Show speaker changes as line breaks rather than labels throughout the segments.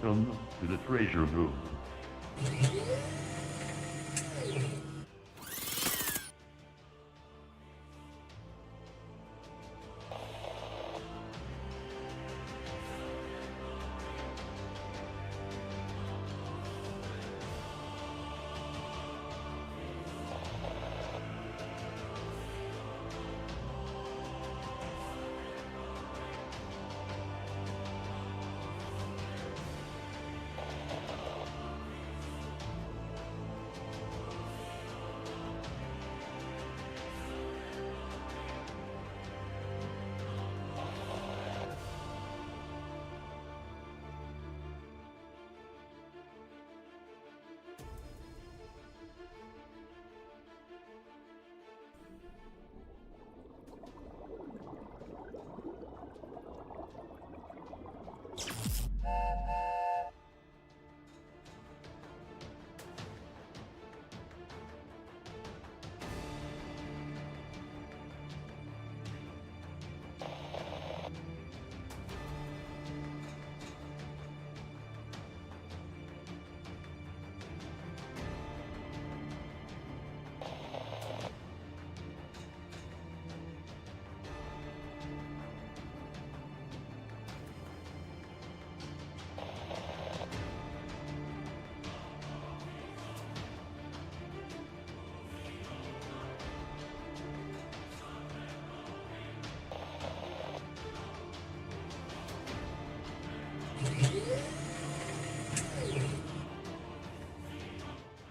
Welcome to the treasure room.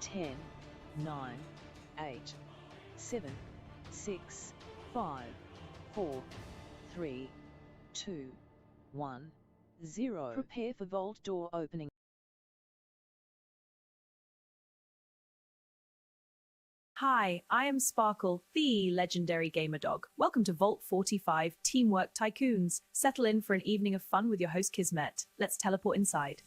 Ten, 9, 8, 7, 6, 5, 4, 3, 2, 1, 0. Prepare for vault door opening.
Hi, I am Sparkle, the legendary gamer dog. Welcome to Vault 45 Teamwork Tycoons. Settle in for an evening of fun with your host Kismet. Let's teleport inside.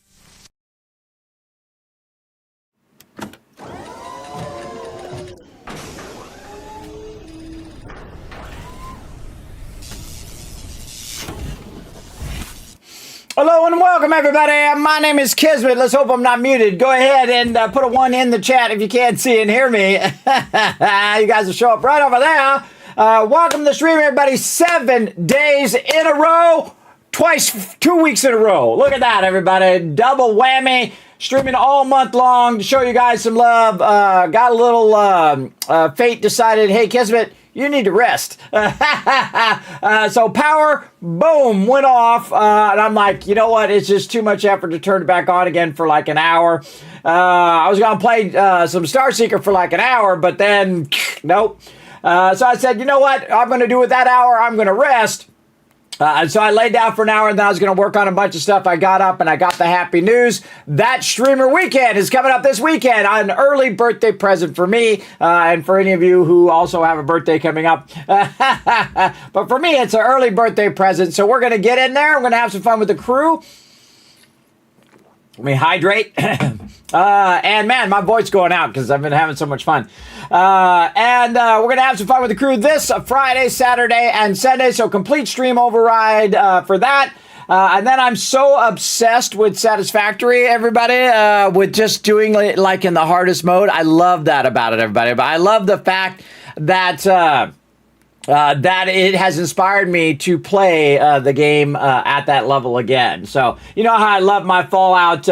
Hello and welcome everybody. My name is Kismet. Let's hope I'm not muted. Go ahead and put a 1 in the chat if you can't see and hear me. You guys will show up right over there. Welcome to the stream, everybody. 7 days in a row. 2 weeks in a row. Look at that, everybody. Double whammy. Streaming all month long to show you guys some love. Got a little fate decided, hey, Kismet, you need to rest. So power, boom, went off. And I'm like, you know what? It's just too much effort to turn it back on again for like an hour. I was going to play some Star Seeker for like an hour, but then, nope. So I said, you know what? I'm going to do it that hour. I'm going to rest. And so I laid down for an hour and then I was going to work on a bunch of stuff. I got up and I got the happy news. That streamer weekend is coming up this weekend. An early birthday present for me and for any of you who also have a birthday coming up. But for me, it's an early birthday present. So we're going to get in there. I'm going to have some fun with the crew. Let me hydrate. And man, my voice going out because I've been having so much fun. And we're going to have some fun with the crew this Friday, Saturday, and Sunday. So complete stream override for that. And then I'm so obsessed with Satisfactory, everybody, with just doing it like in the hardest mode. I love that about it, everybody. But I love the fact that that it has inspired me to play the game at that level again. So, you know how I love my Fallout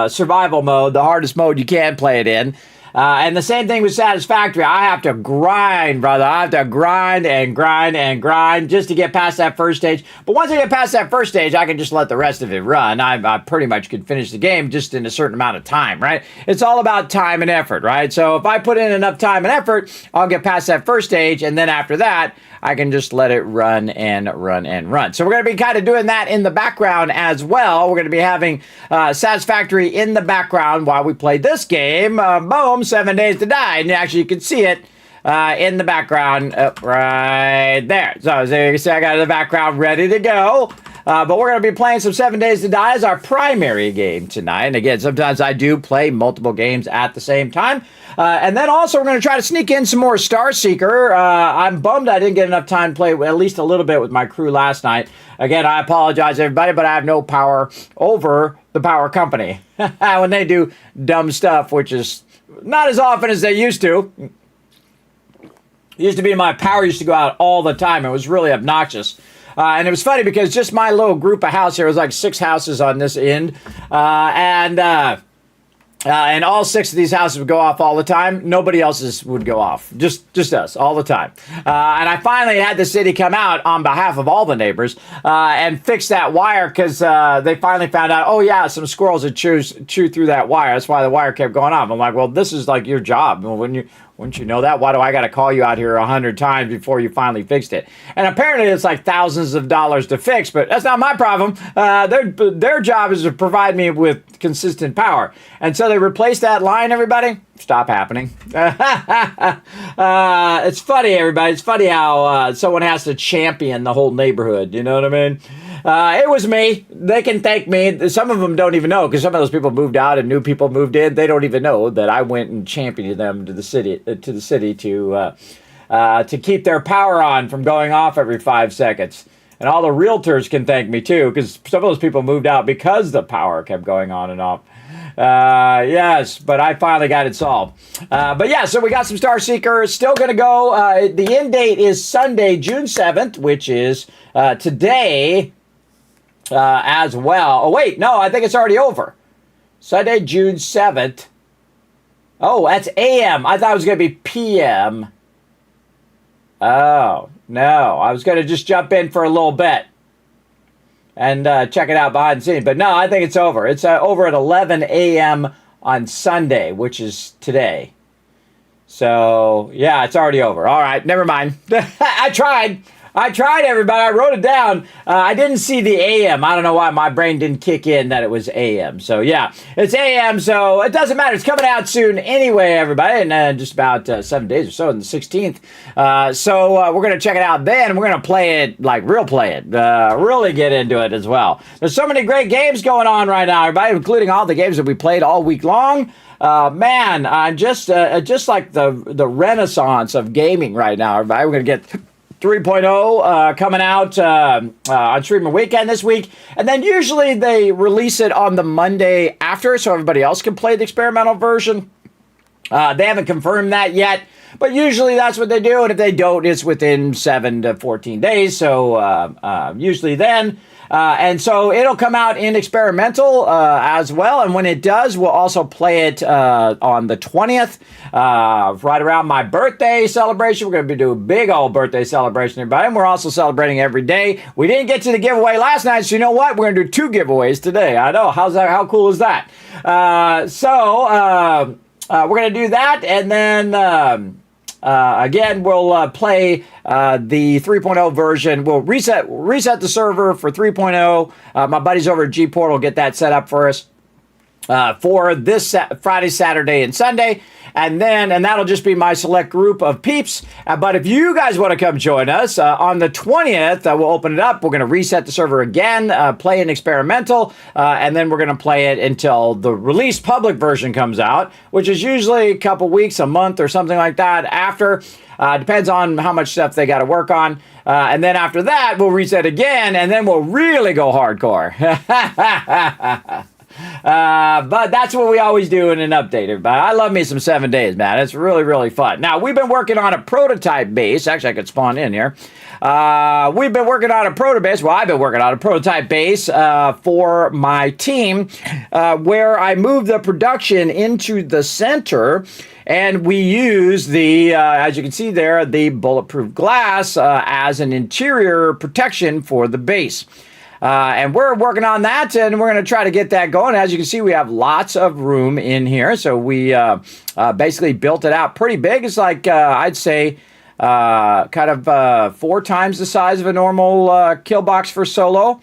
survival mode, the hardest mode you can play it in. And the same thing with Satisfactory. I have to grind, brother. I have to grind and grind and grind just to get past that first stage. But once I get past that first stage, I can just let the rest of it run. I pretty much can finish the game just in a certain amount of time, right? It's all about time and effort, right? So if I put in enough time and effort, I'll get past that first stage. And then after that, I can just let it run and run and run. So we're going to be kind of doing that in the background as well. We're going to be having Satisfactory in the background while we play this game. Boom, 7 Days to Die. And actually, you can see it in the background right there. So as you can see, I got the background ready to go. But we're going to be playing some 7 Days to Die as our primary game tonight. And again, sometimes I do play multiple games at the same time. And then also we're going to try to sneak in some more Star Seeker. I'm bummed I didn't get enough time to play at least a little bit with my crew last night. Again, I apologize, everybody, but I have no power over the power company when they do dumb stuff, which is not as often as they used to. It used to be my power used to go out all the time. It was really obnoxious. And it was funny because just my little group of houses, there was like 6 houses on this end. And all 6 of these houses would go off all the time. Nobody else's would go off. Just us, all the time. And I finally had the city come out on behalf of all the neighbors and fix that wire because they finally found out, oh yeah, some squirrels had chew through that wire. That's why the wire kept going off. I'm like, well, this is like your job. Well, wouldn't you know that? Why do I got to call you out here 100 times before you finally fixed it? And apparently it's like thousands of dollars to fix, but that's not my problem. Their job is to provide me with consistent power. And so they replaced that line, everybody. Stop happening. It's funny, everybody. It's funny how someone has to champion the whole neighborhood. You know what I mean? It was me. They can thank me. Some of them don't even know because some of those people moved out and new people moved in. They don't even know that I went and championed them to the city to keep their power on from going off every 5 seconds. And all the realtors can thank me too because some of those people moved out because the power kept going on and off. Yes, but I finally got it solved. But yeah, so we got some Star Seeker. Still going to go. The end date is Sunday, June 7th, which is today. As well. Oh, wait, no, I think it's already over. Sunday, June 7th. Oh, that's AM. I thought it was going to be PM. Oh, no. I was going to just jump in for a little bit and check it out behind the scenes. But no, I think it's over. It's over at 11 a.m. on Sunday, which is today. So, yeah, it's already over. All right, never mind. I tried, everybody. I wrote it down. I didn't see the AM. I don't know why my brain didn't kick in that it was AM. So, yeah, it's AM, so it doesn't matter. It's coming out soon anyway, everybody, in just about 7 days or so, on the 16th. So we're going to check it out then, and we're going to play it, like real play it, really get into it as well. There's so many great games going on right now, everybody, including all the games that we played all week long. Man, I'm just like the renaissance of gaming right now, everybody. We're going to get 3.0 coming out on Streamer Weekend this week. And then usually they release it on the Monday after so everybody else can play the experimental version. They haven't confirmed that yet, but usually that's what they do. And if they don't, it's within 7 to 14 days. So usually then. And so it'll come out in experimental as well. And when it does, we'll also play it on the 20th, right around my birthday celebration. We're going to be doing a big old birthday celebration, everybody. And we're also celebrating every day. We didn't get to the giveaway last night, so you know what? We're going to do 2 giveaways today. I know. How's that? How cool is that? We're going to do that. And then... again, we'll play the 3.0 version. We'll reset the server for 3.0. My buddies over at G Portal get that set up for us for this Friday, Saturday, and Sunday. And that'll just be my select group of peeps. But if you guys want to come join us on the 20th, we'll open it up. We're going to reset the server again, play an experimental, and then we're going to play it until the released public version comes out, which is usually a couple weeks, a month, or something like that after. Depends on how much stuff they got to work on. And then after that, we'll reset again, and then we'll really go hardcore. But that's what we always do in an update, everybody. I love me some 7 days, man. It's really, really fun. Now, we've been working on a prototype base. Actually, I could spawn in here. We've been working on a prototype base. Well, I've been working on a prototype base for my team where I moved the production into the center. And we use the, as you can see there, the bulletproof glass as an interior protection for the base. And we're working on that, and we're going to try to get that going. As you can see, we have lots of room in here. So we basically built it out pretty big. It's like, I'd say, kind of 4 times the size of a normal kill box for solo.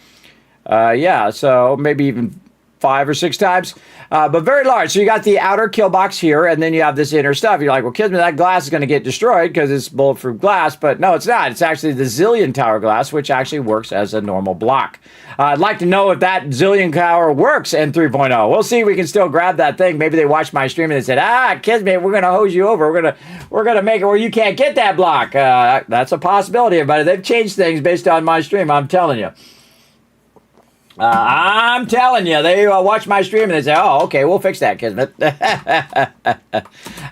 Yeah, so maybe even 5 or 6 times, but very large. So you got the outer kill box here, and then you have this inner stuff. You're like, well, Kismet, that glass is going to get destroyed because it's bulletproof glass, but no, it's not. It's actually the Zillion Tower glass, which actually works as a normal block. I'd like to know if that Zillion Tower works in 3.0. We'll see. We can still grab that thing. Maybe they watched my stream and they said, Kismet, we're going to hose you over. We're gonna make it where you can't get that block. That's a possibility, everybody. They've changed things based on my stream. I'm telling you. They watch my stream and they say, oh, okay, we'll fix that, Kismet.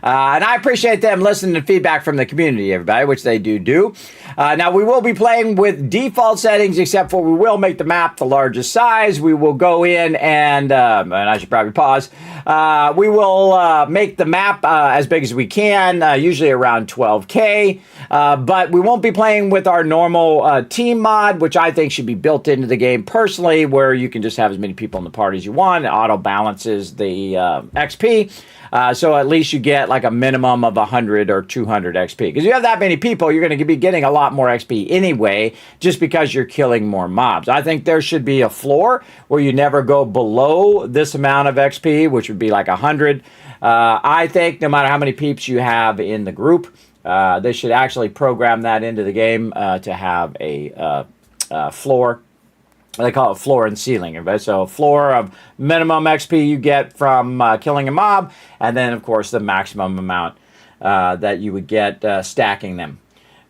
And I appreciate them listening to feedback from the community, everybody, which they do. Now, we will be playing with default settings, except for we will make the map the largest size. We will go in and I should probably pause. We will make the map as big as we can, usually around 12K. But we won't be playing with our normal team mod, which I think should be built into the game personally, where you can just have as many people in the party as you want. It auto balances the XP. So at least you get like a minimum of 100 or 200 XP. Because you have that many people, you're going to be getting a lot more XP anyway, just because you're killing more mobs. I think there should be a floor where you never go below this amount of XP, which would be like 100. I think no matter how many peeps you have in the group, they should actually program that into the game to have a floor. They call it floor and ceiling. Everybody. So floor of minimum XP you get from killing a mob, and then, of course, the maximum amount that you would get stacking them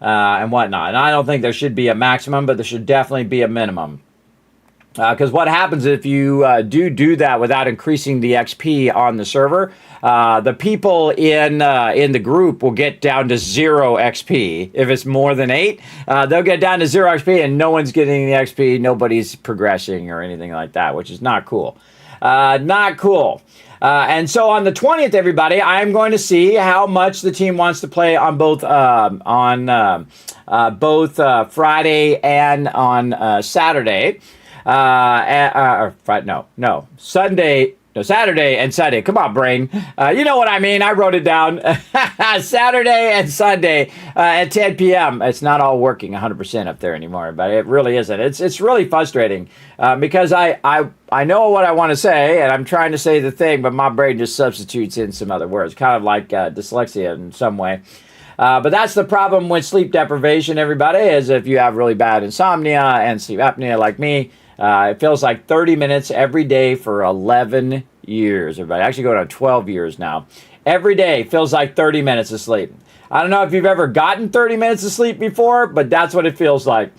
and whatnot. And I don't think there should be a maximum, but there should definitely be a minimum. Because what happens if you do that without increasing the XP on the server, the people in the group will get down to 0 XP. If it's more than 8, they'll get down to 0 XP and no one's getting the XP. Nobody's progressing or anything like that, which is not cool. Not cool. And so on the 20th, everybody, I'm going to see how much the team wants to play on both Friday and on Saturday. Saturday and Sunday. Come on, brain. You know what I mean. I wrote it down. Saturday and Sunday at 10 p.m. It's not all working 100% up there anymore, but it really isn't. It's really frustrating because I know what I want to say, and I'm trying to say the thing, but my brain just substitutes in some other words, kind of like dyslexia in some way. But that's the problem with sleep deprivation, everybody, is if you have really bad insomnia and sleep apnea like me, it feels like 30 minutes every day for 11 years, everybody. Actually going on 12 years now. Every day feels like 30 minutes of sleep. I don't know if you've ever gotten 30 minutes of sleep before, but that's what it feels like.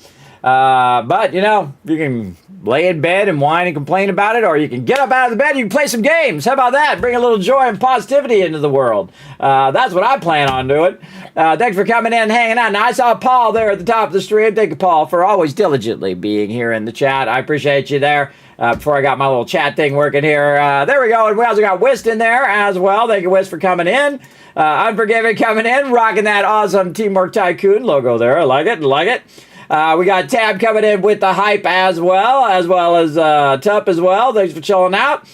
But, you know, you can lay in bed and whine and complain about it, or you can get up out of the bed and you can play some games. How about that? Bring a little joy and positivity into the world. That's what I plan on doing. Thanks for coming in and hanging out. Now, I saw Paul there at the top of the stream. Thank you, Paul, for always diligently being here in the chat. I appreciate you there. Before I got my little chat thing working here. There we go. And we also got Wist in there as well. Thank you, Wist, for coming in. Unforgiven coming in, rocking that awesome Teamwork Tycoon logo there. I like it. We got Tab coming in with the hype as well as Tup as well. Thanks for chilling out.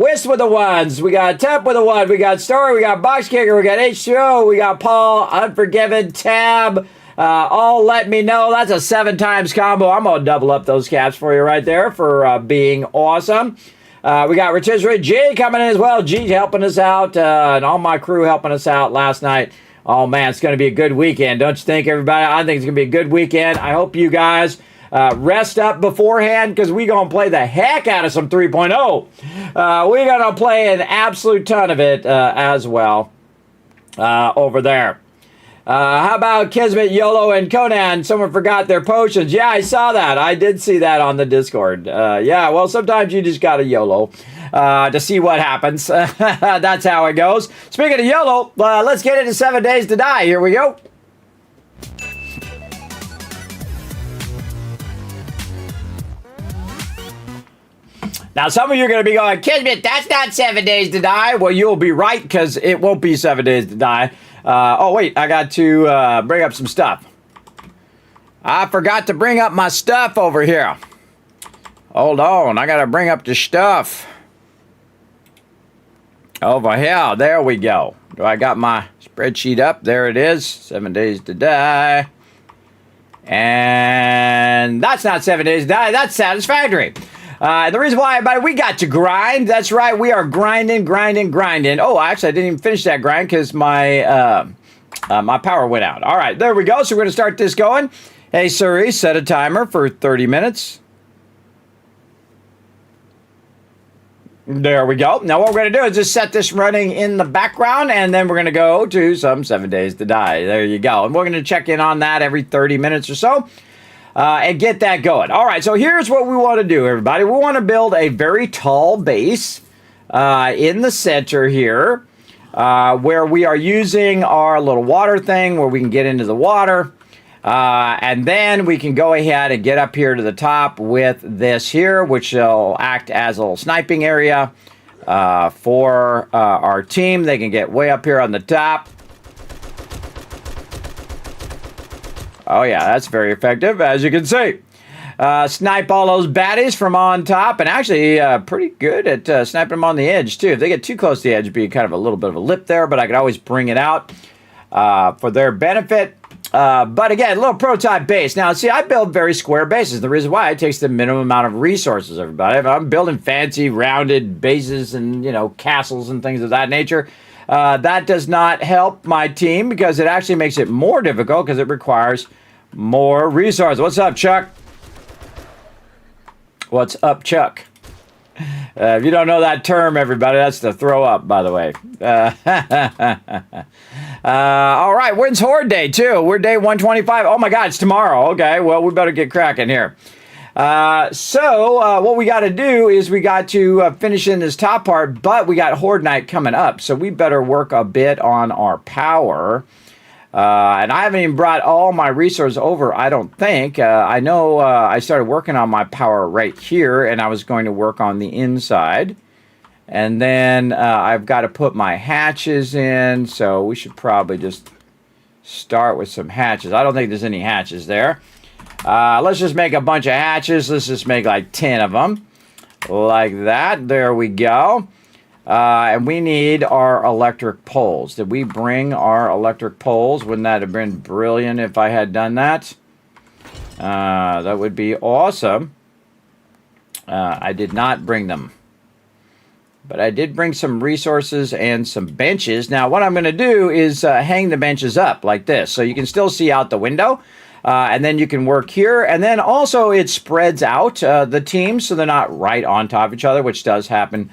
Wist with the ones. We got Tup with the one. We got Story. We got Box Kicker. We got H2O. We got Paul. Unforgiven. Tab. All let me know. That's a 7 times combo. I'm going to double up those caps for you right there for being awesome. We got Rotisserie G coming in as well. G helping us out and all my crew helping us out last night. Oh, man, it's going to be a good weekend. Don't you think, everybody? I think it's going to be a good weekend. I hope you guys rest up beforehand because we're going to play the heck out of some 3.0. We're going to play an absolute ton of it as well over there. How about Kismet, YOLO, and Conan? Someone forgot their potions. Yeah, I saw that. I did see that on the Discord. Yeah, well, sometimes you just got to YOLO to see what happens. That's how it goes. Speaking of YOLO, let's get into 7 Days to Die. Here we go. Now, some of you are going to be going, Kismet, that's not 7 Days to Die. Well, you'll be right because it won't be 7 Days to Die. Oh, wait, I got to bring up some stuff. I forgot to bring up my stuff over here. Hold on, I got to bring up the stuff. Over here, there we go. Do I got my spreadsheet up? There it is, 7 Days to Die. And that's not 7 Days to Die, that's Satisfactory. The reason why, everybody, we got to grind. That's right. We are grinding. Oh, actually, I didn't even finish that grind because my my power went out. All right, there we go. So we're going to start this going. Hey, Siri, set a timer for 30 minutes. There we go. Now what we're going to do is just set this running in the background, and then we're going to go to some 7 Days to Die. There you go. And we're going to check in on that every 30 minutes or so and get that going. All right, so here's what we want to do, everybody. We want to build a very tall base in the center here where we are using our little water thing where we can get into the water. And then we can go ahead and get up here to the top with this here, which will act as a little sniping area for our team. They can get way up here on the top. Oh, yeah, that's very effective, as you can see. Snipe all those baddies from on top, and actually pretty good at sniping them on the edge, too. If they get too close to the edge, it'd be kind of a little bit of a lip there, but I could always bring it out for their benefit. But again, a little prototype base. Now, see, I build very square bases. The reason why it takes the minimum amount of resources, everybody. If I'm building fancy, rounded bases and, you know, castles and things of that nature, that does not help my team because it actually makes it more difficult because it requires more resources. What's up, Chuck? What's up, Chuck? If you don't know that term, everybody, that's to throw up, by the way. All right, when's Horde Day, too? We're day 125. Oh, my God, it's tomorrow. Okay, well, we better get cracking here. So what we got to do is we got to finish in this top part, but we got Horde Night coming up, so we better work a bit on our power. And I haven't even brought all my resources over, I don't think. I know I started working on my power right here, and I was going to work on the inside. And then I've got to put my hatches in, so we should probably just start with some hatches. I don't think there's any hatches there. Let's just make a bunch of hatches. Let's just make like 10 of them. Like that. There we go. And we need our electric poles. Did we bring our electric poles? Wouldn't that have been brilliant if I had done that? That would be awesome. I did not bring them. But I did bring some resources and some benches. Now, what I'm going to do is hang the benches up like this. So you can still see out the window. And then you can work here. And then also it spreads out the teams so they're not right on top of each other, which does happen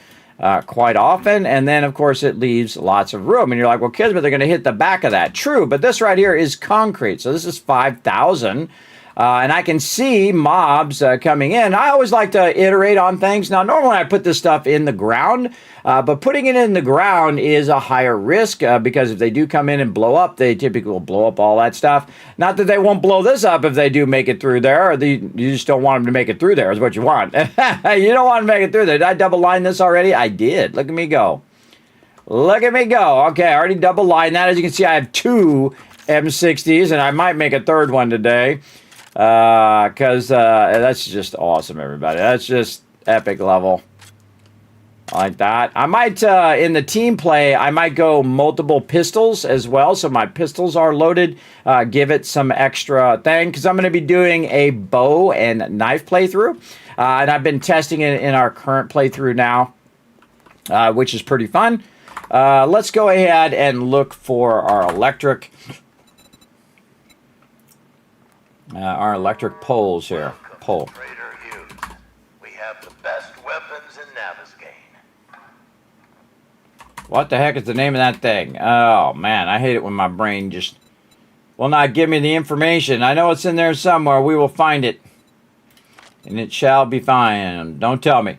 quite often. And then, of course, it leaves lots of room. And you're like, well, Kismet, they're going to hit the back of that. True, but this right here is concrete. So this is 5,000. And I can see mobs coming in. I always like to iterate on things. Now, normally I put this stuff in the ground, but putting it in the ground is a higher risk because if they do come in and blow up, they typically will blow up all that stuff. Not that they won't blow this up if they do make it through there. Or you just don't want them to make it through there is what you want. You don't want to make it through there. Did I double line this already? I did. Look at me go. Look at me go. Okay, I already double lined that. As you can see, I have 2 M60s, and I might make a third one today. Because that's just awesome, everybody. That's just epic level. Like that. I might, in the team play, I might go multiple pistols as well. So my pistols are loaded. Give it some extra thing. Because I'm going to be doing a bow and knife playthrough. And I've been testing it in our current playthrough now. Which is pretty fun. Let's go ahead and look for our electric poles here. Pole.
We have the best weapons in Navisgane.
What the heck is the name of that thing? Oh, man, I hate it when my brain just will not give me the information. I know it's in there somewhere. We will find it. And it shall be fine. Don't tell me.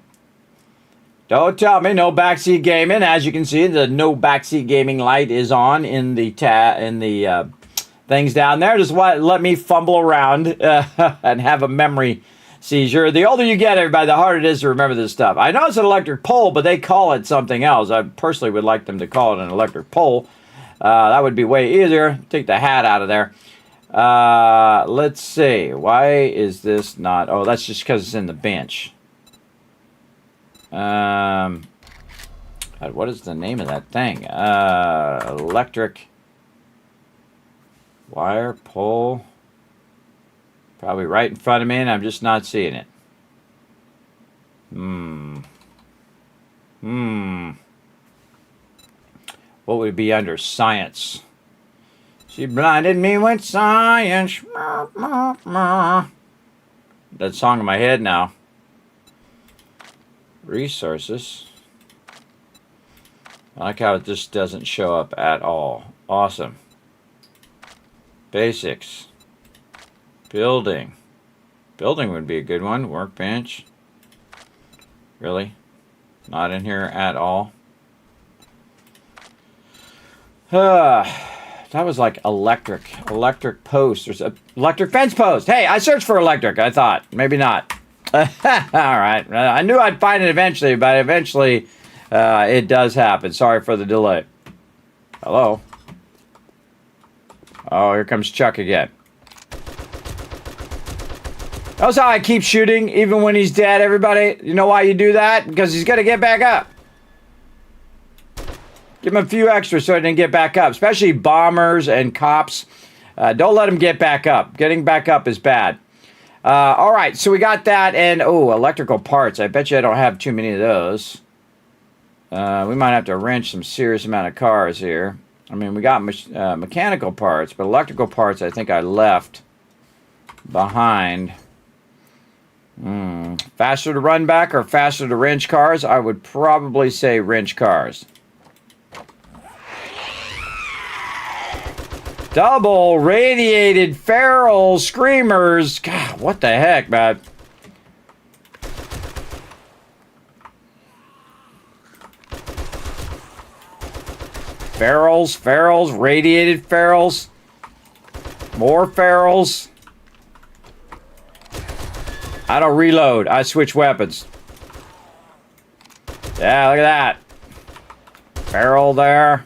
Don't tell me. No backseat gaming. As you can see, the no backseat gaming light is on in the things down there. Just let me fumble around and have a memory seizure. The older you get, everybody, the harder it is to remember this stuff. I know it's an electric pole, but they call it something else. I personally would like them to call it an electric pole. That would be way easier. Take the hat out of there. Let's see. Why is this not... Oh, that's just because it's in the bench. God, what is the name of that thing? Electric... Wire, pole, probably right in front of me, and I'm just not seeing it. What would it be under science? She blinded me with science. That song in my head now. Resources. I like how it just doesn't show up at all. Awesome. Basics. Building. Building would be a good one. Workbench. Really? Not in here at all. That was like electric post. There's a electric fence post. Hey, I searched for electric. I thought maybe not. All right. I knew I'd find it eventually, but eventually it does happen. Sorry for the delay. Hello. Oh, here comes Chuck again. Notice how I keep shooting even when he's dead, everybody? You know why you do that? Because he's going to get back up. Give him a few extras so he can get back up, especially bombers and cops. Don't let him get back up. Getting back up is bad. All right, so we got that, and electrical parts. I bet you I don't have too many of those. We might have to wrench some serious amount of cars here. I mean, we got mechanical parts, but electrical parts I think I left behind. Faster to run back or faster to wrench cars? I would probably say wrench cars. Double radiated feral screamers. God, what the heck, man? Ferals, radiated ferals. More ferals. I don't reload. I switch weapons. Yeah, look at that. Feral there.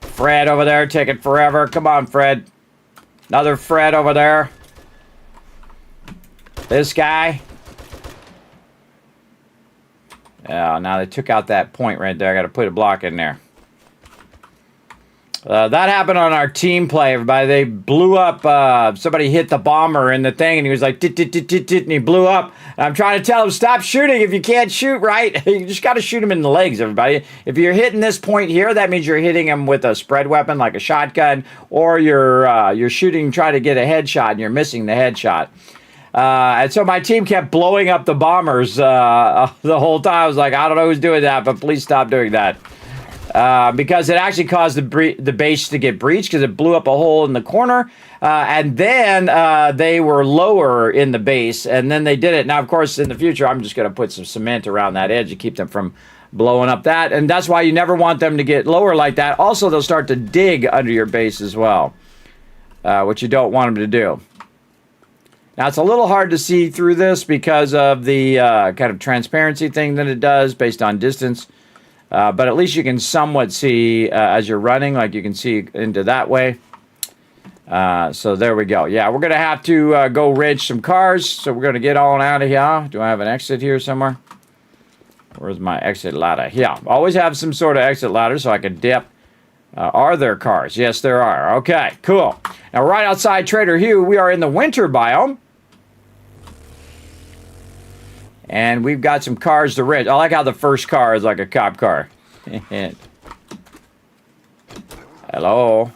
Fred over there taking forever. Come on, Fred. Another Fred over there. This guy. Yeah, now they took out that point right there. I got to put a block in there. That happened on our team play, everybody. They blew up. Somebody hit the bomber in the thing, and he was like, tit, tit, tit, tit, tit, and he blew up. And I'm trying to tell him, stop shooting if you can't shoot right. You just got to shoot him in the legs, everybody. If you're hitting this point here, that means you're hitting him with a spread weapon like a shotgun, or you're shooting, trying to get a headshot, and you're missing the headshot. And so my team kept blowing up the bombers the whole time. I was like, I don't know who's doing that, but please stop doing that. Because it actually caused the base to get breached because it blew up a hole in the corner. And then they were lower in the base, and then they did it. Now, of course, in the future, I'm just going to put some cement around that edge to keep them from blowing up that. And that's why you never want them to get lower like that. Also, they'll start to dig under your base as well, which you don't want them to do. Now, it's a little hard to see through this because of the kind of transparency thing that it does based on distance. But at least you can somewhat see as you're running, like you can see into that way. So there we go. Yeah, we're going to have to go wrench some cars. So we're going to get on out of here. Do I have an exit here somewhere? Where's my exit ladder? Yeah, always have some sort of exit ladder so I can dip. Are there cars? Yes, there are. Okay, cool. Now, right outside Trader Hugh, we are in the winter biome. And we've got some cars to wrench. I like how the first car is like a cop car. Hello.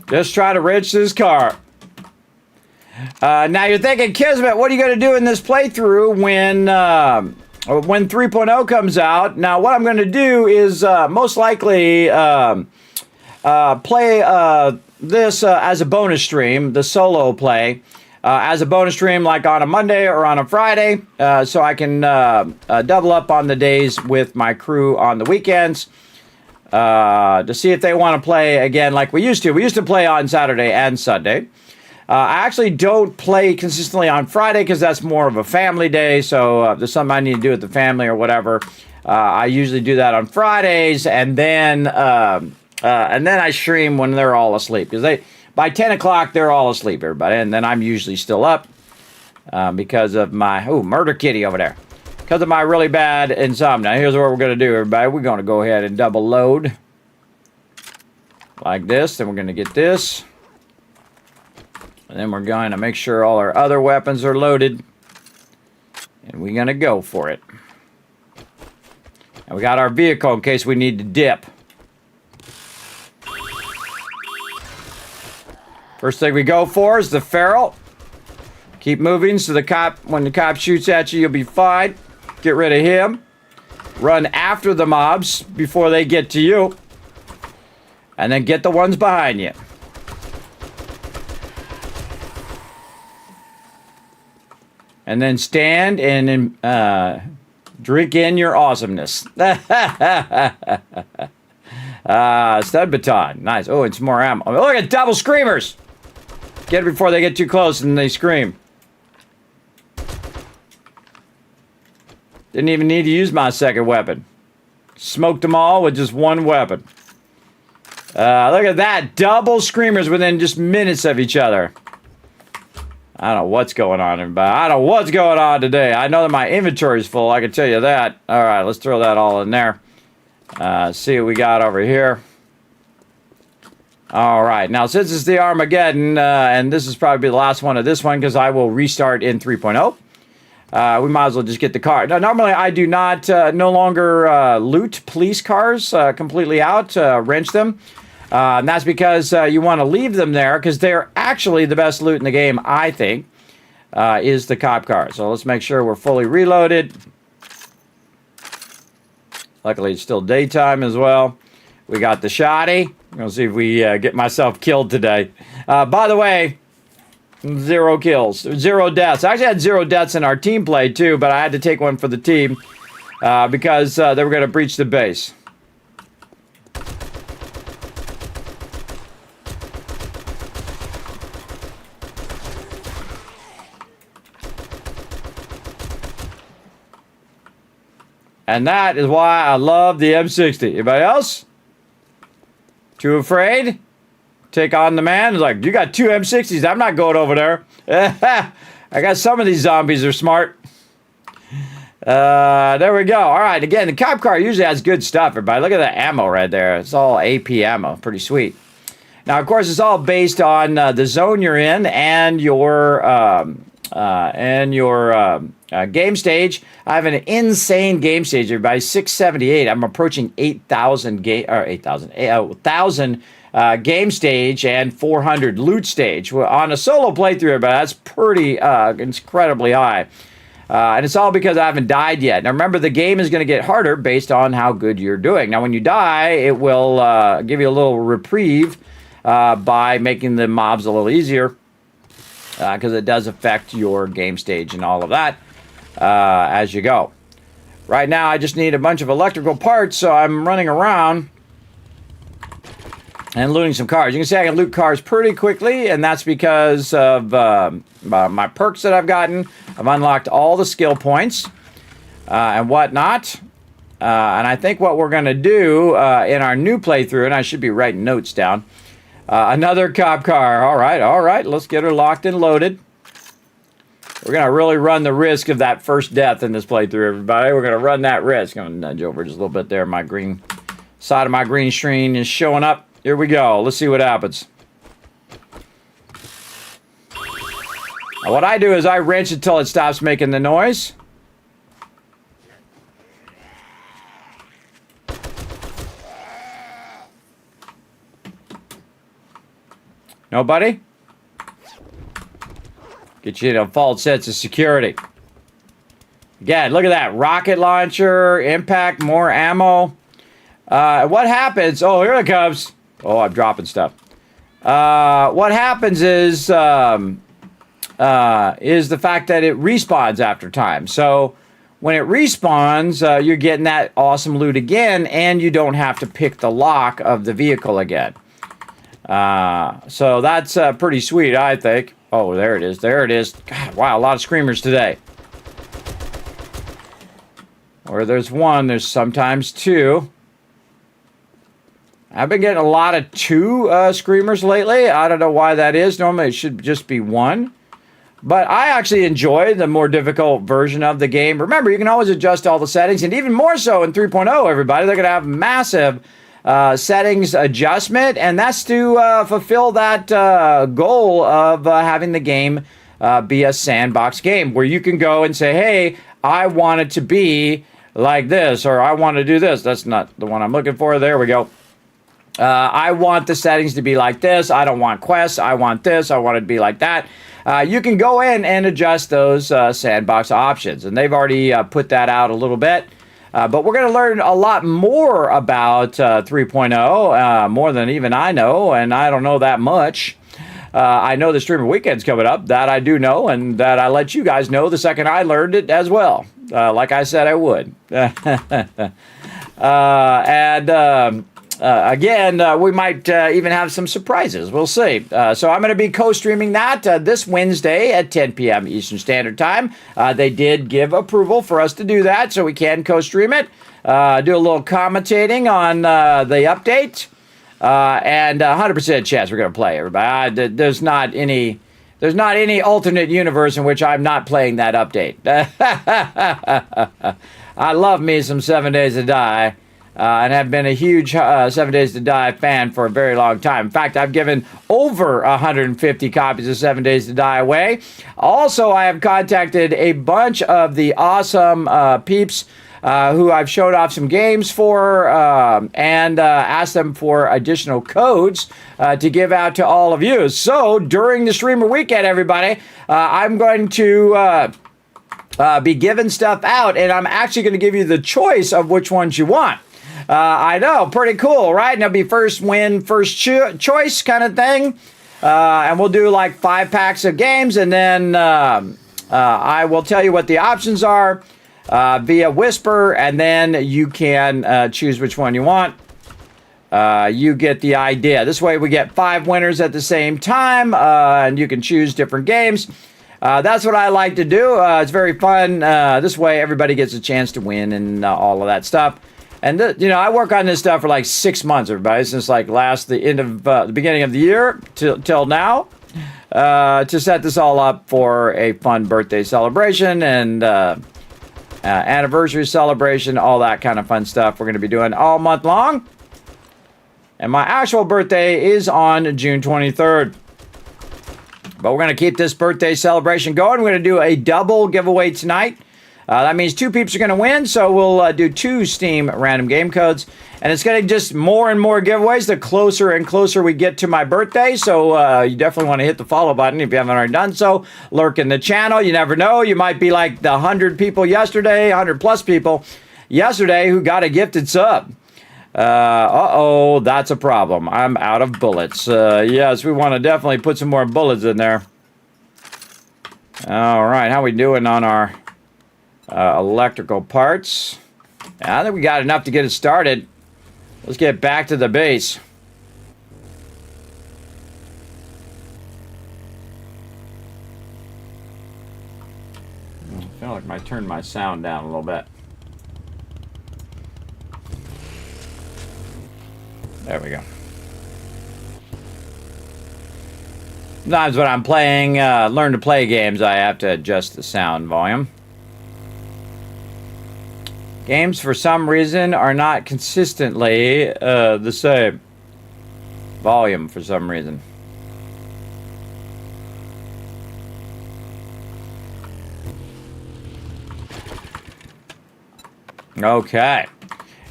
Just try to wrench this car. Now you're thinking, Kismet, what are you going to do in this playthrough when 3.0 comes out? Now what I'm going to do is most likely play this as a bonus stream, the solo play, as a bonus stream like on a Monday or on a Friday, so I can double up on the days with my crew on the weekends. To see if they want to play again like we used to. We used to play on Saturday and Sunday. I actually don't play consistently on Friday because that's more of a family day. So if there's something I need to do with the family or whatever, I usually do that on Fridays, and then I stream when they're all asleep because By 10 o'clock, they're all asleep, everybody. And then I'm usually still up because of my... Oh, murder kitty over there. Because of my really bad insomnia. Here's what we're going to do, everybody. We're going to go ahead and double load. Like this. Then we're going to get this. And then we're going to make sure all our other weapons are loaded. And we're going to go for it. And we got our vehicle in case we need to dip. First thing we go for is the feral. Keep moving so the cop, when the cop shoots at you, you'll be fine. Get rid of him. Run after the mobs before they get to you. And then get the ones behind you. And then stand and drink in your awesomeness. Stud baton. Nice. Oh, it's more ammo. Oh, look at double screamers. Get it before they get too close and they scream. Didn't even need to use my second weapon. Smoked them all with just one weapon. Look at that. Double screamers within just minutes of each other. I don't know what's going on, everybody. I don't know what's going on today. I know that my inventory is full. I can tell you that. All right, let's throw that all in there. See what we got over here. All right, now since it's the Armageddon, and this is probably the last one of this one because I will restart in 3.0. We might as well just get the car. Now, normally I do not, no longer loot police cars completely out, wrench them. And that's because you want to leave them there because they're actually the best loot in the game, I think, is the cop car. So let's make sure we're fully reloaded. Luckily, it's still daytime as well. We got the shotty. We're going to see if we get myself killed today. By the way, 0 kills. 0 deaths. I actually had 0 deaths in our team play, too, but I had to take one for the team because they were going to breach the base. And that is why I love the M60. Anybody else? Too afraid? Take on the man? Like, you got 2 M60s. I'm not going over there. I got some of these zombies are smart. There we go. All right. Again, the cop car usually has good stuff, everybody. Look at the ammo right there. It's all AP ammo. Pretty sweet. Now, of course, it's all based on the zone you're in and your game stage. I have an insane game stage, everybody. 678. I'm approaching 8,000 game stage and 400 loot stage. Well, on a solo playthrough, everybody, that's pretty incredibly high. And it's all because I haven't died yet. Now, remember, the game is going to get harder based on how good you're doing. Now, when you die, it will give you a little reprieve by making the mobs a little easier. Because it does affect your game stage and all of that as you go. Right now, I just need a bunch of electrical parts, so I'm running around and looting some cars. You can see I can loot cars pretty quickly, and that's because of my perks that I've gotten. I've unlocked all the skill points and whatnot. And I think what we're going to do in our new playthrough, and I should be writing notes down, another cop car. All right. Let's get her locked and loaded. We're going to really run the risk of that first death in this playthrough, everybody. We're going to run that risk. I'm going to nudge over just a little bit there. My green side of my green screen is showing up. Here we go. Let's see what happens. Now, what I do is I wrench until it stops making the noise. Nobody? Get you in a false sense of security. Again, look at that. Rocket launcher, impact, more ammo. What happens? Oh, here it comes. Oh, I'm dropping stuff. What happens is the fact that it respawns after time. So when it respawns, you're getting that awesome loot again, and you don't have to pick the lock of the vehicle again. So that's pretty sweet, I think. Oh, there it is. There it is. God, wow, a lot of screamers today. Where there's one, there's sometimes two. I've been getting a lot of 2 screamers lately. I don't know why that is. Normally it should just be 1. But I actually enjoy the more difficult version of the game. Remember, you can always adjust all the settings, and even more so in 3.0, everybody. They're going to have massive settings adjustment, and that's to fulfill that goal of having the game be a sandbox game where you can go and say, hey, I want it to be like this, or I want to do this. That's not the one I'm looking for. There we go. I want the settings to be like this. I don't want quests. I want this. I want it to be like that. You can go in and adjust those sandbox options, and they've already put that out a little bit. But we're going to learn a lot more about 3.0, more than even I know, and I don't know that much. I know the Streamer Weekend's coming up. That I do know, and that I let you guys know the second I learned it as well, like I said I would. Again, we might even have some surprises. We'll see. So I'm going to be co-streaming that this Wednesday at 10 p.m. Eastern Standard Time. They did give approval for us to do that, so we can co-stream it. Do a little commentating on the update. And 100% chance we're going to play, everybody. There's not any alternate universe in which I'm not playing that update. I love me some 7 Days to Die. And have been a huge 7 Days to Die fan for a very long time. In fact, I've given over 150 copies of 7 Days to Die away. Also, I have contacted a bunch of the awesome peeps who I've showed off some games for and asked them for additional codes to give out to all of you. So, during the Streamer Weekend, everybody, I'm going to be giving stuff out, and I'm actually going to give you the choice of which ones you want. I know, pretty cool, right? And it'll be first win, first choice kind of thing. And we'll do like 5 packs of games, and then I will tell you what the options are via Whisper, and then you can choose which one you want. You get the idea. This way we get 5 winners at the same time, and you can choose different games. That's what I like to do. It's very fun. This way everybody gets a chance to win and all of that stuff. And, I work on this stuff for like 6 months, everybody, since like the beginning of the year till now, to set this all up for a fun birthday celebration and anniversary celebration, all that kind of fun stuff we're going to be doing all month long. And my actual birthday is on June 23rd. But we're going to keep this birthday celebration going. We're going to do a double giveaway tonight. That means 2 peeps are going to win, so we'll do 2 Steam random game codes. And it's going to just more and more giveaways the closer and closer we get to my birthday. So you definitely want to hit the follow button if you haven't already done so. Lurk in the channel. You never know. You might be like the 100 people yesterday, 100 plus people yesterday who got a gifted sub. Uh-oh, that's a problem. I'm out of bullets. Yes, we want to definitely put some more bullets in there. All right, how we doing on our electrical parts? I think we got enough to get it started. Let's get back to the base. I feel like I turned my sound down a little bit. There we go. Sometimes when I'm playing, learn to play games, I have to adjust the sound volume. Games, for some reason, are not consistently the same volume for some reason. Okay.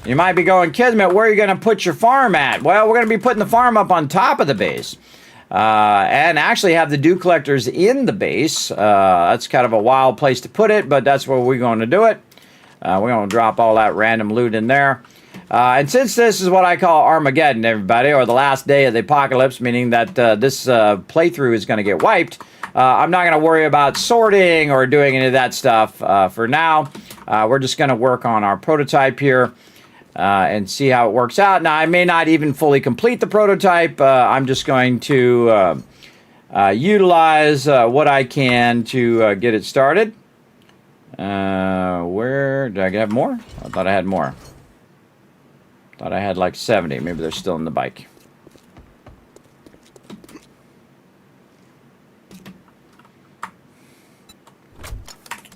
You might be going, Kismet, where are you going to put your farm at? Well, we're going to be putting the farm up on top of the base. And actually have the dew collectors in the base. That's kind of a wild place to put it, but that's where we're going to do it. We're going to drop all that random loot in there. And since this is what I call Armageddon, everybody, or the last day of the apocalypse, meaning that this playthrough is going to get wiped, I'm not going to worry about sorting or doing any of that stuff for now. We're just going to work on our prototype here and see how it works out. Now, I may not even fully complete the prototype. I'm just going to utilize what I can to get it started. Where did I have more? I thought I had more. Thought I had like 70. Maybe they're still in the bike.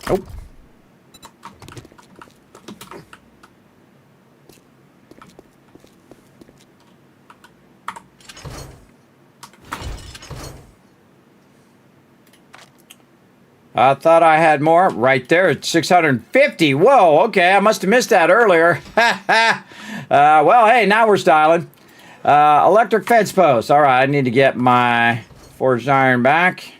Oh. I thought I had more. Right there at 650. Whoa, okay. I must have missed that earlier. Well, hey, now we're styling. Electric fence post. All right, I need to get my forged iron back.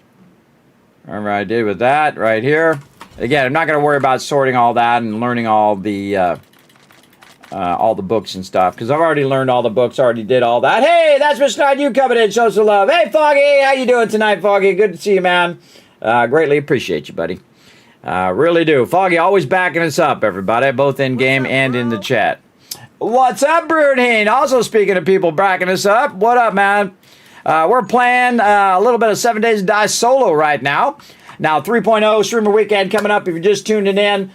Remember I did with that right here. Again, I'm not going to worry about sorting all that and learning all the books and stuff, because I've already learned all the books, already did all that. Hey, that's Mr. Knight, you coming in, show some love. Hey, Foggy, how you doing tonight, Foggy? Good to see you, man. Greatly appreciate you, buddy. Really do. Foggy always backing us up, everybody, both in game and in the chat. What's up, Broodheen? Also, speaking of people backing us up, what up, man? We're playing a little bit of 7 Days to Die solo right now. Now, 3.0 streamer weekend coming up. If you're just tuning in,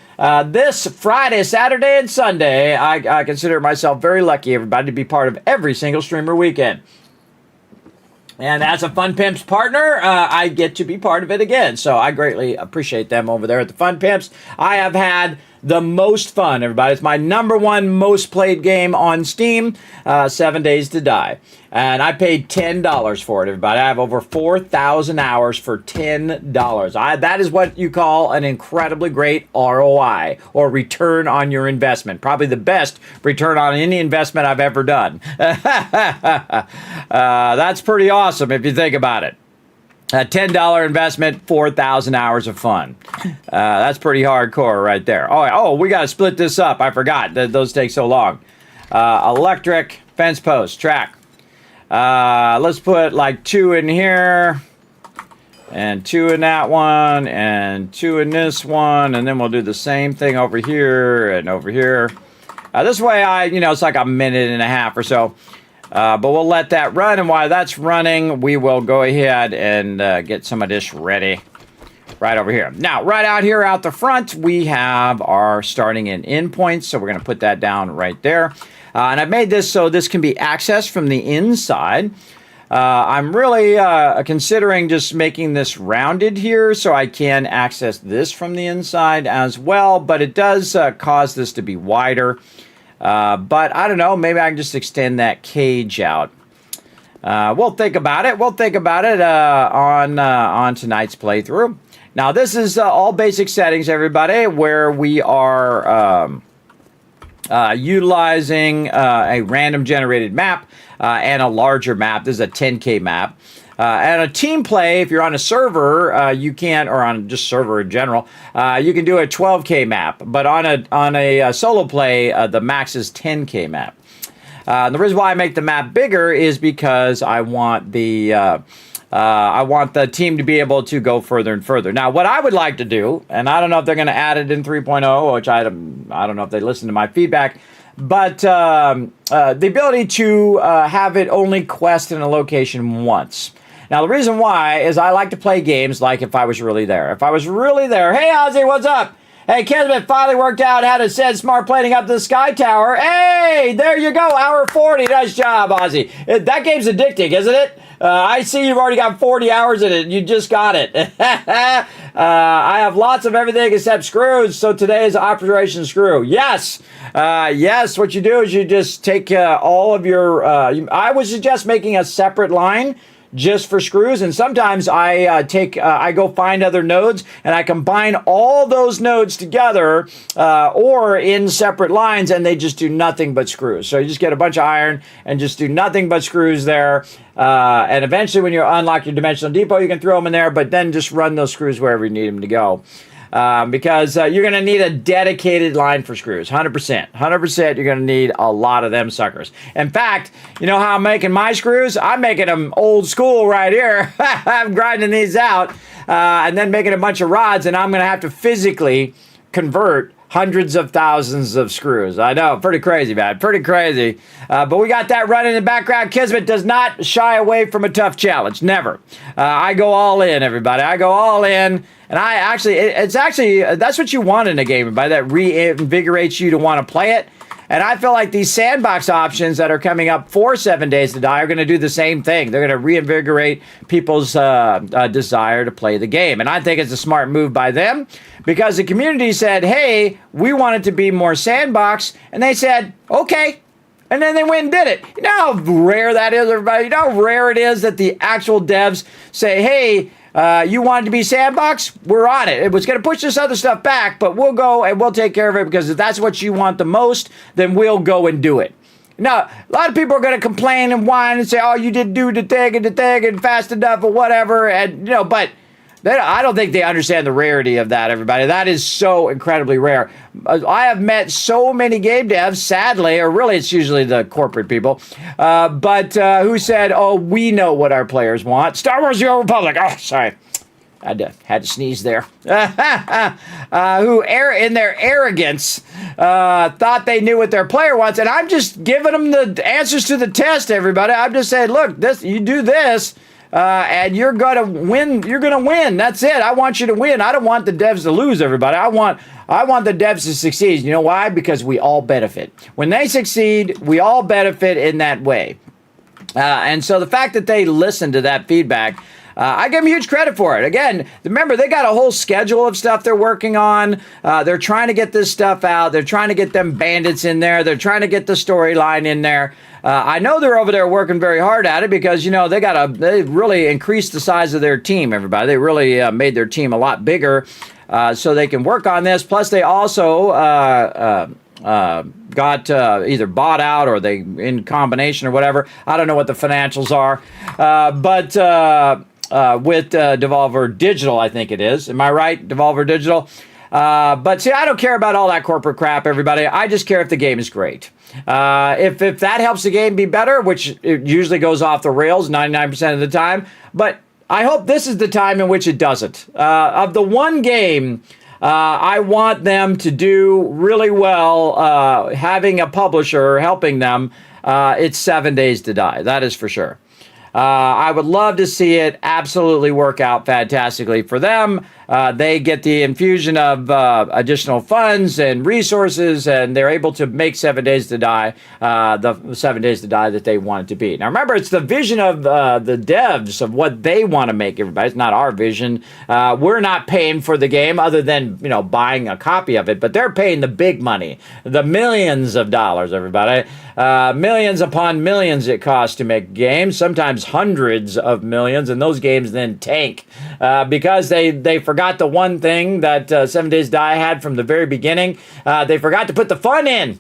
this Friday, Saturday, and Sunday, I consider myself very lucky, everybody, to be part of every single streamer weekend. And as a Fun Pimps partner, I get to be part of it again. So I greatly appreciate them over there at the Fun Pimps. I have had the most fun, everybody. It's my #1 most played game on Steam, 7 Days to Die. And I paid $10 for it, everybody. I have over 4,000 hours for $10. That is what you call an incredibly great ROI, or return on your investment. Probably the best return on any investment I've ever done. That's pretty awesome if you think about it. A $10 investment, 4,000 hours of fun. That's pretty hardcore right there. Oh, we got to split this up. I forgot. Those take so long. Electric fence post track. Let's put like 2 in here, and 2 in that one, and 2 in this one, and then we'll do the same thing over here and over here. This way, it's like a minute and a half or so. But we'll let that run, and while that's running, we will go ahead and get some of this ready right over here. Now, right out here out the front, we have our starting and end points, so we're going to put that down right there. And I've made this so this can be accessed from the inside. I'm really considering just making this rounded here so I can access this from the inside as well, but it does cause this to be wider. But I don't know, maybe I can just extend that cage out. We'll think about it. We'll think about it on tonight's playthrough. Now, this is all basic settings, everybody, where we are utilizing a random generated map and a larger map. This is a 10K map. And a team play, if you're on a server, you can, or on just server in general, you can do a 12K map. But on a solo play, the max is 10K map. The reason why I make the map bigger is because I want the team to be able to go further and further. Now, what I would like to do, and I don't know if they're going to add it in 3.0, which I don't know if they listen to my feedback, but the ability to have it only quest in a location once. Now, the reason why is I like to play games like if I was really there. If I was really there, hey, Ozzy, what's up? Hey, Kismet finally worked out how to send smart plating up the Sky Tower. Hey, there you go, hour 40. Nice job, Ozzy. That game's addicting, isn't it? I see you've already got 40 hours in it. You just got it. I have lots of everything except screws, so today is Operation Screw. Yes. Yes, what you do is you just take all of your... I would suggest making a separate line just for screws, and sometimes I go find other nodes and I combine all those nodes together or in separate lines, and they just do nothing but screws. So you just get a bunch of iron and just do nothing but screws there, and eventually when you unlock your dimensional depot, you can throw them in there, but then just run those screws wherever you need them to go. Because you're going to need a dedicated line for screws, 100%. 100%, you're going to need a lot of them suckers. In fact, you know how I'm making my screws? I'm making them old school right here. I'm grinding these out and then making a bunch of rods, and I'm going to have to physically convert hundreds of thousands of screws. I know, pretty crazy, man. Pretty crazy. But we got that running in the background. Kismet does not shy away from a tough challenge. Never. I go all in, everybody. I go all in. And it's actually, that's what you want in a game, everybody. That reinvigorates you to want to play it. And I feel like these sandbox options that are coming up for 7 Days to Die are going to do the same thing. They're going to reinvigorate people's desire to play the game. And I think it's a smart move by them because the community said, hey, we want it to be more sandbox. And they said, okay. And then they went and did it. You know how rare that is, everybody? You know how rare it is that the actual devs say, hey, you want it to be sandbox? We're on it. It was going to push this other stuff back, but we'll go and we'll take care of it because if that's what you want the most, then we'll go and do it. Now, a lot of people are going to complain and whine and say, oh, you didn't do the thing and fast enough or whatever. And, you know, but I don't think they understand the rarity of that, everybody. That is so incredibly rare. I have met so many game devs, sadly, or really it's usually the corporate people, but who said, oh, we know what our players want. Star Wars The Old Republic. Oh, sorry. Had to sneeze there. Who, in their arrogance, thought they knew what their player wants. And I'm just giving them the answers to the test, everybody. I'm just saying, look, you do this. And you're gonna win. You're gonna win. That's it. I want you to win. I don't want the devs to lose, everybody. I want the devs to succeed. You know why? Because we all benefit. When they succeed, we all benefit in that way. And so the fact that they listened to that feedback, I give them huge credit for it. Again, remember, they got a whole schedule of stuff they're working on. They're trying to get this stuff out. They're trying to get them bandits in there. They're trying to get the storyline in there. I know they're over there working very hard at it because, you know, they really increased the size of their team, everybody. They really made their team a lot bigger so they can work on this. Plus, they also got either bought out or they in combination or whatever. I don't know what the financials are. But with Devolver Digital, I think it is. Am I right? Devolver Digital? But see, I don't care about all that corporate crap, everybody. I just care if the game is great. If that helps the game be better, which it usually goes off the rails 99% of the time, but I hope this is the time in which it doesn't. Of the one game I want them to do really well, having a publisher helping them, it's 7 Days to Die. That is for sure. I would love to see it absolutely work out fantastically for them. They get the infusion of additional funds and resources, and they're able to make 7 Days to Die, the 7 Days to Die that they want it to be. Now, remember, it's the vision of the devs of what they want to make, everybody. It's not our vision. We're not paying for the game other than, you know, buying a copy of it, but they're paying the big money, the millions of dollars, everybody. Millions upon millions it costs to make games, sometimes hundreds of millions, and those games then tank because they forgot the one thing that 7 Days to Die had from the very beginning. They forgot to put the fun in.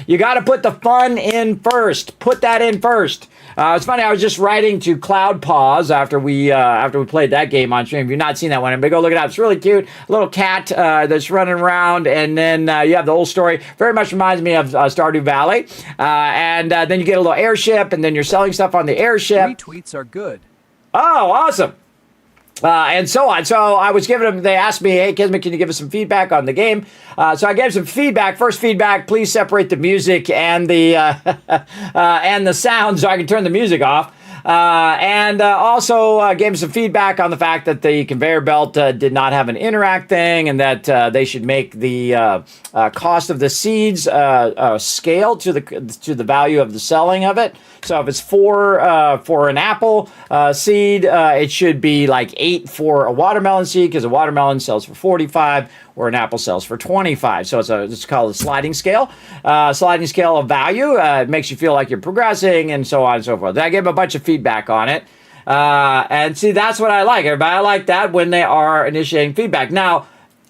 You got to put the fun in first. Put that in first. It's funny. I was just writing to Cloud Paws after we played that game on stream. If you've not seen that one, but go look it up. It's really cute. A little cat that's running around, and then you have the whole story. Very much reminds me of Stardew Valley. And then you get a little airship, and then you're selling stuff on the airship.
Retweets are good.
Oh, awesome. And so on. So I was giving them, they asked me, hey, Kismet, can you give us some feedback on the game? So I gave some feedback. First feedback, please separate the music and the and the sound so I can turn the music off. And also gave some feedback on the fact that the conveyor belt did not have an interact thing, and that they should make the cost of the seeds scale to the value of the selling of it. So if it's for an apple seed, it should be like 8 for a watermelon seed, because a watermelon sells for 45, or an apple sells for 25. So it's called a sliding scale of value. It makes you feel like you're progressing, and so on and so forth. I gave them a bunch of feedback on it. And see, that's what I like. Everybody, I like that when they are initiating feedback. Now,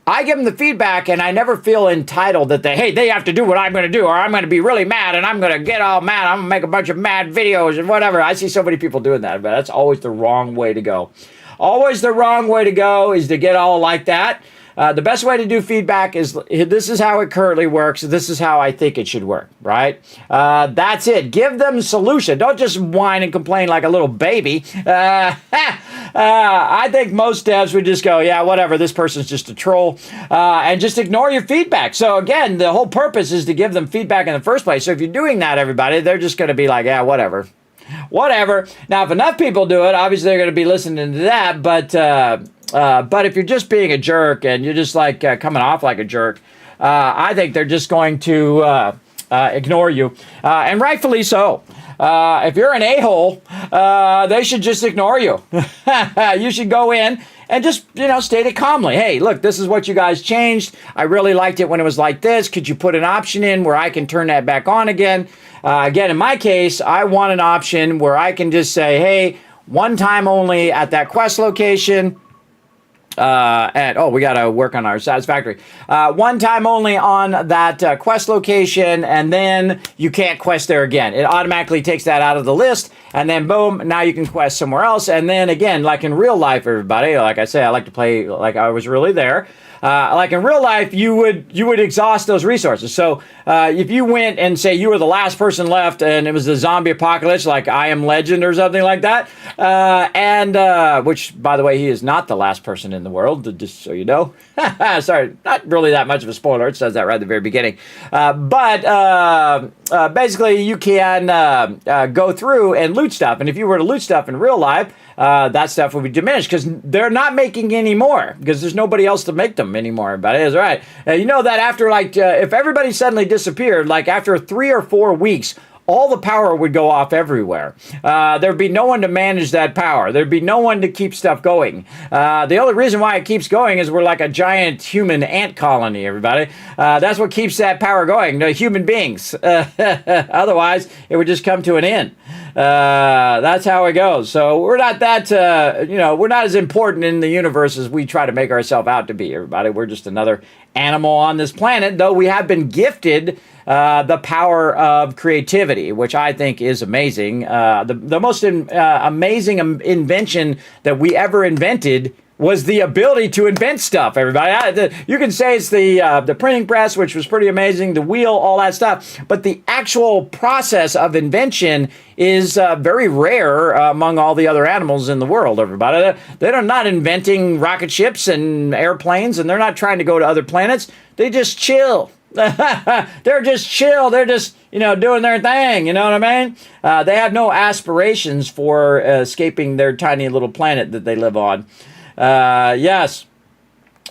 I give them the feedback, and I never feel entitled that they have to do what I'm going to do, or I'm going to be really mad, and I'm going to get all mad. I'm going to make a bunch of mad videos and whatever. I see so many people doing that, but that's always the wrong way to go. Always the wrong way to go is to get all like that. The best way to do feedback is, this is how it currently works. This is how I think it should work, right? That's it. Give them solution. Don't just whine and complain like a little baby. I think most devs would just go, yeah, whatever, this person's just a troll, and just ignore your feedback. So again, the whole purpose is to give them feedback in the first place. So if you're doing that, everybody, they're just going to be like, yeah, whatever. Now, if enough people do it, obviously they're going to be listening to that, but if you're just being a jerk and you're just like coming off like a jerk, I think they're just going to ignore you, and rightfully so. If you're an a-hole, they should just ignore you. You should go in and just, state it calmly. Hey, look, this is what you guys changed. I really liked it when it was like this. Could you put an option in where I can turn that back on again? Again, in my case, I want an option where I can just say, hey, one time only at that quest location. We got to work on our satisfactory. One time only on that quest location, and then you can't quest there again. It automatically takes that out of the list, and then boom, now you can quest somewhere else. And then again, like in real life, everybody, like I say, I like to play like I was really there. Like in real life, you would exhaust those resources. So if you went and say you were the last person left and it was the zombie apocalypse, like I Am Legend or something like that, which, by the way, he is not the last person in the world, just so you know. Sorry, not really that much of a spoiler. It says that right at the very beginning. But basically, you can go through and loot stuff. And if you were to loot stuff in real life, that stuff will be diminished because they're not making any more because there's nobody else to make them anymore. But it is right. You know that after if everybody suddenly disappeared, like after 3 or 4 weeks, all the power would go off everywhere. There'd be no one to manage that power. There'd be no one to keep stuff going. The only reason why it keeps going is we're like a giant human ant colony, everybody. That's what keeps that power going, the human beings. Otherwise, it would just come to an end. That's how it goes. So we're not that, we're not as important in the universe as we try to make ourselves out to be, everybody. We're just another animal on this planet, though we have been gifted the power of creativity, which I think is amazing. The most amazing invention that we ever invented was the ability to invent stuff, everybody. You can say it's the printing press, which was pretty amazing, the wheel, all that stuff. But the actual process of invention is very rare among all the other animals in the world, everybody. They're not inventing rocket ships and airplanes, and they're not trying to go to other planets. They just chill. They're just chill. They're just, doing their thing. You know what I mean? They have no aspirations for escaping their tiny little planet that they live on. Yes.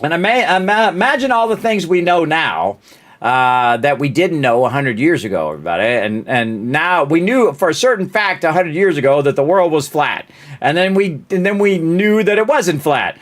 And imagine all the things we know now that we didn't know 100 years ago, everybody. And now we knew for a certain fact 100 years ago that the world was flat. And then we knew that it wasn't flat.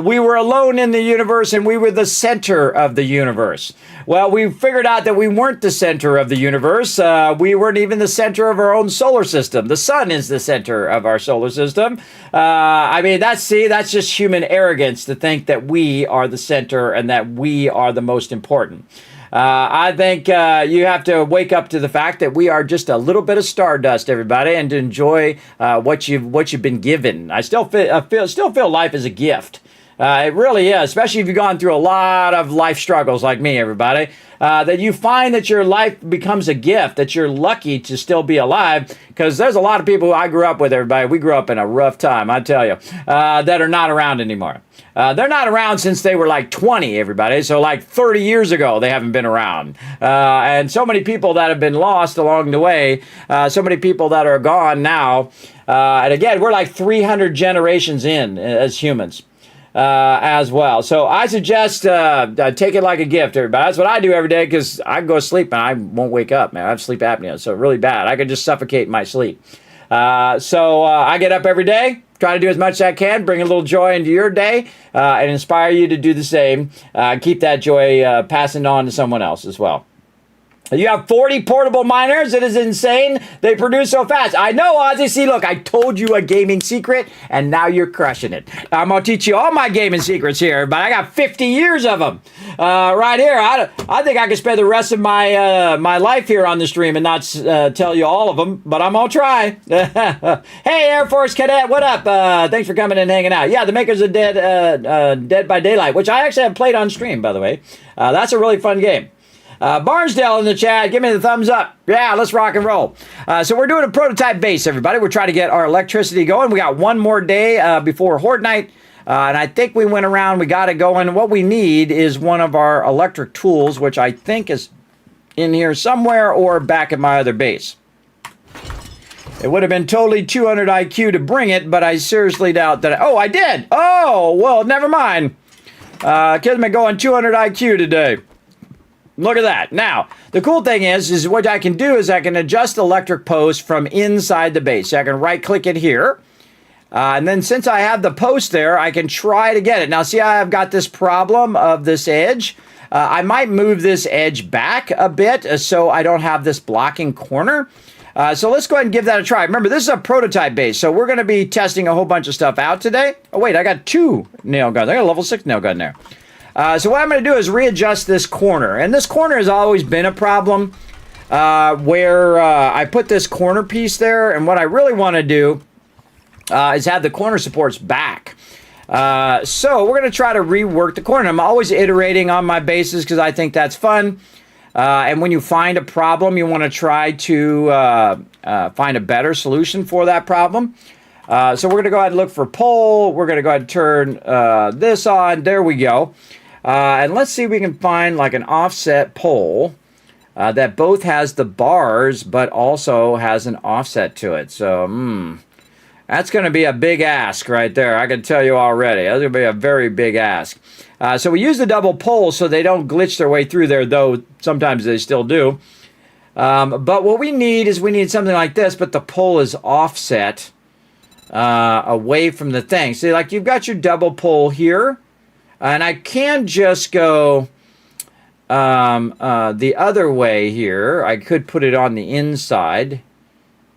We were alone in the universe and we were the center of the universe. Well, we figured out that we weren't the center of the universe. We weren't even the center of our own solar system. The sun is the center of our solar system. That's just human arrogance to think that we are the center and that we are the most important. I think you have to wake up to the fact that we are just a little bit of stardust, everybody, and to enjoy what you've been given. I still feel life is a gift. It really is, especially if you've gone through a lot of life struggles like me, everybody, that you find that your life becomes a gift, that you're lucky to still be alive, because there's a lot of people I grew up with, everybody. We grew up in a rough time, I tell you, that are not around anymore. They're not around since they were like 20, everybody. So like 30 years ago, they haven't been around. And so many people that have been lost along the way, so many people that are gone now. And again, we're like 300 generations in as humans. As well. So I suggest take it like a gift, everybody. That's what I do every day because I go to sleep and I won't wake up, man. I have sleep apnea, so really bad. I could just suffocate in my sleep. So I get up every day, try to do as much as I can, bring a little joy into your day, and inspire you to do the same. Keep that joy passing on to someone else as well. You have 40 portable miners. It is insane. They produce so fast. I know, Ozzy. See, look, I told you a gaming secret, and now you're crushing it. I'm going to teach you all my gaming secrets here, but I got 50 years of them right here. I think I could spend the rest of my life here on the stream and not tell you all of them, but I'm going to try. Hey, Air Force Cadet, what up? Thanks for coming and hanging out. Yeah, the makers of Dead by Daylight, which I actually have played on stream, by the way. That's a really fun game. Barnsdale in the chat, give me the thumbs up. Yeah, let's rock and roll. So we're doing a prototype base, everybody. We're trying to get our electricity going. We got one more day before Horde Night. And I think we went around, we got it going. What we need is one of our electric tools, which I think is in here somewhere or back at my other base. It would have been totally 200 IQ to bring it, but I seriously doubt that. I did. Oh, well, never mind. Kismet going 200 IQ today. Look at that. Now, the cool thing is what I can do is I can adjust the electric post from inside the base. So I can right-click it here. And then since I have the post there, I can try to get it. Now, see how I've got this problem of this edge? I might move this edge back a bit so I don't have this blocking corner. So let's go ahead and give that a try. Remember, this is a prototype base, so we're going to be testing a whole bunch of stuff out today. Oh, wait, I got 2 nail guns. I got a level 6 nail gun there. So what I'm going to do is readjust this corner. And this corner has always been a problem where I put this corner piece there. And what I really want to do is have the corner supports back. So we're going to try to rework the corner. I'm always iterating on my bases because I think that's fun. And when you find a problem, you want to try to find a better solution for that problem. So we're going to go ahead and look for pole. We're going to go ahead and turn this on. There we go. And let's see if we can find like an offset pole that both has the bars but also has an offset to it. So, that's going to be a big ask right there. I can tell you already. That's going to be a very big ask. So we use the double pole so they don't glitch their way through there, though sometimes they still do. But what we need is something like this, but the pole is offset away from the thing. See, like you've got your double pole here, and I can just go the other way here. I could put it on the inside.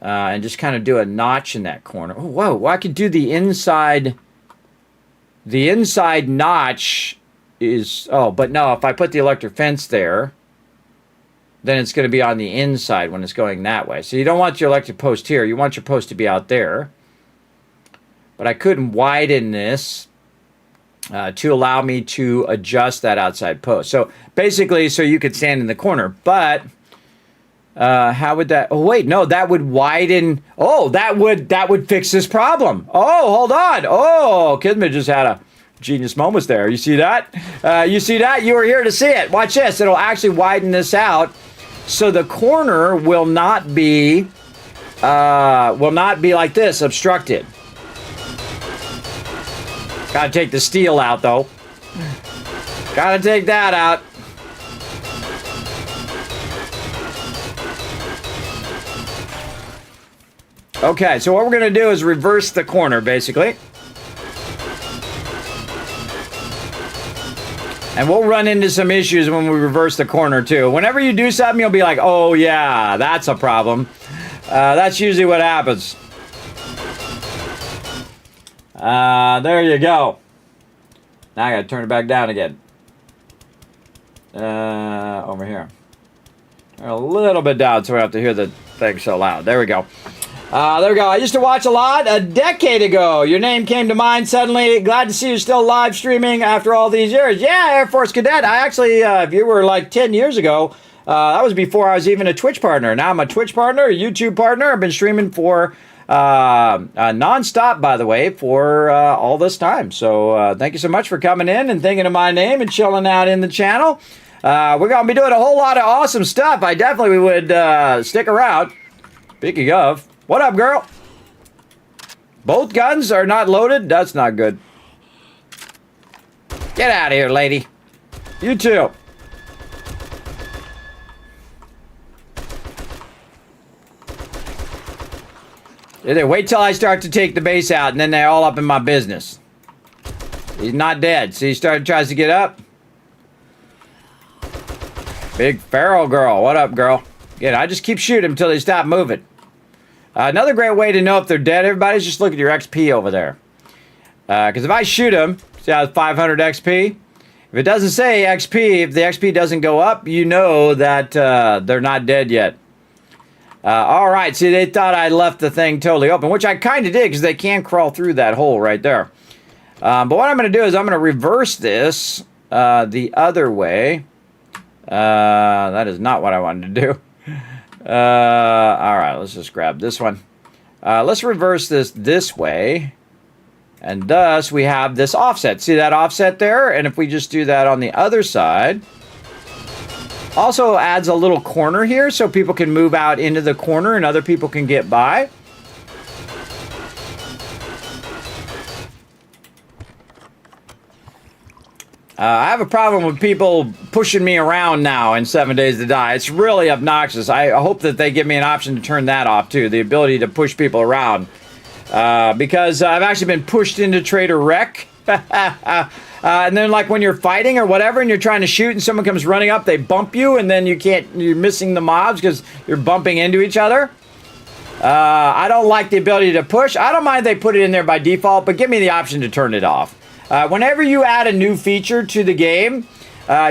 And just kind of do a notch in that corner. Oh, whoa. Well, I could do the inside. The inside notch is... Oh, but no. If I put the electric fence there, then it's going to be on the inside when it's going that way. So you don't want your electric post here. You want your post to be out there. But I couldn't widen this to allow me to adjust that outside post. So basically, so you could stand in the corner. But... how would that... Oh, wait, no, that would widen... Oh, that would fix this problem. Oh, hold on. Oh, Kismet just had a genius moment there. You see that? You see that? You were here to see it. Watch this. It'll actually widen this out so the corner will not be like this, obstructed. Gotta take the steel out, though. Gotta take that out. Okay, so what we're going to do is reverse the corner, basically. And we'll run into some issues when we reverse the corner, too. Whenever you do something, you'll be like, oh, yeah, that's a problem. That's usually what happens. There you go. Now I got to turn it back down again. Over here. A little bit down so we don't have to hear the thing so loud. There we go. There we go. I used to watch a lot a decade ago. Your name came to mind suddenly. Glad to see you still live streaming after all these years. Yeah, Air Force Cadet. I actually, if you were like 10 years ago, that was before I was even a Twitch partner. Now I'm a Twitch partner, a YouTube partner. I've been streaming for nonstop, by the way, for all this time. So thank you so much for coming in and thinking of my name and chilling out in the channel. We're going to be doing a whole lot of awesome stuff. I definitely would stick around. Speaking of... What up, girl? Both guns are not loaded? That's not good. Get out of here, lady. You too. Wait till I start to take the base out, and then they're all up in my business. He's not dead. See, tries to get up. Big feral girl. What up, girl? Yeah, I just keep shooting until they stop moving. Another great way to know if they're dead, everybody, is just look at your XP over there. Because if I shoot them, see how it's 500 XP? If it doesn't say XP, if the XP doesn't go up, you know that they're not dead yet. All right, see, they thought I left the thing totally open, which I kind of did because they can crawl through that hole right there. But what I'm going to do is I'm going to reverse this the other way. That is not what I wanted to do. All right, let's just grab this one. Let's reverse this way. And thus, we have this offset. See that offset there? And if we just do that on the other side, also adds a little corner here so people can move out into the corner and other people can get by. I have a problem with people pushing me around now in 7 Days to Die. It's really obnoxious. I hope that they give me an option to turn that off too, the ability to push people around. Because I've actually been pushed into Trader Wreck. And then like when you're fighting or whatever and you're trying to shoot and someone comes running up, they bump you and then you're missing the mobs because you're bumping into each other. I don't like the ability to push. I don't mind they put it in there by default, but give me the option to turn it off. Whenever you add a new feature to the game,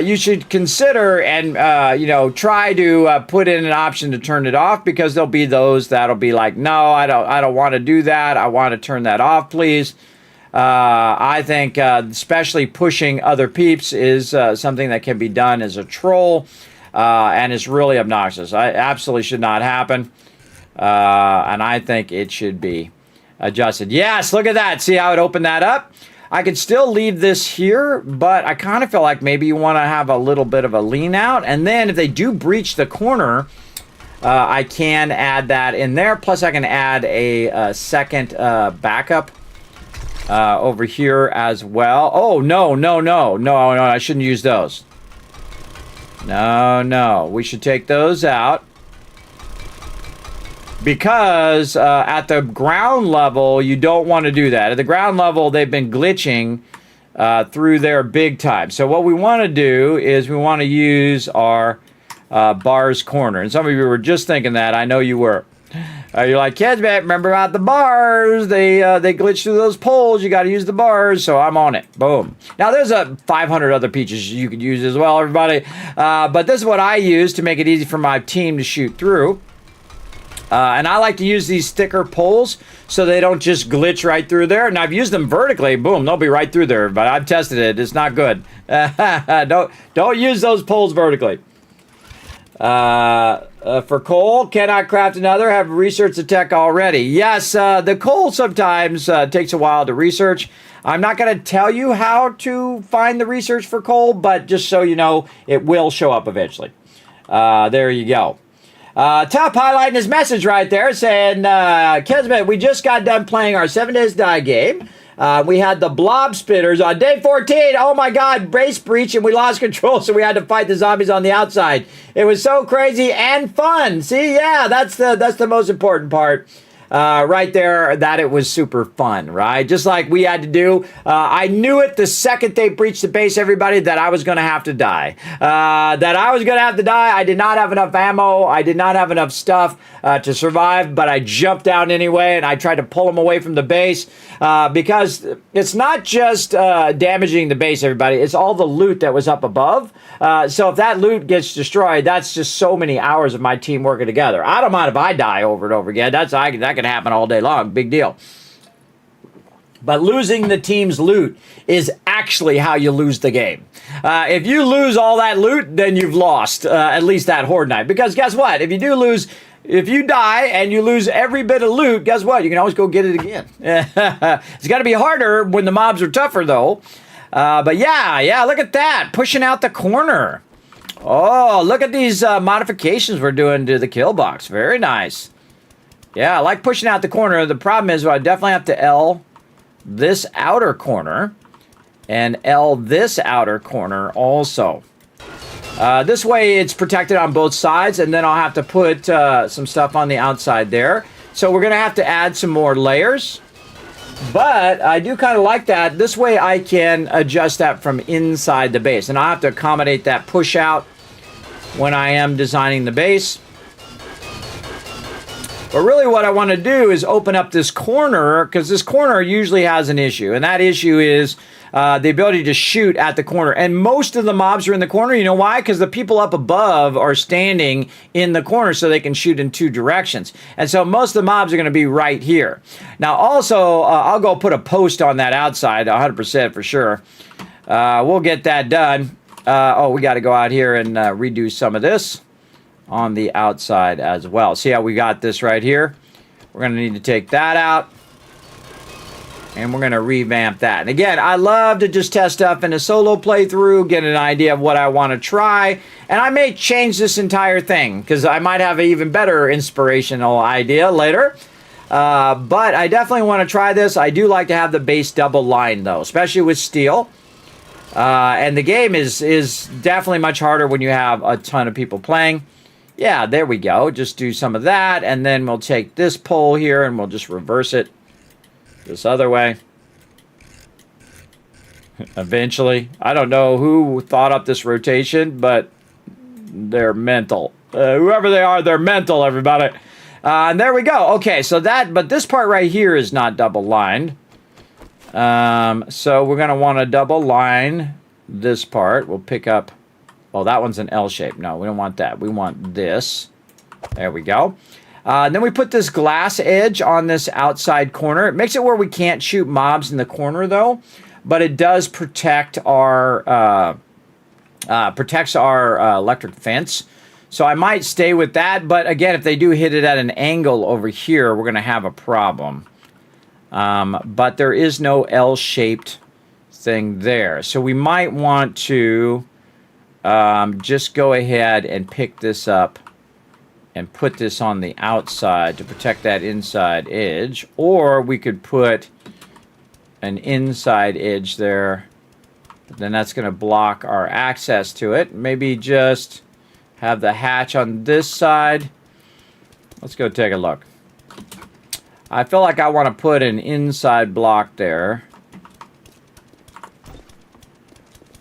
you should consider and try to put in an option to turn it off, because there'll be those that'll be like, no, I don't want to do that. I want to turn that off, please. I think especially pushing other peeps is something that can be done as a troll, and is really obnoxious. I absolutely should not happen, and I think it should be adjusted. Yes, look at that. See how it opened that up? I could still leave this here, but I kind of feel like maybe you want to have a little bit of a lean out. And then if they do breach the corner, I can add that in there. Plus I can add a second backup over here as well. Oh, no, I shouldn't use those. No, we should take those out. Because at the ground level, you don't want to do that. At the ground level, they've been glitching through there big time. So what we want to do is we want to use our bars corner. And some of you were just thinking that. I know you were. You're like, Kismet, remember about the bars? They glitch through those poles. You got to use the bars. So I'm on it. Boom. Now, there's 500 other features you could use as well, everybody. But this is what I use to make it easy for my team to shoot through. And I like to use these thicker poles so they don't just glitch right through there. And I've used them vertically. Boom, they'll be right through there. But I've tested it. It's not good. Don't use those poles vertically. For coal, cannot craft another. Have researched the tech already. Yes, the coal sometimes takes a while to research. I'm not going to tell you how to find the research for coal, but just so you know, it will show up eventually. There you go. Top highlighting his message right there saying, Kismet, we just got done playing our 7 Days to Die game. We had the blob spitters on day 14. Oh my God, base breach, and we lost control, so we had to fight the zombies on the outside. It was so crazy and fun. See, yeah, that's the most important part. Right there, that it was super fun, right? Just like we had to do. I knew it the second they breached the base, everybody, that I was going to have to die. I did not have enough ammo. I did not have enough stuff to survive, but I jumped down anyway, and I tried to pull them away from the base because it's not just damaging the base, everybody. It's all the loot that was up above. So if that loot gets destroyed, that's just so many hours of my team working together. I don't mind if I die over and over again. That can happen all day long. Big deal. But losing the team's loot is actually how you lose the game. If you lose all that loot, then you've lost at least that horde night. Because guess what? If you die and you lose every bit of loot, guess what? You can always go get it again. It's got to be harder when the mobs are tougher, though. But yeah, look at that. Pushing out the corner. Oh, look at these modifications we're doing to the kill box. Very nice. Yeah, I like pushing out the corner. The problem is I definitely have to L this outer corner and L this outer corner also. This way it's protected on both sides, and then I'll have to put some stuff on the outside there. So we're going to have to add some more layers. But I do kind of like that. This way I can adjust that from inside the base. And I'll have to accommodate that push out when I am designing the base. But really what I want to do is open up this corner, because this corner usually has an issue. And that issue is the ability to shoot at the corner. And most of the mobs are in the corner. You know why? Because the people up above are standing in the corner so they can shoot in two directions. And so most of the mobs are going to be right here. Now also, I'll go put a post on that outside, 100% for sure. We'll get that done. We got to go out here and redo some of this on the outside as well. See how we got this right here? We're going to need to take that out. And we're going to revamp that. And again, I love to just test stuff in a solo playthrough, get an idea of what I want to try. And I may change this entire thing, because I might have an even better inspirational idea later. But I definitely want to try this. I do like to have the base double line, though, especially with steel. And the game is definitely much harder when you have a ton of people playing. Yeah, there we go. Just do some of that, and then we'll take this pole here, and we'll just reverse it this other way. Eventually. I don't know who thought up this rotation, but they're mental. Whoever they are, they're mental, everybody. And there we go. Okay, so but this part right here is not double lined. So we're going to want to double line this part. We'll pick up, oh, that one's an L shape. No, we don't want that. We want this. There we go. And then we put this glass edge on this outside corner. It makes it where we can't shoot mobs in the corner, though, but it does protect our electric fence. So I might stay with that, but again, if they do hit it at an angle over here, we're going to have a problem. But there is no L-shaped thing there. So we might want to just go ahead and pick this up and put this on the outside to protect that inside edge. Or we could put an inside edge there. Then that's going to block our access to it. Maybe just have the hatch on this side. Let's go take a look. I feel like I want to put an inside block there.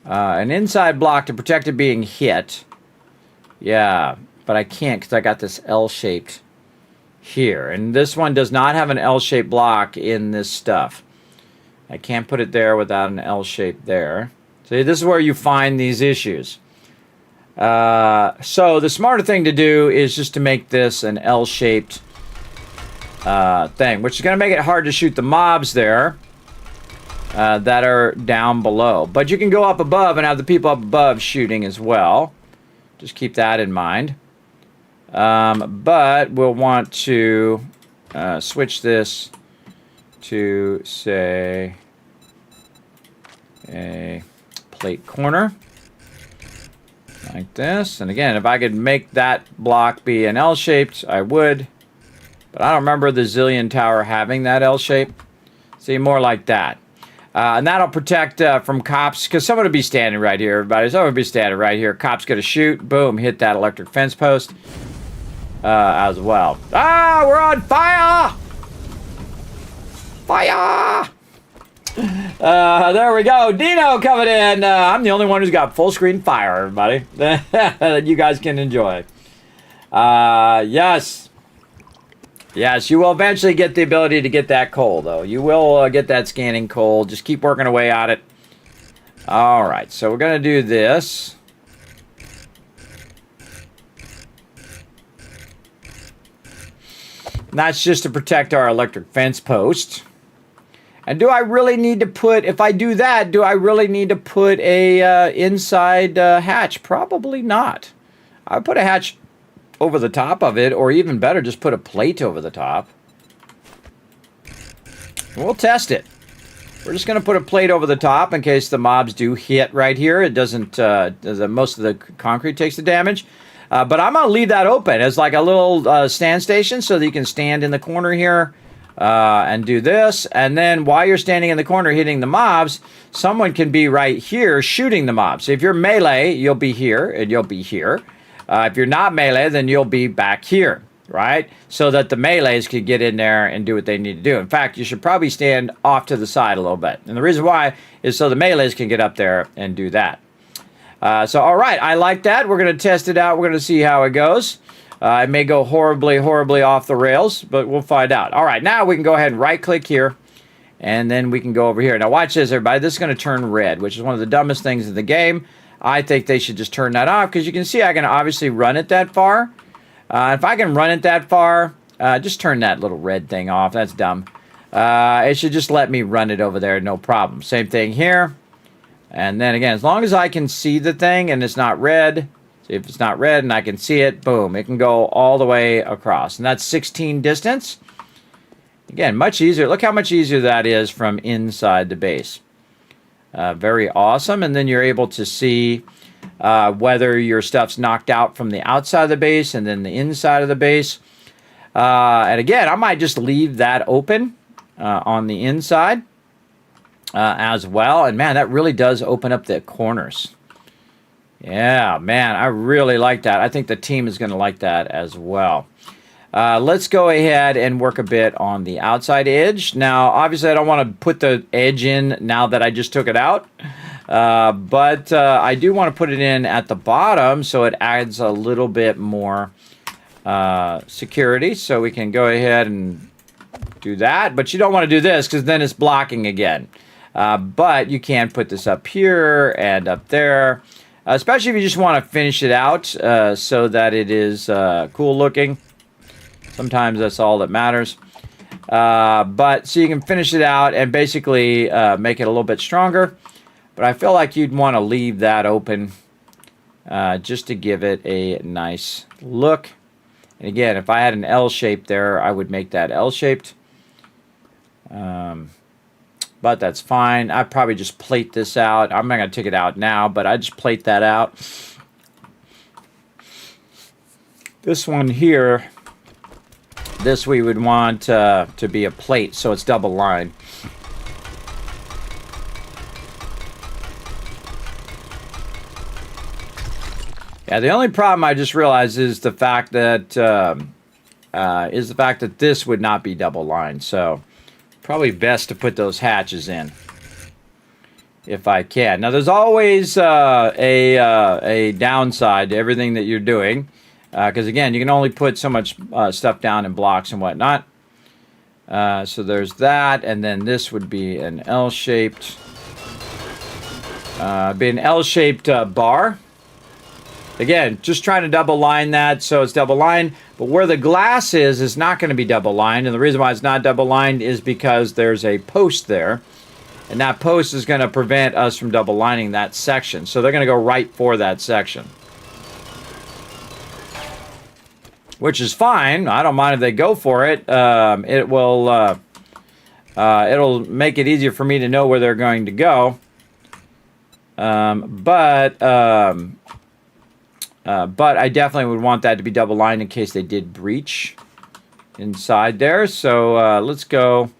An inside block to protect it being hit. Yeah, but I can't because I got this L-shaped here. And this one does not have an L-shaped block in this stuff. I can't put it there without an L-shape there. See, this is where you find these issues. So the smarter thing to do is just to make this an L-shaped thing, which is going to make it hard to shoot the mobs there that are down below. But you can go up above and have the people up above shooting as well. Just keep that in mind. But we'll want to switch this to, say, a plate corner. Like this. And again, if I could make that block be an L-shaped, I would. But I don't remember the Zillion Tower having that L shape. See, more like that. And that'll protect from cops, because someone would be standing right here, everybody. Someone would be standing right here. Cops going to shoot. Boom, hit that electric fence post as well. Ah, we're on fire! Fire! There we go. Dino coming in. I'm the only one who's got full screen fire, everybody. That you guys can enjoy. Yes. Yes, you will eventually get the ability to get that coal, though. You will get that scanning coal. Just keep working away at it. All right, so we're going to do this. And that's just to protect our electric fence post. And do I really need to put, if I do that, do I really need to put a inside hatch? Probably not. I put a hatch over the top of it, or even better, just put a plate over the top. We'll test it. We're just going to put a plate over the top in case the mobs do hit right here. It doesn't, most of the concrete takes the damage. But I'm going to leave that open as like a little stand station so that you can stand in the corner here and do this. And then while you're standing in the corner hitting the mobs, someone can be right here shooting the mobs. If you're melee, you'll be here and you'll be here. If you're not melee, then you'll be back here, right? So that the melees can get in there and do what they need to do. In fact, you should probably stand off to the side a little bit. And the reason why is so the melees can get up there and do that. So, all right, I like that. We're going to test it out. We're going to see how it goes. It may go horribly, horribly off the rails, but we'll find out. All right, now we can go ahead and right-click here, and then we can go over here. Now, watch this, everybody. This is going to turn red, which is one of the dumbest things in the game. I think they should just turn that off, because you can see I can obviously run it that far. If I can run it that far, just turn that little red thing off. That's dumb. It should just let me run it over there, no problem. Same thing here. And then again, as long as I can see the thing and it's not red, see if it's not red and I can see it, boom, it can go all the way across. And that's 16 distance. Again, much easier. Look how much easier that is from inside the base. Very awesome. And then you're able to see whether your stuff's knocked out from the outside of the base and then the inside of the base. And again, I might just leave that open on the inside. as well. And man, that really does open up the corners. Yeah, man, I really like that. I think the team is going to like that as well. Let's go ahead and work a bit on the outside edge. Now, obviously, I don't want to put the edge in now that I just took it out. But I do want to put it in at the bottom so it adds a little bit more security. So we can go ahead and do that. But you don't want to do this because then it's blocking again. But you can put this up here and up there. Especially if you just want to finish it out so that it is cool looking. Sometimes that's all that matters. But so you can finish it out and basically make it a little bit stronger. But I feel like you'd want to leave that open just to give it a nice look. And again, if I had an L shape there, I would make that L-shaped. But that's fine. I probably just plate this out. I'm not going to take it out now, but I just plate that out. This one here, this we would want to be a plate, so it's double lined. Yeah, the only problem I just realized is the fact that this would not be double lined. So probably best to put those hatches in if I can. Now, there's always a downside to everything that you're doing because, again, you can only put so much stuff down in blocks and whatnot. So there's that, and then this would be an L-shaped bar. Again, just trying to double line that so it's double lined. But where the glass is not going to be double lined. And the reason why it's not double lined is because there's a post there. And that post is going to prevent us from double lining that section. So they're going to go right for that section. Which is fine. I don't mind if they go for it. It'll make it easier for me to know where they're going to go. But I definitely would want that to be double lined in case they did breach inside there. So let's go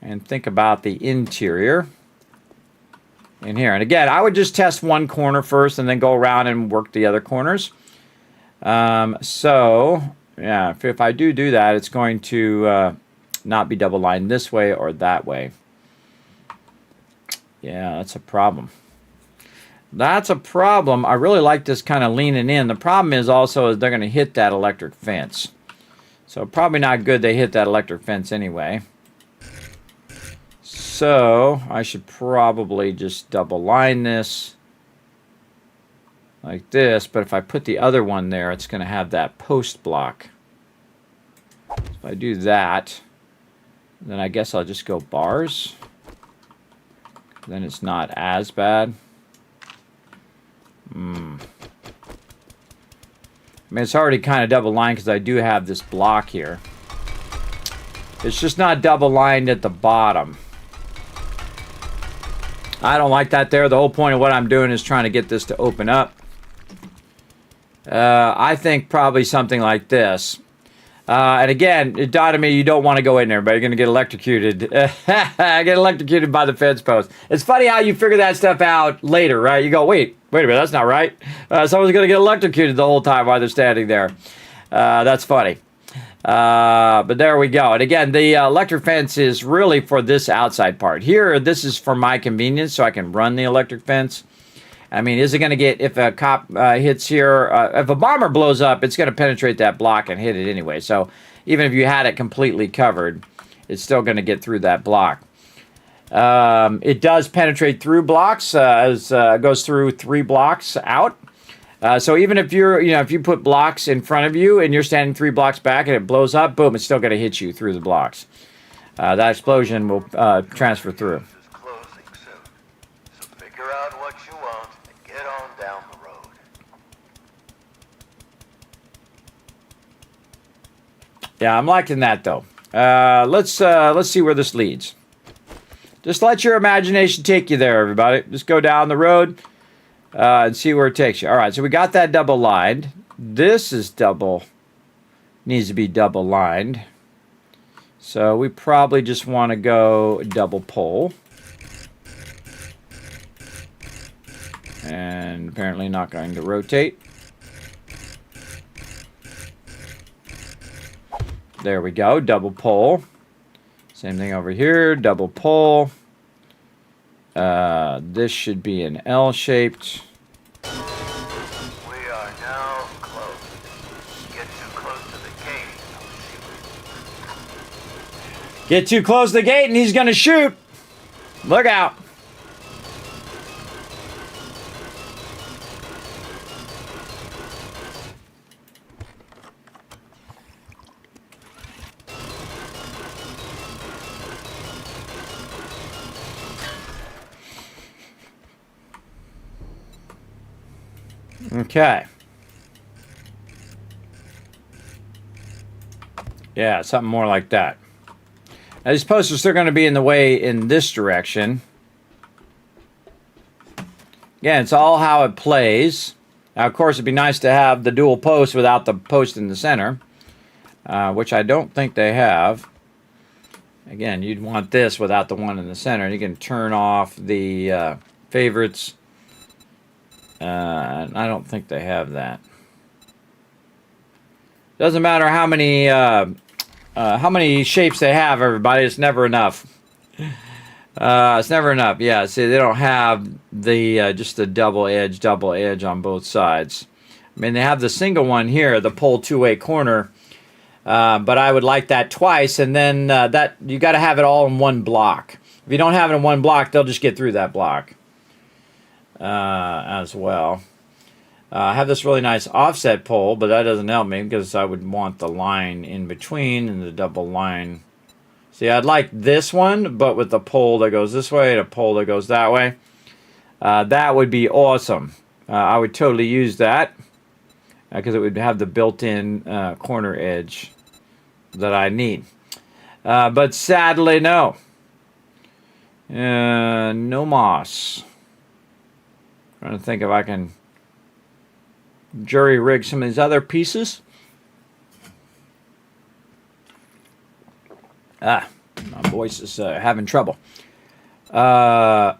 and think about the interior in here. And again, I would just test one corner first and then go around and work the other corners. So yeah, if I do that, it's going to not be double lined this way or that way. Yeah, that's a problem. That's a problem. I really like this kind of leaning in. The problem is also they're going to hit that electric fence. So probably not good they hit that electric fence anyway. So I should probably just double line this like this. But if I put the other one there, it's going to have that post block. So if I do that, then I guess I'll just go bars. Then it's not as bad. I mean, it's already kind of double lined because I do have this block here. It's just not double lined at the bottom. I don't like that there. The whole point of what I'm doing is trying to get this to open up. I think probably something like this. And again, it dawned on me you don't want to go in there, but you're going to get electrocuted. Get electrocuted by the fence post. It's funny how you figure that stuff out later, right? You go, wait a minute, that's not right. Someone's going to get electrocuted the whole time while they're standing there. That's funny. But there we go. And again, the electric fence is really for this outside part. Here, this is for my convenience, so I can run the electric fence. I mean, is it going to get, if a cop hits here, if a bomber blows up, it's going to penetrate that block and hit it anyway. So even if you had it completely covered, it's still going to get through that block. It does penetrate through blocks as it goes through 3 blocks out. So even if you're, if you put blocks in front of you and you're standing 3 blocks back and it blows up, boom, it's still going to hit you through the blocks. That explosion will transfer through. Yeah, I'm liking that though. Let's see where this leads. Just let your imagination take you there, everybody. Just go down the road and see where it takes you. All right, so we got that double lined. This is needs to be double lined. So we probably just want to go double pole. And apparently not going to rotate. There we go, double pole. Same thing over here, double pole. This should be an L-shaped.
We are now close. Get too close to the gate.
Get too close to the gate and he's going to shoot. Look out. Okay. Yeah, something more like that. Now, these posts are still going to be in the way in this direction. Again, it's all how it plays. Now, of course, it'd be nice to have the dual post without the post in the center, which I don't think they have. Again, you'd want this without the one in the center. You can turn off the favorites. I don't think they have that. Doesn't matter how many shapes they have, everybody. It's never enough. It's never enough. Yeah, see, they don't have the just the double edge on both sides. I mean, they have the single one here, the pull two-way corner, but I would like that twice, and then that you got to have it all in one block. If you don't have it in one block, they'll just get through that block. As well. I have this really nice offset pole, but that doesn't help me because I would want the line in between and the double line. See, I'd like this one, but with the pole that goes this way and a pole that goes that way. That would be awesome. I would totally use that because it would have the built-in corner edge that I need. But sadly, no. No moss. Trying to think if I can jury rig some of these other pieces. My voice is having trouble. Yeah.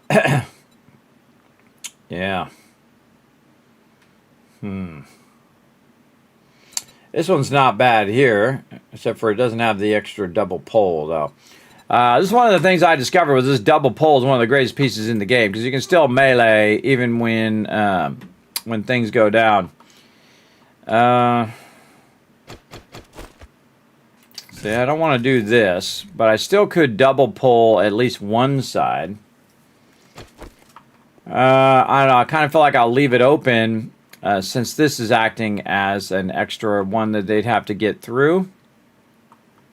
This one's not bad here, except for it doesn't have the extra double pole, though. This is one of the things I discovered was this double pole is one of the greatest pieces in the game because you can still melee even when things go down. See, I don't want to do this, but I still could double pull at least one side. I don't know. I kind of feel like I'll leave it open since this is acting as an extra one that they'd have to get through.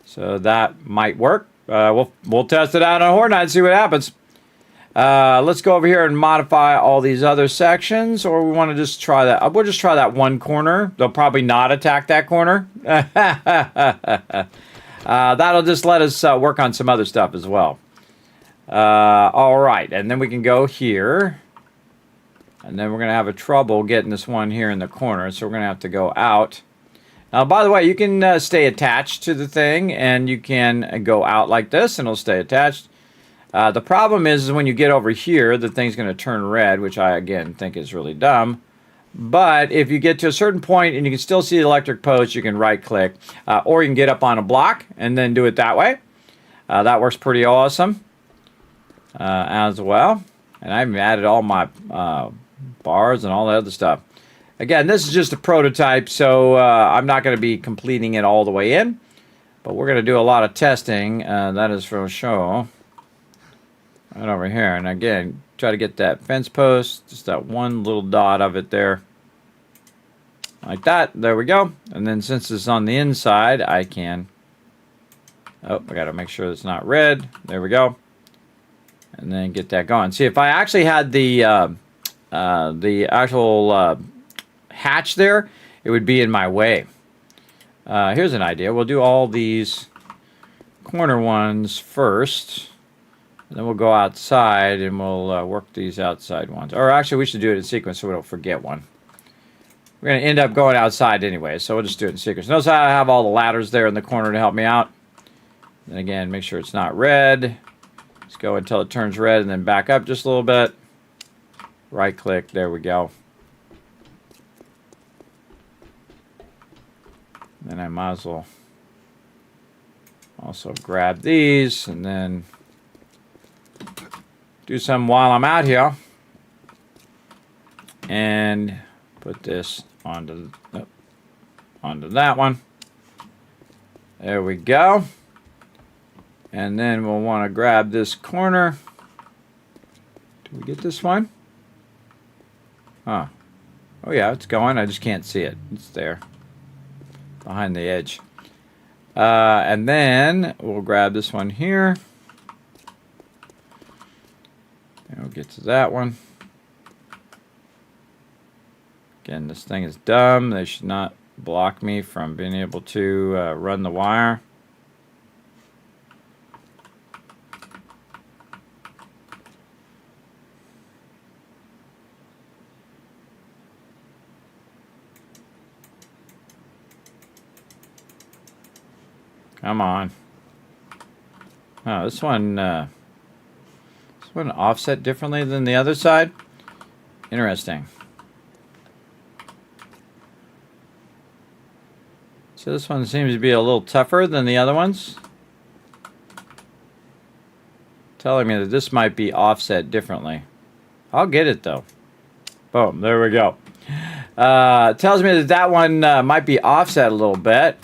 So that might work. We'll test it out on Horde Night and see what happens. Let's go over here and modify all these other sections, or we want to just try that. We'll just try that one corner. They'll probably not attack that corner. That'll just let us work on some other stuff as well. All right, and then we can go here. And then we're going to have a trouble getting this one here in the corner, so we're going to have to go out. Now, by the way, you can stay attached to the thing, and you can go out like this, and it'll stay attached. The problem is when you get over here, the thing's going to turn red, which I, again, think is really dumb. But if you get to a certain point and you can still see the electric post, you can right-click, or you can get up on a block and then do it that way. That works pretty awesome as well. And I've added all my bars and all that other stuff. Again, this is just a prototype, so I'm not going to be completing it all the way in. But we're going to do a lot of testing. That is for sure. Right over here. And again, try to get that fence post. Just that one little dot of it there. Like that. There we go. And then since it's on the inside, I can... Oh, I got to make sure it's not red. There we go. And then get that going. See, if I actually had the actual... hatch there, it would be in my way. Here's an idea. We'll do all these corner ones first. And then we'll go outside and we'll work these outside ones. Or actually, we should do it in sequence so we don't forget one. We're going to end up going outside anyway, so we'll just do it in sequence. Notice how I have all the ladders there in the corner to help me out. And again, make sure it's not red. Just go until it turns red and then back up just a little bit. Right click, there we go. Then I might as well also grab these and then do some while I'm out here. And put this onto that one. There we go. And then we'll want to grab this corner. Do we get this one? Huh. Oh yeah, it's going. I just can't see it. It's there. Behind the edge. And then we'll grab this one here. And we'll get to that one. Again, this thing is dumb. They should not block me from being able to run the wire. Come on. Oh, this one offset differently than the other side. Interesting. So this one seems to be a little tougher than the other ones. Telling me that this might be offset differently. I'll get it though. Boom, there we go. Tells me that that one might be offset a little bit.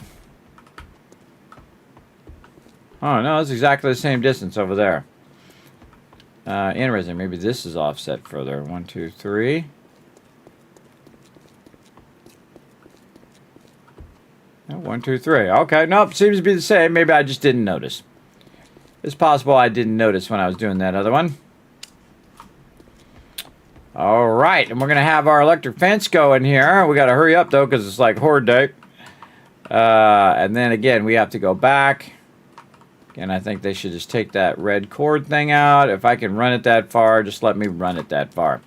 Oh no, it's exactly the same distance over there. Interesting, maybe this is offset further. 1, 2, 3. Oh, 1, 2, 3. Okay, nope, seems to be the same. Maybe I just didn't notice. It's possible I didn't notice when I was doing that other one. All right, and we're going to have our electric fence going here. We got to hurry up, though, because it's like horde day. And then, again, we have to go back. Again, I think they should just take that red cord thing out. If I can run it that far, just let me run it that far.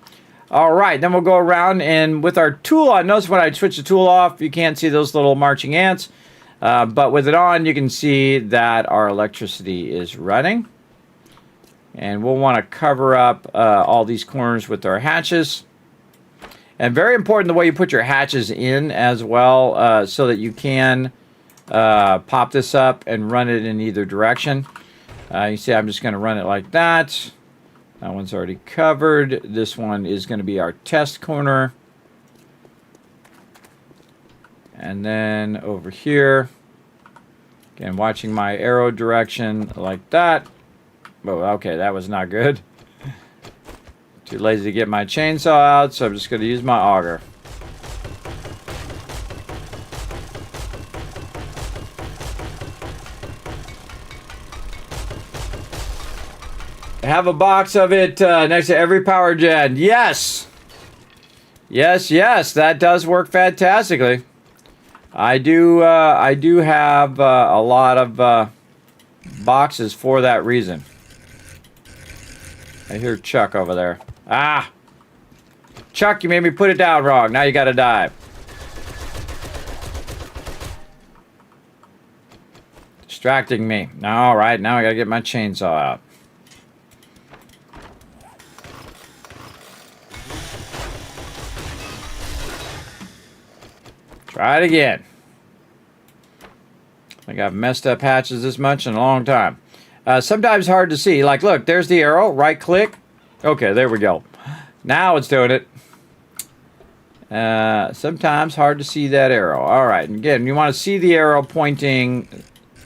All right, then we'll go around, and with our tool on, notice when I switch the tool off, you can't see those little marching ants. But with it on, you can see that our electricity is running. And we'll want to cover up all these corners with our hatches. And very important the way you put your hatches in as well, so that you can pop this up and run it in either direction. You see I'm just going to run it like that. That one's already covered. This one is going to be our test corner. And then over here, again, watching my arrow direction like that. Oh, okay, that was not good. Too lazy to get my chainsaw out, so I'm just going to use my auger. Have a box of it next to every power gen. Yes! Yes, yes, that does work fantastically. I do have a lot of boxes for that reason. I hear Chuck over there. Ah! Chuck, you made me put it down wrong. Now you gotta die. Distracting me. Alright, now I gotta get my chainsaw out. Try it again. I think I've messed up hatches this much in a long time. Sometimes hard to see. Like, look, there's the arrow. Right click. Okay, there we go. Now it's doing it. Sometimes hard to see that arrow. All right, and again, you want to see the arrow pointing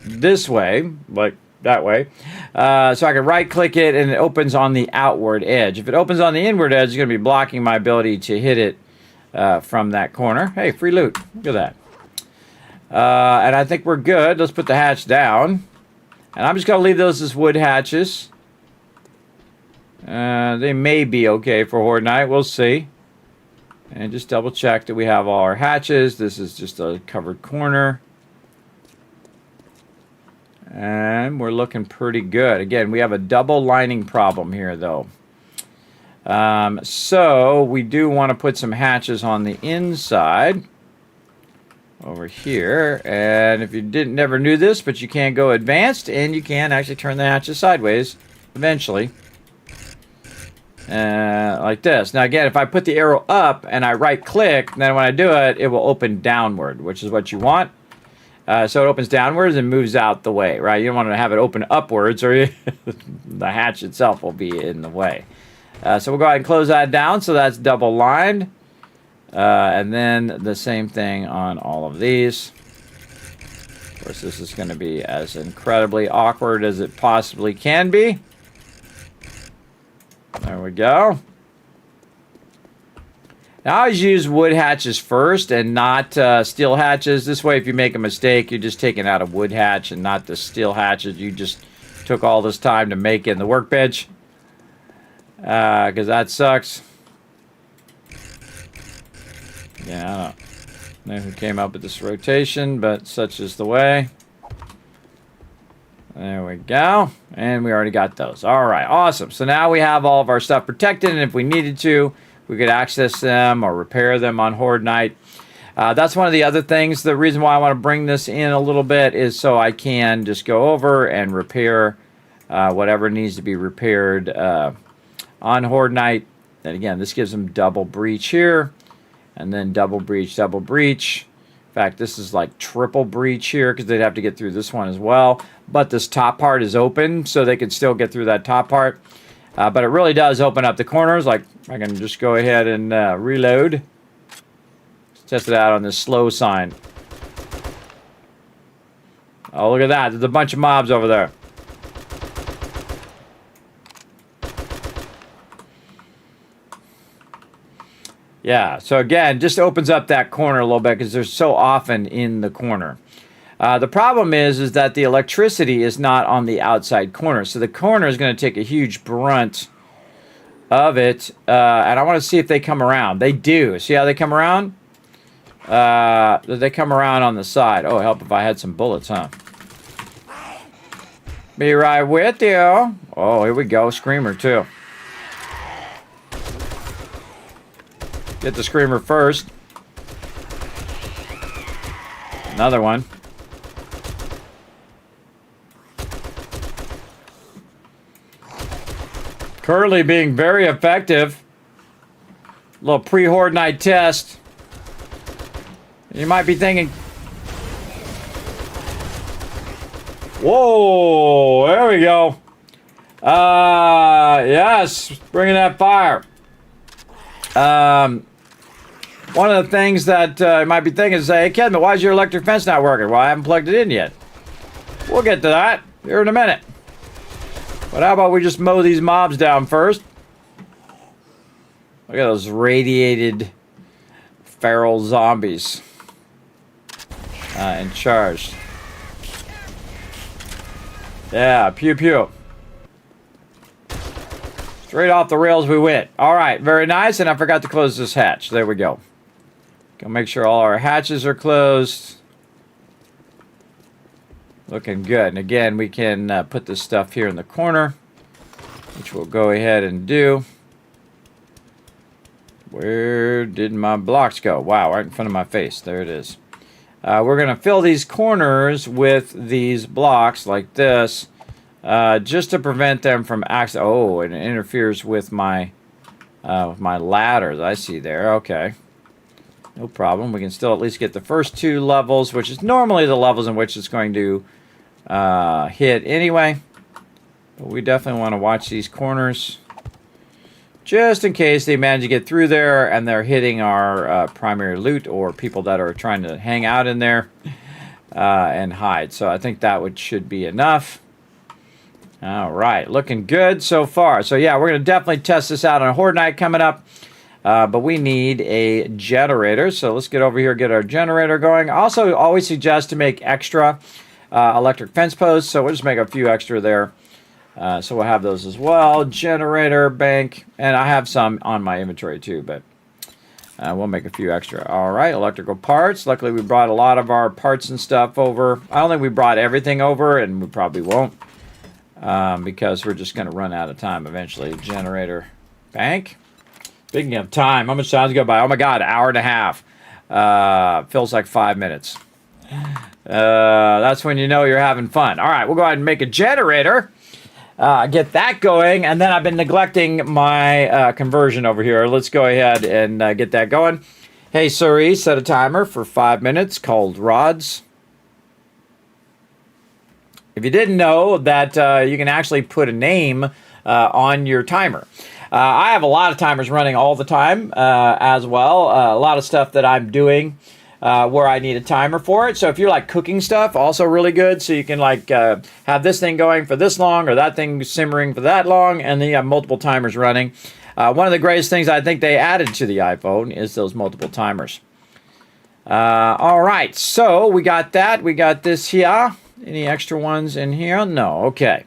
this way, like that way. So I can right click it and it opens on the outward edge. If it opens on the inward edge, it's going to be blocking my ability to hit it from that corner. Hey, free loot. Look at that. And I think we're good. Let's put the hatch down. And I'm just going to leave those as wood hatches. They may be okay for Horde Night. We'll see. And just double check that we have all our hatches. This is just a covered corner. And we're looking pretty good. Again, we have a double lining problem here, though. So we do want to put some hatches on the inside. over here. And if you never knew this, but you can go advanced, and you can actually turn the hatches sideways eventually. Like this. Now again, if I put the arrow up and I right click, then when I do it, it will open downward, which is what you want. So it opens downwards and moves out the way, right? You don't want to have it open upwards, or the hatch itself will be in the way. So we'll go ahead and close that down. So that's double lined. And then the same thing on all of these. Of course, this is going to be as incredibly awkward as it possibly can be. There we go. Now, I always use wood hatches first and not steel hatches. This way, if you make a mistake, you're just taking out a wood hatch and not the steel hatches you just took all this time to make in the workbench. Because that sucks. Yeah, I don't know who came up with this rotation, but such is the way. There we go. And we already got those. All right, awesome. So now we have all of our stuff protected, and if we needed to, we could access them or repair them on Horde Night. That's one of the other things. The reason why I want to bring this in a little bit is so I can just go over and repair whatever needs to be repaired on Horde Night. And again, this gives them double breach here, and then double breach, double breach. In fact, this is like triple breach here because they'd have to get through this one as well. But this top part is open, so they can still get through that top part. But it really does open up the corners. Like, I can just go ahead and reload. Let's test it out on this slow sign. Oh, look at that. There's a bunch of mobs over there. Yeah, so again, just opens up that corner a little bit because they're so often in the corner. The problem is that the electricity is not on the outside corner. So the corner is going to take a huge brunt of it. And I want to see if they come around. They do. See how they come around? They come around on the side. Oh, help if I had some bullets, huh? Be right with you. Oh, here we go. Screamer, too. Get the screamer first. Another one. Currently being very effective. A little pre-Horde Night test. You might be thinking, whoa, there we go. Yes, bringing that fire. One of the things that you might be thinking is, hey, Kismet, why is your electric fence not working? Well, I haven't plugged it in yet. We'll get to that here in a minute. But how about we just mow these mobs down first? Look at those radiated feral zombies. And charged. Yeah, pew pew. Straight off the rails we went. All right, very nice. And I forgot to close this hatch. There we go. Go make sure all our hatches are closed. Looking good. And again, we can put this stuff here in the corner, which we'll go ahead and do. Where did my blocks go? Wow, right in front of my face. There it is. We're going to fill these corners with these blocks like this, just to prevent them from access. Oh, and it interferes with my ladders. I see there. Okay. No problem. We can still at least get the first two levels, which is normally the levels in which it's going to hit anyway. But we definitely want to watch these corners just in case they manage to get through there and they're hitting our primary loot or people that are trying to hang out in there and hide. So I think that should be enough. All right, looking good so far. So yeah, we're going to definitely test this out on Horde Night coming up. But we need a generator. So let's get over here, get our generator going. Also, always suggest to make extra electric fence posts. So we'll just make a few extra there. So we'll have those as well. Generator, bank, and I have some on my inventory too, but we'll make a few extra. All right, electrical parts. Luckily, we brought a lot of our parts and stuff over. I don't think we brought everything over, and we probably won't because we're just going to run out of time eventually. Generator, bank. Speaking of time, how much time's go by? Oh my God, hour and a half. Feels like 5 minutes. That's when you know you're having fun. All right, we'll go ahead and make a generator. Get that going, and then I've been neglecting my conversion over here. Let's go ahead and get that going. Hey Siri, set a timer for 5 minutes called rods. If you didn't know that you can actually put a name on your timer. I have a lot of timers running all the time as well. A lot of stuff that I'm doing where I need a timer for it. So if you're like cooking stuff, also really good. So you can like have this thing going for this long or that thing simmering for that long, and then you have multiple timers running. One of the greatest things I think they added to the iPhone is those multiple timers. All right, so we got that. We got this here. Any extra ones in here? No. Okay.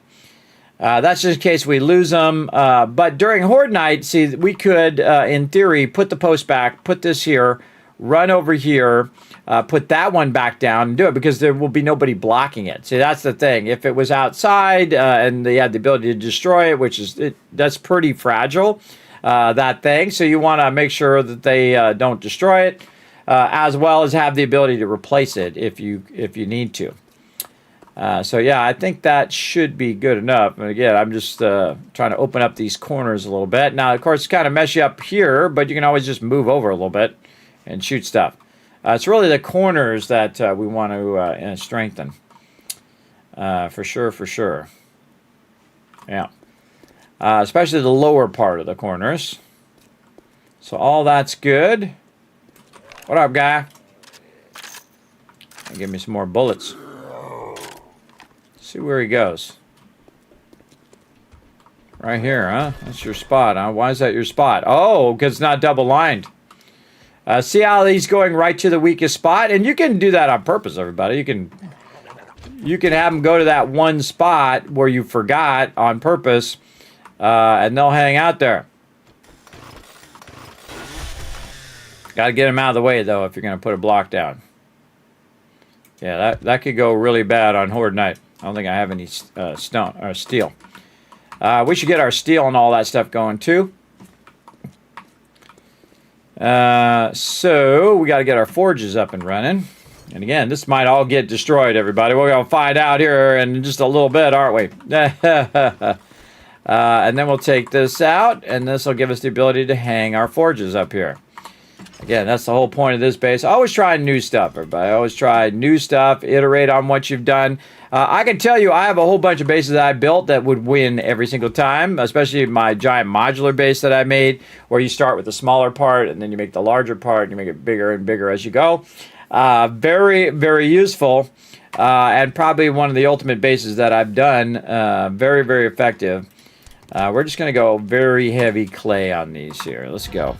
That's just in case we lose them. But during Horde Night, see, we could, in theory, put the post back, put this here, run over here, put that one back down and do it because there will be nobody blocking it. See, that's the thing. If it was outside and they had the ability to destroy it, which is, that's pretty fragile, that thing. So you want to make sure that they don't destroy it, as well as have the ability to replace it if you need to. So yeah, I think that should be good enough. And again, I'm just trying to open up these corners a little bit. Now, of course, it's kind of messy up here, but you can always just move over a little bit and shoot stuff. It's really the corners that we want to strengthen. For sure, for sure. Yeah. Especially the lower part of the corners. So all that's good. What up, guy? Give me some more bullets. See where he goes. Right here, huh? That's your spot, huh? Why is that your spot? Oh, because it's not double lined. See how he's going right to the weakest spot? And you can do that on purpose, everybody. You can have them go to that one spot where you forgot on purpose, and they'll hang out there. Got to get them out of the way, though, if you're going to put a block down. Yeah, that could go really bad on Horde Night. I don't think I have any stone or steel. We should get our steel and all that stuff going too. So we got to get our forges up and running. And again, this might all get destroyed, everybody. We're going to find out here in just a little bit, aren't we? And then we'll take this out, and this will give us the ability to hang our forges up here. Again, that's the whole point of this base. Always try new stuff, everybody. Always try new stuff. Iterate on what you've done. I can tell you I have a whole bunch of bases that I built that would win every single time, especially my giant modular base that I made, where you start with the smaller part, and then you make the larger part, and you make it bigger and bigger as you go. Very, very useful, and probably one of the ultimate bases that I've done. Very, very effective. We're just going to go very heavy clay on these here. Let's go.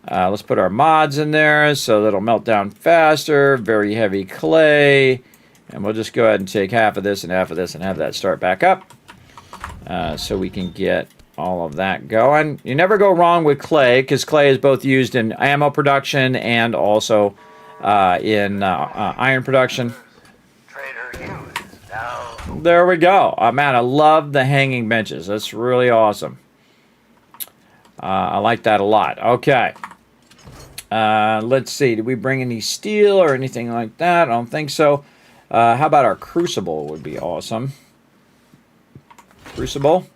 Let's put our mods in there so that'll melt down faster. Very heavy clay. And we'll just go ahead and take half of this and half of this and have that start back up. So we can get all of that going. You never go wrong with clay, because clay is both used in ammo production and also in iron production. There we go. Man, I love the hanging benches. That's really awesome. I like that a lot. Okay. Let's see. Did we bring any steel or anything like that? I don't think so. How about our crucible would be awesome. Crucible.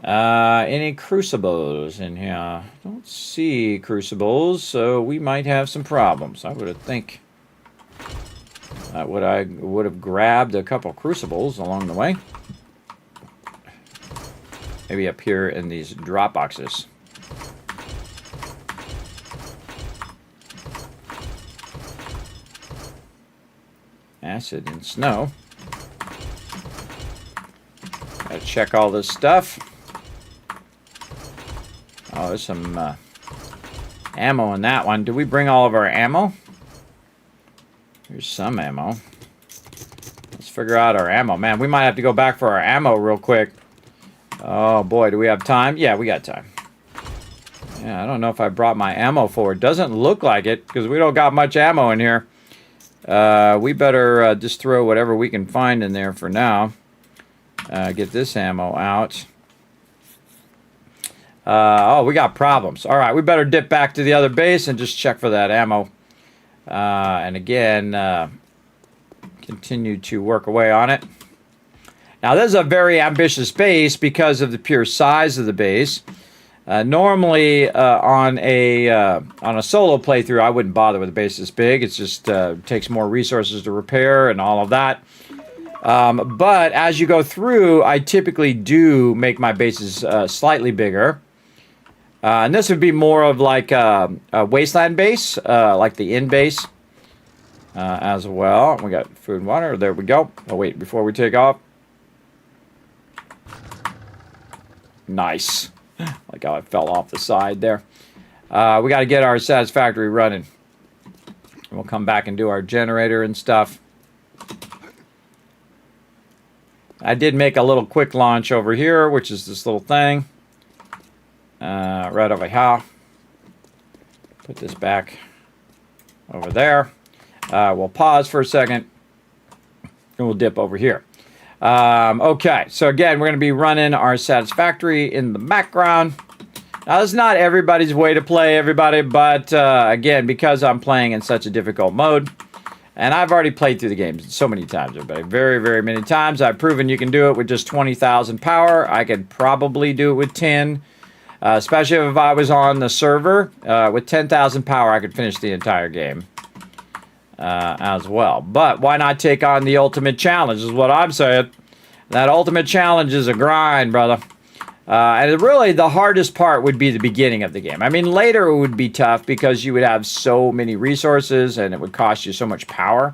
Any crucibles in here? Don't see crucibles, so we might have some problems. I would think I would have grabbed a couple crucibles along the way. Maybe up here in these drop boxes. Acid and snow. Gotta check all this stuff. Oh, there's some ammo in that one. Did we bring all of our ammo? Here's some ammo. Let's figure out our ammo. Man, we might have to go back for our ammo real quick. Oh boy, do we have time? Yeah, we got time. Yeah, I don't know if I brought my ammo forward. Doesn't look like it, because we don't got much ammo in here. We better just throw whatever we can find in there for now. Get this ammo out. Oh, we got problems. All right, we better dip back to the other base and just check for that ammo. And again, continue to work away on it. Now, this is a very ambitious base because of the pure size of the base. Normally, on a solo playthrough, I wouldn't bother with a base this big. It's just takes more resources to repair and all of that. But as you go through, I typically do make my bases slightly bigger. And this would be more of like a wasteland base, like the inn base as well. We got food and water. There we go. Oh, wait, before we take off. Nice. Like how it fell off the side there. We got to get our satisfactory running. We'll come back and do our generator and stuff. I did make a little quick launch over here, which is this little thing. Right over here. Put this back over there. We'll pause for a second. And we'll dip over here. Okay, so again, we're going to be running our satisfactory in the background. Now, this is not everybody's way to play, everybody, but again, because I'm playing in such a difficult mode, and I've already played through the game so many times, everybody, very, very many times. I've proven you can do it with just 20,000 power. I could probably do it with 10, especially if I was on the server. With 10,000 power, I could finish the entire game. As well. But why not take on the ultimate challenge is what I'm saying. That ultimate challenge is a grind, brother. And really the hardest part would be the beginning of the game. I mean, later it would be tough because you would have so many resources and it would cost you so much power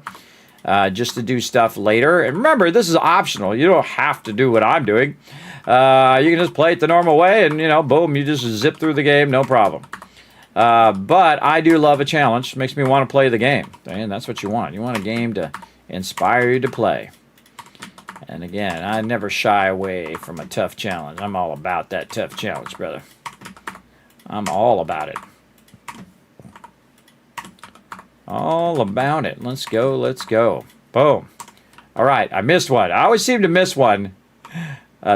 just to do stuff later. And remember, this is optional. You don't have to do what I'm doing. You can just play it the normal way and, you know, boom, you just zip through the game, no problem. But I do love a challenge. It makes me want to play the game. And that's what you want. You want a game to inspire you to play. And again, I never shy away from a tough challenge. I'm all about that tough challenge, brother. I'm all about it. All about it. Let's go, let's go. Boom. All right, I missed one. I always seem to miss one.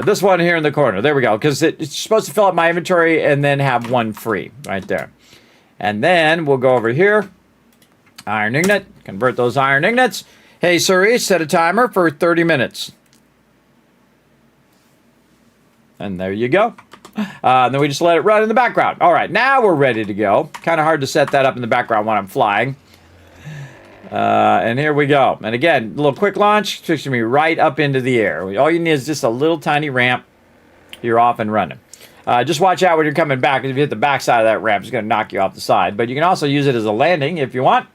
This one here in the corner. There we go. Because it's supposed to fill up my inventory and then have one free right there. And then we'll go over here. Iron ingot. Convert those iron ingots. Hey, Suri, set a timer for 30 minutes. And there you go. Then we just let it run in the background. All right, now we're ready to go. Kind of hard to set that up in the background when I'm flying. And here we go. And again, a little quick launch takes me right up into the air. All you need is just a little tiny ramp. You're off and running. Just watch out when you're coming back, because if you hit the back side of that ramp, it's going to knock you off the side. But you can also use it as a landing if you want.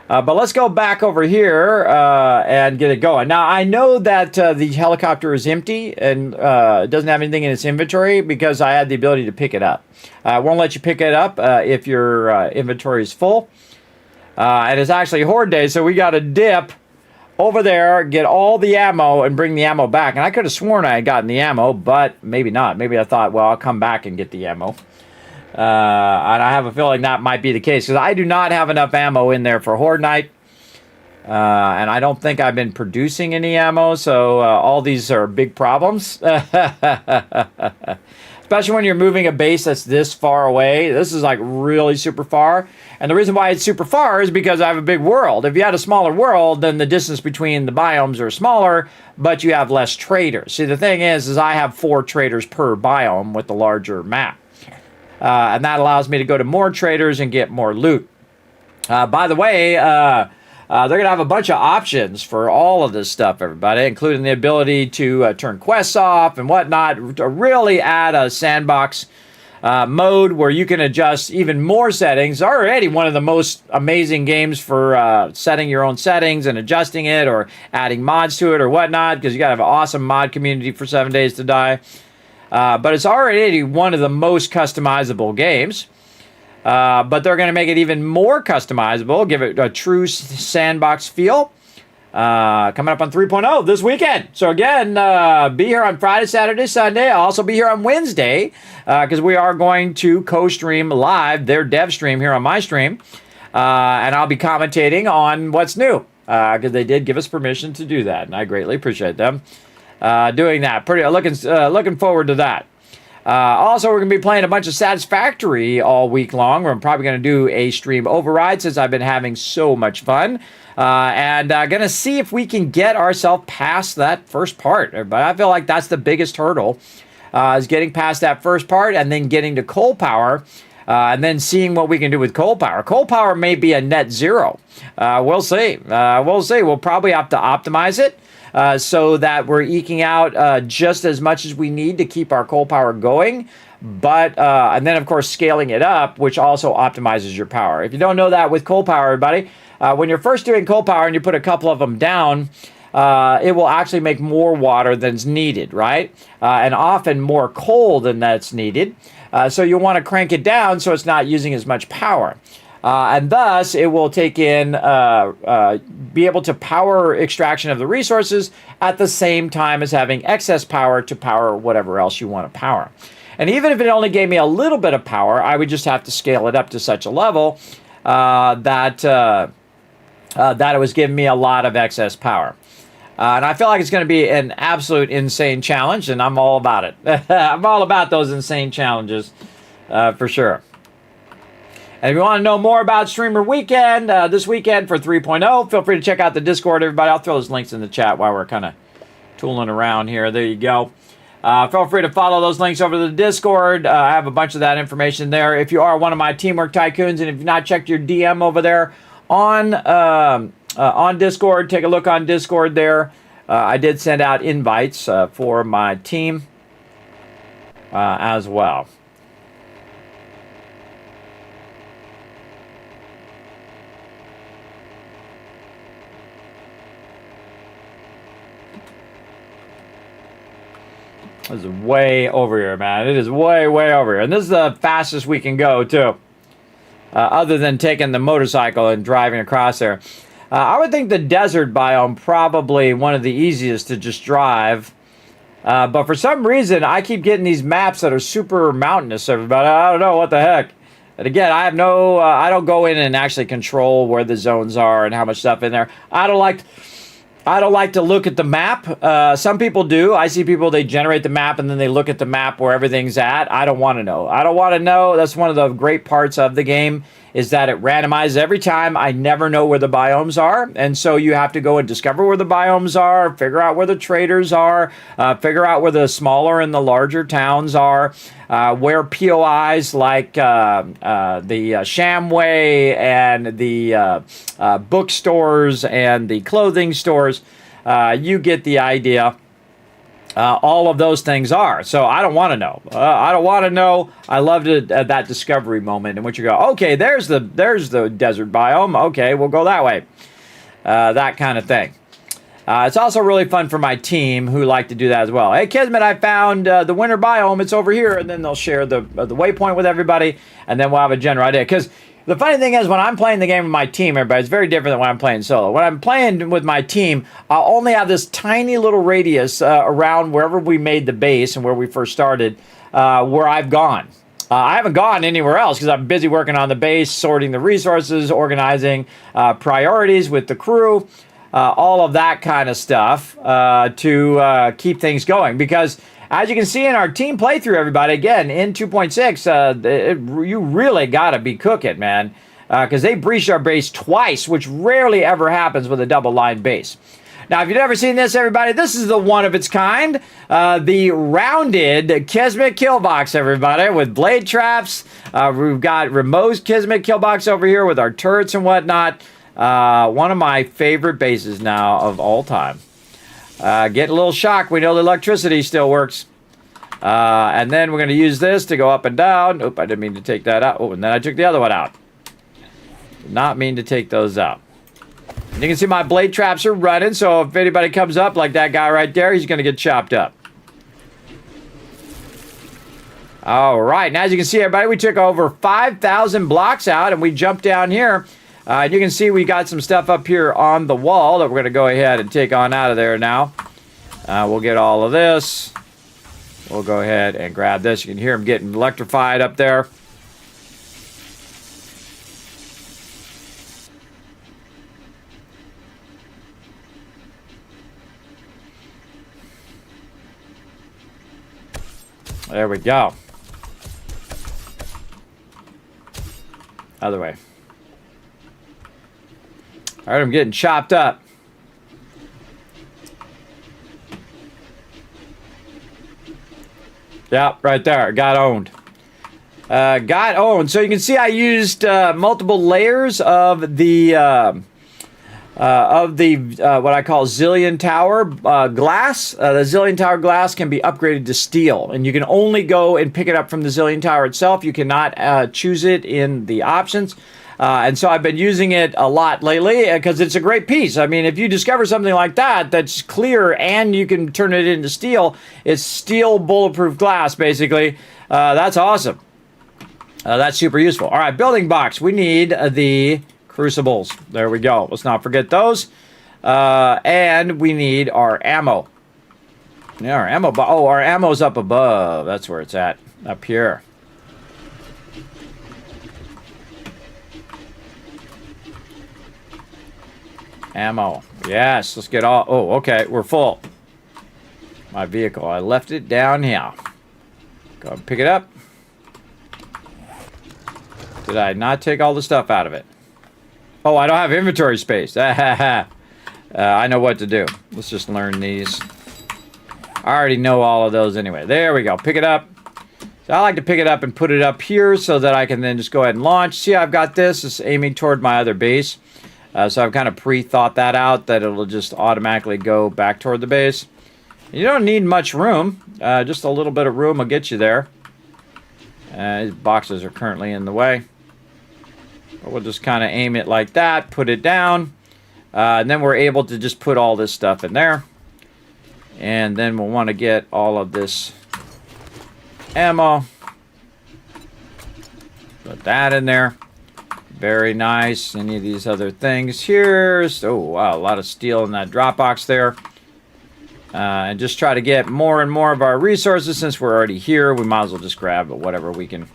But let's go back over here and get it going. Now, I know that the helicopter is empty and doesn't have anything in its inventory because I had the ability to pick it up. I won't let you pick it up if your inventory is full. And it's actually Horde Day, so we got to dip over there, get all the ammo, and bring the ammo back. And I could have sworn I had gotten the ammo, but maybe not. Maybe I thought, well, I'll come back and get the ammo. And I have a feeling that might be the case, because I do not have enough ammo in there for Horde Night. And I don't think I've been producing any ammo, so all these are big problems. Especially when you're moving a base that's this far away. This is like really super far. And the reason why it's super far is because I have a big world. If you had a smaller world, then the distance between the biomes are smaller, but you have less traders. See, the thing is I have 4 traders per biome with the larger map. And that allows me to go to more traders and get more loot. By the way, they're going to have a bunch of options for all of this stuff, everybody, including the ability to turn quests off and whatnot, to really add a sandbox mode where you can adjust even more settings. Already one of the most amazing games for setting your own settings and adjusting it or adding mods to it or whatnot, because you got to have an awesome mod community for 7 Days to Die. But it's already one of the most customizable games. But they're going to make it even more customizable, give it a true sandbox feel. Coming up on 3.0 this weekend. So again, be here on Friday, Saturday, Sunday. I'll also be here on Wednesday, because we are going to co-stream live their dev stream here on my stream. And I'll be commentating on what's new, because they did give us permission to do that, and I greatly appreciate them doing that. Looking forward to that. Also, we're going to be playing a bunch of Satisfactory all week long. We're probably going to do a stream override since I've been having so much fun. And going to see if we can get ourselves past that first part. But I feel like that's the biggest hurdle, is getting past that first part and then getting to coal power. And then seeing what we can do with coal power. Coal power may be a net zero. We'll see. We'll see. We'll probably have to optimize it so that we're eking out just as much as we need to keep our coal power going. But and then, of course, scaling it up, which also optimizes your power. If you don't know that with coal power, everybody, when you're first doing coal power and you put a couple of them down, it will actually make more water than's needed, right? And often more coal than that's needed. So you'll want to crank it down so it's not using as much power. And thus, it will take in, be able to power extraction of the resources at the same time as having excess power to power whatever else you want to power. And even if it only gave me a little bit of power, I would just have to scale it up to such a level that it was giving me a lot of excess power. And I feel like it's going to be an absolute insane challenge, and I'm all about it. I'm all about those insane challenges, for sure. And if you want to know more about Streamer Weekend, this weekend for 3.0, feel free to check out the Discord, everybody. I'll throw those links in the chat while we're kind of tooling around here. There you go. Feel free to follow those links over to the Discord. I have a bunch of that information there. If you are one of my Teamwork Tycoons, and if you've not checked your DM over there on Discord, take a look on Discord there. I did send out invites for my team as well. This is way over here, man. It is way, way over here. And this is the fastest we can go, too. Other than taking the motorcycle and driving across there. I would think the desert biome probably one of the easiest to just drive. But for some reason, I keep getting these maps that are super mountainous, everybody. I don't know what the heck. And again, I have no, I don't go in and actually control where the zones are and how much stuff in there. I don't like to look at the map. Some people do. I see people, they generate the map and then they look at the map where everything's at. I don't want to know. I don't want to know. That's one of the great parts of the game, is that it randomizes every time. I never know where the biomes are. And so you have to go and discover where the biomes are, figure out where the traders are, figure out where the smaller and the larger towns are, where POIs like the Shamway and the bookstores and the clothing stores, you get the idea. All of those things are. So I don't want to know. I don't want to know. I loved it at that discovery moment in which you go, okay, there's the desert biome. Okay, we'll go that way. That kind of thing. It's also really fun for my team who like to do that as well. Hey, Kismet, I found the winter biome. It's over here. And then they'll share the waypoint with everybody. And then we'll have a general idea. Because the funny thing is, when I'm playing the game with my team, everybody, it's very different than when I'm playing solo. When I'm playing with my team, I'll only have this tiny little radius around wherever we made the base and where we first started, where I've gone. I haven't gone anywhere else because I'm busy working on the base, sorting the resources, organizing priorities with the crew, all of that kind of stuff to keep things going. Because as you can see in our team playthrough, everybody, again, in 2.6, you really got to be cooking, man. Because they breached our base twice, which rarely ever happens with a double-line base. Now, if you've never seen this, everybody, this is the one of its kind. The rounded Kismet kill box, everybody, with blade traps. We've got Rameau's Kismet kill box over here with our turrets and whatnot. One of my favorite bases now of all time. Get a little shock. We know the electricity still works. And then we're going to use this to go up and down. Oop, I didn't mean to take that out. Oh, and then I took the other one out. Did not mean to take those out. And you can see my blade traps are running, so if anybody comes up like that guy right there, he's going to get chopped up. All right, and as you can see, everybody, we took over 5,000 blocks out, and we jumped down here. And you can see we got some stuff up here on the wall that we're going to go ahead and take on out of there now. We'll get all of this. We'll go ahead and grab this. You can hear them getting electrified up there. There we go. Other way. All right, I'm getting chopped up. Yeah, right there. Got owned. Got owned. So you can see I used multiple layers of the what I call Zillion Tower glass. The Zillion Tower glass can be upgraded to steel, and you can only go and pick it up from the Zillion Tower itself. You cannot choose it in the options. And so I've been using it a lot lately because it's a great piece. I mean, if you discover something like that that's clear and you can turn it into steel, it's steel bulletproof glass, basically. That's awesome. That's super useful. All right, building box. We need the crucibles. There we go. Let's not forget those. And we need our ammo. Yeah, our ammo. Oh, our ammo's up above. That's where it's at. Up here. Ammo. Yes, let's get all... Oh, okay, we're full. My vehicle. I left it down here. Go and pick it up. Did I not take all the stuff out of it? Oh, I don't have inventory space. I know what to do. Let's just learn these. I already know all of those anyway. There we go. Pick it up. So I like to pick it up and put it up here so that I can then just go ahead and launch. See, I've got this. It's aiming toward my other base. So I've kind of pre-thought that out, that it'll just automatically go back toward the base. You don't need much room. Just a little bit of room will get you there. These boxes are currently in the way. But we'll just kind of aim it like that, put it down. And then we're able to just put all this stuff in there. And then we'll want to get all of this ammo. Put that in there. Very nice. Any of these other things here. Oh, wow. A lot of steel in that drop box there. And just try to get more and more of our resources. Since we're already here, we might as well just grab whatever we can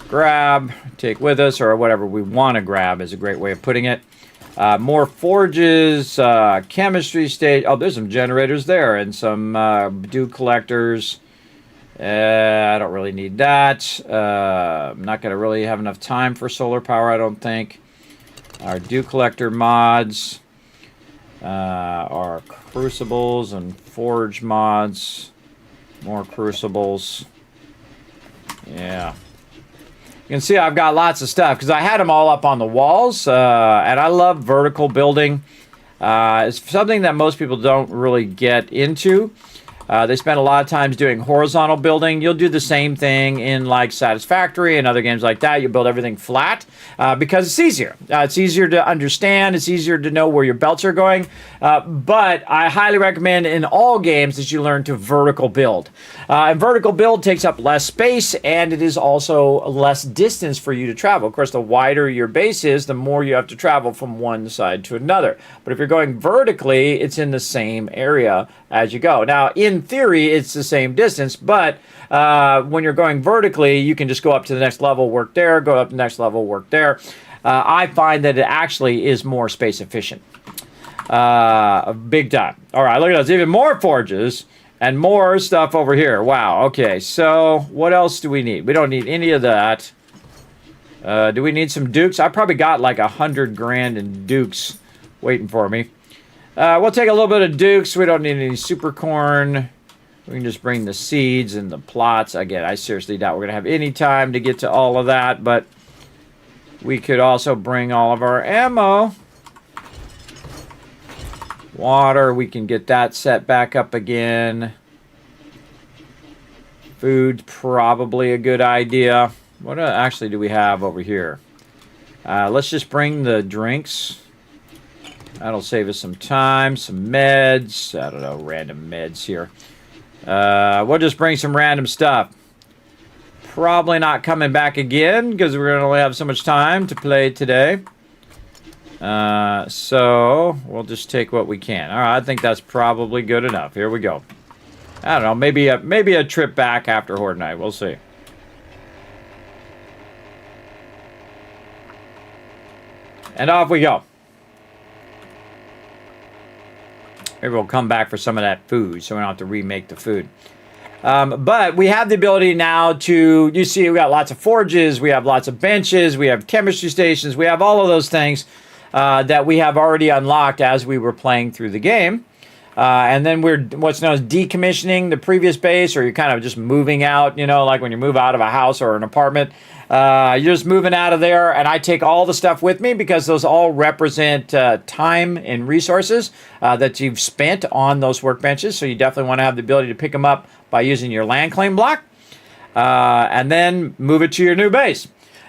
grab, take with us, or whatever we want to grab is a great way of putting it. More forges, chemistry stage. Oh, there's some generators there and some dew collectors. I don't really need that. I'm not going to really have enough time for solar power, I don't think. Our dew collector mods. Our crucibles and forge mods. More crucibles. Yeah. You can see I've got lots of stuff because I had them all up on the walls. And I love vertical building. It's something that most people don't really get into. They spend a lot of times doing horizontal building. You'll do the same thing in like Satisfactory and other games like that. You build everything flat because it's easier. It's easier to understand. It's easier to know where your belts are going. But I highly recommend in all games that you learn to vertical build. And vertical build takes up less space, and it is also less distance for you to travel. Of course, the wider your base is, the more you have to travel from one side to another. But if you're going vertically, it's in the same area as you go. Now, in theory, it's the same distance, but when you're going vertically, you can just go up to the next level, work there, go up to the next level, work there. I find that it actually is more space efficient. Big time. All right, look at those. Even more forges and more stuff over here. Wow, okay. So what else do we need? We don't need any of that. Do we need some dukes? I probably got like 100 grand in dukes waiting for me. We'll take a little bit of dukes. We don't need any super corn. We can just bring the seeds and the plots. Again, I seriously doubt we're going to have any time to get to all of that, but we could also bring all of our ammo. Water, we can get that set back up again. Food, probably a good idea. What actually do we have over here? Let's just bring the drinks. That'll save us some time, some meds. I don't know, random meds here. We'll just bring some random stuff. Probably not coming back again because we're going to only have so much time to play today. So we'll just take what we can. All right, I think that's probably good enough. Here we go. I don't know, maybe a trip back after Horde Night. We'll see. And off we go. Maybe we'll come back for some of that food so we don't have to remake the food. But we have the ability now to, you see, we got lots of forges, we have lots of benches, we have chemistry stations, we have all of those things that we have already unlocked as we were playing through the game. And then we're what's known as decommissioning the previous base, or you're kind of just moving out, you know, like when you move out of a house or an apartment. You're just moving out of there, and I take all the stuff with me because those all represent time and resources that you've spent on those workbenches. So you definitely want to have the ability to pick them up by using your land claim block, and then move it to your new base.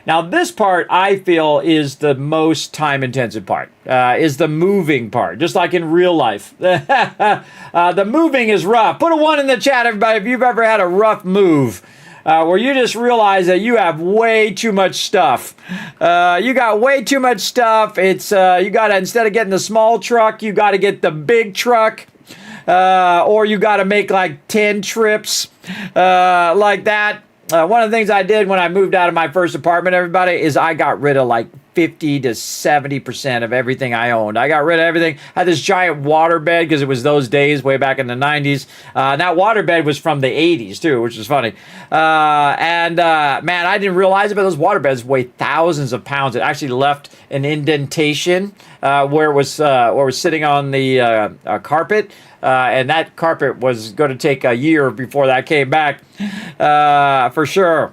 Now, this part, I feel, is the most time-intensive part, is the moving part, just like in real life. The moving is rough. Put a 1 in the chat, everybody, if you've ever had a rough move, where you just realize that you have way too much stuff. You got way too much stuff. It's you got to, instead of getting the small truck, you got to get the big truck. Or you got to make like 10 trips like that. One of the things I did when I moved out of my first apartment, everybody, is I got rid of like 50 to 70% of everything I owned. I got rid of everything. I had this giant water bed because it was those days way back in the 90s. That water bed was from the 80s too, which is funny. Man, I didn't realize it, but those water beds weigh thousands of pounds. It actually left an indentation where it was sitting on the carpet. And that carpet was going to take a year before that came back, for sure.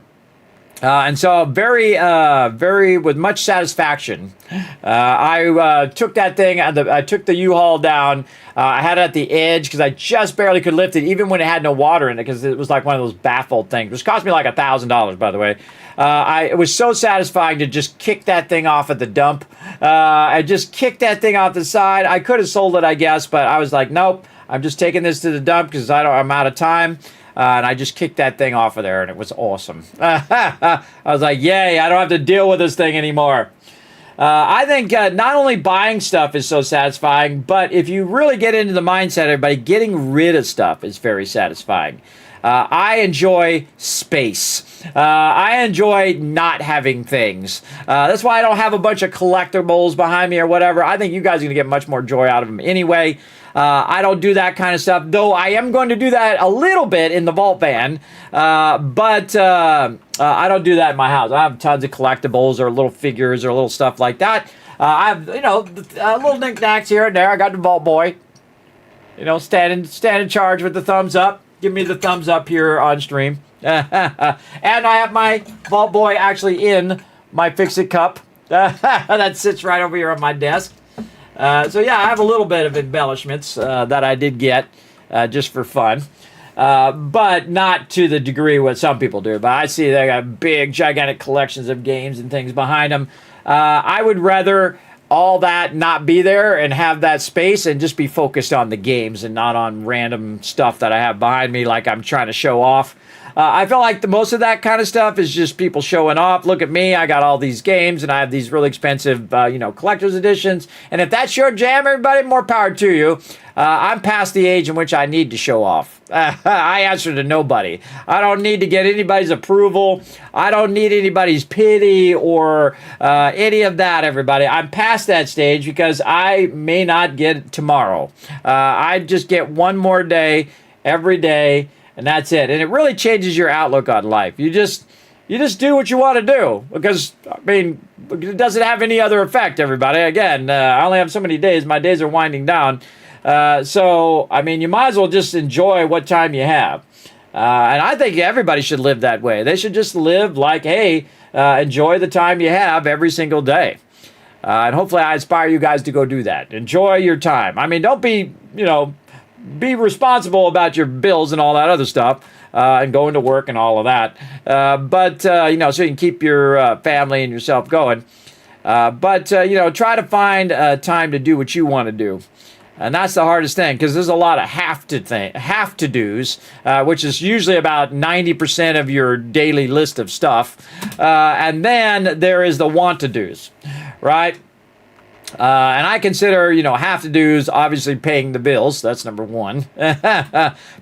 And so very with much satisfaction, I took that thing, I took the U-Haul down. I had it at the edge because I just barely could lift it, even when it had no water in it, because it was like one of those baffled things, which cost me like $1,000, by the way. It was so satisfying to just kick that thing off at the dump. I just kicked that thing off the side. I could have sold it, I guess, but I was like, nope, I'm just taking this to the dump because I'm out of time. And I just kicked that thing off of there, and it was awesome. I was like, yay, I don't have to deal with this thing anymore. I think not only buying stuff is so satisfying, but if you really get into the mindset, everybody, getting rid of stuff is very satisfying. I enjoy space. I enjoy not having things. That's why I don't have a bunch of collectibles behind me or whatever. I think you guys are going to get much more joy out of them anyway. I don't do that kind of stuff, though I am going to do that a little bit in the vault van, but I don't do that in my house. I have tons of collectibles or little figures or little stuff like that. I have, little knickknacks here and there. I got the vault boy, stand in charge with the thumbs up. Give me the thumbs up here on stream. And I have my vault boy actually in my Fix-It cup that sits right over here on my desk. So yeah, I have a little bit of embellishments that I did get just for fun, but not to the degree what some people do. But I see they got big, gigantic collections of games and things behind them. I would rather all that not be there and have that space and just be focused on the games and not on random stuff that I have behind me like I'm trying to show off. I feel like the most of that kind of stuff is just people showing off. Look at me, I got all these games and I have these really expensive, collector's editions. And if that's your jam, everybody, more power to you. I'm past the age in which I need to show off. I answer to nobody. I don't need to get anybody's approval. I don't need anybody's pity or any of that, everybody. I'm past that stage because I may not get it tomorrow. I just get one more day every day. And that's it. And it really changes your outlook on life. You just do what you want to do because, it doesn't have any other effect, everybody. Again, I only have so many days. My days are winding down. So, you might as well just enjoy what time you have. And I think everybody should live that way. They should just live like, hey, enjoy the time you have every single day. And hopefully I inspire you guys to go do that. Enjoy your time. Don't be, be responsible about your bills and all that other stuff, and going to work and all of that. But so you can keep your family and yourself going. But try to find time to do what you want to do. And that's the hardest thing because there's a lot of have to do's, which is usually about 90% of your daily list of stuff. And then there is the want to do's, right? And I consider, have to do's obviously paying the bills. That's number one.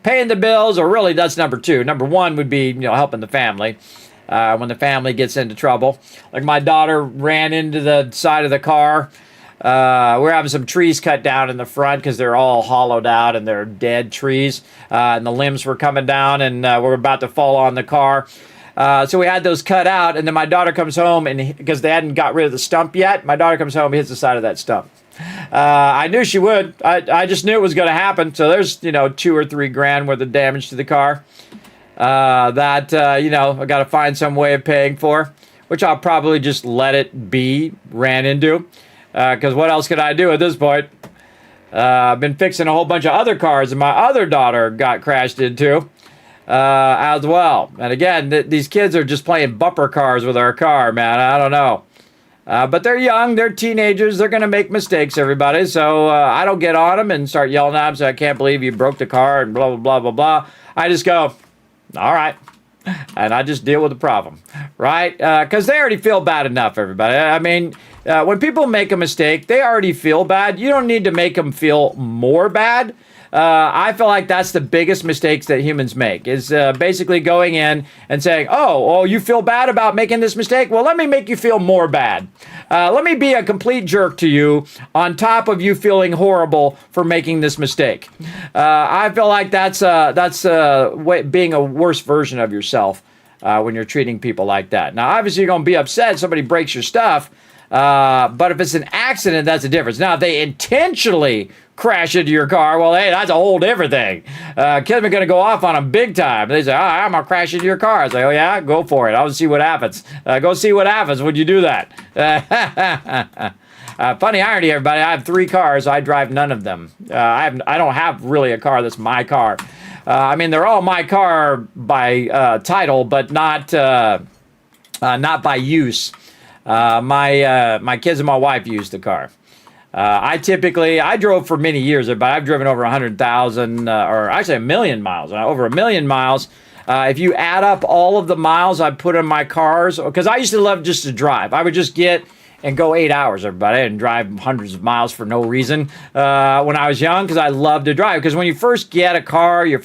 Paying the bills, or really that's number two. Number one would be, helping the family when the family gets into trouble. Like my daughter ran into the side of the car We're having some trees cut down in the front because they're all hollowed out and they're dead trees. And the limbs were coming down and we're about to fall on the car. So we had those cut out, and then my daughter comes home, and because they hadn't got rid of the stump yet, my daughter comes home and hits the side of that stump. I knew she would. I just knew it was going to happen. So there's, $2 or $3 grand worth of damage to the car that I got to find some way of paying for, which I'll probably just let it be ran into. Because what else could I do at this point? I've been fixing a whole bunch of other cars, and my other daughter got crashed into as well. And again, these kids are just playing bumper cars with our car, man. I don't know. But they're young. They're teenagers. They're going to make mistakes, everybody. So I don't get on them and start yelling at them. So I can't believe you broke the car and blah, blah, blah, blah, blah. I just go, all right. And I just deal with the problem, right? Because they already feel bad enough, everybody. I mean, when people make a mistake, they already feel bad. You don't need to make them feel more bad. I feel like that's the biggest mistakes that humans make, is basically going in and saying, oh, you feel bad about making this mistake? Well, let me make you feel more bad. Let me be a complete jerk to you on top of you feeling horrible for making this mistake. I feel like that's being a worse version of yourself when you're treating people like that. Now, obviously, you're going to be upset if somebody breaks your stuff, but if it's an accident, that's a difference. Now, if they intentionally crash into your car, well, hey, that's a whole different thing. Kids are going to go off on them big time. They say, I'm going to crash into your car. I say, oh, yeah? Go for it. I'll see what happens. Go see what happens when you do that. Funny irony, everybody. I have 3 cars. I drive none of them. I don't have really a car that's my car. I mean, they're all my car by title, but not by use. My kids and my wife use the car. I drove for many years, but I've driven over 100,000, or actually 1 million miles, over 1 million miles. If you add up all of the miles I put in my cars, because I used to love just to drive. I would just get and go 8 hours, everybody, and drive hundreds of miles for no reason when I was young, because I loved to drive. Because when you first get a car, you're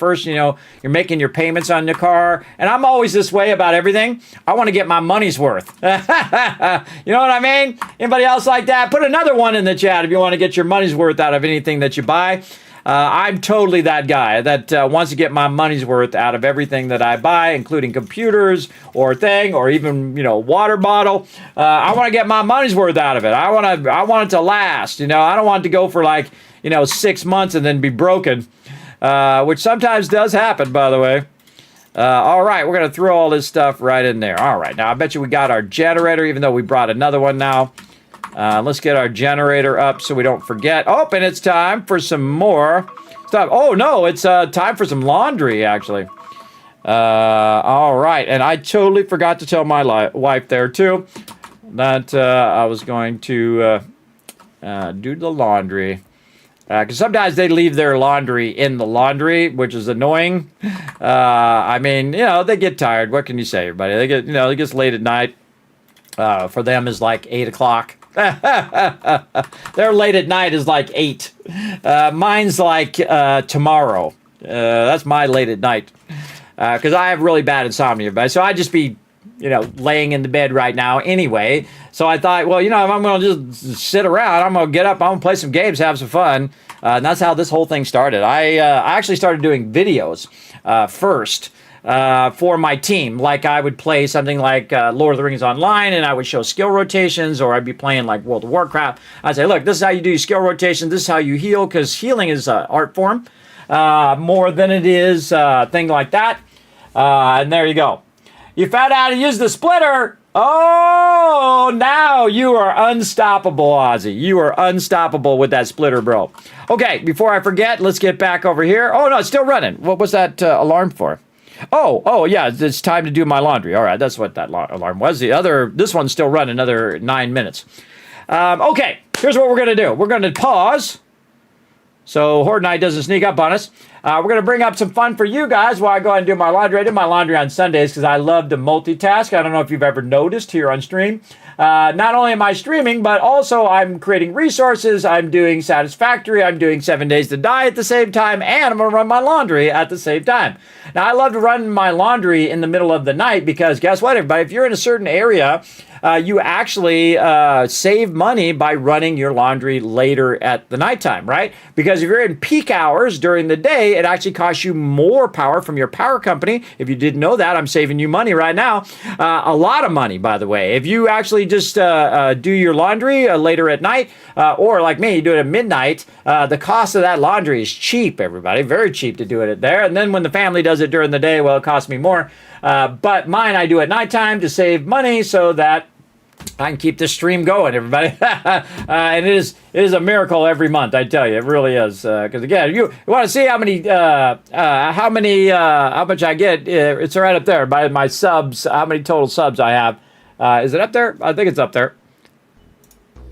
making your payments on your car, and I'm always this way about everything. I want to get my money's worth. You know what I mean? Anybody else like that? Put another one in the chat if you want to get your money's worth out of anything that you buy. I'm totally that guy that wants to get my money's worth out of everything that I buy, including computers or even water bottle. I want to get my money's worth out of it. I want it to last. I don't want it to go for 6 months and then be broken, which sometimes does happen, by the way. All right, we're gonna throw all this stuff right in there. All right, now I bet you we got our generator, even though we brought another one now. Let's get our generator up so we don't forget. Oh, and it's time for some more stuff. Oh, no, it's time for some laundry, actually. All right, and I totally forgot to tell my wife there, too, that I was going to do the laundry. Because sometimes they leave their laundry in the laundry, which is annoying. I mean, they get tired. What can you say, everybody? It gets late at night. For them is like 8 o'clock. Their late at night is like 8. Mine's like tomorrow. That's my late at night. Because I have really bad insomnia, everybody. So I'd just be, laying in the bed right now anyway. So I thought, well, if I'm going to just sit around, I'm going to get up, I'm going to play some games, have some fun. And that's how this whole thing started. I actually started doing videos first. For my team, like I would play something like Lord of the Rings Online, and I would show skill rotations, or I'd be playing like World of Warcraft. I'd say, look, this is how you do skill rotation, this is how you heal, because healing is an art form more than it is thing like that. And there you go. You found out how to use the splitter. Oh, now you are unstoppable, Ozzy. You are unstoppable with that splitter, bro. Okay, before I forget, let's get back over here. Oh, no, it's still running. What was that alarm for? Oh, yeah, it's time to do my laundry. All right, that's what that alarm was. This one's still running another 9 minutes. Okay, here's what we're going to do. We're going to pause so Horde Night doesn't sneak up on us. We're going to bring up some fun for you guys while I go ahead and do my laundry. I do my laundry on Sundays because I love to multitask. I don't know if you've ever noticed here on stream. Not only am I streaming, but also I'm creating resources. I'm doing Satisfactory. I'm doing 7 Days to Die at the same time. And I'm going to run my laundry at the same time. Now, I love to run my laundry in the middle of the night because guess what, everybody? If you're in a certain area you actually save money by running your laundry later at the nighttime, right? Because if you're in peak hours during the day, it actually costs you more power from your power company. If you didn't know that, I'm saving you money right now. A lot of money, by the way. If you actually just do your laundry later at night, or like me, you do it at midnight, the cost of that laundry is cheap, everybody. Very cheap to do it there. And then when the family does it during the day, well, it costs me more. But mine I do at nighttime to save money so that I can keep this stream going, everybody. And it is a miracle every month, I tell you. It really is. Because again, you want to see how much I get, it's right up there by my subs, how many total subs I have. Is it up there? I think it's up there.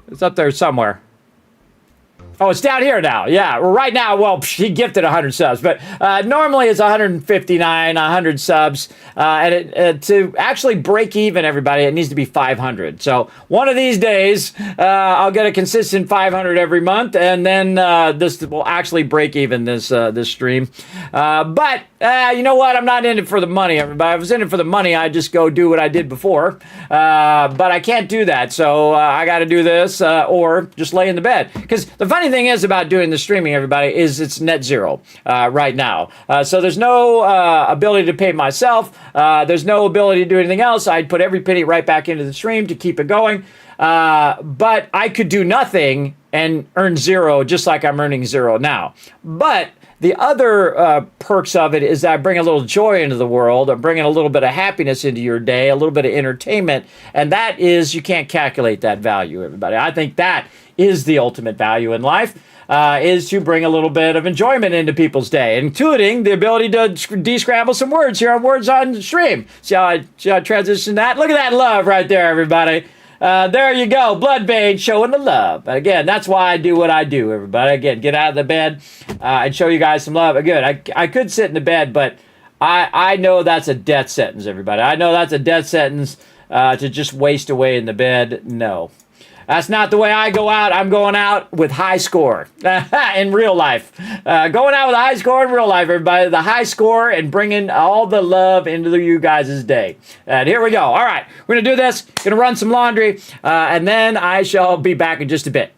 It's up there somewhere. Oh, it's down here now. Yeah, well, right now, well, he gifted 100 subs, but normally it's 159, 100 subs. And to actually break even, everybody, it needs to be 500. So one of these days, I'll get a consistent 500 every month, and then this will actually break even this stream. But you know what? I'm not in it for the money, everybody. If I was in it for the money, I'd just go do what I did before. But I can't do that, so I got to do this or just lay in the bed. Because the funny thing is about doing the streaming, everybody, is it's net zero right now. So there's no ability to pay myself. There's no ability to do anything else. I'd put every penny right back into the stream to keep it going. But I could do nothing and earn zero just like I'm earning zero now. But the other perks of it is that I bring a little joy into the world. I'm bringing a little bit of happiness into your day, a little bit of entertainment. And that is, you can't calculate that value, everybody. I think that is the ultimate value in life, is to bring a little bit of enjoyment into people's day, including the ability to de-scramble some words here on Words on Stream. See how I transition that? Look at that love right there, everybody. There you go. Blood vein showing the love. Again, that's why I do what I do, everybody. Again, get out of the bed and show you guys some love. Again, I could sit in the bed, but I know that's a death sentence, everybody. I know that's a death sentence to just waste away in the bed. No. That's not the way I go out. I'm going out with high score in real life. Going out with a high score in real life, everybody. The high score and bringing all the love into you guys' day. And here we go. All right. We're going to do this. Going to run some laundry. And then I shall be back in just a bit.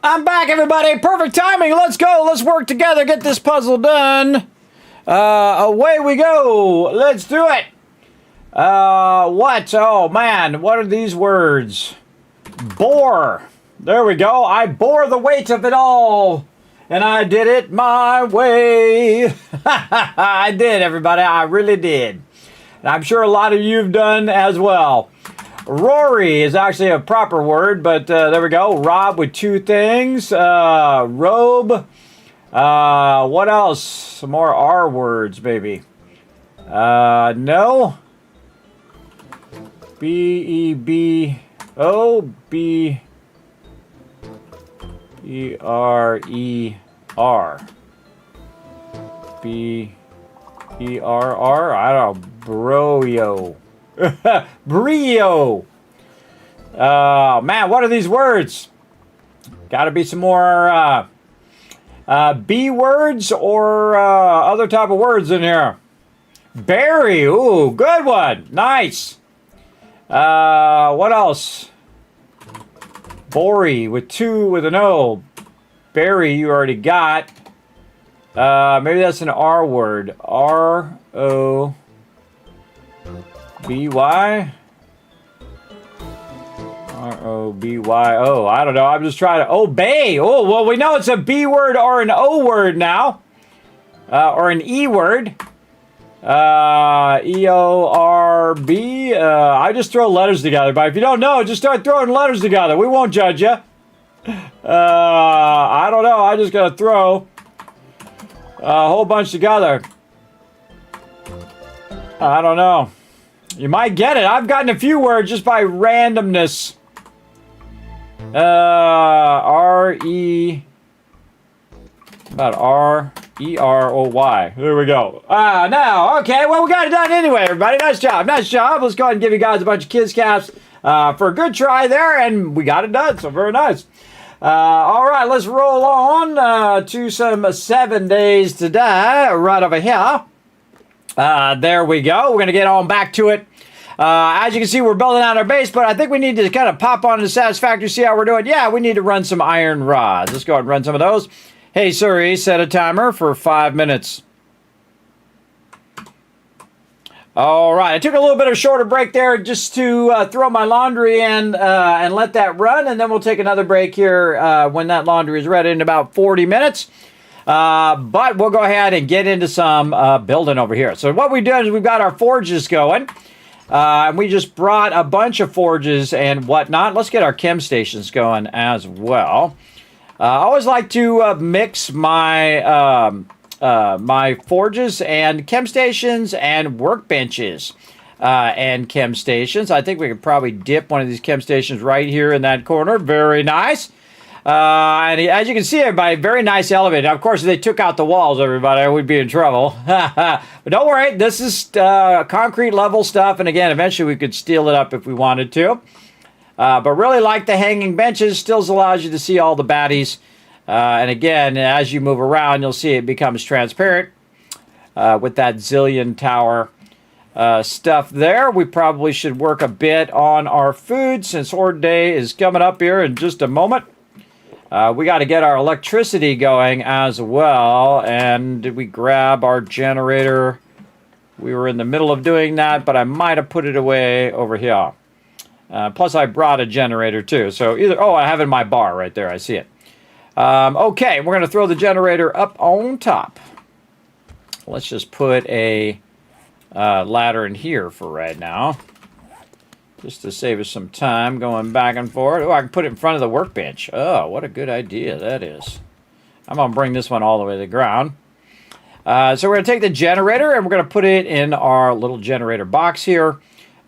I'm back, everybody. Perfect timing. Let's go. Let's work together. Get this puzzle done. Away we go. Let's do it. What? Oh, man. What are these words? Bore. There we go. I bore the weight of it all. And I did it my way. I did, everybody. I really did. And I'm sure a lot of you have done as well. Rory is actually a proper word, but there we go. Rob with two things. Robe. What else? Some more R words, maybe. No. B-E-B-O-B-E-R-E-R. B-E-R-R? I don't know. Broyo. Brio. Man, what are these words? Got to be some more B words or other type of words in here. Berry. Ooh, good one. Nice. What else? Bori with two with an O. Berry you already got. Maybe that's an R word. R-O-B-Y? R-O-B-Y-O. I don't know. I'm just trying to... Obey. Oh, well, we know it's a B word or an O word now. Or an E word. E-O-R-B. I just throw letters together. But if you don't know, just start throwing letters together. We won't judge you. I don't know. I just got to throw a whole bunch together. I don't know. You might get it. I've gotten a few words just by randomness. R-E... About R-E-R-O-Y. There we go. Now, okay. Well, we got it done anyway, everybody. Nice job. Nice job. Let's go ahead and give you guys a bunch of kids caps for a good try there, and we got it done, so very nice. All right, let's roll on to some 7 days to die right over here. There we go. We're going to get on back to it. As you can see, we're building out our base, but I think we need to kind of pop on to Satisfactory, see how we're doing. Yeah, we need to run some iron rods. Let's go ahead and run some of those. Hey, Siri, set a timer for 5 minutes. All right, I took a little bit of a shorter break there just to throw my laundry in and let that run, and then we'll take another break here when that laundry is ready in about 40 minutes. But we'll go ahead and get into some building over here. So what we've done is we've got our forges going. And we just brought a bunch of forges and whatnot. Let's get our chem stations going as well. I always like to mix my my forges and chem stations and workbenches and chem stations. I think we could probably dip one of these chem stations right here in that corner. Very nice. And as you can see, everybody, very nice elevator. Now, of course, if they took out the walls, everybody, we'd be in trouble. But don't worry, this is concrete level stuff. And again, eventually we could steel it up if we wanted to. But really like the hanging benches. Still allows you to see all the baddies. And again, as you move around, you'll see it becomes transparent with that zillion tower stuff there. We probably should work a bit on our food since Horde Day is coming up here in just a moment. We got to get our electricity going as well. And did we grab our generator? We were in the middle of doing that, but I might have put it away over here. Plus, I brought a generator too. So either, oh, I have it in my bar right there. I see it. Okay, we're going to throw the generator up on top. Let's just put a ladder in here for right now. Just to save us some time going back and forth. Oh, I can put it in front of the workbench. Oh, what a good idea that is. I'm going to bring this one all the way to the ground. So we're going to take the generator and we're going to put it in our little generator box here.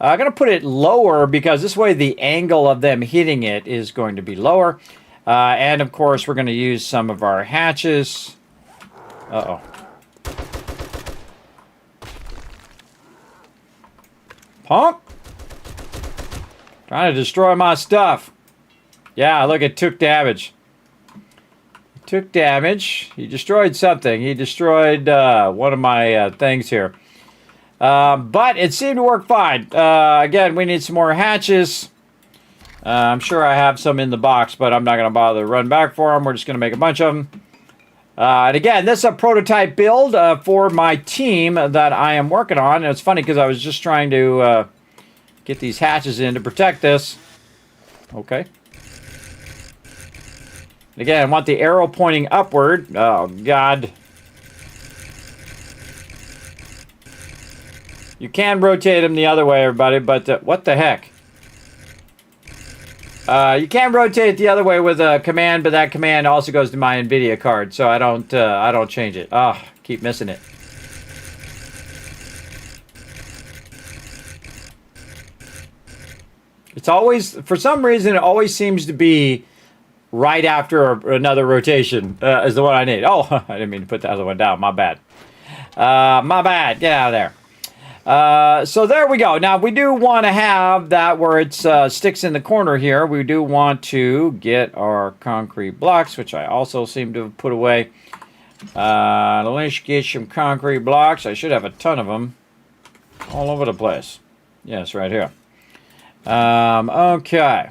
I'm going to put it lower because this way the angle of them hitting it is going to be lower. And of course, we're going to use some of our hatches. Uh-oh. Punk? Trying to destroy my stuff. Yeah, look, it took damage. It took damage. He destroyed something. He destroyed one of my things here. But it seemed to work fine. Again, we need some more hatches. I'm sure I have some in the box, but I'm not going to bother to run back for them. We're just going to make a bunch of them. And again, this is a prototype build for my team that I am working on. And it's funny because I was just trying to get these hatches in to protect this. Okay. Again, I want the arrow pointing upward. Oh, God. You can rotate them the other way, everybody, but what the heck? You can rotate the other way with a command, but that command also goes to my NVIDIA card, so I don't change it. Oh, keep missing it. It's always, for some reason, it always seems to be right after another rotation is the one I need. Oh, I didn't mean to put the other one down. My bad. My bad. Get out of there. So there we go. Now, we do want to have that where it sticks in the corner here. We do want to get our concrete blocks, which I also seem to have put away. Let's get some concrete blocks. I should have a ton of them all over the place. Yes, right here. Okay.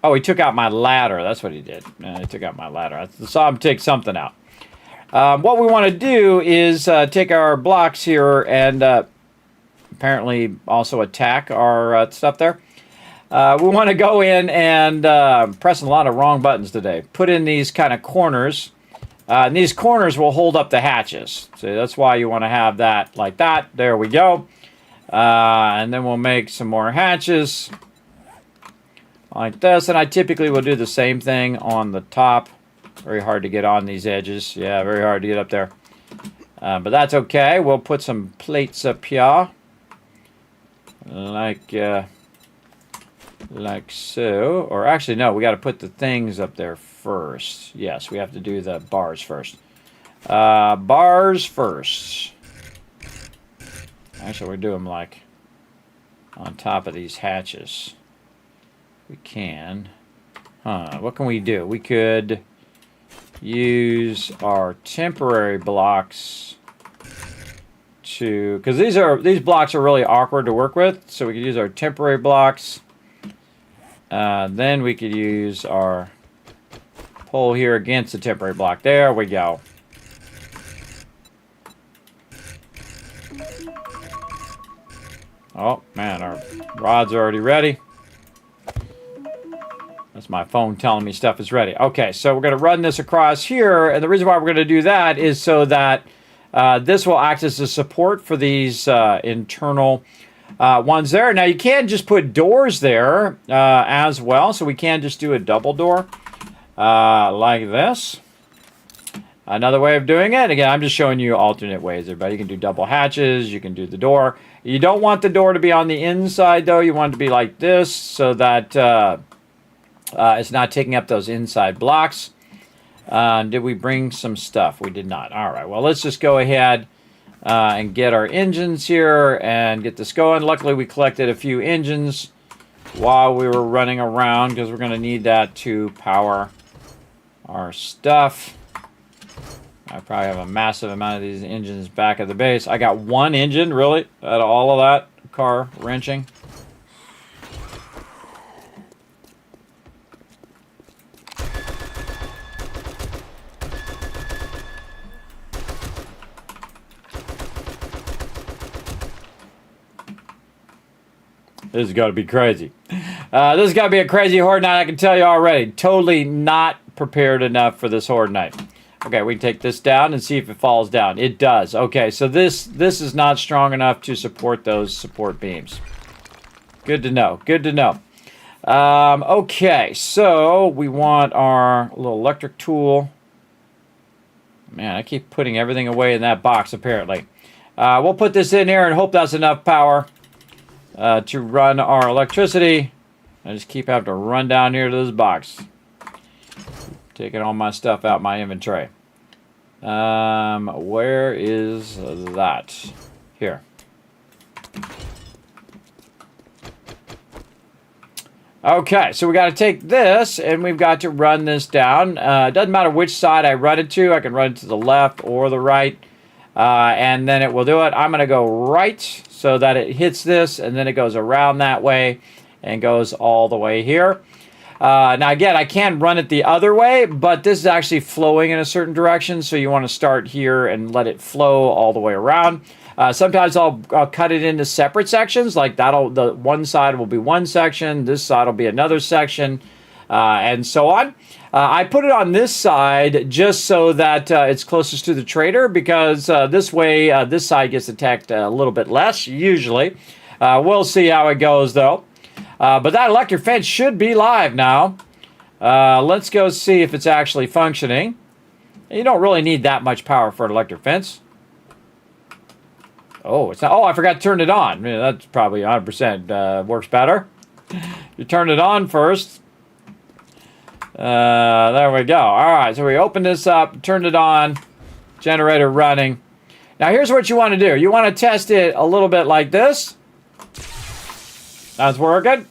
Oh, he took out my ladder. That's what he did. He took out my ladder. I saw him take something out. What we want to do is take our blocks here and apparently also attack our stuff there. We want to go in and pressing a lot of wrong buttons today. Put in these kind of corners. And these corners will hold up the hatches. So that's why you want to have that like that. There we go. And then we'll make some more hatches like this. And I typically will do the same thing on the top. Very hard to get on these edges. Yeah, very hard to get up there. But that's okay. We'll put some plates up here. Like so. Or actually, no, we got to put the things up there first. Yes, we have to do the bars first. Bars first. Actually, we'll do them like on top of these hatches. We can. What can we do? We could use our temporary blocks to, because these blocks are really awkward to work with, so we could use our temporary blocks. Then we could use our pole here against the temporary block. There we go. Oh man, our rods are already ready. That's my phone telling me stuff is ready. Okay, so we're going to run this across here. And the reason why we're going to do that is so that this will act as a support for these internal ones there. Now, you can just put doors there as well. So we can just do a double door like this. Another way of doing it. Again, I'm just showing you alternate ways, everybody. You can do double hatches. You can do the door. You don't want the door to be on the inside, though. You want it to be like this so that it's not taking up those inside blocks. Did we bring some stuff? We did not. All right. Well, let's just go ahead and get our engines here and get this going. Luckily, we collected a few engines while we were running around because we're going to need that to power our stuff. I probably have a massive amount of these engines back at the base. I got one engine, really, out of all of that car wrenching. This has got to be crazy. This has got to be a crazy horde night, I can tell you already. Totally not prepared enough for this horde night. Okay, we can take this down and see if it falls down. It does. Okay, so this is not strong enough to support those support beams. Good to know. Good to know. Okay, so we want our little electric tool. Man, I keep putting everything away in that box, apparently. We'll put this in here and hope that's enough power to run our electricity. I just keep having to run down here to this box. Taking all my stuff out my inventory. Where is that? Here. Okay, so we got to take this and we've got to run this down. It doesn't matter which side I run it to. I can run it to the left or the right. And then it will do it. I'm going to go right so that it hits this and then it goes around that way. and goes all the way here. Now again, I can run it the other way, but this is actually flowing in a certain direction, so you want to start here and let it flow all the way around. Sometimes I'll cut it into separate sections, like the one side will be one section, this side will be another section, and so on. I put it on this side just so that it's closest to the trader, because this way this side gets attacked a little bit less, usually. We'll see how it goes, though. But that electric fence should be live now. Let's go see if it's actually functioning. You don't really need that much power for an electric fence. Oh, it's not. Oh, I forgot to turn it on. Yeah, that's probably 100% works better. You turn it on first. There we go. All right, so we open this up, turned it on, generator running. Now here's what you want to do. You want to test it a little bit like this. That's working.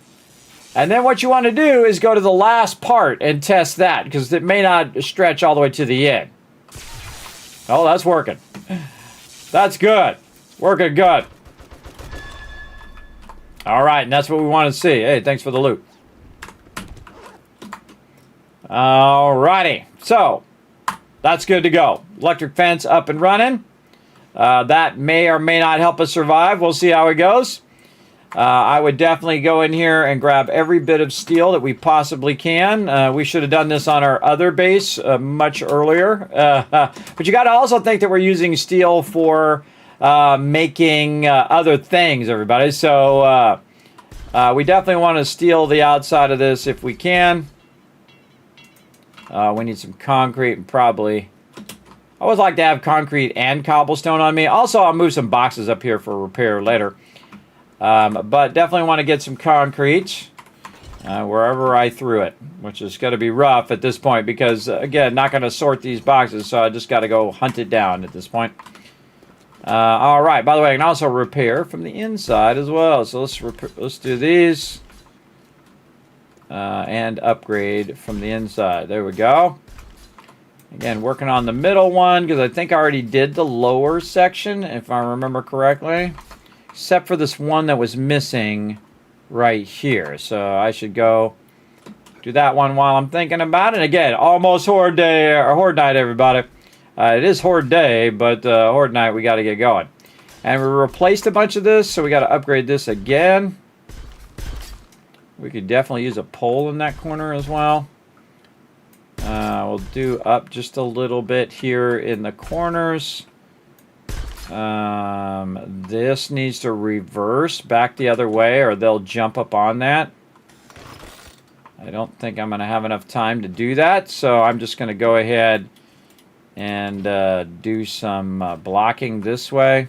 And then what you want to do is go to the last part and test that, because it may not stretch all the way to the end. Oh, that's working. That's good. Working good. All right, and that's what we want to see. Hey, thanks for the loot. All righty. So, that's good to go. Electric fence up and running. That may or may not help us survive. We'll see how it goes. I would definitely go in here and grab every bit of steel that we possibly can. We should have done this on our other base much earlier. But you got to also think that we're using steel for making other things, everybody. So we definitely want to steal the outside of this if we can. We need some concrete and probably... I always like to have concrete and cobblestone on me. Also, I'll move some boxes up here for repair later. But definitely want to get some concrete wherever I threw it, which is going to be rough at this point because, again, not going to sort these boxes, so I just got to go hunt it down at this point. All right. By the way, I can also repair from the inside as well. So let's do these and upgrade from the inside. There we go. Again, working on the middle one because I think I already did the lower section, if I remember correctly. Except for this one that was missing right here. So I should go do that one while I'm thinking about it. Again, almost Horde Day, or Horde Night, everybody. It is Horde Day, but Horde Night, we got to get going. And we replaced a bunch of this, so we got to upgrade this again. We could definitely use a pole in that corner as well. We'll do up just a little bit here in the corners. This needs to reverse back the other way or they'll jump up on that. I don't think I'm going to have enough time to do that, so I'm just going to go ahead and do some blocking this way.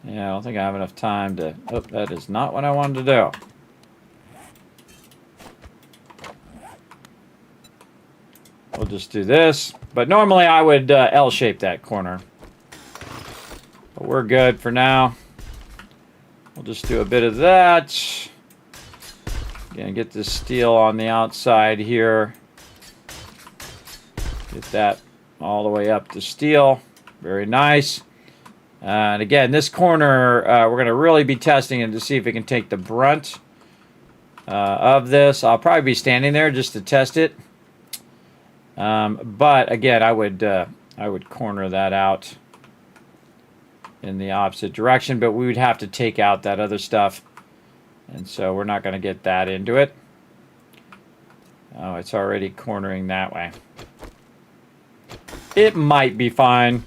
Yeah, I don't think I have enough time to... Oh, that is not what I wanted to do. We'll just do this. But normally I would L-shape that corner. But we're good for now. We'll just do a bit of that. Again, get this steel on the outside here. Get that all the way up to steel. Very nice. And again, this corner, we're going to really be testing it to see if it can take the brunt of this. I'll probably be standing there just to test it. But again, I would corner that out in the opposite direction, but we would have to take out that other stuff. And so we're not going to get that into it. Oh, it's already cornering that way. It might be fine.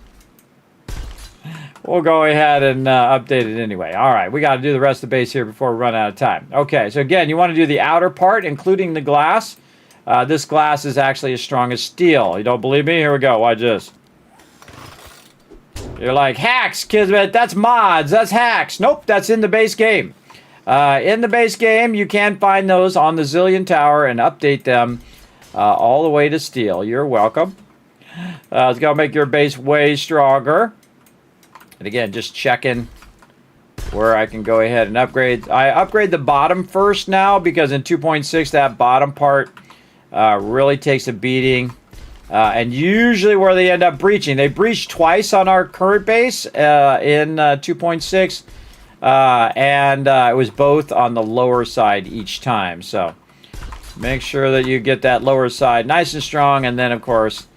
We'll go ahead and update it anyway. All right, we got to do the rest of the base here before we run out of time. Okay, so again, you want to do the outer part, including the glass. This glass is actually as strong as steel. You don't believe me? Here we go. Watch this. You're like, hacks, Kismet. That's mods. That's hacks. Nope, that's in the base game. In the base game, you can find those on the Zillion Tower and update them all the way to steel. You're welcome. It's going to make your base way stronger. And again, just checking where I can go ahead and upgrade. I upgrade the bottom first now because in 2.6, that bottom part really takes a beating. And usually where they end up breaching. They breached twice on our current base in 2.6. and it was both on the lower side each time. So make sure that you get that lower side nice and strong, and then of course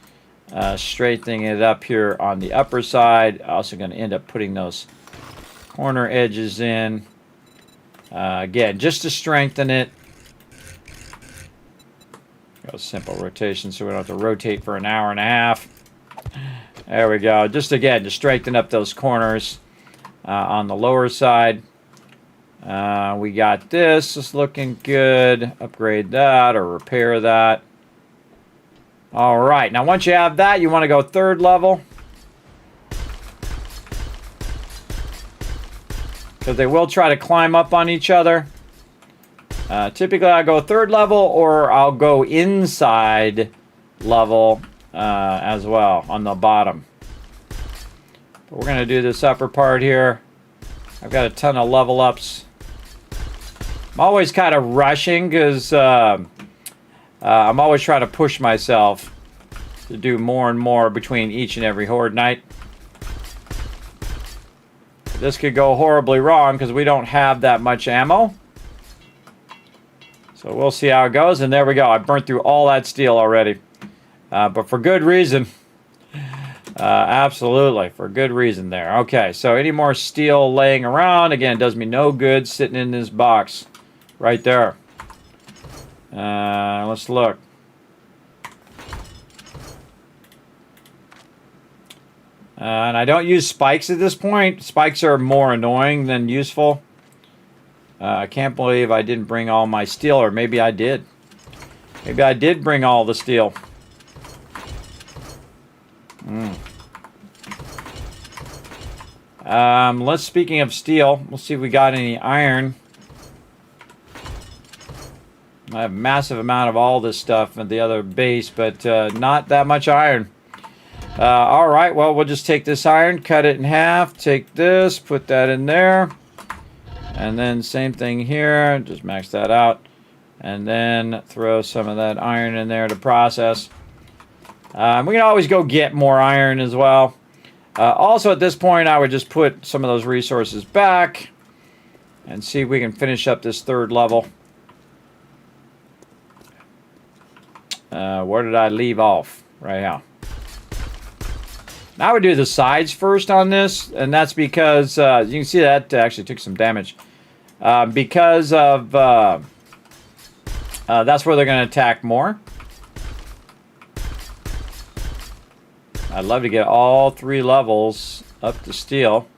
straightening it up here on the upper side. Also going to end up putting those corner edges in again just to strengthen it. Go simple rotation so we don't have to rotate for an hour and a half. There we go. Just again to straighten up those corners on the lower side. We got this. It's looking good. Upgrade that or repair that. All right. Now once you have that, you want to go third level. Because they will try to climb up on each other. Typically I go third level or I'll go inside level as well on the bottom. But we're going to do this upper part here. I've got a ton of level ups. I'm always kind of rushing because I'm always trying to push myself to do more and more between each and every Horde night. This could go horribly wrong because we don't have that much ammo. So we'll see how it goes. And there we go. I burnt through all that steel already. But for good reason. Absolutely. For good reason there. Okay. So any more steel laying around, again, it does me no good sitting in this box. Right there. Let's look. And I don't use spikes at this point. Spikes are more annoying than useful. I can't believe I didn't bring all my steel, or maybe I did. Maybe I did bring all the steel. Speaking of steel, we'll see if we got any iron. I have a massive amount of all this stuff at the other base, but not that much iron. All right, well, we'll just take this iron, cut it in half, take this, put that in there. And then same thing here, just max that out. And then throw some of that iron in there to process. We can always go get more iron as well. Also at this point, I would just put some of those resources back and see if we can finish up this third level. Where did I leave off? Right here. Now I would do the sides first on this, and that's because you can see that actually took some damage. Because of that's where they're going to attack more. I'd love to get all 3 levels up to steel.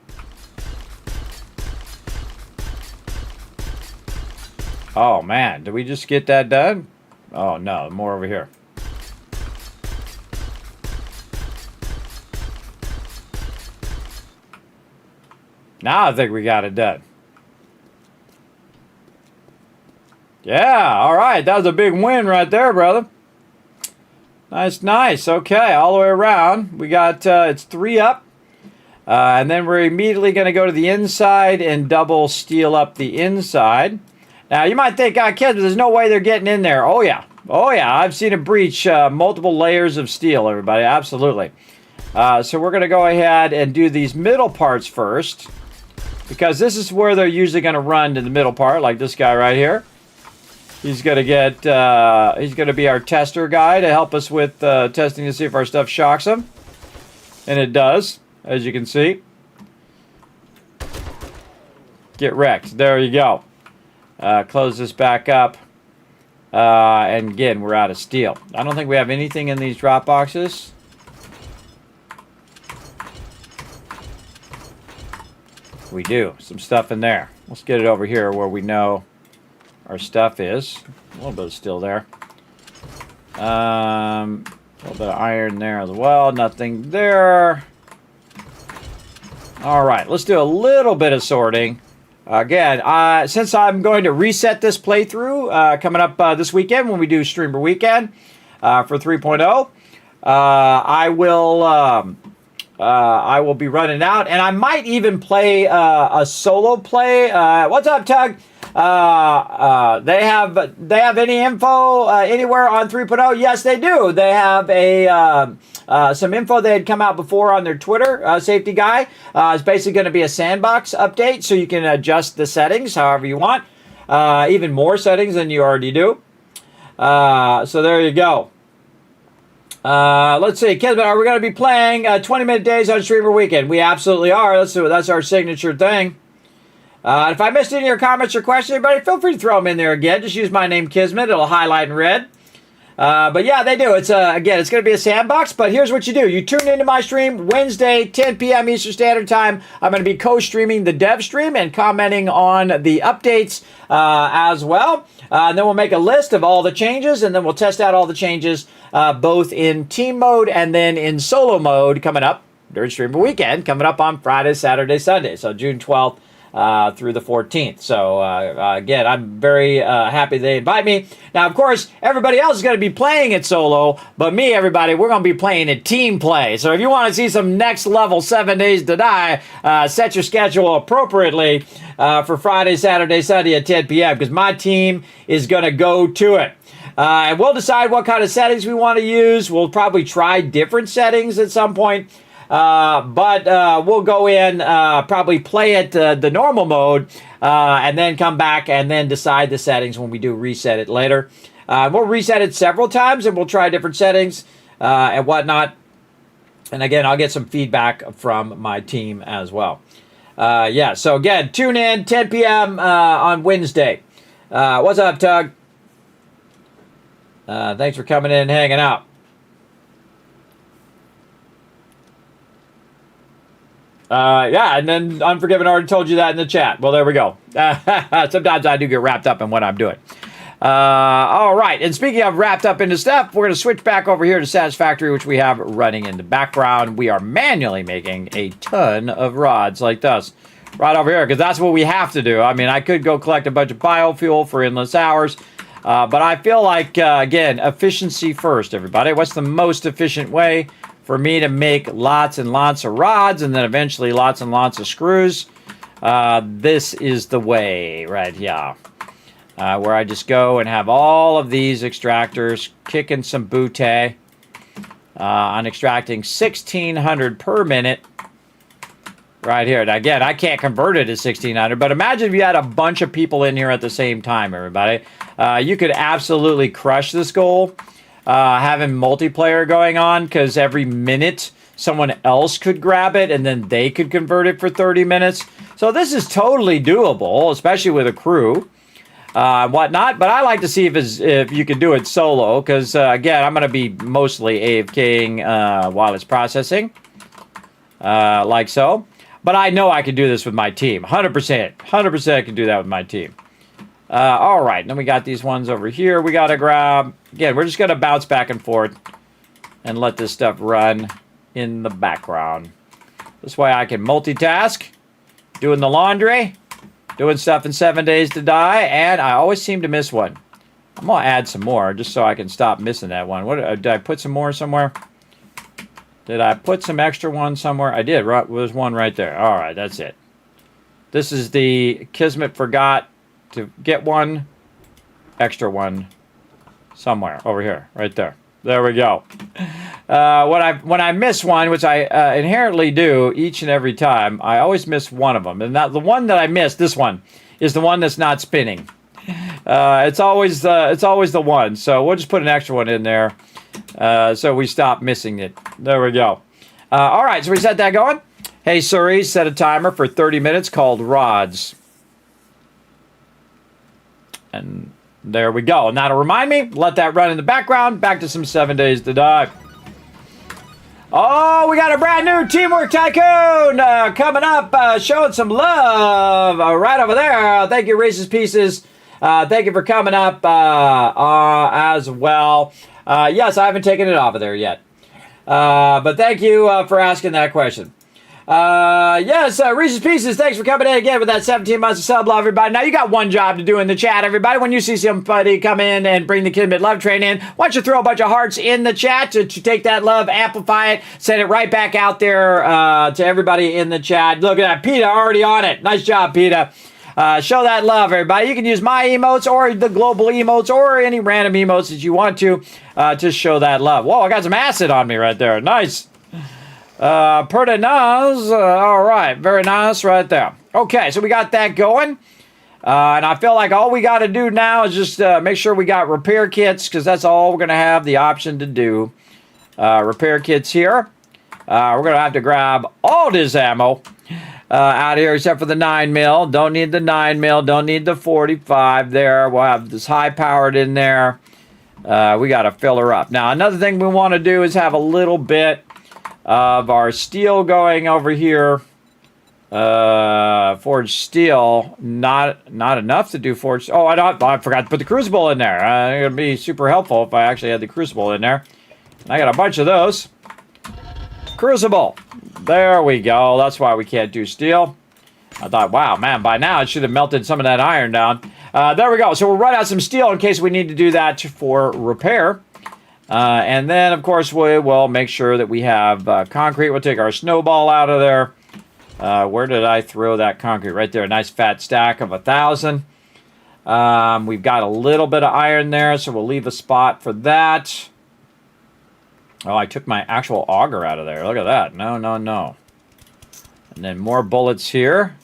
Oh man, did we just get that done? Oh no, more over here. Now I think we got it done. Yeah, all right. That was a big win right there, brother. Nice, nice. Okay, all the way around. We got, it's 3 up. And then we're immediately going to go to the inside and double steel up the inside. Now, you might think, kids, there's no way they're getting in there. Oh, yeah. Oh, yeah. I've seen it breach multiple layers of steel, everybody. Absolutely. So we're going to go ahead and do these middle parts first. Because this is where they're usually going to run to the middle part, like this guy right here. He's going to get, he's going to be our tester guy to help us with testing to see if our stuff shocks him. And it does, as you can see. Get wrecked. There you go. Close this back up. And again, we're out of steel. I don't think we have anything in these drop boxes. We do. Some stuff in there. Let's get it over here where we know our stuff is. A little bit of steel there. A little bit of iron there as well. Nothing there. All right. Let's do a little bit of sorting. Again, since I'm going to reset this playthrough coming up this weekend when we do Streamer Weekend for 3.0, I will be running out, and I might even play a solo play. What's up, Tug? They have any info anywhere on 3.0? Yes, they do. They have some info that had come out before on their Twitter. Safety guy. It's basically going to be a sandbox update, so you can adjust the settings however you want. Even more settings than you already do. So there you go. Let's see, Kismet, are we going to be playing 20-minute days on Streamer Weekend? We absolutely are. That's our signature thing. If I missed any of your comments or questions, everybody, feel free to throw them in there again. Just use my name, Kismet. It'll highlight in red. But yeah, they do. It's again, it's going to be a sandbox. But here's what you do: you tune into my stream Wednesday, 10 p.m. Eastern Standard Time. I'm going to be co-streaming the dev stream and commenting on the updates as well. And then we'll make a list of all the changes, and then we'll test out all the changes both in team mode and then in solo mode coming up during Streamer Weekend, coming up on Friday, Saturday, Sunday. So June 12th. Through the 14th. So, again, I'm very happy they invite me. Now, of course, everybody else is going to be playing it solo, but me, everybody, we're going to be playing it team play. So if you want to see some next level 7 Days to Die, set your schedule appropriately for Friday, Saturday, Sunday at 10 p.m. because my team is going to go to it. And we'll decide what kind of settings we want to use. We'll probably try different settings at some point. But we'll go in, probably play it the normal mode, and then come back and then decide the settings when we do reset it later. We'll reset it several times, and we'll try different settings and whatnot. And again, I'll get some feedback from my team as well. Yeah, so again, tune in 10 p.m. On Wednesday. What's up, Tug? Thanks for coming in and hanging out. Yeah, and then Unforgiven already told you that in the chat. Well, there we go. Sometimes I do get wrapped up in what I'm doing. All right, and speaking of wrapped up into stuff, we're going to switch back over here to Satisfactory, which we have running in the background. We are manually making a ton of rods like this. Right over here, because that's what we have to do. I mean, I could go collect a bunch of biofuel for endless hours, but I feel like, again, efficiency first, everybody. What's the most efficient way for me to make lots and lots of rods and then eventually lots and lots of screws? This is the way right here, where I just go and have all of these extractors kicking some booty on extracting 1,600 per minute right here. Now, again, I can't convert it to 1,600, but imagine if you had a bunch of people in here at the same time, everybody. You could absolutely crush this goal. Having multiplayer going on, because every minute someone else could grab it and then they could convert it for 30 minutes. So this is totally doable, especially with a crew and whatnot. But I like to see if you can do it solo, because again, I'm going to be mostly AFKing while it's processing, like so. But I know I can do this with my team, 100%. 100% I can do that with my team. All right, then we got these ones over here we got to grab. Again, we're just going to bounce back and forth and let this stuff run in the background. This way I can multitask, doing the laundry, doing stuff in 7 Days to Die, and I always seem to miss one. I'm going to add some more just so I can stop missing that one. What did I put some more somewhere? Did I put some extra ones somewhere? I did. Right, there's one right there. All right, that's it. This is the Kismet forgot to get one extra one somewhere over here, right there. There we go. When I miss one, which I inherently do each and every time, I always miss one of them. And the one that I missed, this one, is the one that's not spinning. It's always the one. So we'll just put an extra one in there, so we stop missing it. There we go. All right, so we set that going. Hey Suri, set a timer for 30 minutes called rods. And there we go. Now to remind me, let that run in the background. Back to some 7 Days to Die. Oh, we got a brand new Teamwork Tycoon coming up, showing some love right over there. Thank you, Reese's Pieces. Thank you for coming up as well. Yes, I haven't taken it off of there yet. But thank you for asking that question. Yes, Reese's Pieces, thanks for coming in again with that 17 months of sub love, everybody. Now, you got one job to do in the chat, everybody. When you see somebody come in and bring the Kismet Love Train in, why don't you throw a bunch of hearts in the chat to take that love, amplify it, send it right back out there to everybody in the chat. Look at that, PETA already on it. Nice job, PETA. Show that love, everybody. You can use my emotes or the global emotes or any random emotes that you want to show that love. Whoa, I got some acid on me right there. Nice. Pretty nice. All right, very nice right there. Okay, so we got that going. And I feel like all we got to do now is just make sure we got repair kits, because that's all we're going to have the option to do. Repair kits here. We're going to have to grab all this ammo out here except for the 9mm. Don't need the 9mm. Don't need the 45 there. We'll have this high-powered in there. We got to fill her up. Now, another thing we want to do is have a little bit of our steel going over here. Forged steel, not enough to do forged. Oh, I forgot to put the crucible in there. It would be super helpful if I actually had the crucible in there. I got a bunch of those. Crucible. There we go. That's why we can't do steel. I thought, wow, man, by now it should have melted some of that iron down. There we go. So we'll run out some steel in case we need to do that for repair. And then, of course, we will make sure that we have concrete. We'll take our snowball out of there. Where did I throw that concrete? Right there. A nice fat stack of 1,000. We've got a little bit of iron there, so we'll leave a spot for that. Oh, I took my actual auger out of there. Look at that. No, no, no. And then more bullets here.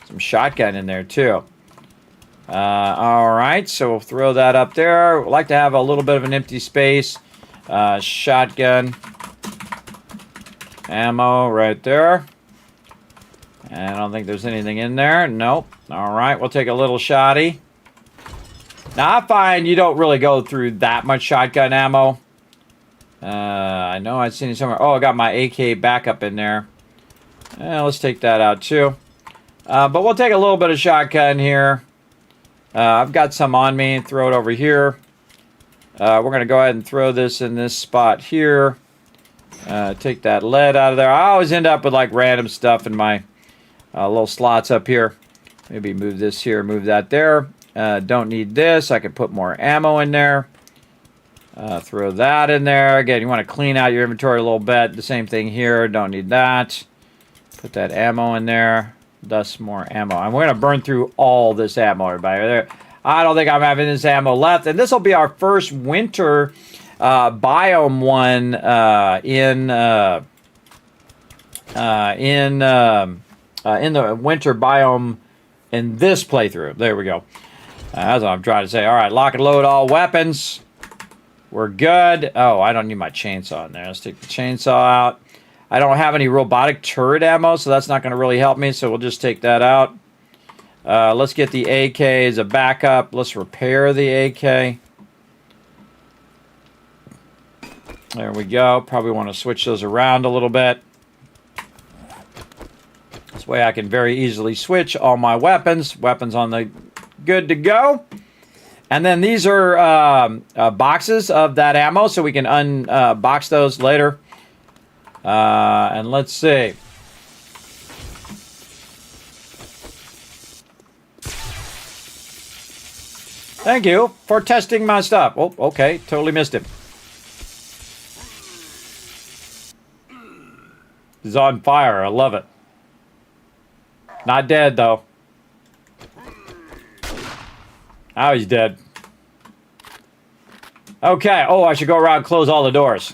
Some shotgun in there, too. All right, so we'll throw that up there. We'd like to have a little bit of an empty space. Shotgun. Ammo right there. And I don't think there's anything in there. Nope. All right, we'll take a little shotty. Now, I find you don't really go through that much shotgun ammo. I know I've seen it somewhere. Oh, I got my AK backup in there. Let's take that out, too. But we'll take a little bit of shotgun here. I've got some on me. Throw it over here. We're going to go ahead and throw this in this spot here. Take that lead out of there. I always end up with, like, random stuff in my little slots up here. Maybe move this here, move that there. Don't need this. I could put more ammo in there. Throw that in there. Again, you want to clean out your inventory a little bit. The same thing here. Don't need that. Put that ammo in there. Thus more ammo. And we're going to burn through all this ammo, everybody. I don't think I'm having this ammo left. And this will be our first winter biome one in the winter biome in this playthrough. There we go. That's what I'm trying to say. All right, lock and load all weapons. We're good. Oh, I don't need my chainsaw in there. Let's take the chainsaw out. I don't have any robotic turret ammo, so that's not going to really help me, so we'll just take that out. Let's get the AK as a backup. Let's repair the AK. There we go. Probably want to switch those around a little bit. This way I can very easily switch all my weapons. Weapons on the good to go. And then these are boxes of that ammo, so we can unbox those later. And let's see. Thank you for testing my stuff. Oh, okay. Totally missed him. He's on fire. I love it. Not dead, though. Now he's dead. Okay. Oh, I should go around and close all the doors,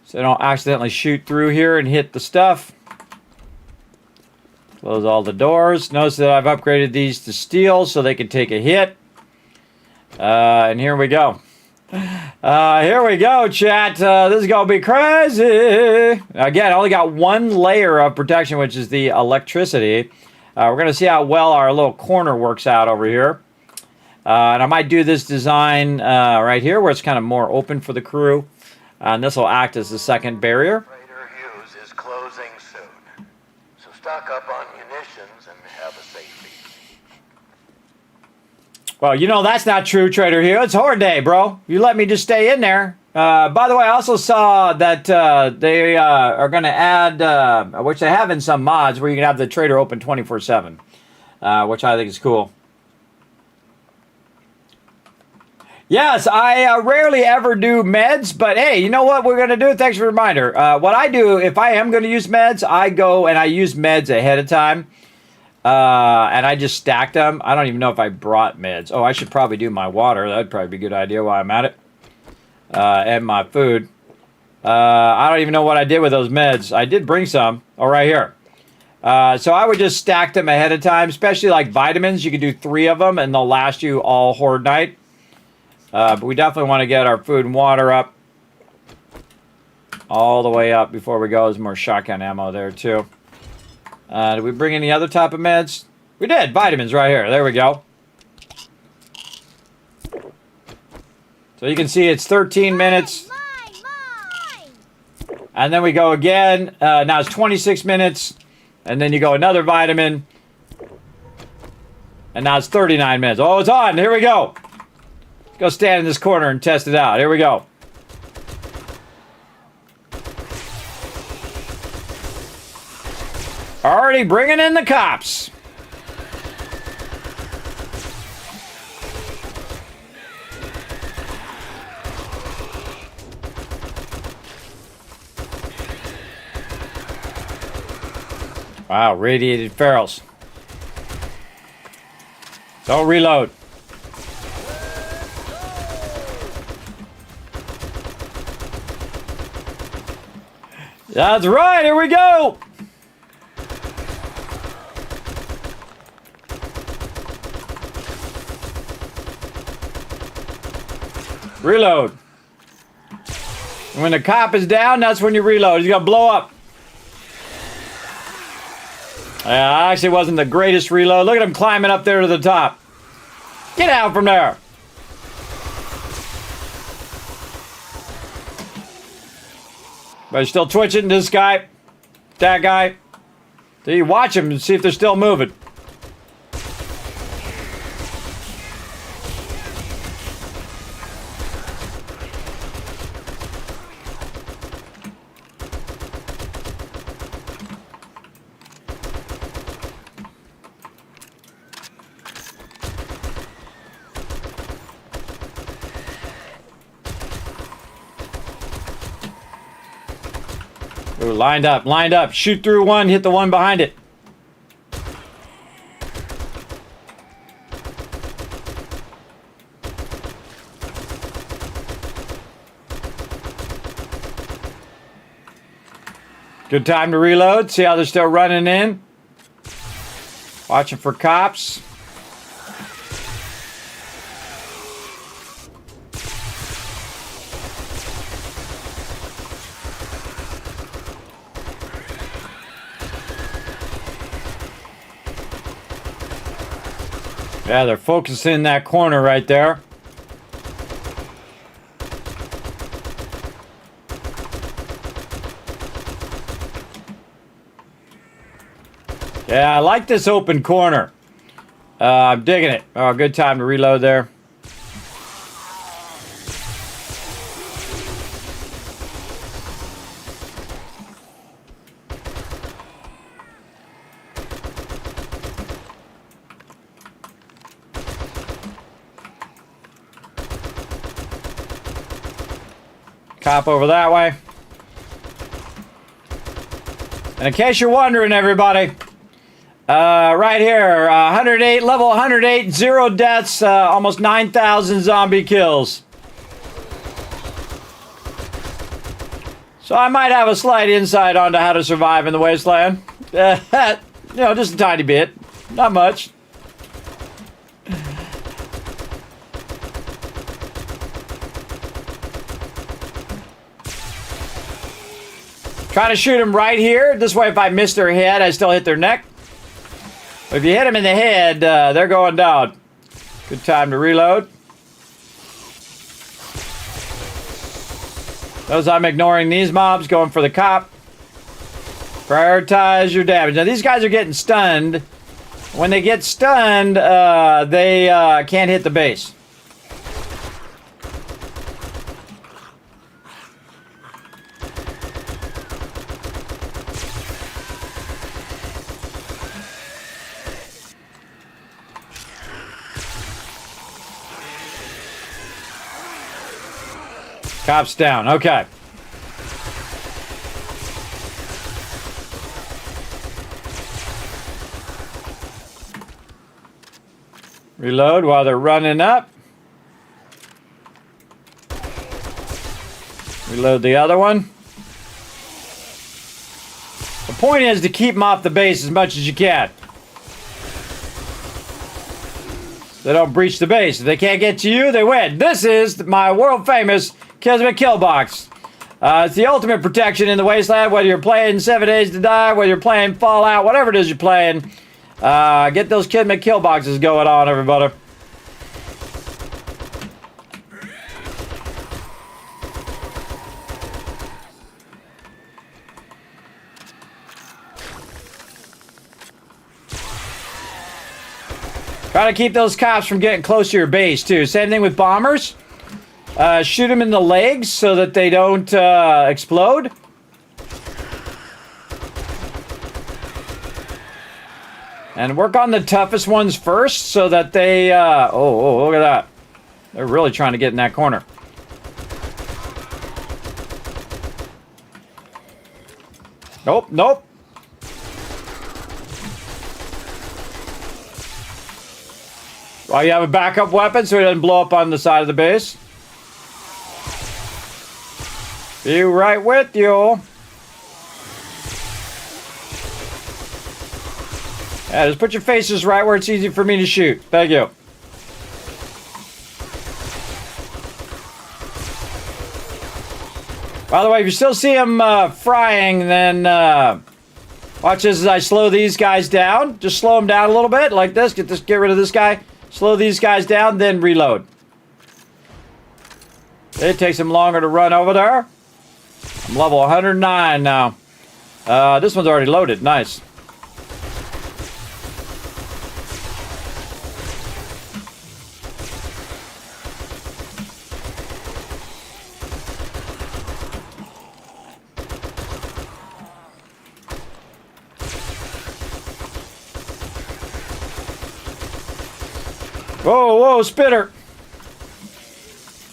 so I don't accidentally shoot through here and hit the stuff. Close all the doors. Notice that I've upgraded these to steel so they can take a hit. And here we go. Here we go, chat. This is going to be crazy. Again, I only got one layer of protection, which is the electricity. We're going to see how well our little corner works out over here. And I might do this design right here where it's kind of more open for the crew. And this will act as the second barrier.
Trader Hughes is closing soon, so stock up on munitions and have a safe feed.
Well, you know that's not true, Trader Hughes. It's Horde Day, bro. You let me just stay in there. By the way, I also saw that they are going to add, which they have in some mods, where you can have the trader open 24/7, which I think is cool. Yes, I rarely ever do meds, but hey, you know what we're going to do? Thanks for the reminder. What I do, if I am going to use meds, I go and I use meds ahead of time. And I just stacked them. I don't even know if I brought meds. Oh, I should probably do my water. That'd probably be a good idea while I'm at it. And my food. I don't even know what I did with those meds. I did bring some. Oh, right here. So I would just stack them ahead of time, especially like vitamins. You can do 3 of them, and they'll last you all horde night. But we definitely want to get our food and water up. All the way up before we go. There's more shotgun ammo there, too. Did we bring any other type of meds? We did. Vitamins right here. There we go. So you can see it's 13 minutes. And then we go again. Now it's 26 minutes. And then you go another vitamin. And now it's 39 minutes. Oh, it's on. Here we go. Let's go stand in this corner and test it out. Here we go. Already bringing in the cops. Wow, radiated ferals. Don't reload. That's right, here we go. Reload. When the cop is down, that's when you reload. He's gonna blow up. Yeah, actually wasn't the greatest reload. Look at him climbing up there to the top. Get out from there. But he's still twitching, this guy. That guy. So you watch him and see if they're still moving. Ooh, lined up. Shoot through one, hit the one behind it. Good time to reload. See how they're still running in. Watching for cops. Yeah, they're focusing in that corner right there. Yeah, I like this open corner. I'm digging it. Oh, good time to reload there. Cop over that way. And in case you're wondering, everybody, right here, 108, level 108, 0 deaths, almost 9,000 zombie kills. So I might have a slight insight onto how to survive in the wasteland. You know, just a tiny bit. Not much. Trying to shoot him right here. This way, if I miss their head, I still hit their neck. But if you hit them in the head, they're going down. Good time to reload. Notice I'm ignoring these mobs, going for the cop. Prioritize your damage. Now, these guys are getting stunned. When they get stunned, they can't hit the base. Cops down. Okay. Reload while they're running up. Reload the other one. The point is to keep them off the base as much as you can. They don't breach the base. If they can't get to you, they win. This is my world famous Kismet kill box. It's the ultimate protection in the wasteland, whether you're playing 7 Days to Die, whether you're playing Fallout, whatever it is you're playing. Get those Kismet kill boxes going on, everybody. Try to keep those cops from getting close to your base, too. Same thing with bombers. Shoot them in the legs so that they don't explode. And work on the toughest ones first so that they... oh, look at that. They're really trying to get in that corner. Nope, nope. Well, you have a backup weapon so it doesn't blow up on the side of the base. Be right with you. Yeah, just put your faces right where it's easy for me to shoot. Thank you. By the way, if you still see them frying, then watch this as I slow these guys down. Just slow them down a little bit, like this. Get rid of this guy. Slow these guys down, then reload. It takes them longer to run over there. I'm level 109 now. This one's already loaded. Nice. Whoa, whoa, spitter.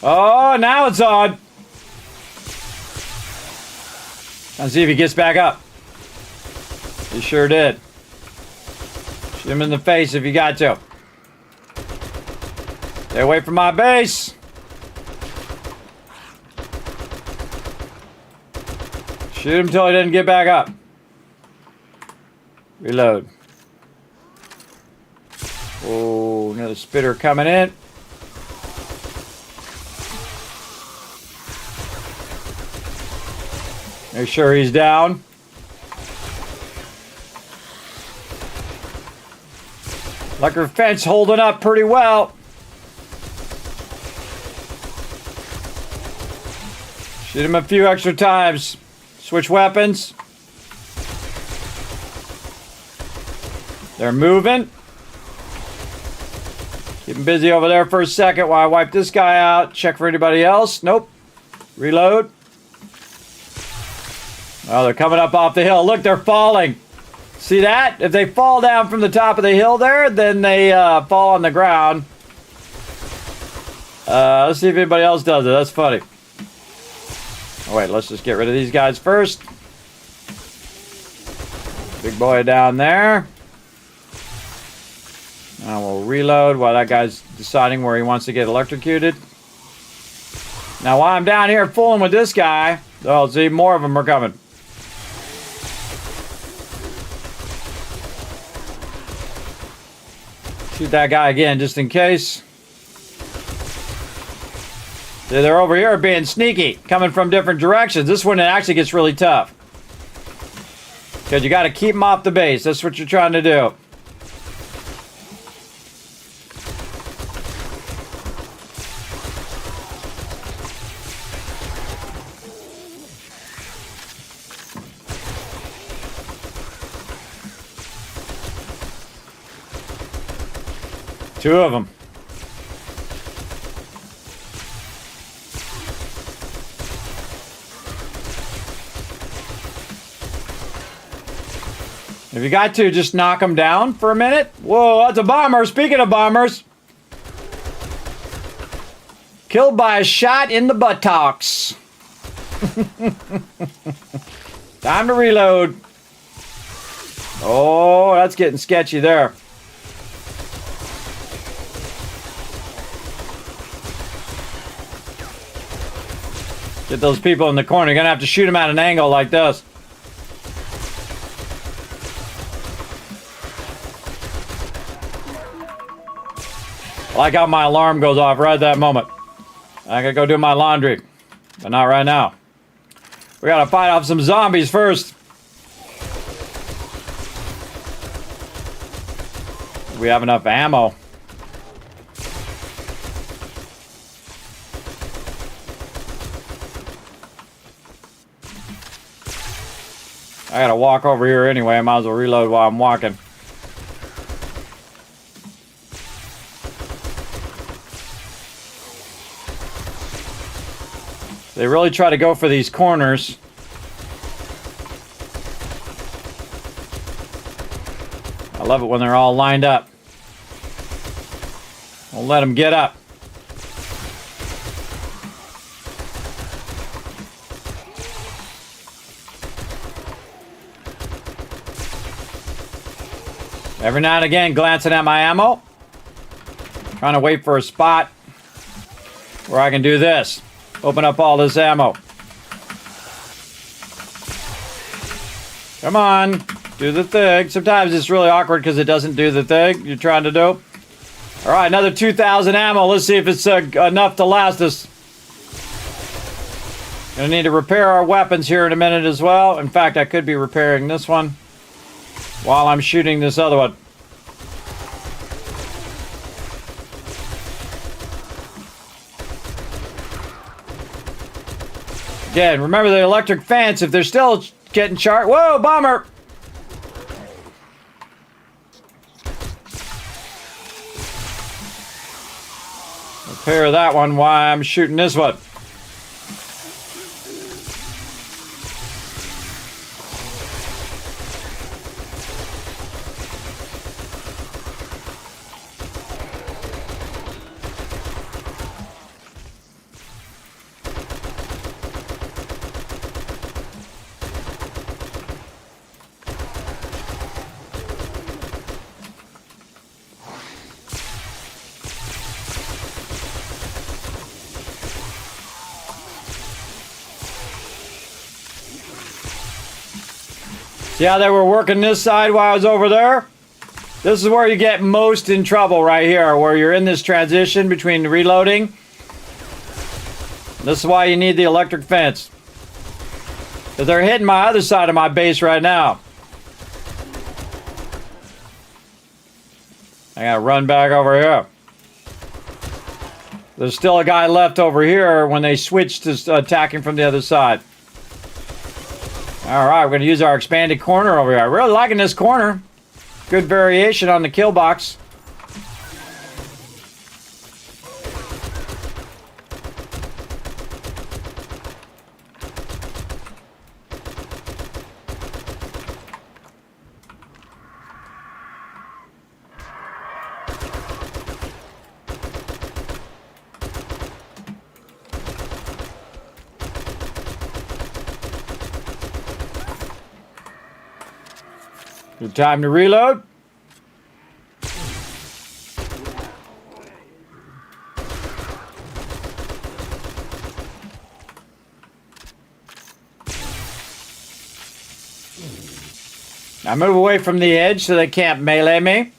Oh, now it's on. Let's see if he gets back up. He sure did. Shoot him in the face if you got to. Stay away from my base. Shoot him till he didn't get back up. Reload. Oh, another spitter coming in. Make sure he's down. Like fence holding up pretty well. Shoot him a few extra times. Switch weapons. They're moving. Keep him busy over there for a second while I wipe this guy out. Check for anybody else. Nope. Reload. Oh, they're coming up off the hill. Look, they're falling. See that? If they fall down from the top of the hill there, then they fall on the ground. Let's see if anybody else does it. That's funny. Oh, wait, let's just get rid of these guys first. Big boy down there. Now we'll reload while that guy's deciding where he wants to get electrocuted. Now while I'm down here fooling with this guy, oh, see, more of them are coming. Shoot that guy again just in case. See, they're over here being sneaky, coming from different directions. This one, it actually gets really tough. Because you got to keep them off the base. That's what you're trying to do. Two of them. If you got to, just knock them down for a minute. Whoa, that's a bomber. Speaking of bombers. Killed by a shot in the buttocks. Time to reload. Oh, that's getting sketchy there. Get those people in the corner. You're gonna have to shoot them at an angle like this. I like how my alarm goes off right at that moment. I gotta go do my laundry, but not right now. We gotta fight off some zombies first. We have enough ammo. I gotta walk over here anyway. I might as well reload while I'm walking. They really try to go for these corners. I love it when they're all lined up. Don't let them get up. Every now and again, glancing at my ammo. Trying to wait for a spot where I can do this. Open up all this ammo. Come on. Do the thing. Sometimes it's really awkward because it doesn't do the thing you're trying to do. Alright, another 2,000 ammo. Let's see if it's enough to last us. Gonna need to repair our weapons here in a minute as well. In fact, I could be repairing this one while I'm shooting this other one. Again, remember the electric fence. If they're still getting charged. Whoa, bomber! Repair that one while I'm shooting this one. See how they were working this side while I was over there? This is where you get most in trouble right here, where you're in this transition between reloading. This is why you need the electric fence. Because they're hitting my other side of my base right now. I gotta run back over here. There's still a guy left over here when they switched to attacking from the other side. Alright, we're going to use our expanded corner over here. I'm really liking this corner. Good variation on the kill box. Good time to reload. Now move away from the edge so they can't melee me.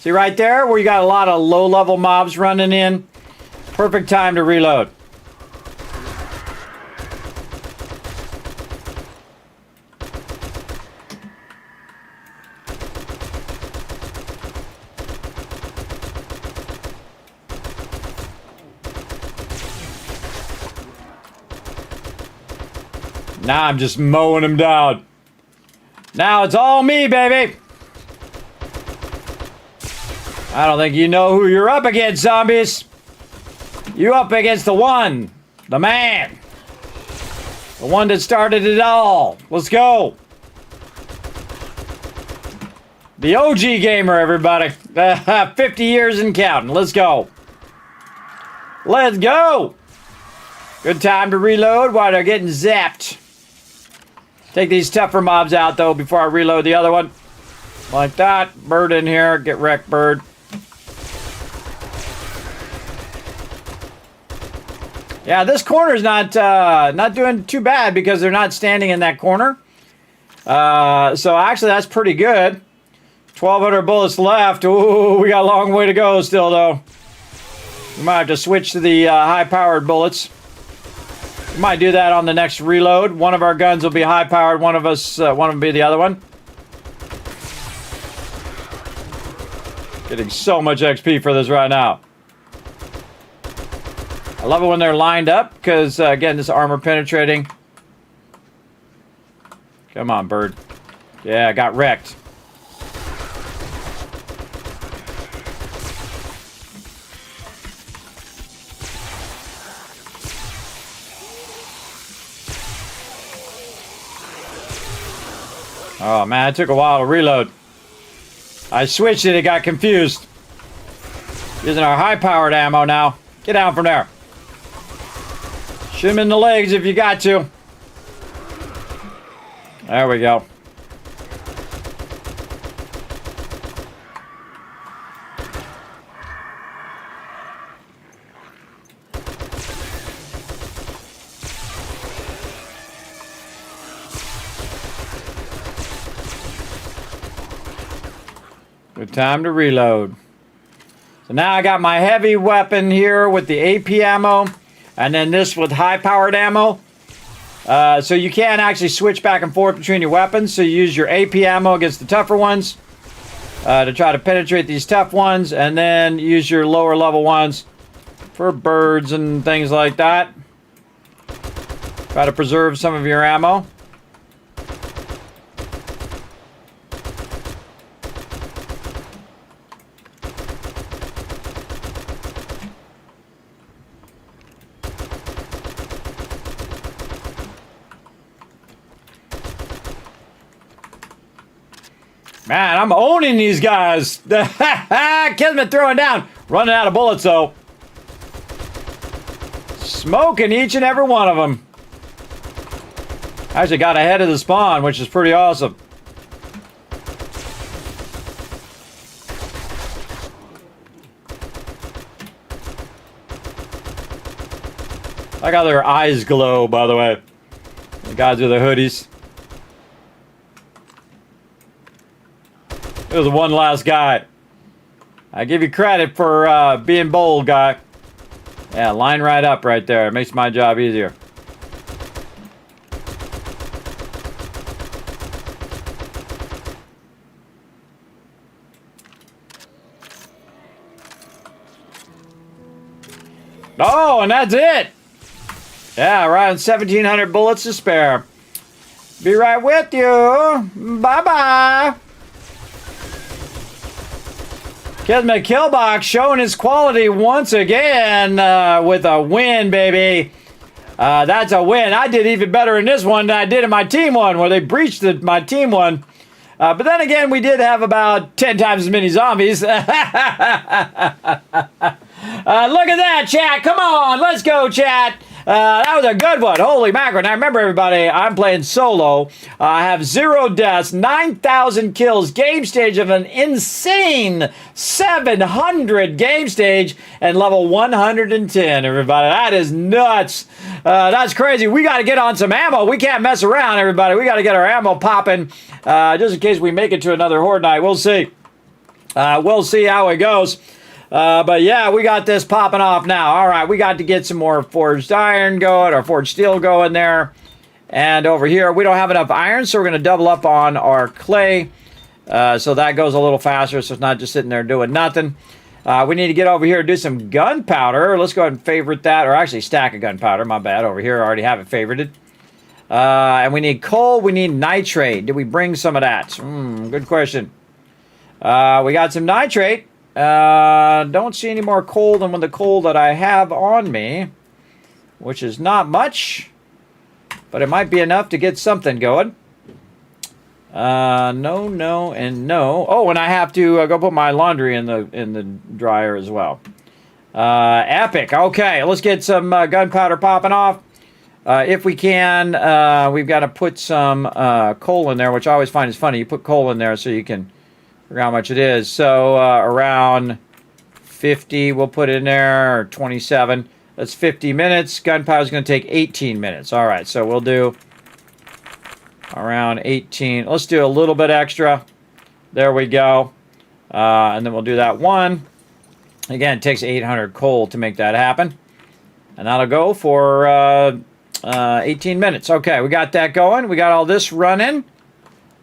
See right there where you got a lot of low-level mobs running in? Perfect time to reload. Now I'm just mowing them down. Now it's all me, baby. I don't think you know who you're up against, zombies. You up against the one, the man, the one that started it all. Let's go. The OG gamer, everybody. 50 years and counting. Let's go. Let's go. Good time to reload while they're getting zapped. Take these tougher mobs out, though, before I reload the other one. Like that. Bird in here. Get wrecked, bird. Yeah, this corner's not doing too bad because they're not standing in that corner. So actually, that's pretty good. 1,200 bullets left. Ooh, we got a long way to go still, though. We might have to switch to the high-powered bullets. We might do that on the next reload. One of our guns will be high-powered. One of us, one will be the other one. Getting so much XP for this right now. I love it when they're lined up because, again, this armor penetrating. Come on, bird. Yeah, I got wrecked. Oh, man, it took a while to reload. I switched it got confused. Using our high-powered ammo now. Get down from there. Shoot him in the legs if you got to. There we go. Good time to reload. So now I got my heavy weapon here with the AP ammo, and then this with high-powered ammo. So you can actually switch back and forth between your weapons. So you use your AP ammo against the tougher ones to try to penetrate these tough ones, and then use your lower level ones for birds and things like that. Try to preserve some of your ammo. Man, I'm owning these guys. Kismet throwing down. Running out of bullets, though. Smoking each and every one of them. Actually got ahead of the spawn, which is pretty awesome. I like how their eyes glow, by the way. The guys with the hoodies. It was one last guy. I give you credit for being bold, guy. Yeah, line right up right there. It makes my job easier. Oh, and that's it. Yeah, around 1,700 bullets to spare. Be right with you. Bye-bye. Kismet Killbox showing his quality once again with a win, baby. That's a win. I did even better in this one than I did in my team one, where they breached my team one. But then again, we did have about 10 times as many zombies. Look at that, chat. Come on, let's go, chat. That was a good one. Holy mackerel. Now, remember, everybody, I'm playing solo. I have 0 deaths, 9,000 kills, game stage of an insane 700 game stage, and level 110, everybody. That is nuts. That's crazy. We got to get on some ammo. We can't mess around, everybody. We got to get our ammo popping just in case we make it to another Horde night. We'll see. We'll see how it goes. But yeah, we got this popping off now. All right, we got to get some more forged iron going, or forged steel going there. And over here, we don't have enough iron, so we're going to double up on our clay. So that goes a little faster, so it's not just sitting there doing nothing. We need to get over here and do some gunpowder. Let's go ahead and favorite that, or actually stack of gunpowder. My bad. Over here, I already have it favorited. And we need coal. We need nitrate. Did we bring some of that? Good question. We got some nitrate. Don't see any more coal than the coal that I have on me, which is not much, but it might be enough to get something going. No, no, and no. Oh, and I have to go put my laundry in the dryer as well. Epic. Okay, let's get some gunpowder popping off. If we can, we've got to put some coal in there, which I always find is funny. You put coal in there so you can figure out how much it is. So around 50 we'll put in there, or 27. That's 50 minutes. Gunpowder is going to take 18 minutes. All right, so we'll do around 18. Let's do a little bit extra. There we go. And then we'll do that one. Again, it takes 800 coal to make that happen. And that'll go for 18 minutes. Okay, we got that going. We got all this running.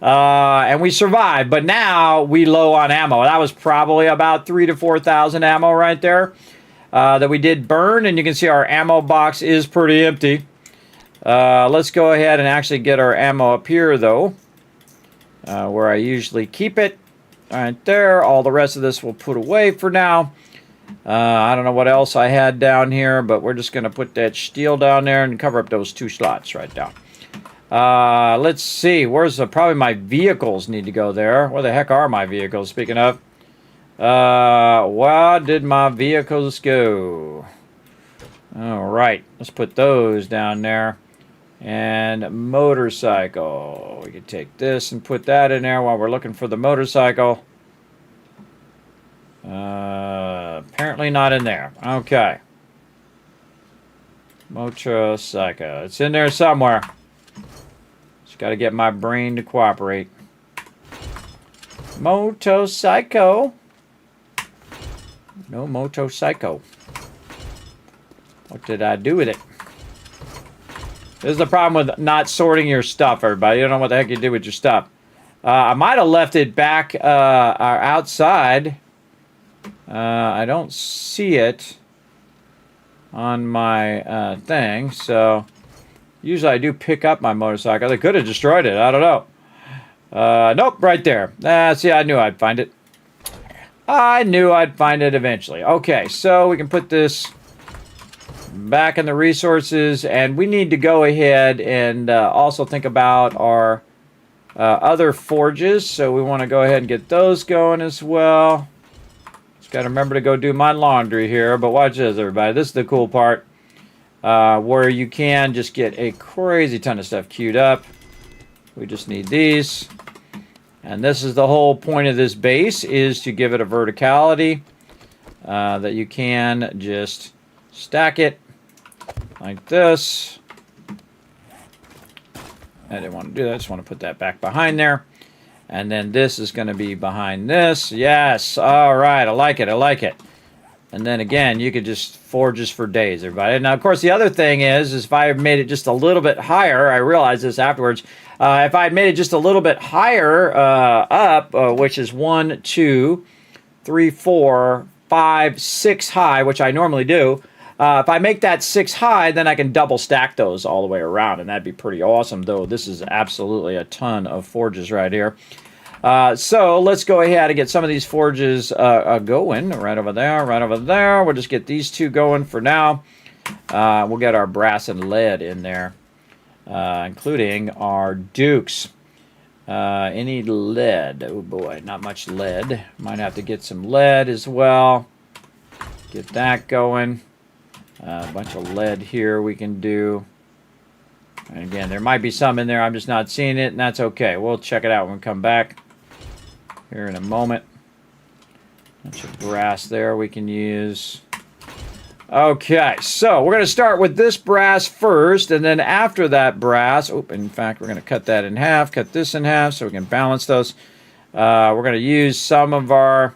And we survived. But now we low on ammo. That was probably about 3,000 to 4,000 ammo right there that we did burn. And you can see our ammo box is pretty empty. Let's go ahead and actually get our ammo up here, though, where I usually keep it. Right there. All the rest of this we'll put away for now. I don't know what else I had down here, but we're just going to put that steel down there and cover up those 2 slots right down. Let's see. Where's probably my vehicles need to go there. Where the heck are my vehicles, speaking of? Where did my vehicles go? All right. Let's put those down there. And motorcycle. We could take this and put that in there while we're looking for the motorcycle. Apparently not in there. Okay. Motorcycle. It's in there somewhere. Just got to get my brain to cooperate. Motorcycle. No motorcycle. What did I do with it? This is the problem with not sorting your stuff, everybody. You don't know what the heck you do with your stuff. I might have left it back outside. I don't see it on my thing. So usually I do pick up my motorcycle. They could have destroyed it. I don't know. Nope, right there. See, I knew I'd find it. I knew I'd find it eventually. Okay, so we can put this back in the resources, and we need to go ahead and also think about our other forges. So we want to go ahead and get those going as well. Just got to remember to go do my laundry here. But watch this, everybody. This is the cool part where you can just get a crazy ton of stuff queued up. We just need these. And this is the whole point of this base, is to give it a verticality that you can just stack it like this. I didn't want to do that. I just want to put that back behind there. And then this is going to be behind this. Yes. All right. I like it. I like it. And then again, you could just forge this for days, everybody. Now, of course, the other thing is if I had made it just a little bit higher, I realized this afterwards, if I had made it just a little bit higher up, which is 1, 2, 3, 4, 5, 6 high, which I normally do, if I make that 6 high, then I can double stack those all the way around, and that'd be pretty awesome, though this is absolutely a ton of forges right here. So let's go ahead and get some of these forges going. Right over there, right over there. We'll just get these 2 going for now. We'll get our brass and lead in there, including our dukes. Any lead? Oh boy, not much lead. Might have to get some lead as well. Get that going. A bunch of lead here we can do. And again, there might be some in there. I'm just not seeing it, and that's okay. We'll check it out when we come back here in a moment. Bunch of brass there we can use. Okay, so we're going to start with this brass first, and then after that brass, in fact, we're going to cut that in half, cut this in half so we can balance those. We're going to use some of our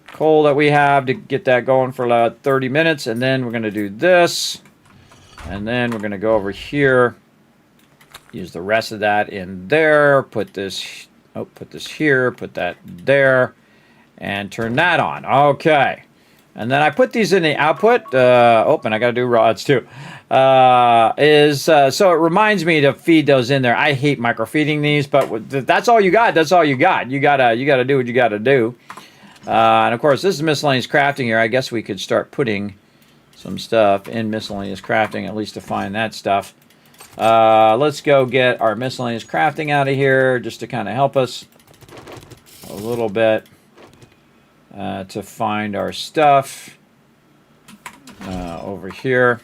coal that we have to get that going for about 30 minutes, and then we're going to do this, and then we're going to go over here, use the rest of that in there, put this here, put that there, and turn that on. Okay, and then I put these in the output. And I got to do rods too. So it reminds me to feed those in there. I hate microfeeding these, but that's all you got. That's all you got. You gotta do what you gotta do. And of course, this is miscellaneous crafting here. I guess we could start putting some stuff in miscellaneous crafting, at least to find that stuff. Let's go get our miscellaneous crafting out of here, just to kind of help us a little bit to find our stuff over here.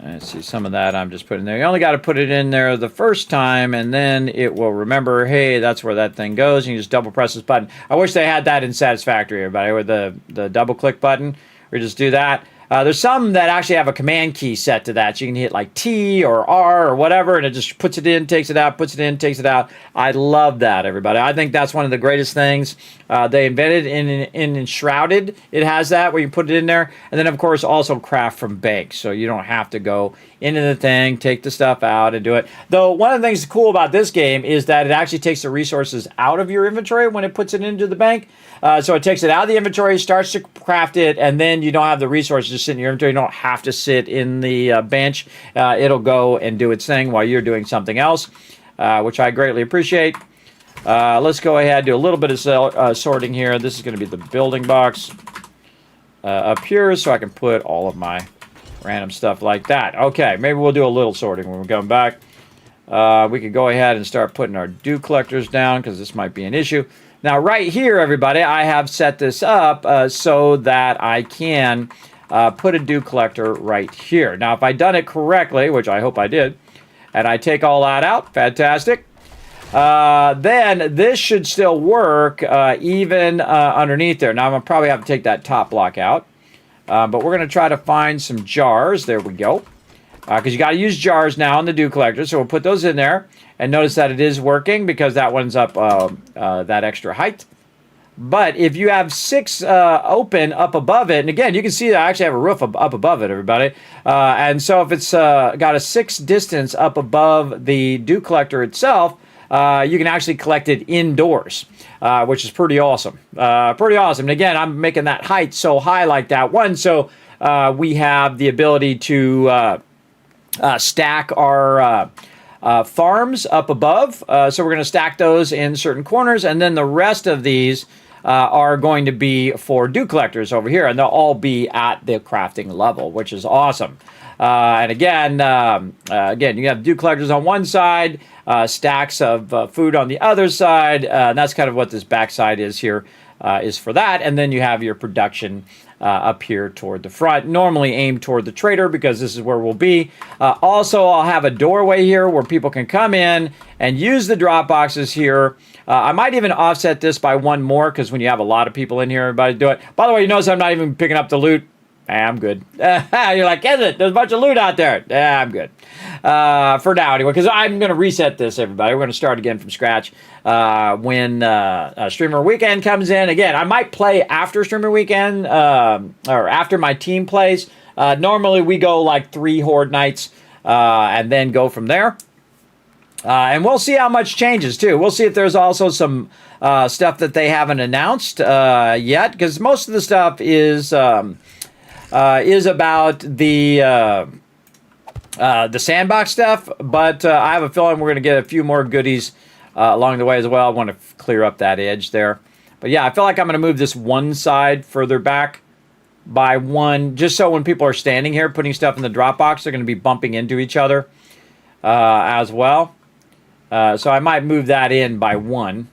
Let's see, some of that I'm just putting there. You only got to put it in there the first time, and then it will remember, hey, that's where that thing goes, and you just double press this button. I wish they had that in Satisfactory, everybody, with the double click button, or just do that. There's some that actually have a command key set to that. So you can hit like T or R or whatever, and it just puts it in, takes it out, puts it in, takes it out. I love that, everybody. I think that's one of the greatest things they invented in Enshrouded. It has that where you put it in there. And then, of course, also craft from bank. So you don't have to go into the thing, take the stuff out and do it. Though one of the things cool about this game is that it actually takes the resources out of your inventory when it puts it into the bank. So it takes it out of the inventory, starts to craft it, and then you don't have the resources to sit in your inventory. You don't have to sit in the bench. It'll go and do its thing while you're doing something else, which I greatly appreciate. Let's go ahead and do a little bit of sorting here. This is going to be the building box up here, so I can put all of my random stuff like that. Okay, maybe we'll do a little sorting when we come back. We could go ahead and start putting our dew collectors down, because this might be an issue. Now, right here, everybody, I have set this up so that I can put a dew collector right here. Now, if I done it correctly, which I hope I did, and I take all that out, fantastic, then this should still work even underneath there. Now, I'm going to probably have to take that top block out, but we're going to try to find some jars. There we go. Because you got to use jars now on the dew collector, so we'll put those in there. And notice that it is working because that one's up that extra height. But if you have 6 open up above it, and again, you can see that I actually have a roof up above it, everybody. And so if it's got a 6 distance up above the dew collector itself, you can actually collect it indoors, which is pretty awesome. Pretty awesome. And again, I'm making that height so high like that one, so we have the ability to stack our farms up above. So we're going to stack those in certain corners, and then the rest of these are going to be for dew collectors over here, and they'll all be at the crafting level, which is awesome. And again, you have dew collectors on one side, stacks of food on the other side. And that's kind of what this backside is here, is for that. And then you have your production up here toward the front, normally aimed toward the trader, because this is where we'll be. Also, I'll have a doorway here where people can come in and use the drop boxes here. I might even offset this by one more, because when you have a lot of people in here, everybody do it. By the way, you notice I'm not even picking up the loot. I'm good. You're like, is it? There's a bunch of loot out there. I'm good. For now, anyway, because I'm going to reset this, everybody. We're going to start again from scratch when Streamer Weekend comes in. Again, I might play after Streamer Weekend, or after my team plays. Normally, we go like 3 Horde nights and then go from there. And we'll see how much changes, too. We'll see if there's also some stuff that they haven't announced yet, because most of the stuff is about the sandbox stuff, but I have a feeling we're going to get a few more goodies along the way as well. I want to clear up that edge there. But yeah, I feel like I'm going to move this one side further back by 1, just so when people are standing here putting stuff in the drop box, they're going to be bumping into each other as well. So I might move that in by 1.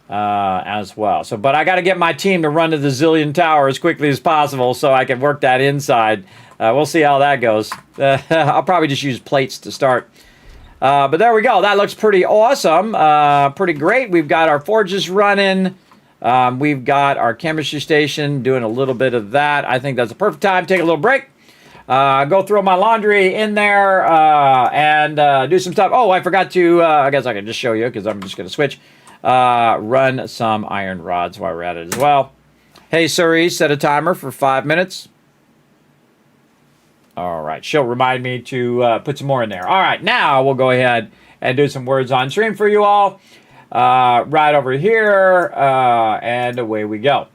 As well. So, but I got to get my team to run to the Zillion Tower as quickly as possible so I can work that inside. We'll see how that goes. I'll probably just use plates to start. But there we go. That looks pretty awesome. Pretty great. We've got our forges running. We've got our chemistry station doing a little bit of that. I think that's a perfect time to take a little break. Go throw my laundry in there and do some stuff. Oh, I forgot to, I guess I can just show you because I'm just going to switch. Run some iron rods while we're at it as well. Hey, Suri, set a timer for 5 minutes. All right, she'll remind me to put some more in there. All right, now we'll go ahead and do some words on stream for you all. Right over here, and away we go.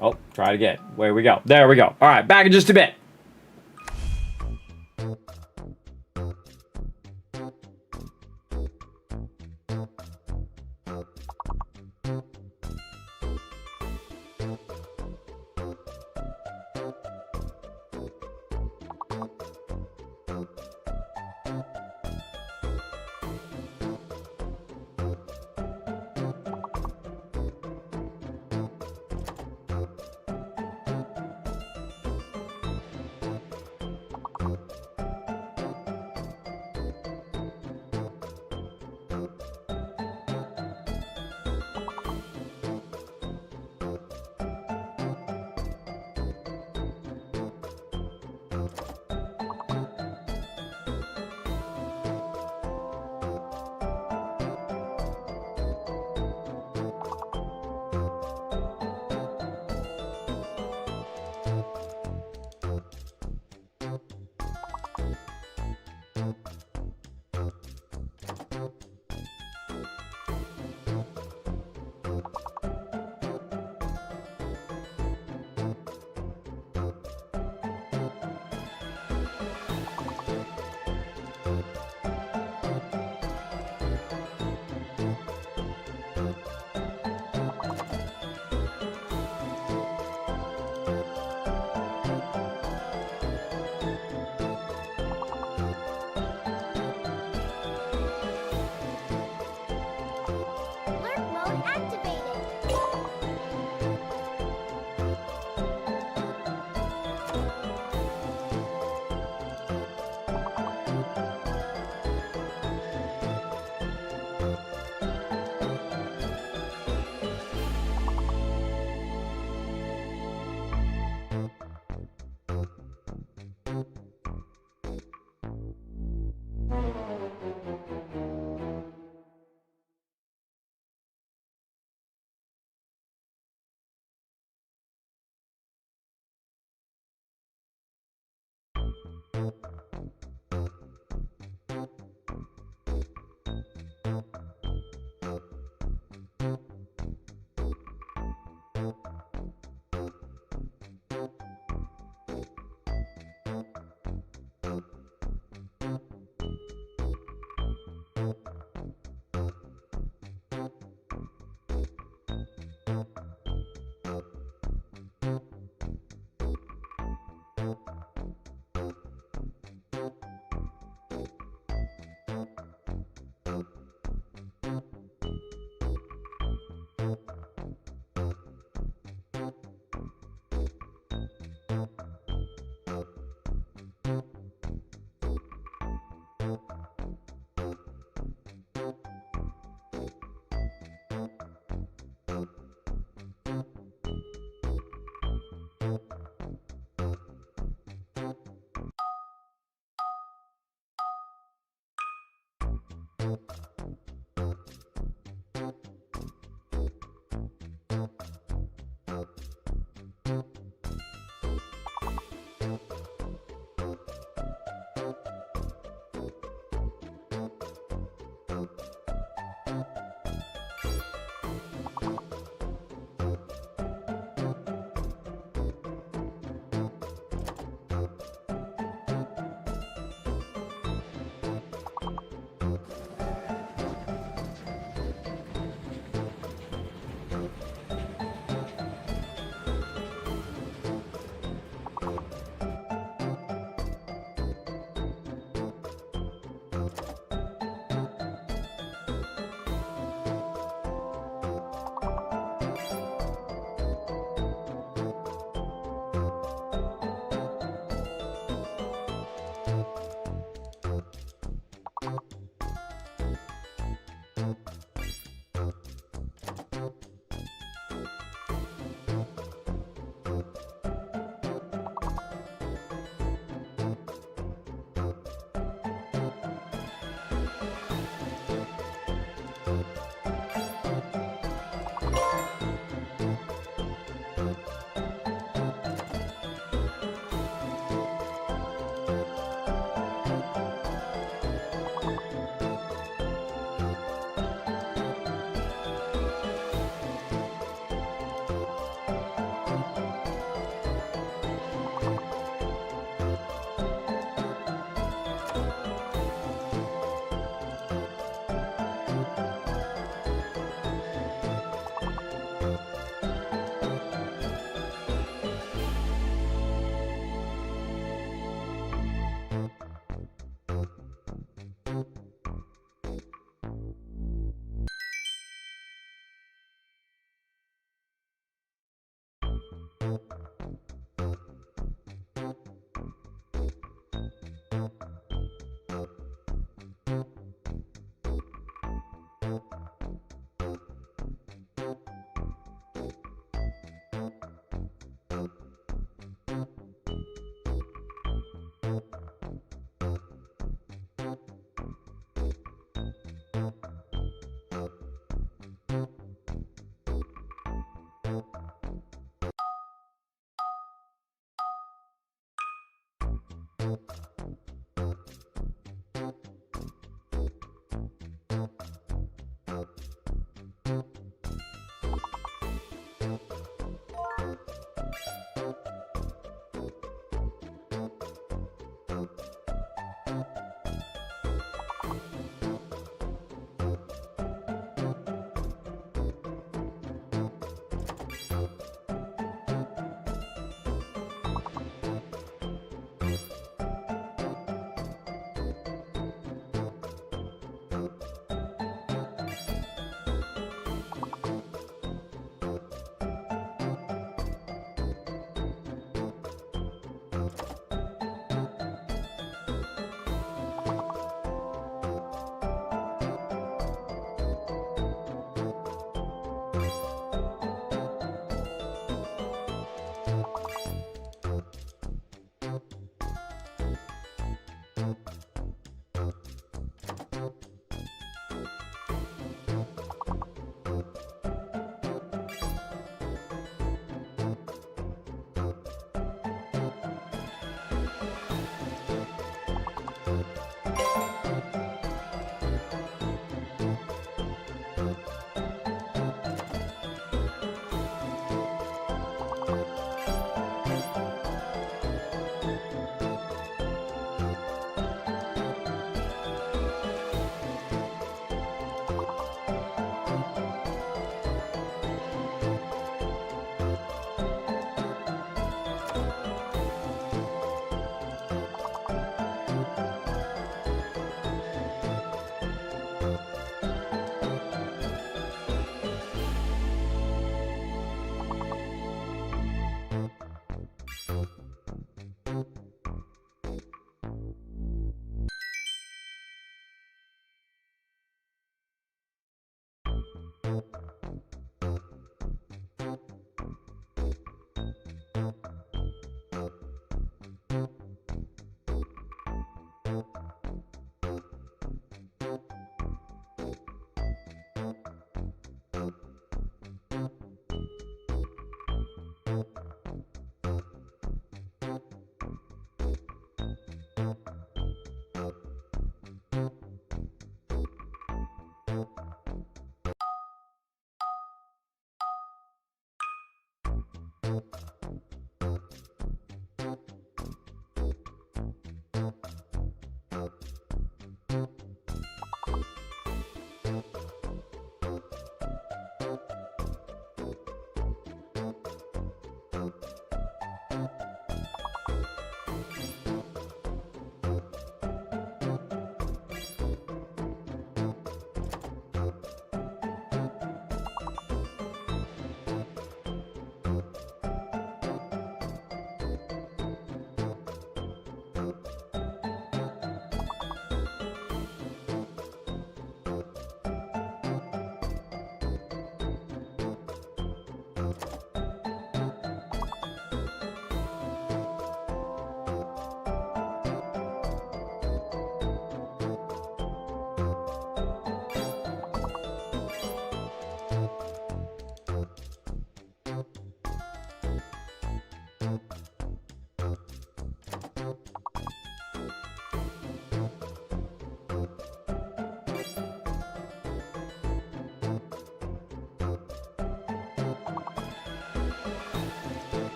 Oh, try it again. Away we go. There we go. All right, back in just a bit.
Alert mode activated.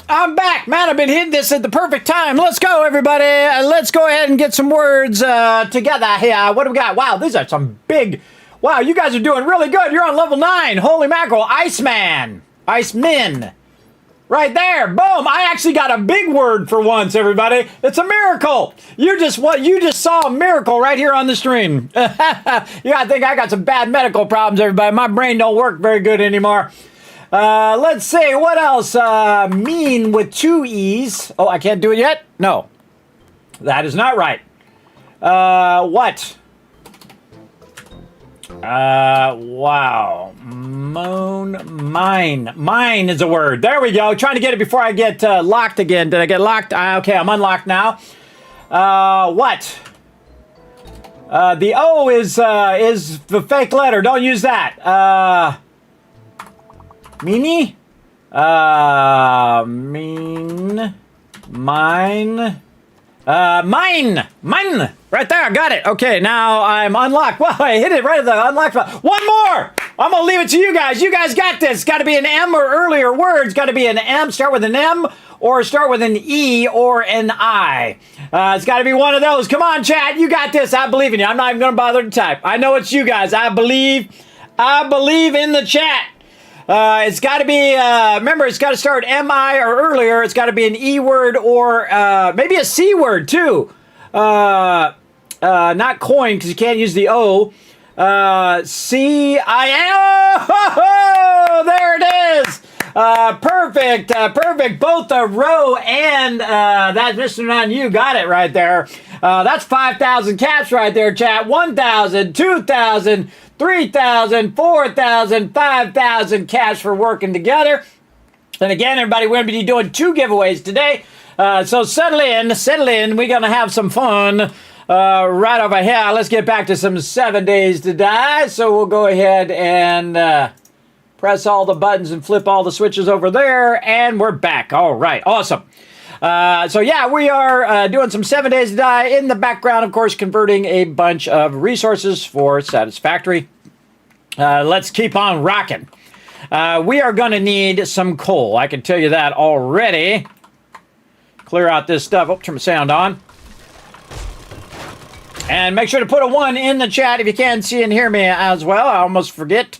I'm back, man. I've been hitting this at the perfect time. Let's go, everybody. Let's go ahead and get some words together here. What do we got? Wow, these are some big... Wow, you guys are doing really good. You're on level 9. Holy mackerel. Iceman. Icemen. Right there. Boom. I actually got a big word for once, everybody. It's a miracle. You just saw a miracle right here on the stream. You gotta think I got some bad medical problems, everybody. My brain don't work very good anymore. Let's see, what else? Mean with 2 E's. Oh, I can't do it yet? No. That is not right. What? Wow. Mine. Mine is a word. There we go. Trying to get it before I get locked again. Did I get locked? Okay, I'm unlocked now. What? The O is the fake letter. Don't use that. Meanie? Mean. Mine. Mine! Right there, I got it. Okay, now I'm unlocked. Well, I hit it right at the unlocked spot. One more! I'm gonna leave it to you guys. You guys got this. Got to be an M or earlier words. Got to be an M, start with an M, or start with an E or an I. It's got to be one of those. Come on, chat. You got this. I believe in you. I'm not even gonna bother to type. I know it's you guys. I believe in the chat. It's got to be, remember, it's got to start M-I or earlier. It's got to be an E word or maybe a C word, too. Not coin, because you can't use the O. C-I-N. Oh, there it is. Perfect. Perfect. Both the row and that Mr. None, you got it right there. That's 5,000 caps right there, chat. 1,000, 2,000. 3,000, 4,000, 5,000 cash for working together. And again, everybody, we're going to be doing 2 giveaways today. So settle in. We're going to have some fun right over here. Let's get back to some 7 days to die. So we'll go ahead and press all the buttons and flip all the switches over there. And we're back. All right. Awesome. So yeah, we are doing some 7 days to die in the background, of course, converting a bunch of resources for Satisfactory. Let's keep on rocking. We are going to need some coal. I can tell you that already. Clear out this stuff. Oh, turn my sound on. And make sure to put a 1 in the chat if you can see and hear me as well. I almost forget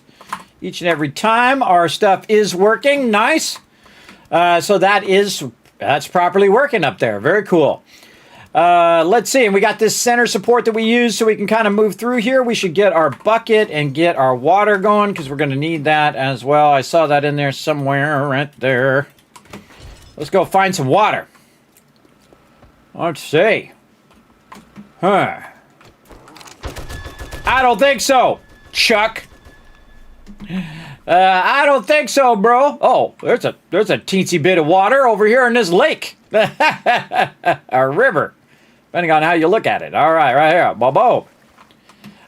each and every time. Our stuff is working. Nice. So that's properly working up there. Very cool. Let's see, and we got this center support that we use so we can kind of move through here. We should get our bucket and get our water going because we're going to need that as well. I saw that in there somewhere right there. Let's go find some water. Let's see. Huh. I don't think so, Chuck. I don't think so, bro. Oh, there's a teensy bit of water over here in this lake. A river. Depending on how you look at it. All right, right here. Bobo.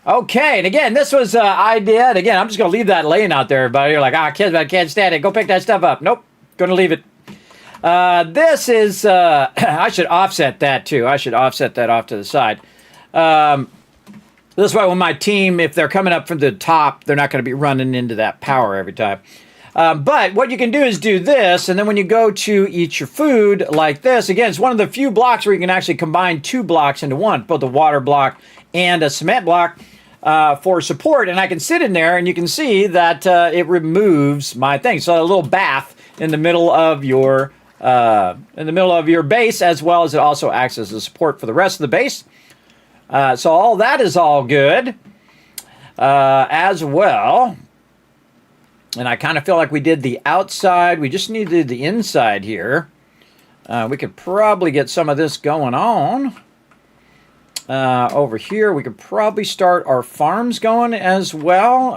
Okay, and again, this was idea. And again, I'm just going to leave that laying out there, everybody. You're like, kids, I can't stand it. Go pick that stuff up. Nope. Going to leave it. This is, I should offset that too. I should offset that off to the side. This way, when my team, if they're coming up from the top, they're not going to be running into that power every time. But what you can do is do this, and then when you go to eat your food like this, again, it's one of the few blocks where you can actually combine 2 blocks into one, both a water block and a cement block for support. And I can sit in there, and you can see that it removes my thing. So a little bath in the middle of your base, as well as it also acts as a support for the rest of the base. So all that is all good as well. And I kind of feel like we did the outside. We just needed the inside here. We could probably get some of this going on. Over here, we could probably start our farms going as well.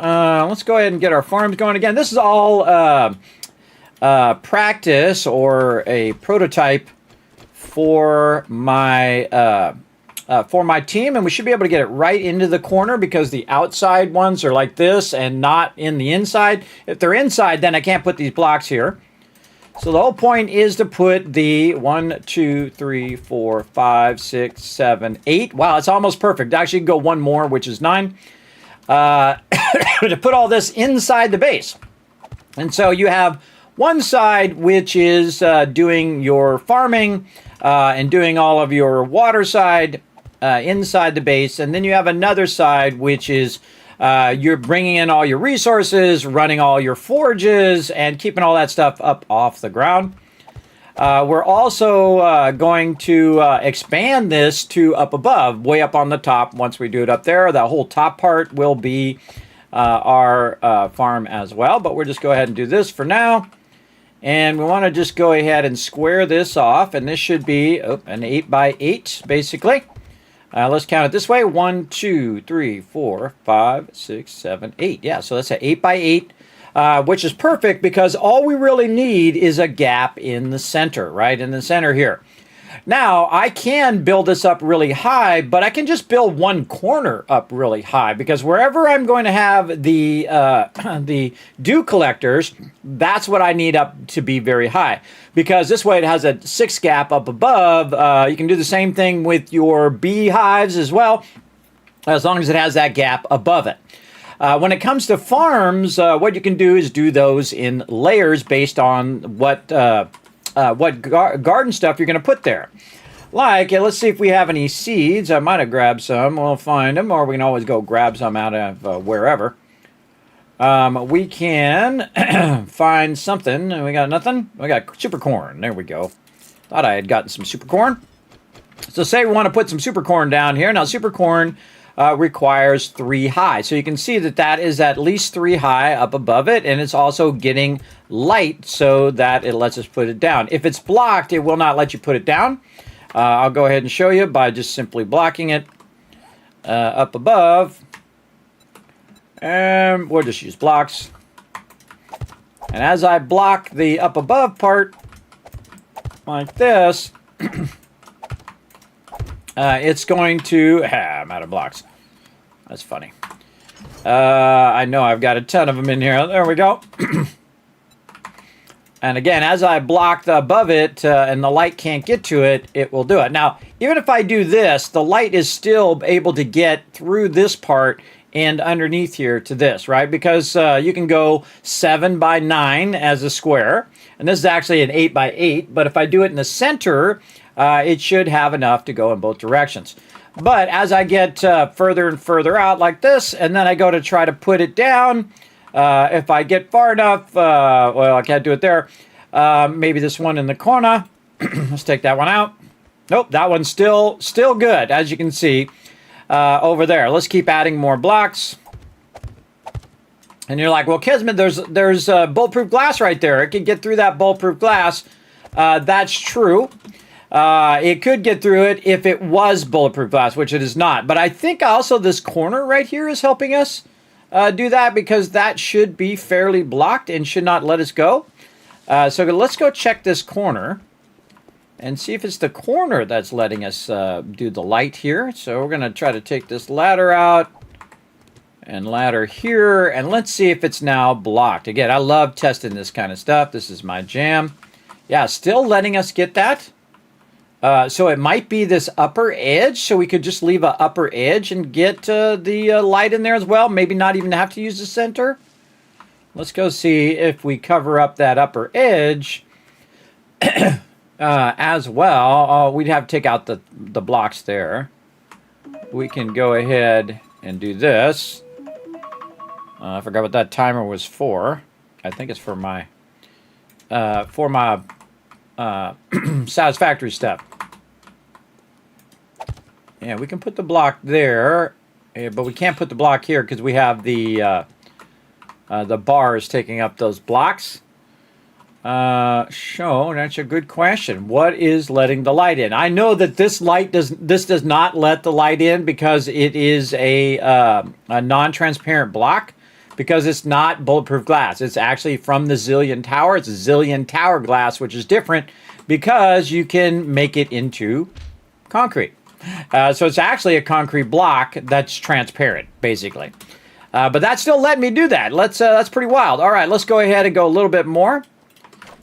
Let's go ahead and get our farms going again. This is all practice or a prototype for my team, and we should be able to get it right into the corner because the outside ones are like this and not in the inside. If they're inside, then I can't put these blocks here. So the whole point is to put the 1, 2, 3, 4, 5, 6, 7, 8. Wow, it's almost perfect. Actually, go one more, which is 9. To put all this inside the base. And so you have one side which is doing your farming and doing all of your water side inside the base, and then you have another side which is you're bringing in all your resources, running all your forges, and keeping all that stuff up off the ground. We're also going to expand this to up above, way up on the top. Once we do it up there, the whole top part will be our farm as well, but we'll just go ahead and do this for now. And we want to just go ahead and square this off, and this should be an 8 by 8 basically. Let's count it this way. 1, 2, 3, 4, 5, 6, 7, 8. Yeah, so that's an 8 by 8, which is perfect because all we really need is a gap in the center, right? In the center here. Now, I can build this up really high, but I can just build one corner up really high because wherever I'm going to have the dew collectors, that's what I need up to be very high. Because this way it has a 6 gap up above. You can do the same thing with your beehives as well, as long as it has that gap above it. When it comes to farms, what you can do is do those in layers based on what garden stuff you're going to put there. Like, let's see if we have any seeds. I might have grabbed some. We'll find them, or we can always go grab some out of wherever. We can find something. We got nothing. We got super corn. There we go. Thought I had gotten some super corn. So say we want to put some super corn down here. Now, super corn requires 3 high. So you can see that that is at least 3 high up above it, and it's also getting light so that it lets us put it down. If it's blocked, it will not let you put it down. I'll go ahead and show you by just simply blocking it up above. And we'll just use blocks. And as I block the up above part, like this, it's going to... I'm out of blocks. That's funny. I know I've got a ton of them in here. There we go. And again, as I block above it and the light can't get to it, it will do it. Now, even if I do this, the light is still able to get through this part and underneath here to this, right? Because you can go 7 by 9 as a square. And this is actually an 8 by 8. But if I do it in the center, it should have enough to go in both directions. But as I get further and further out like this, and then I go to try to put it down, if I get far enough, well, I can't do it there. Maybe this one in the corner. Let's take that one out. Nope, that one's still good, as you can see over there. Let's keep adding more blocks. And you're like, well, Kismet, there's bulletproof glass right there. It can get through that bulletproof glass. That's true. It could get through it if it was bulletproof glass, which it is not. But I think also this corner right here is helping us do that, because that should be fairly blocked and should not let us go. So let's go check this corner and see if it's the corner that's letting us do the light here. So we're going to try to take this ladder out and ladder here, and let's see if it's now blocked. Again, I love testing this kind of stuff. This is my jam. Yeah, still letting us get that. So it might be this upper edge, so we could just leave an upper edge and get the light in there as well. Maybe not even have to use the center. Let's go see if we cover up that upper edge as well. We'd have to take out the blocks there. We can go ahead and do this. I forgot what that timer was for. I think it's for my satisfactory stuff. Yeah, we can put the block there, but we can't put the block here because we have the bars taking up those blocks. That's a good question. What is letting the light in? I know that this does not let the light in because it is a non-transparent block, because it's not bulletproof glass. It's actually from the Zillion Tower. It's a Zillion Tower glass, which is different because you can make it into concrete. So it's actually a concrete block that's transparent, basically. But that's still letting me do that. That's pretty wild. All right, let's go ahead and go a little bit more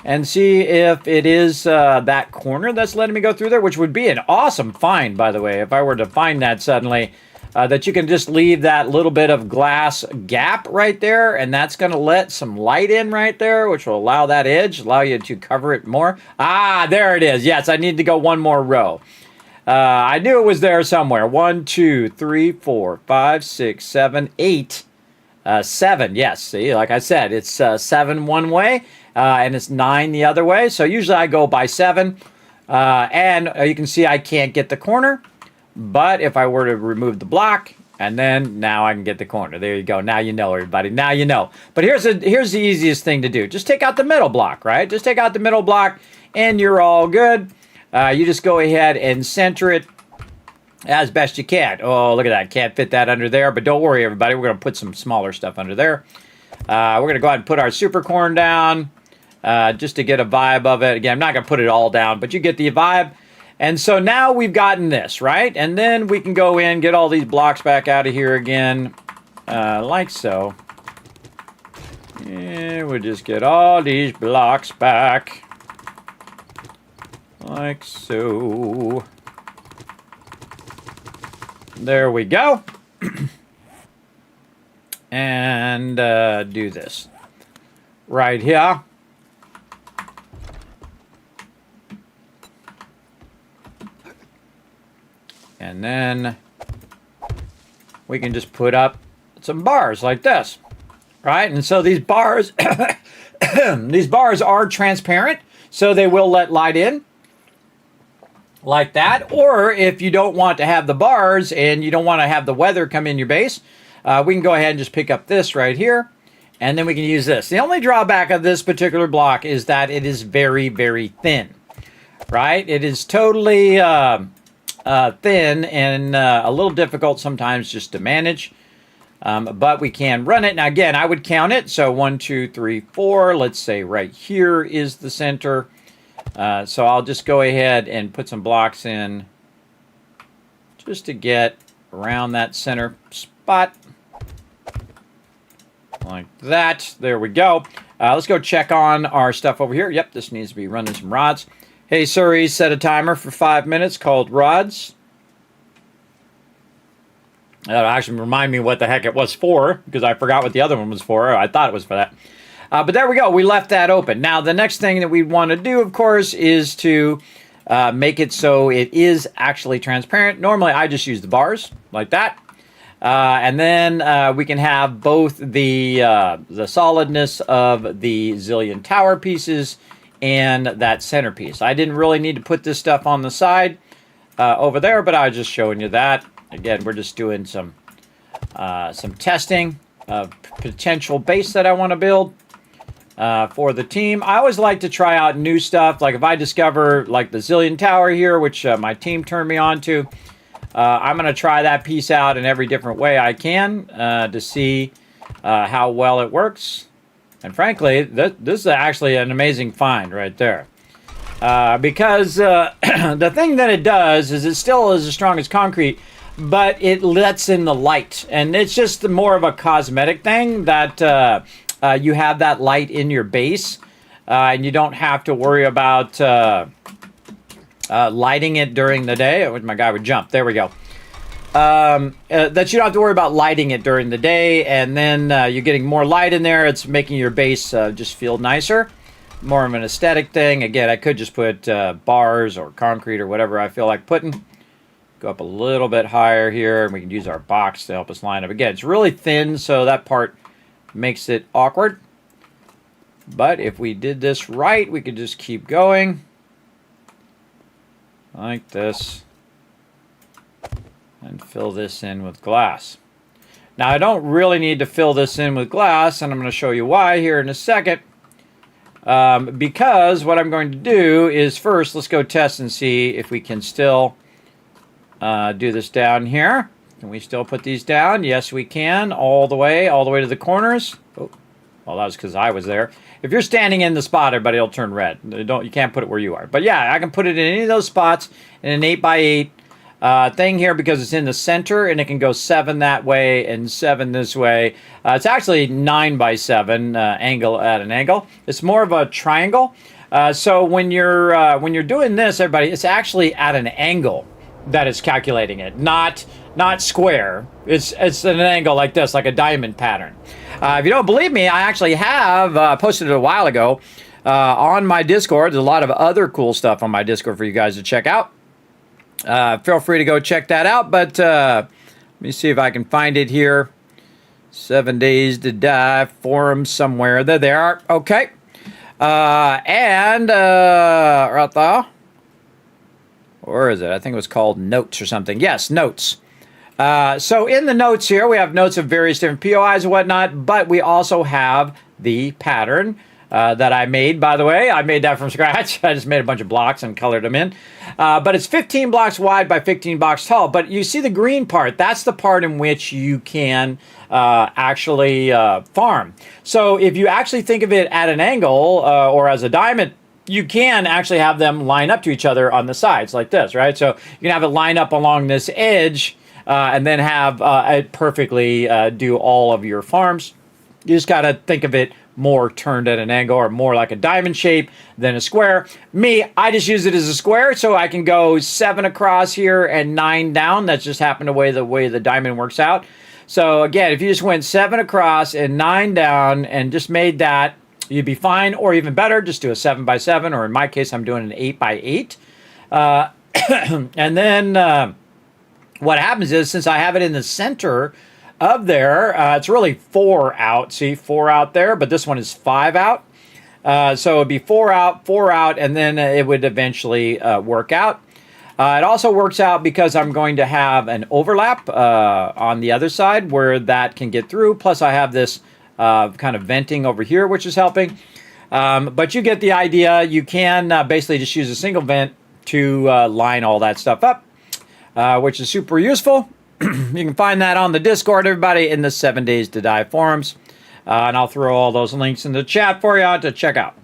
and see if it is that corner that's letting me go through there, which would be an awesome find, by the way, if I were to find that suddenly. That you can just leave that little bit of glass gap right there, and that's going to let some light in right there, which will allow that edge, allow you to cover it more. Ah, there it is. Yes, I need to go one more row. I knew it was there somewhere. 1, 2, 3, 4, 5, 6, 7, 8, 7. Yes, see, like I said, it's 7 one way, and it's 9 the other way. So usually I go by 7, and you can see I can't get the corner. But if I were to remove the block, and then now I can get the corner. There you go. Now you know, everybody. Now you know. But here's the easiest thing to do. Just take out the middle block, right? Just take out the middle block, and you're all good. You just go ahead and center it as best you can. Oh, look at that. Can't fit that under there. But don't worry, everybody. We're going to put some smaller stuff under there. We're going to go ahead and put our super corn down just to get a vibe of it. Again, I'm not going to put it all down, but you get the vibe. And so now we've gotten this, right? And then we can go in, get all these blocks back out of here again, like so. And we'll just get all these blocks back, like so. There we go. And do this right here. And then we can just put up some bars like this, right? And so these bars, these bars are transparent, so they will let light in like that. Or if you don't want to have the bars and you don't want to have the weather come in your base, we can go ahead and just pick up this right here, and then we can use this. The only drawback of this particular block is that it is very, very thin, right? It is totally thin and a little difficult sometimes just to manage, but we can run it. Now again, I would count it. So 1, 2, 3, 4. Let's say right here is the center. So I'll just go ahead and put some blocks in just to get around that center spot like that. There we go. Let's go check on our stuff over here. Yep, this needs to be running some rods. Hey, Suri, set a timer for 5 minutes called rods. That'll actually remind me what the heck it was for, because I forgot what the other one was for. I thought it was for that. But there we go. We left that open. Now, the next thing that we want to do, of course, is to make it so it is actually transparent. Normally, I just use the bars like that. And then we can have both the solidness of the Zillion Tower pieces and that centerpiece. I didn't really need to put this stuff on the side over there, but I was just showing you that. Again, we're just doing some testing of potential base that I want to build for the team. I always like to try out new stuff. Like if I discover like the Zillion Tower here, which my team turned me on to, I'm going to try that piece out in every different way I can to see how well it works. And frankly, this is actually an amazing find right there. Because the thing that it does is it still is as strong as concrete, but it lets in the light. And it's just more of a cosmetic thing that you have that light in your base. And you don't have to worry about lighting it during the day. I wish my guy would jump. There we go. That you don't have to worry about lighting it during the day. And then you're getting more light in there. It's making your base just feel nicer. More of an aesthetic thing. Again, I could just put bars or concrete or whatever I feel like putting. Go up a little bit higher here, and we can use our box to help us line up. Again, it's really thin, so that part makes it awkward. But if we did this right, we could just keep going like this and fill this in with glass. Now, I don't really need to fill this in with glass, and I'm going to show you why here in a second. Because what I'm going to do is first, let's go test and see if we can still do this down here. Can we still put these down? Yes, we can. All the way to the corners. Oh, well, that was because I was there. If you're standing in the spot, everybody will turn red. You can't put it where you are. But yeah, I can put it in any of those spots in an 8x8 thing here because it's in the center, and it can go 7 that way and 7 this way. It's actually 9x7 angle at an angle. It's more of a triangle. So when you're doing this, everybody, it's actually at an angle that is calculating it, not square. It's at an angle like this, like a diamond pattern. If you don't believe me, I actually have posted it a while ago on my Discord. There's a lot of other cool stuff on my Discord for you guys to check out. Feel free to go check that out, but let me see if I can find it here. 7 Days to Die forum somewhere. There they are. Okay. Right there. Where is it? I think it was called Notes or something. Yes, Notes. So in the notes here, we have notes of various different POIs and whatnot, but we also have the pattern that I made, by the way. I made that from scratch. I just made a bunch of blocks and colored them in. But it's 15 blocks wide by 15 blocks tall. But you see the green part. That's the part in which you can actually farm. So if you actually think of it at an angle or as a diamond, you can actually have them line up to each other on the sides like this, right? So you can have it line up along this edge and then have it perfectly do all of your farms. You just got to think of it more turned at an angle or more like a diamond shape than a square. Me, I just use it as a square, so I can go 7 across here and 9 down. That's just happened the way the diamond works out. So again, if you just went 7 across and 9 down and just made that, you'd be fine. Or even better, just do a 7x7, or in my case, I'm doing an 8x8. And then what happens is, since I have it in the center of there, it's really 4 out. See, 4 out there, but this one is 5 out. So it'd be 4 out, and then it would eventually work out. It also works out because I'm going to have an overlap on the other side where that can get through. Plus, I have this kind of venting over here, which is helping. But you get the idea. You can basically just use a single vent to line all that stuff up, which is super useful. You can find that on the Discord, everybody, in the 7 Days to Die forums. And I'll throw all those links in the chat for you to check out.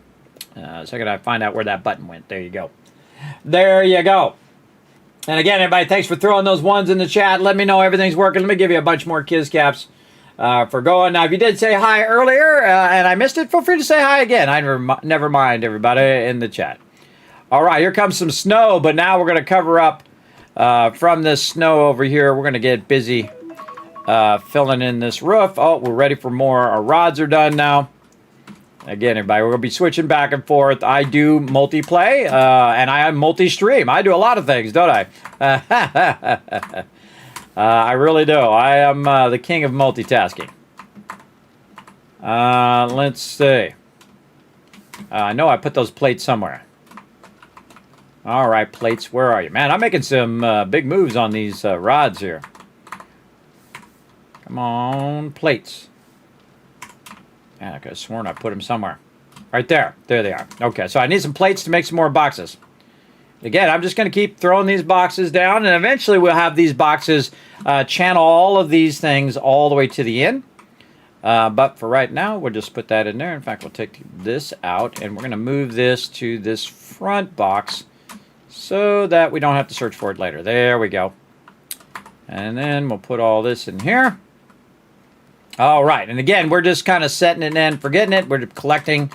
Second, I find out where that button went. There you go. There you go. And again, everybody, thanks for throwing those ones in the chat. Let me know everything's working. Let me give you a bunch more Kiz Caps for going. Now, if you did say hi earlier and I missed it, feel free to say hi again. I never mind, everybody, in the chat. All right, here comes some snow, but now we're going to cover up from this snow over here. We're going to get busy filling in this roof. Oh, we're ready for more. Our rods are done now. Again, everybody, we're going to be switching back and forth. I do multiplay, and I multi-stream. I do a lot of things, don't I? I really do. I am the king of multitasking. Let's see. I know I put those plates somewhere. All right, plates, where are you? Man, I'm making some big moves on these rods here. Come on, plates. Man, I could have sworn I put them somewhere. Right there. There they are. Okay, so I need some plates to make some more boxes. Again, I'm just going to keep throwing these boxes down, and eventually we'll have these boxes channel all of these things all the way to the end. But for right now, we'll just put that in there. In fact, we'll take this out, and we're going to move this to this front box so that we don't have to search for it later. There we go. And then we'll put all this in here. All right, and again, we're just kind of setting it and forgetting it. We're collecting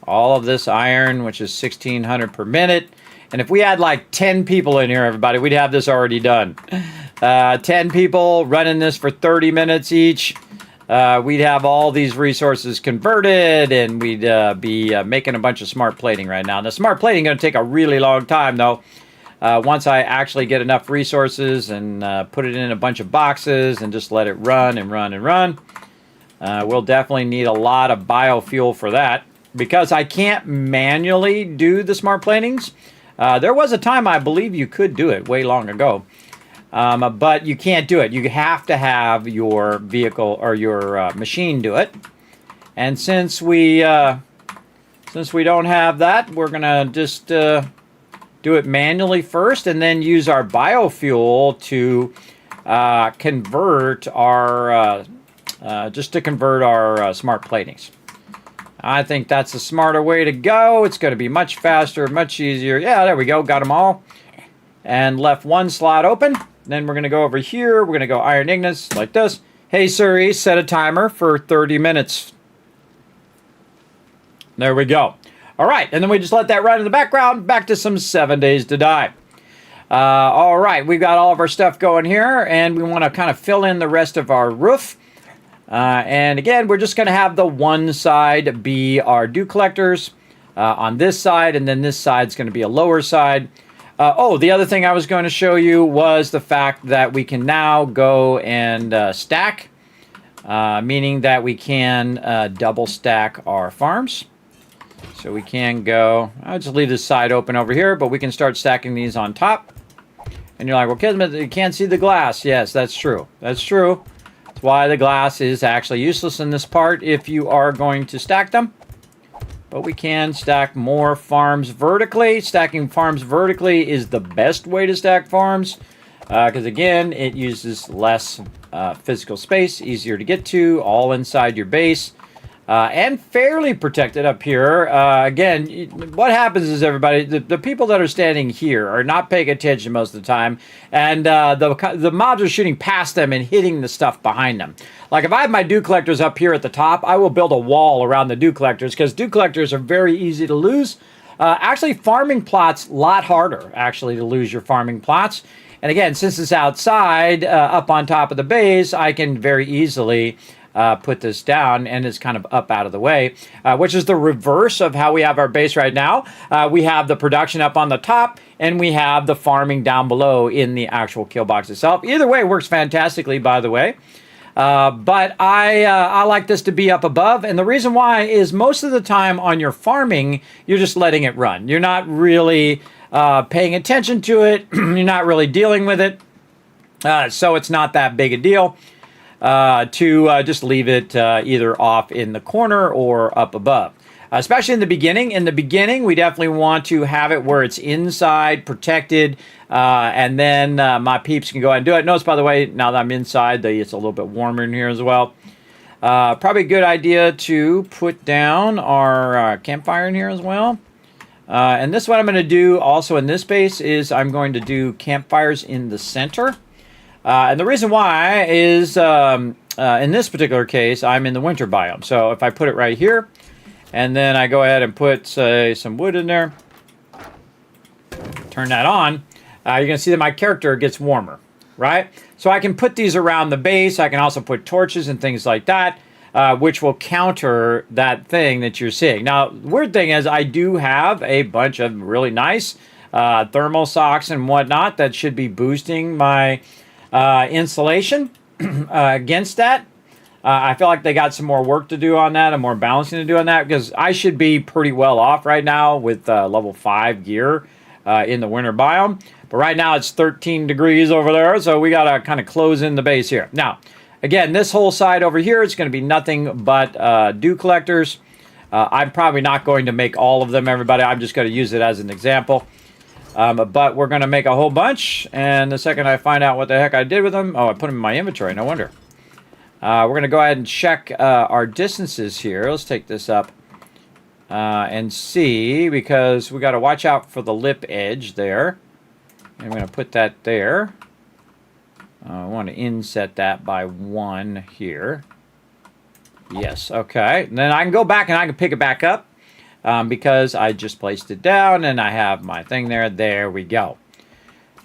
all of this iron, which is 1,600 per minute. And if we had like 10 people in here, everybody, we'd have this already done. 10 people running this for 30 minutes each. We'd have all these resources converted, and we'd be making a bunch of smart plating right now. The smart plating is going to take a really long time, though. Once I actually get enough resources and put it in a bunch of boxes and just let it run and run and run, we'll definitely need a lot of biofuel for that. Because I can't manually do the smart platings. There was a time I believe you could do it way long ago. But you can't do it. You have to have your vehicle or your machine do it. And since we don't have that, we're gonna just do it manually first, and then use our biofuel to convert our smart platings. I think that's a smarter way to go. It's going to be much faster, much easier. Yeah, there we go. Got them all. And left one slot open. Then we're going to go over here. We're going to go iron ignis like this. Hey, Siri, set a timer for 30 minutes. There we go. All right, and then we just let that run in the background. Back to some 7 Days to Die. All right, we've got all of our stuff going here, and we want to kind of fill in the rest of our roof. And again, we're just going to have the one side be our dew collectors on this side, and then this side's going to be a lower side. The other thing I was going to show you was the fact that we can now go and stack, meaning that we can double stack our farms. So we can go, I'll just leave this side open over here, but we can start stacking these on top. And you're like, well, Kismet, you can't see the glass. Yes, that's true. That's true. That's why the glass is actually useless in this part if you are going to stack them. But we can stack more farms vertically. Stacking farms vertically is the best way to stack farms. Because again, it uses less physical space, easier to get to, all inside your base. And fairly protected up here. Again, what happens is, everybody, the people that are standing here are not paying attention most of the time, and the mobs are shooting past them and hitting the stuff behind them. Like if I have my dew collectors up here at the top, I will build a wall around the dew collectors, because dew collectors are very easy to lose. Actually, farming plots, a lot harder, actually, to lose your farming plots. And again, since it's outside, up on top of the base, I can very easily put this down, and it's kind of up out of the way, which is the reverse of how we have our base right now. We have the production up on the top, and we have the farming down below in the actual kill box itself. Either way works fantastically, by the way. But I like this to be up above, and the reason why is most of the time on your farming, you're just letting it run. You're not really paying attention to it. You're not really dealing with it. So it's not that big a deal. To just leave it either off in the corner or up above. Especially in the beginning. In the beginning, we definitely want to have it where it's inside, protected, and then my peeps can go ahead and do it. Notice, by the way, now that I'm inside, it's a little bit warmer in here as well. Probably a good idea to put down our campfire in here as well. And this, what I'm going to do also in this base is I'm going to do campfires in the center. And the reason why is, in this particular case, I'm in the winter biome. So if I put it right here, and then I go ahead and put, say, some wood in there, turn that on, you're going to see that my character gets warmer, right? So I can put these around the base. I can also put torches and things like that, which will counter that thing that you're seeing. Now, the weird thing is I do have a bunch of really nice thermal socks and whatnot that should be boosting my insulation against that. I feel like they got some more work to do on that and more balancing to do on that, because I should be pretty well off right now with level 5 gear in the winter biome. But right now it's 13 degrees over there, so we got to kind of close in the base here. Now, again, this whole side over here is going to be nothing but dew collectors. I'm probably not going to make all of them, everybody. I'm just going to use it as an example. But we're going to make a whole bunch, and the second I find out what the heck I did with them... Oh, I put them in my inventory, no wonder. We're going to go ahead and check our distances here. Let's take this up and see, because we got to watch out for the lip edge there. And I'm going to put that there. I want to inset that by 1 here. Yes, okay. And then I can go back and I can pick it back up because I just placed it down and I have my thing there. There we go.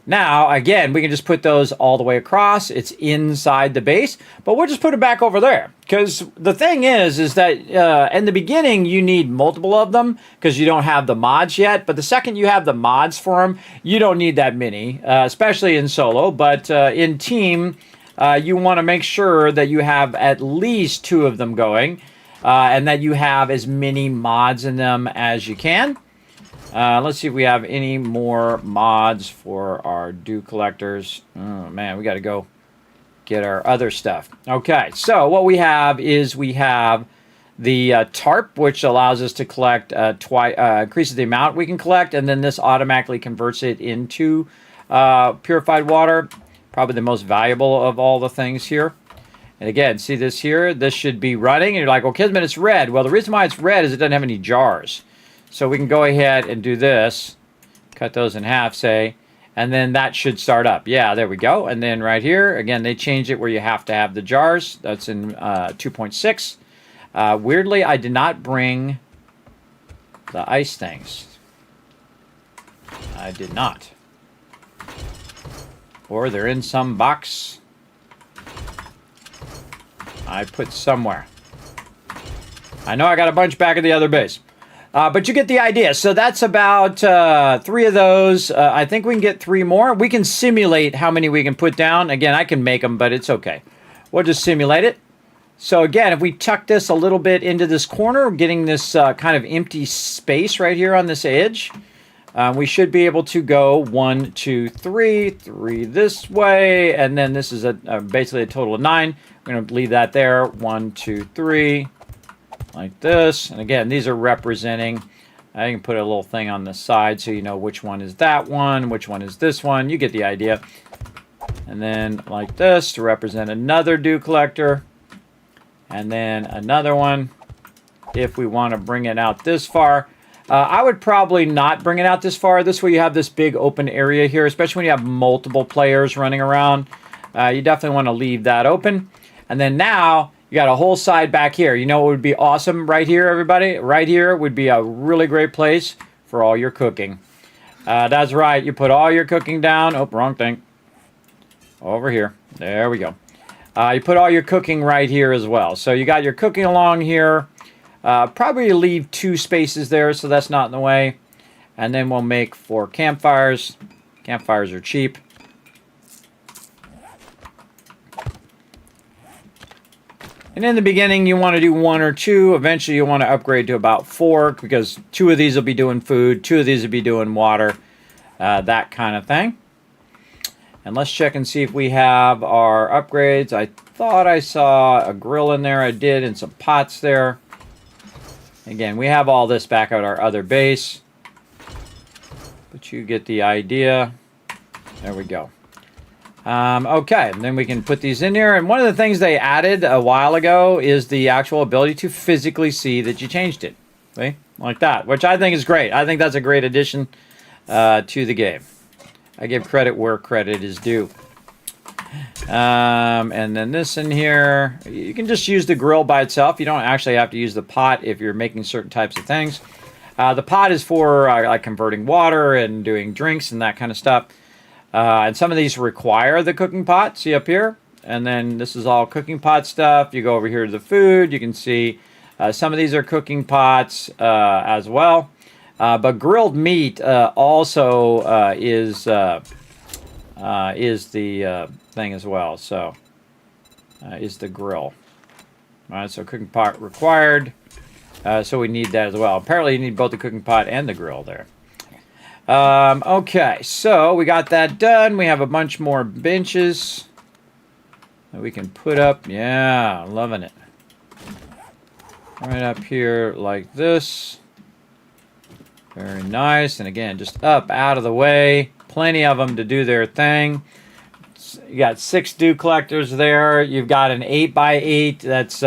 Now, again, we can just put those all the way across. It's inside the base, but we'll just put it back over there. Because the thing is that in the beginning, you need multiple of them because you don't have the mods yet. But the second you have the mods for them, you don't need that many, especially in solo. But in team, you want to make sure that you have at least 2 of them going and that you have as many mods in them as you can. Let's see if we have any more mods for our dew collectors. Oh, man, we got to go get our other stuff. Okay, so what we have is we have the tarp, which allows us to collect increases the amount we can collect, and then this automatically converts it into purified water. Probably the most valuable of all the things here. And again, see this here? This should be running. And you're like, well, Kismet, it's red. Well, the reason why it's red is it doesn't have any jars. So we can go ahead and do this. Cut those in half, say. And then that should start up. Yeah, there we go. And then right here, again, they changed it where you have to have the jars. That's in 2.6. Weirdly, I did not bring the ice things. I did not. Or they're in some box I put somewhere. I know I got a bunch back at the other base. But you get the idea. So that's about 3 of those. I think we can get 3 more. We can simulate how many we can put down. Again, I can make them, but it's okay. We'll just simulate it. So again, if we tuck this a little bit into this corner, getting this kind of empty space right here on this edge, we should be able to go 1, 2, 3, 3 this way, and then this is basically a total of 9. We're going to leave that there. 1, 2, 3. Like this. And again, these are representing. I can put a little thing on the side so you know which one is that one, which one is this one. You get the idea. And then like this to represent another dew collector. And then another one if we want to bring it out this far. I would probably not bring it out this far. This way you have this big open area here, especially when you have multiple players running around. You definitely want to leave that open. And then now you got a whole side back here. You know what would be awesome right here, everybody? Right here would be a really great place for all your cooking. That's right. You put all your cooking down. Oh, wrong thing. Over here. There we go. You put all your cooking right here as well. So you got your cooking along here. Probably leave 2 spaces there so that's not in the way. And then we'll make 4 campfires. Campfires are cheap. And in the beginning, you want to do 1 or 2. Eventually, you want to upgrade to about 4 because 2 of these will be doing food, 2 of these will be doing water, that kind of thing. And let's check and see if we have our upgrades. I thought I saw a grill in there. I did, and some pots there. Again, we have all this back at our other base. But you get the idea. There we go. Okay, and then we can put these in here. And one of the things they added a while ago is the actual ability to physically see that you changed it. See? Like that, which I think is great. I think that's a great addition to the game. I give credit where credit is due. And then this in here. You can just use the grill by itself. You don't actually have to use the pot if you're making certain types of things. The pot is for like converting water and doing drinks and that kind of stuff. And some of these require the cooking pot. See up here? And then this is all cooking pot stuff. You go over here to the food. You can see some of these are cooking pots as well. But grilled meat also is the thing as well. So is the grill. All right, so cooking pot required. So we need that as well. Apparently you need both the cooking pot and the grill there. Okay, so we got that done. We have a bunch more benches that we can put up. Yeah, loving it. Right up here like this. Very nice. And again, just up, out of the way. Plenty of them to do their thing. You got 6 dew collectors there. You've got an 8x8. That's,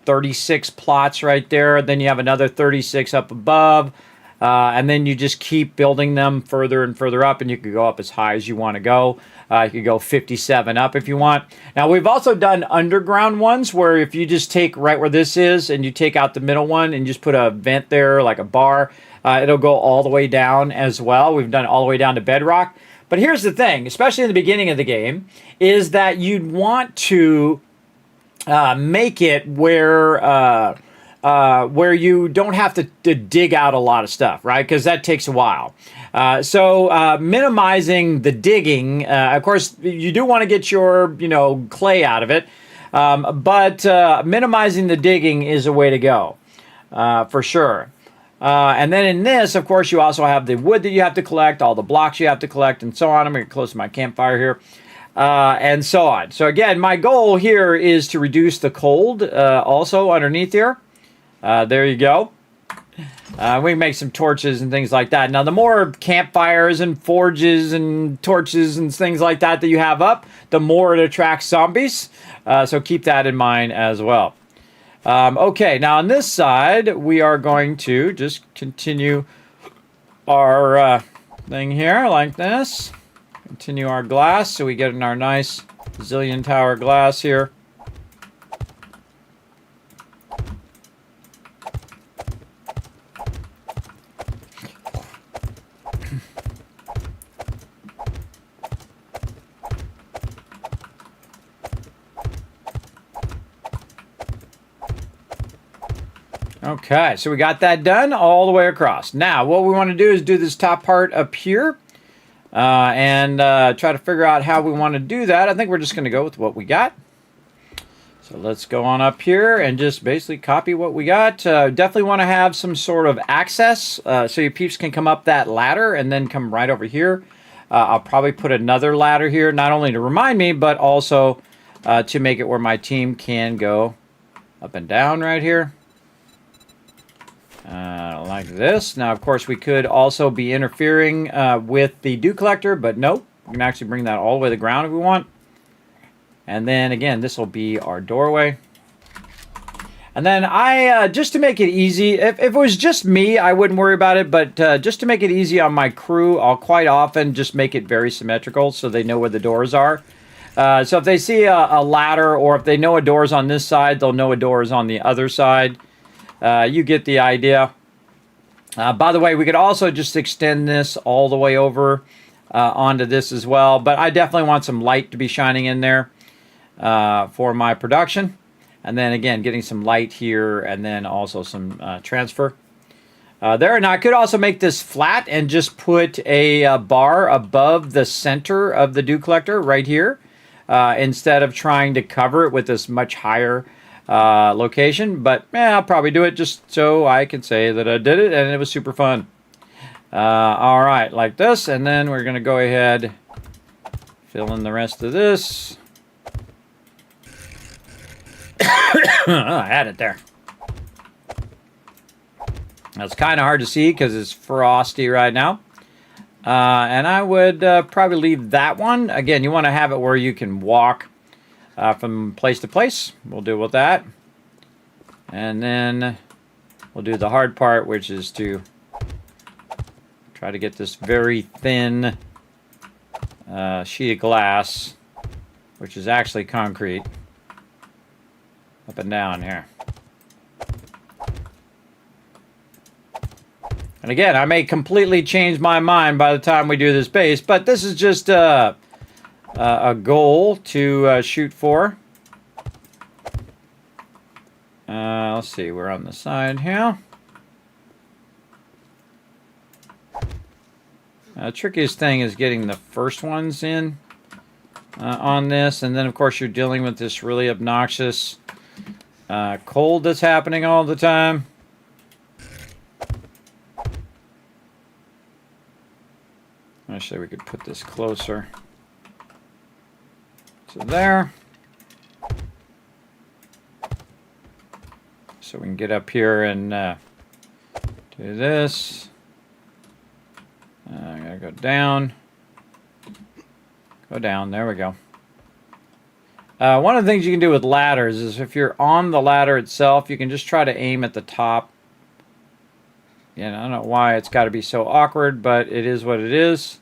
36 plots right there. Then you have another 36 up above. And then you just keep building them further and further up, and you could go up as high as you want to go. You could go 57 up if you want. Now, we've also done underground ones where if you just take right where this is and you take out the middle one and just put a vent there, like a bar, it'll go all the way down as well. We've done it all the way down to bedrock. But here's the thing, especially in the beginning of the game, is that you'd want to make it where you don't have to dig out a lot of stuff, right? Because that takes a while. So minimizing the digging, of course, you do want to get your, clay out of it. But minimizing the digging is a way to go, for sure. And then in this, of course, you also have the wood that you have to collect, all the blocks you have to collect, and so on. I'm going to get close to my campfire here. And so on. So again, my goal here is to reduce the cold also underneath here. There you go. We can make some torches and things like that. Now, the more campfires and forges and torches and things like that you have up, the more it attracts zombies. So keep that in mind as well. Okay, now on this side, we are going to just continue our thing here like this. Continue our glass so we get in our nice zillion tower glass here. Okay, so we got that done all the way across. Now, what we want to do is do this top part up here and try to figure out how we want to do that. I think we're just going to go with what we got. So let's go on up here and just basically copy what we got. Definitely want to have some sort of access so your peeps can come up that ladder and then come right over here. I'll probably put another ladder here, not only to remind me, but also to make it where my team can go up and down right here. Like this. Now, of course, we could also be interfering with the dew collector, but nope. We can actually bring that all the way to the ground if we want. And then, again, this will be our doorway. And then just to make it easy, if it was just me, I wouldn't worry about it. But just to make it easy on my crew, I'll quite often just make it very symmetrical so they know where the doors are. So if they see a ladder or if they know a door's on this side, they'll know a door is on the other side. You get the idea. By the way, we could also just extend this all the way over onto this as well. But I definitely want some light to be shining in there for my production. And then again, getting some light here and then also some transfer. There, and I could also make this flat and just put a bar above the center of the dew collector right here. Instead of trying to cover it with this much higher location, but I'll probably do it just so I can say that I did it and it was super fun. All right, like this, and then we're going to go ahead, fill in the rest of this. I had it there. That's kind of hard to see because it's frosty right now. And I would probably leave that one. Again, you want to have it where you can walk from place to place. We'll deal with that. And then we'll do the hard part, which is to try to get this very thin sheet of glass, which is actually concrete, up and down here. And again, I may completely change my mind by the time we do this base, but this is just a goal to shoot for. Let's see, we're on the side here. Trickiest thing is getting the first ones in on this, and then of course you're dealing with this really obnoxious cold that's happening all the time. Actually, we could put this closer to there. So we can get up here and do this. I gotta go down. Go down. There we go. One of the things you can do with ladders is if you're on the ladder itself, you can just try to aim at the top. I don't know why it's got to be so awkward, but it is what it is.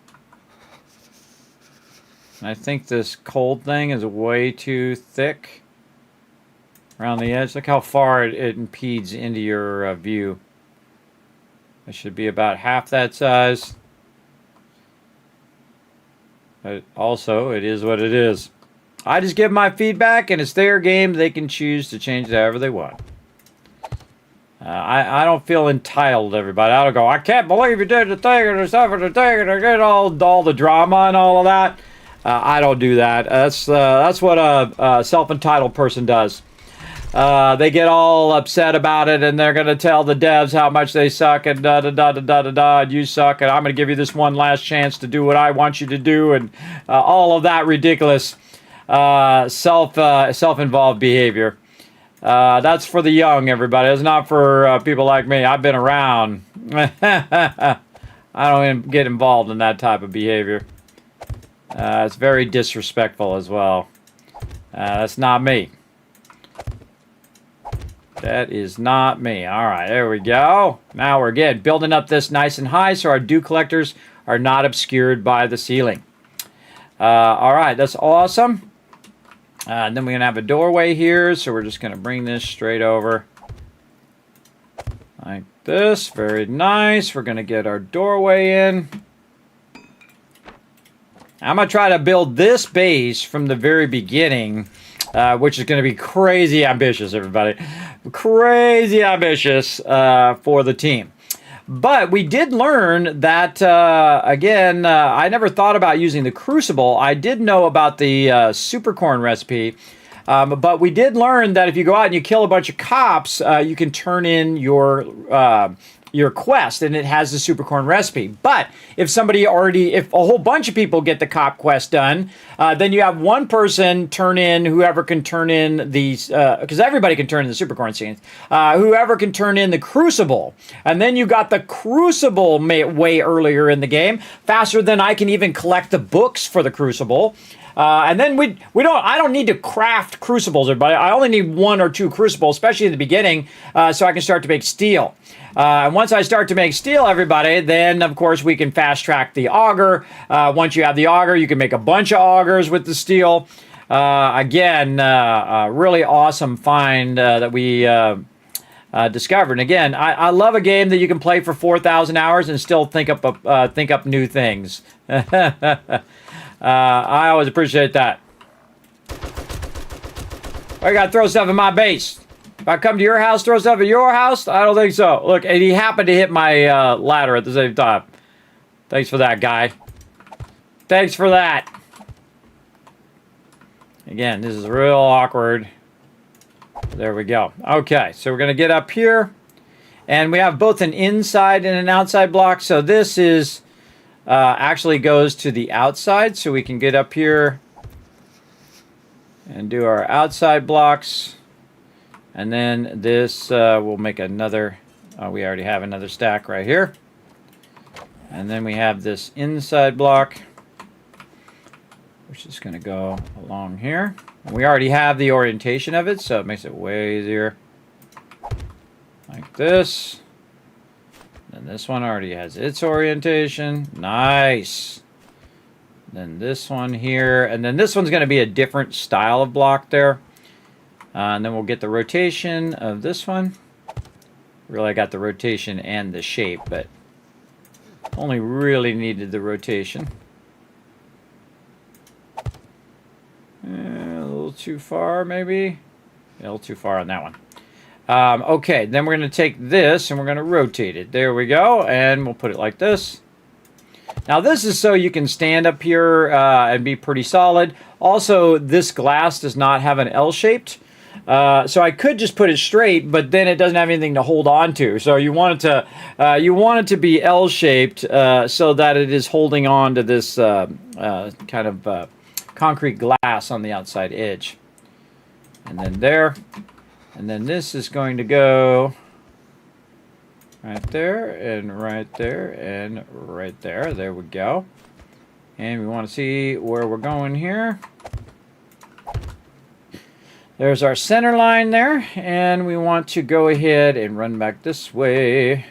And I think this cold thing is way too thick around the edge. Look how far it impedes into your view. It should be about half that size. But also, it is what it is. I just give my feedback, and it's their game. They can choose to change it however they want. I don't feel entitled, everybody. I don't go, I can't believe you did the thing, or stuff, or the thing, and get all the drama and all of that. I don't do that. That's what a self-entitled person does. They get all upset about it, and they're going to tell the devs how much they suck, and da-da-da-da-da-da, and you suck, and I'm going to give you this one last chance to do what I want you to do, and all of that ridiculous self-involved behavior. That's for the young, everybody. It's not for people like me. I've been around. I don't even get involved in that type of behavior. It's very disrespectful as well. That's not me. That is not me. All right, there we go. Now we're good. Building up this nice and high so our dew collectors are not obscured by the ceiling. All right, that's awesome. And then we're going to have a doorway here, so we're just going to bring this straight over like this. Very nice. We're going to get our doorway in. I'm going to try to build this base from the very beginning, which is going to be crazy ambitious, everybody. Crazy ambitious for the team. But we did learn that, again, I never thought about using the Crucible. I did know about the Supercorn recipe. But we did learn that if you go out and you kill a bunch of cops, you can turn in your quest, and it has the Supercorn recipe. But if if a whole bunch of people get the cop quest done, then you have one person turn in, whoever can turn in these, because everybody can turn in the Supercorn scenes, whoever can turn in the Crucible. And then you got the Crucible way earlier in the game, faster than I can even collect the books for the Crucible. And then I don't need to craft crucibles, everybody. I only need 1 or 2 crucibles, especially in the beginning, so I can start to make steel. And once I start to make steel, everybody, then of course we can fast track the auger. Once you have the auger, you can make a bunch of augers with the steel. Again, a really awesome find that we discovered. And again, I love a game that you can play for 4,000 hours and still think up new things. I always appreciate that. I gotta throw stuff in my base. If I come to your house, throw stuff at your house? I don't think so. Look, and he happened to hit my ladder at the same time. Thanks for that, guy. Thanks for that. Again, this is real awkward. There we go. Okay, so we're gonna get up here. And we have both an inside and an outside block. So this is actually goes to the outside, so we can get up here and do our outside blocks. And then this we'll make another, we already have another stack right here. And then we have this inside block, which is going to go along here. And we already have the orientation of it, so it makes it way easier. Like this. And this one already has its orientation. Nice. Then this one here. And then this one's going to be a different style of block there. And then we'll get the rotation of this one. Really, I got the rotation and the shape, but only really needed the rotation. A little too far, maybe. A little too far on that one. Okay, then we're going to take this and we're going to rotate it. There we go, and we'll put it like this. Now this is so you can stand up here and be pretty solid. Also, this glass does not have an L-shaped. So I could just put it straight, but then it doesn't have anything to hold on to. So you want it to be L-shaped so that it is holding on to this kind of concrete glass on the outside edge. And then there. And then this is going to go right there, and right there, and right there. There we go. And we want to see where we're going here. There's our center line there, and we want to go ahead and run back this way.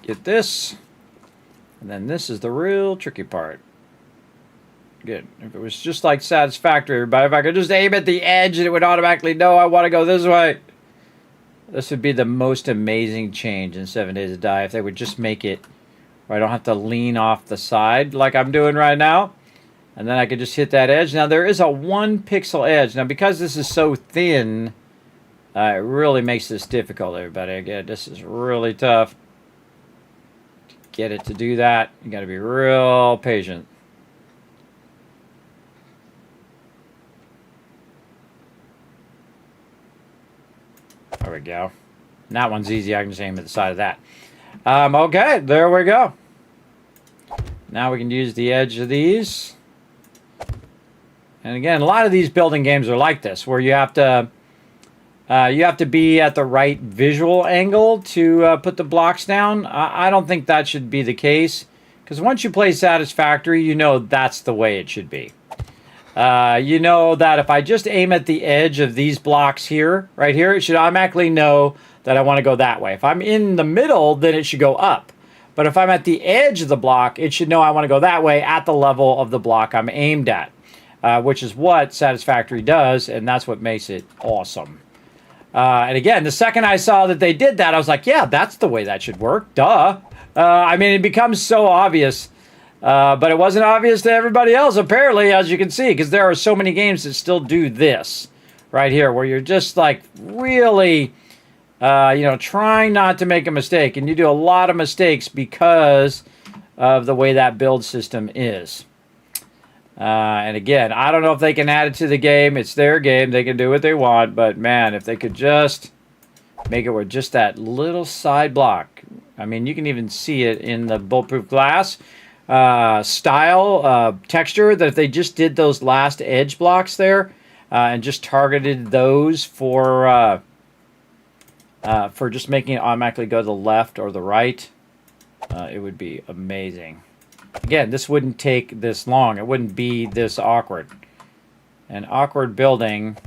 Get this, and then this is the real tricky part. Good. If it was just like Satisfactory, everybody, if I could just aim at the edge and it would automatically know I want to go this way. This would be the most amazing change in 7 Days to Die if they would just make it where I don't have to lean off the side like I'm doing right now. And then I could just hit that edge. Now, there is a 1 pixel edge. Now, because this is so thin, it really makes this difficult, everybody. Again, this is really tough to get it to do that. You got to be real patient. There we go. And that one's easy. I can just aim at the side of that. Okay, there we go. Now we can use the edge of these. And again, a lot of these building games are like this, where you have to be at the right visual angle to put the blocks down. I don't think that should be the case, because once you play Satisfactory, you know that's the way it should be. You know that if I just aim at the edge of these blocks here, right here, it should automatically know that I want to go that way. If I'm in the middle, then it should go up. But if I'm at the edge of the block, it should know I want to go that way at the level of the block I'm aimed at, which is what Satisfactory does, and that's what makes it awesome. And again, the second I saw that they did that, I was like, yeah, that's the way that should work. Duh. I mean, it becomes so obvious. But it wasn't obvious to everybody else, apparently, as you can see, because there are so many games that still do this right here, where you're just like really, trying not to make a mistake. And you do a lot of mistakes because of the way that build system is. And again, I don't know if they can add it to the game. It's their game. They can do what they want. But man, if they could just make it with just that little side block. I mean, you can even see it in the bulletproof glass. Texture, that if they just did those last edge blocks there and just targeted those for just making it automatically go to the left or the right, it would be amazing. Again, this wouldn't take this long. It wouldn't be this awkward. An awkward building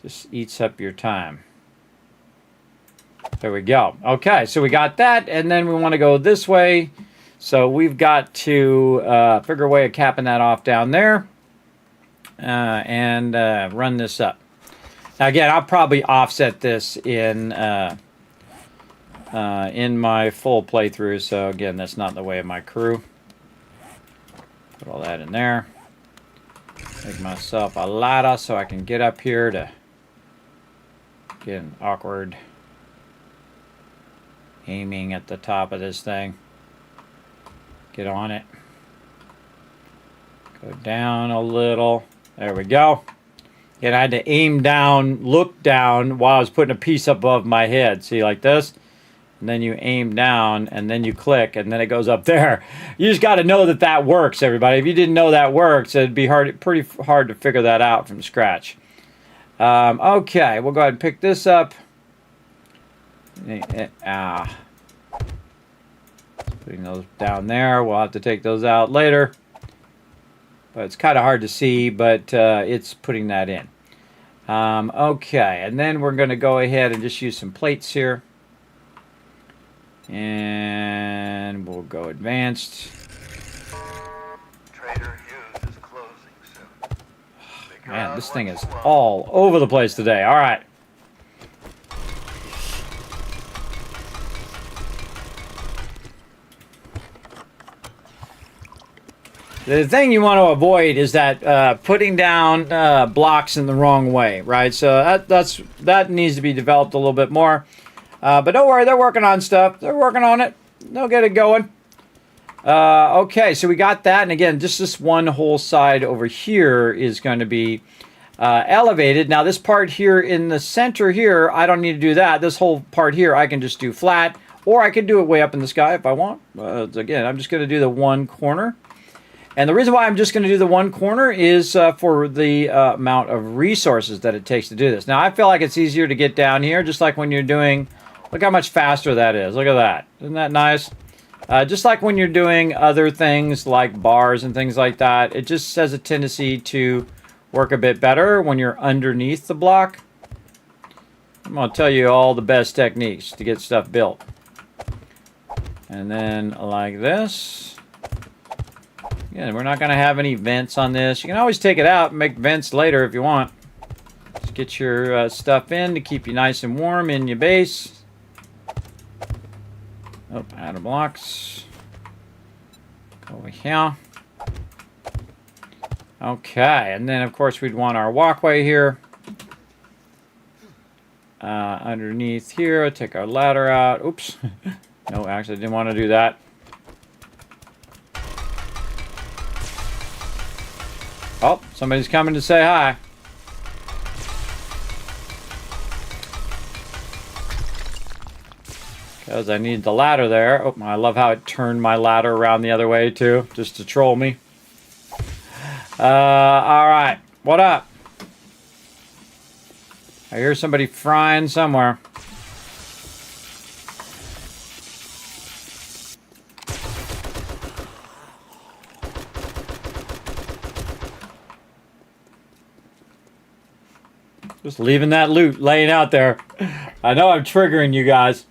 just eats up your time. There we go. Okay, so we got that, and then we want to go this way. So we've got to figure a way of capping that off down there and run this up. Now again, I'll probably offset this in my full playthrough. So again, that's not in the way of my crew. Put all that in there. Make myself a ladder so I can get up here to get an awkward aiming at the top of this thing. Get on it. Go down a little. There we go. And I had to aim down, look down while I was putting a piece above my head. See, like this? And then you aim down, and then you click, and then it goes up there. You just got to know that that works, everybody. If you didn't know that works, it'd be pretty hard to figure that out from scratch. Okay, we'll go ahead and pick this up. Putting those down there. We'll have to take those out later. But it's kind of hard to see, but it's putting that in. Okay, and then we're going to go ahead and just use some plates here. And we'll go advanced.
Trader Hughes is closing soon. Figure
Man,
out
this
what
thing
you
is
want.
all over the place today. All right. The thing you want to avoid is that putting down blocks in the wrong way, right? So that needs to be developed a little bit more. But don't worry, they're working on stuff. They're working on it. They'll get it going. Okay, so we got that. And again, just this one whole side over here is going to be elevated. Now this part here in the center here, I don't need to do that. This whole part here, I can just do flat, or I can do it way up in the sky if I want. Again, I'm just going to do the one corner. And the reason why I'm just going to do the one corner is for the amount of resources that it takes to do this. Now, I feel like it's easier to get down here, just like when you're doing... Look how much faster that is. Look at that. Isn't that nice? Just like when you're doing other things like bars and things like that, it just has a tendency to work a bit better when you're underneath the block. I'm going to tell you all the best techniques to get stuff built. And then like this. Yeah, we're not going to have any vents on this. You can always take it out and make vents later if you want. Just get your stuff in to keep you nice and warm in your base. Oh, add blocks. Over here. Okay, and then of course we'd want our walkway here. Underneath here, take our ladder out. Oops. No, actually, I didn't want to do that. Oh, somebody's coming to say hi. Because I need the ladder there. Oh, I love how it turned my ladder around the other way too, just to troll me. Alright, what up? I hear somebody frying somewhere. Just leaving that loot laying out there. I know I'm triggering you guys.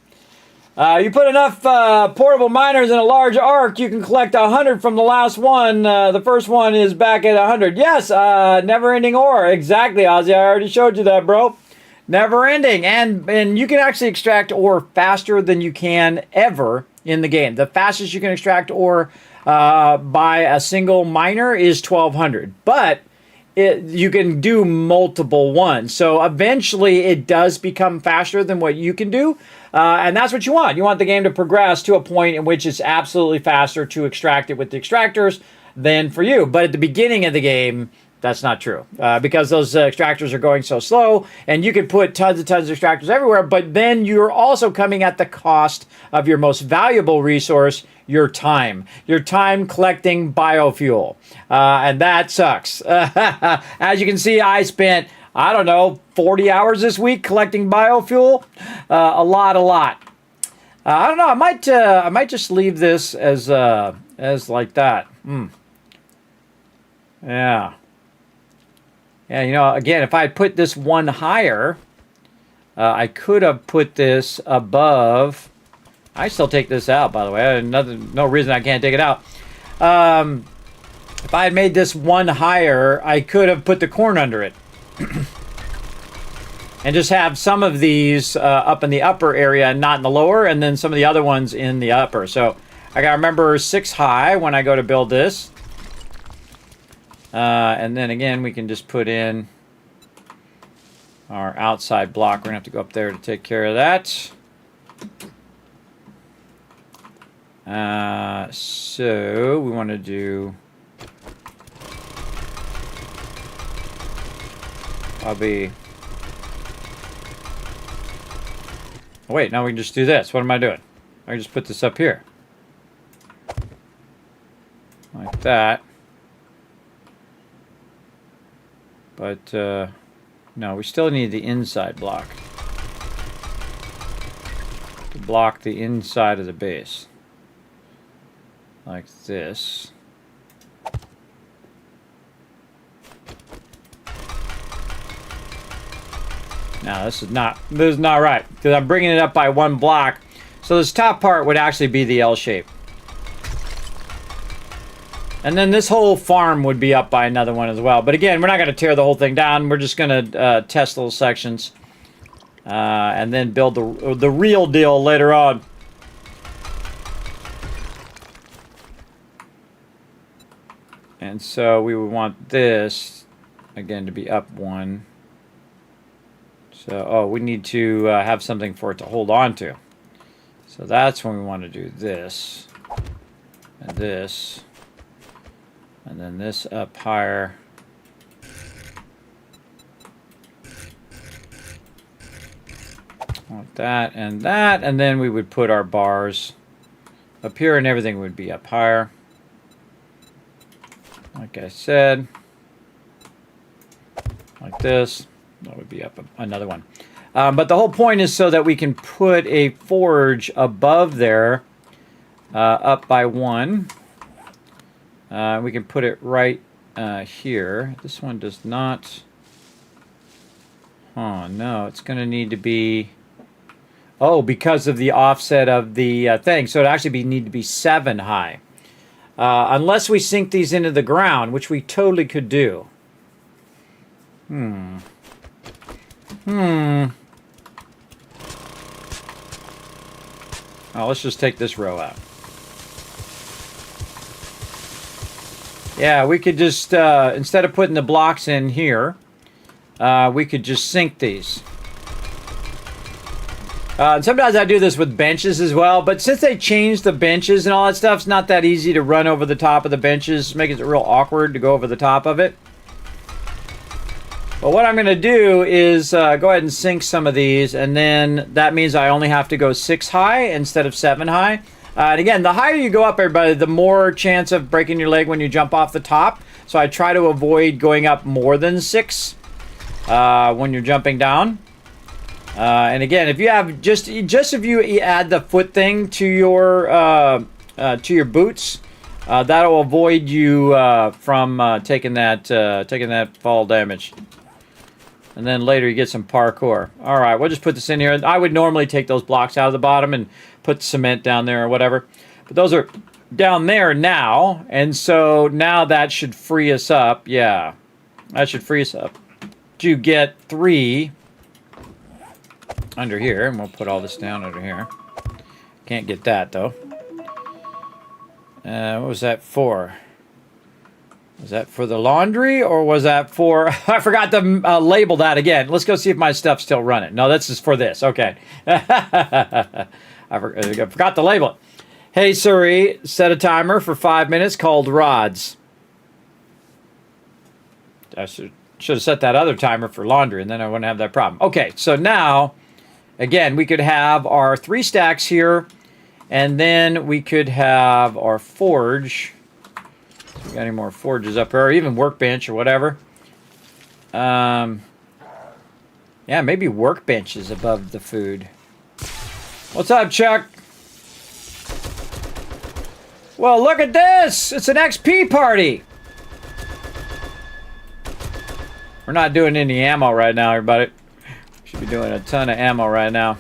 You put enough portable miners in a large arc, you can collect 100 from the last one. The first one is back at 100. Yes, never-ending ore. Exactly, Ozzy. I already showed you that, bro. Never-ending. And you can actually extract ore faster than you can ever in the game. The fastest you can extract ore by a single miner is 1,200. But... you can do multiple ones. So eventually it does become faster than what you can do. And that's what you want. You want the game to progress to a point in which it's absolutely faster to extract it with the extractors than for you. But at the beginning of the game, that's not true. Because those extractors are going so slow, and you could put tons of extractors everywhere, but then you're also coming at the cost of your most valuable resource, your time. Your time collecting biofuel. And that sucks. As you can see, I spent, I don't know, 40 hours this week collecting biofuel. A lot. I don't know. I might just leave this as like that. Yeah. Yeah, you know, again, if I put this one higher, I could have put this above. I still take this out, by the way. No reason I can't take it out. If I had made this one higher, I could have put the corn under it. And just have some of these up in the upper area and not in the lower, and then some of the other ones in the upper. So I got to remember 6 high when I go to build this. And then again, we can just put in our outside block. We're going to have to go up there to take care of that. So we want to do probably... Oh, wait, now we can just do this. What am I doing? I can just put this up here. Like that. But, no, we still need the inside block. To block the inside of the base. Like this. Now, this is not right. Because I'm bringing it up by 1 block. So this top part would actually be the L shape. And then this whole farm would be up by another one as well. But again, we're not going to tear the whole thing down. We're just going to test little sections. And then build the real deal later on. And so we would want this, again, to be up 1. So, oh, we need to have something for it to hold on to. So that's when we want to do this. and this, and then this up higher. Like that, and then we would put our bars up here, and everything would be up higher. Like I said, like this, that would be up another one. But the whole point is so that we can put a forge above there, up by one. We can put it right here. This one does not. Oh no, it's going to need to be. Oh, because of the offset of the thing, so it actually need to be 7 high. Unless we sink these into the ground, which we totally could do. Oh, let's just take this row out. Yeah, we could just, instead of putting the blocks in here, we could just sink these. And sometimes I do this with benches as well, but since they changed the benches and all that stuff, it's not that easy to run over the top of the benches. Makes it real awkward to go over the top of it. But what I'm going to do is go ahead and sink some of these, and then that means I only have to go 6 high instead of 7 high. And again, the higher you go up, everybody, the more chance of breaking your leg when you jump off the top. So I try to avoid going up more than 6 when you're jumping down. And again, if you have just if you add the foot thing to your boots, that'll avoid you from taking that fall damage. And then later you get some parkour. All right, we'll just put this in here. I would normally take those blocks out of the bottom and put cement down there or whatever. But those are down there now. And so now that should free us up. Yeah, that should free us up to get 3 under here. And we'll put all this down under here. Can't get that, though. What was that for? Was that for the laundry, or was that for... I forgot to label that again. Let's go see if my stuff's still running. No, this is for this. Okay. I forgot to label it. Hey, Siri, set a timer for 5 minutes called rods. I should have set that other timer for laundry, and then I wouldn't have that problem. Okay, so now, again, we could have our 3 stacks here, and then we could have our forge... We got any more forges up here, or even workbench or whatever. Yeah, maybe workbenches above the food. What's up, Chuck? Well, look at this! It's an XP party! We're not doing any ammo right now, everybody. Should be doing a ton of ammo right now.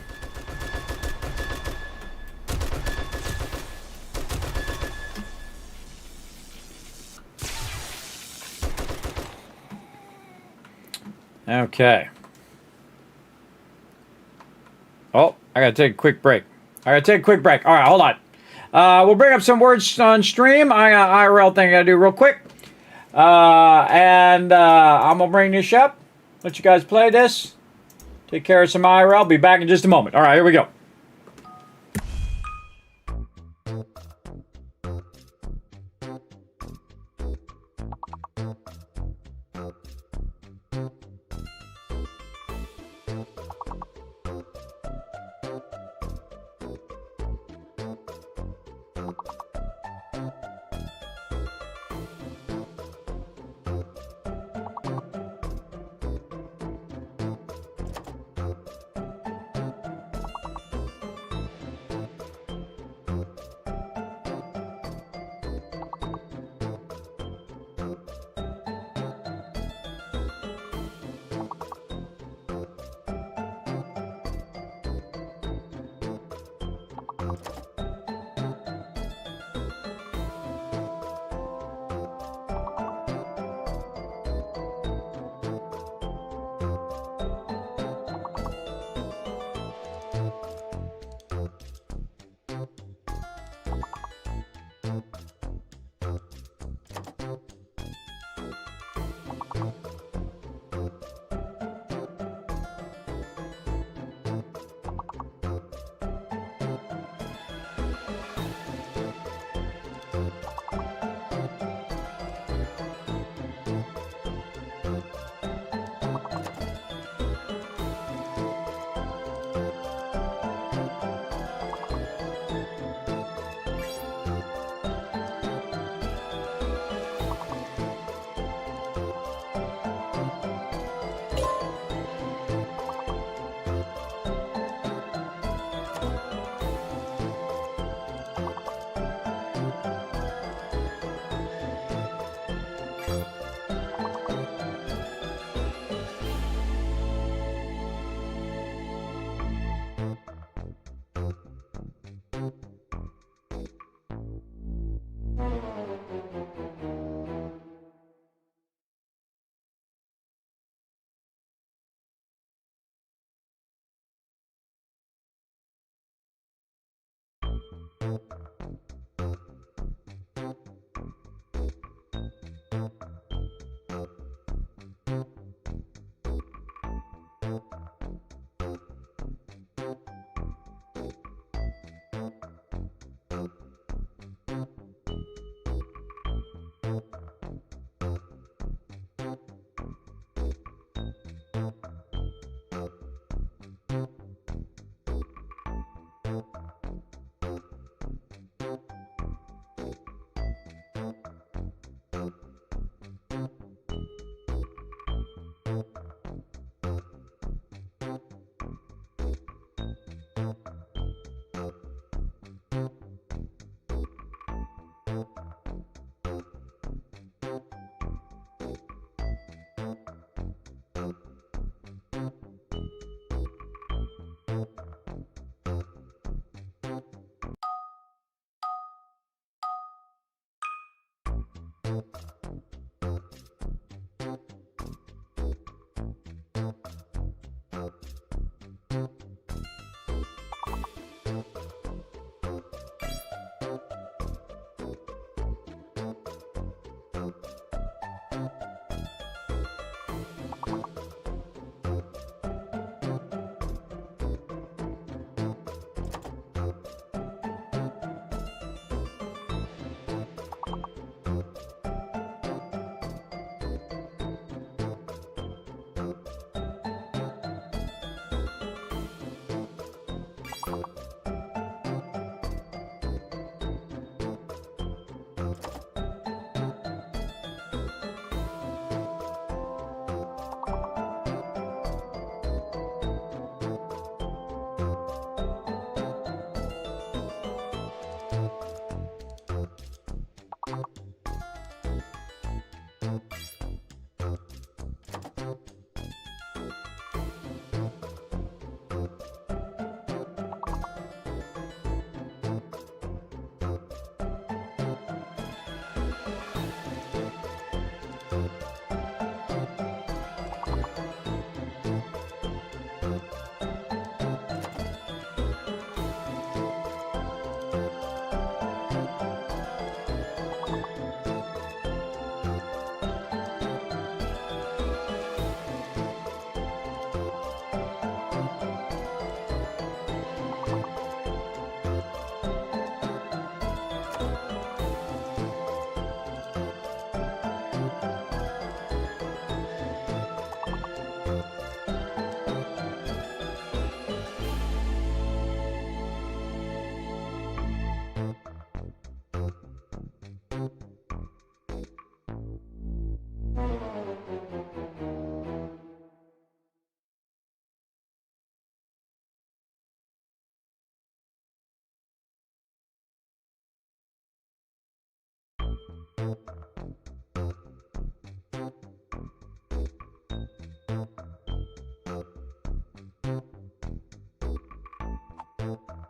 Okay. Oh, I gotta take a quick break. All right, hold on. We'll bring up some words on stream. I got an IRL thing I gotta do real quick. I'm gonna bring this up. Let you guys play this. Take care of some IRL. Be back in just a moment. All right, here we go.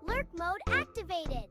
Lurk mode activated.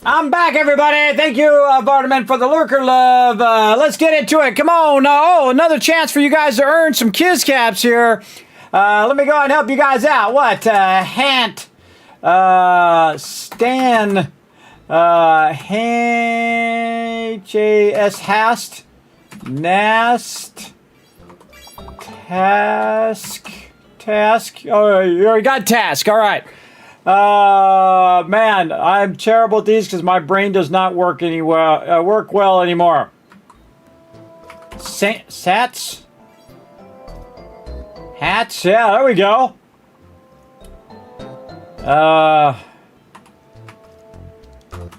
I'm back, everybody. Thank you, Barterman, for the lurker love. Let's get into it. Come on. Oh, another chance for you guys to earn some Kiz Caps here. Let me go ahead and help you guys out. What? Hant. Stan. H-A-S. Hast. Nast. Task. Oh, you already got task. All right. Man, I'm terrible at these because my brain does not work well anymore. Sats? Hats? Yeah, there we go.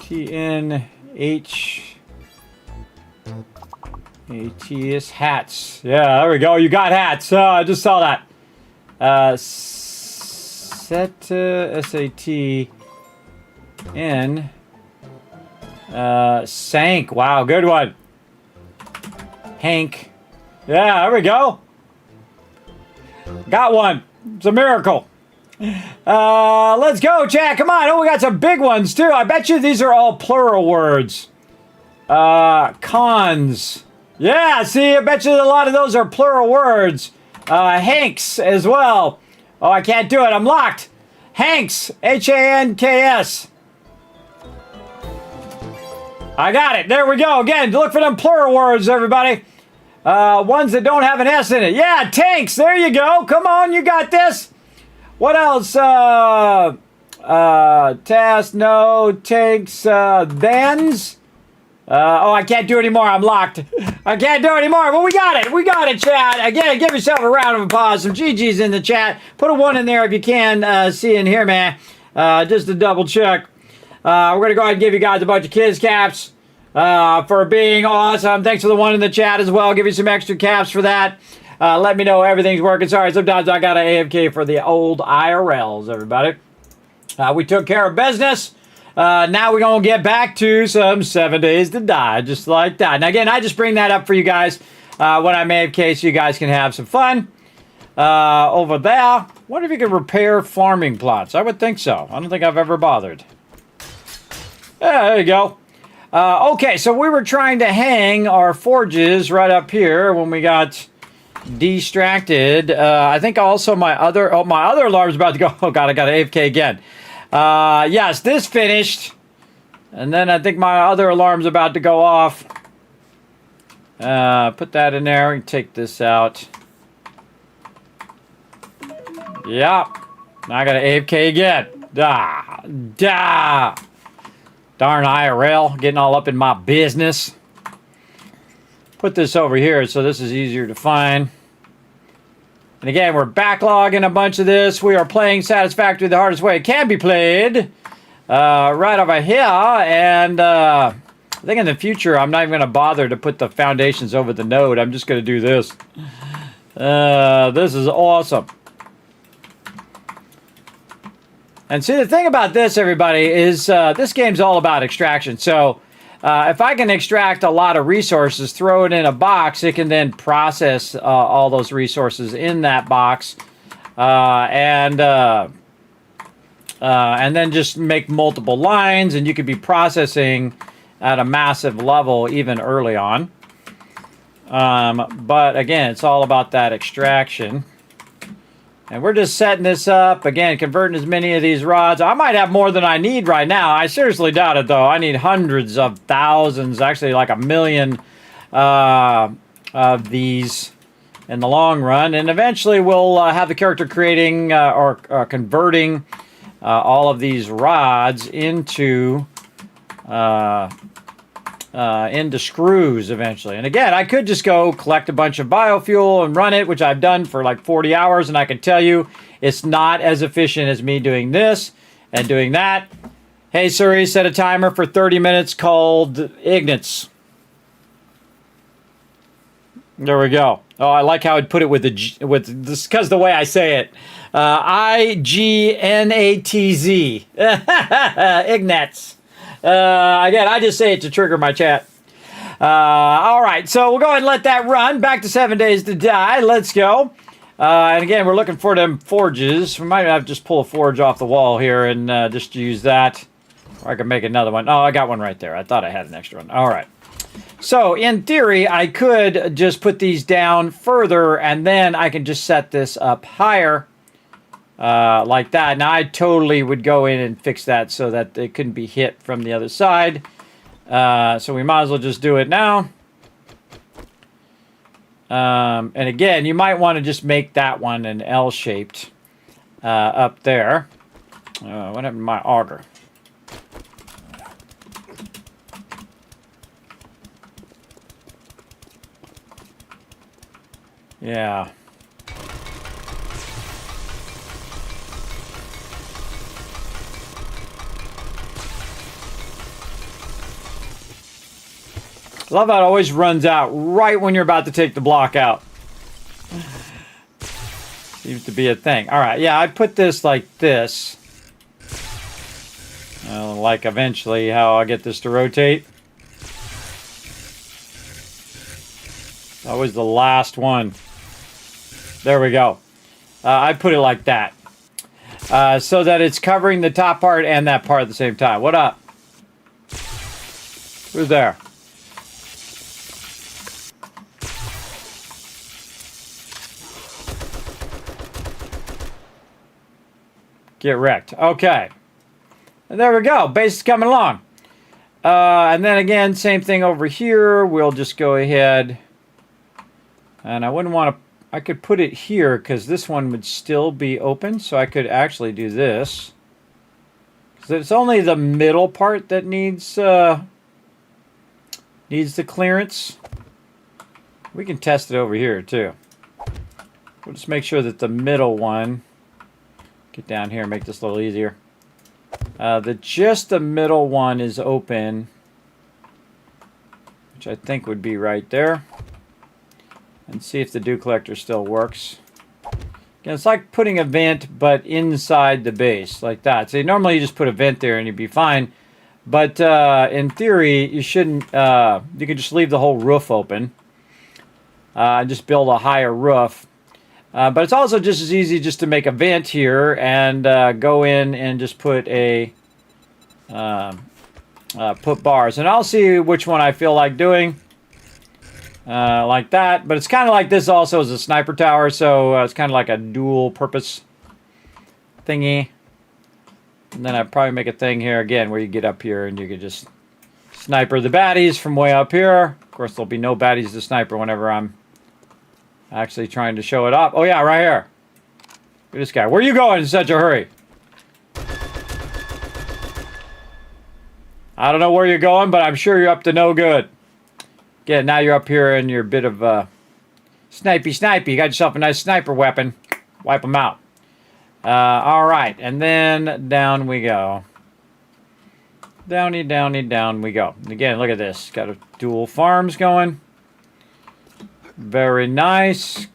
T-N-H-A-T-S. Hats. Yeah, there we go. You got hats. I just saw that. S-A-T-N. Sank. Wow, good one. Hank. Yeah, there we go. Got one. It's a miracle. Let's go, chat. Come on. Oh, we got some big ones, too. I bet you these are all plural words. Cons. Yeah, see, I bet you a lot of those are plural words. Hanks as well. Oh, I can't do it. I'm locked. Hanks. H-A-N-K-S. I got it. There we go. Again, look for them plural words, everybody. Ones that don't have an S in it. Yeah, tanks. There you go. Come on, you got this. What else? Task, no, tanks, thens. Oh, I can't do it anymore. I'm locked. I can't do it anymore. But we got it. We got it, chat. Again, give yourself a round of applause. Some GG's in the chat. Put a 1 in there if you can. See in here, man. Just to double check. We're going to go ahead and give you guys a bunch of Kiz Caps for being awesome. Thanks for the 1 in the chat as well. Give you some extra caps for that. Let me know everything's working. Sorry, sometimes I got to AFK for the old IRLs, everybody. We took care of business. Now we're going to get back to some 7 Days to Die, just like that. And again, I just bring that up for you guys when I'm AFK so you guys can have some fun. Over there, wonder if you can repair farming plots. I would think so. I don't think I've ever bothered. Yeah, there you go. Okay, so we were trying to hang our forges right up here when we got distracted. I think also my other alarm's about to go. Oh, God, I got an AFK again. Yes, this finished. And then I think my other alarm's about to go off. Put that in there. We can take this out. Yep. Now I got an AFK again. Darn IRL. Getting all up in my business. Put this over here so this is easier to find. And again, we're backlogging a bunch of this. We are playing Satisfactory the hardest way it can be played. Right over here. And I think in the future, I'm not even going to bother to put the foundations over the node. I'm just going to do this. This is awesome. And see, the thing about this, everybody, is this game's all about extraction. So if I can extract a lot of resources, throw it in a box, it can then process all those resources in that box, and then just make multiple lines, and you could be processing at a massive level even early on. But again, it's all about that extraction. And we're just setting this up, again, converting as many of these rods. I might have more than I need right now. I seriously doubt it, though. I need hundreds of thousands, actually like 1 million of these in the long run. And eventually we'll have the character creating or converting all of these rods into screws eventually. And again, I could just go collect a bunch of biofuel and run it, which I've done for like 40 hours, and I can tell you it's not as efficient as me doing this and doing that. Hey Suri, set a timer for 30 minutes called Ignatz. There we go. Oh, I like how I'd put it with this because the way I say it. I-G-N-A-T-Z. Ignatz. Again, I just say it to trigger my chat. All right, so we'll go ahead and let that run. Back to 7 Days to Die. Let's go. And again, we're looking for them forges. We might have to just pull a forge off the wall here and just use that. Or I can make another one. Oh, I got one right there. I thought I had an extra one. All right. So, in theory, I could just put these down further, and then I can just set this up higher like that. Now, I totally would go in and fix that so that it couldn't be hit from the other side. So we might as well just do it now. And again, you might want to just make that one an L-shaped up there. What happened to my auger? Yeah. Love how it always runs out right when you're about to take the block out. Seems to be a thing. All right, yeah, I put this like this. Like eventually how I'll get this to rotate. That was the last one. There we go. I put it like that. So that it's covering the top part and that part at the same time. What up? Who's there? Get wrecked. Okay. And there we go. Base is coming along. And then again, same thing over here. We'll just go ahead. And I wouldn't want to... I could put it here because this one would still be open. So I could actually do this. Because it's only the middle part that needs the clearance. We can test it over here too. We'll just make sure that the middle one... Get down here and make this a little easier. Just the middle one is open, which I think would be right there. And see if the dew collector still works. Again, it's like putting a vent, but inside the base, like that. See, normally you just put a vent there and you'd be fine. But in theory, you shouldn't. You could just leave the whole roof open and just build a higher roof. But it's also just as easy just to make a vent here and go in and just put a put bars. And I'll see which one I feel like doing like that. But it's kind of like this also as a sniper tower, so it's kind of like a dual purpose thingy. And then I'd probably make a thing here again where you get up here and you can just sniper the baddies from way up here. Of course, there'll be no baddies to sniper whenever I'm actually trying to show it up. Oh yeah, right here. Look at this guy. Where are you going in such a hurry? I don't know where you're going, but I'm sure you're up to no good. Again, now you're up here and you're a bit of snipey. You got yourself a nice sniper weapon. Wipe them out. All right, and then down we go. Downy, down we go. Again, look at this. Got a dual farms going. Very nice.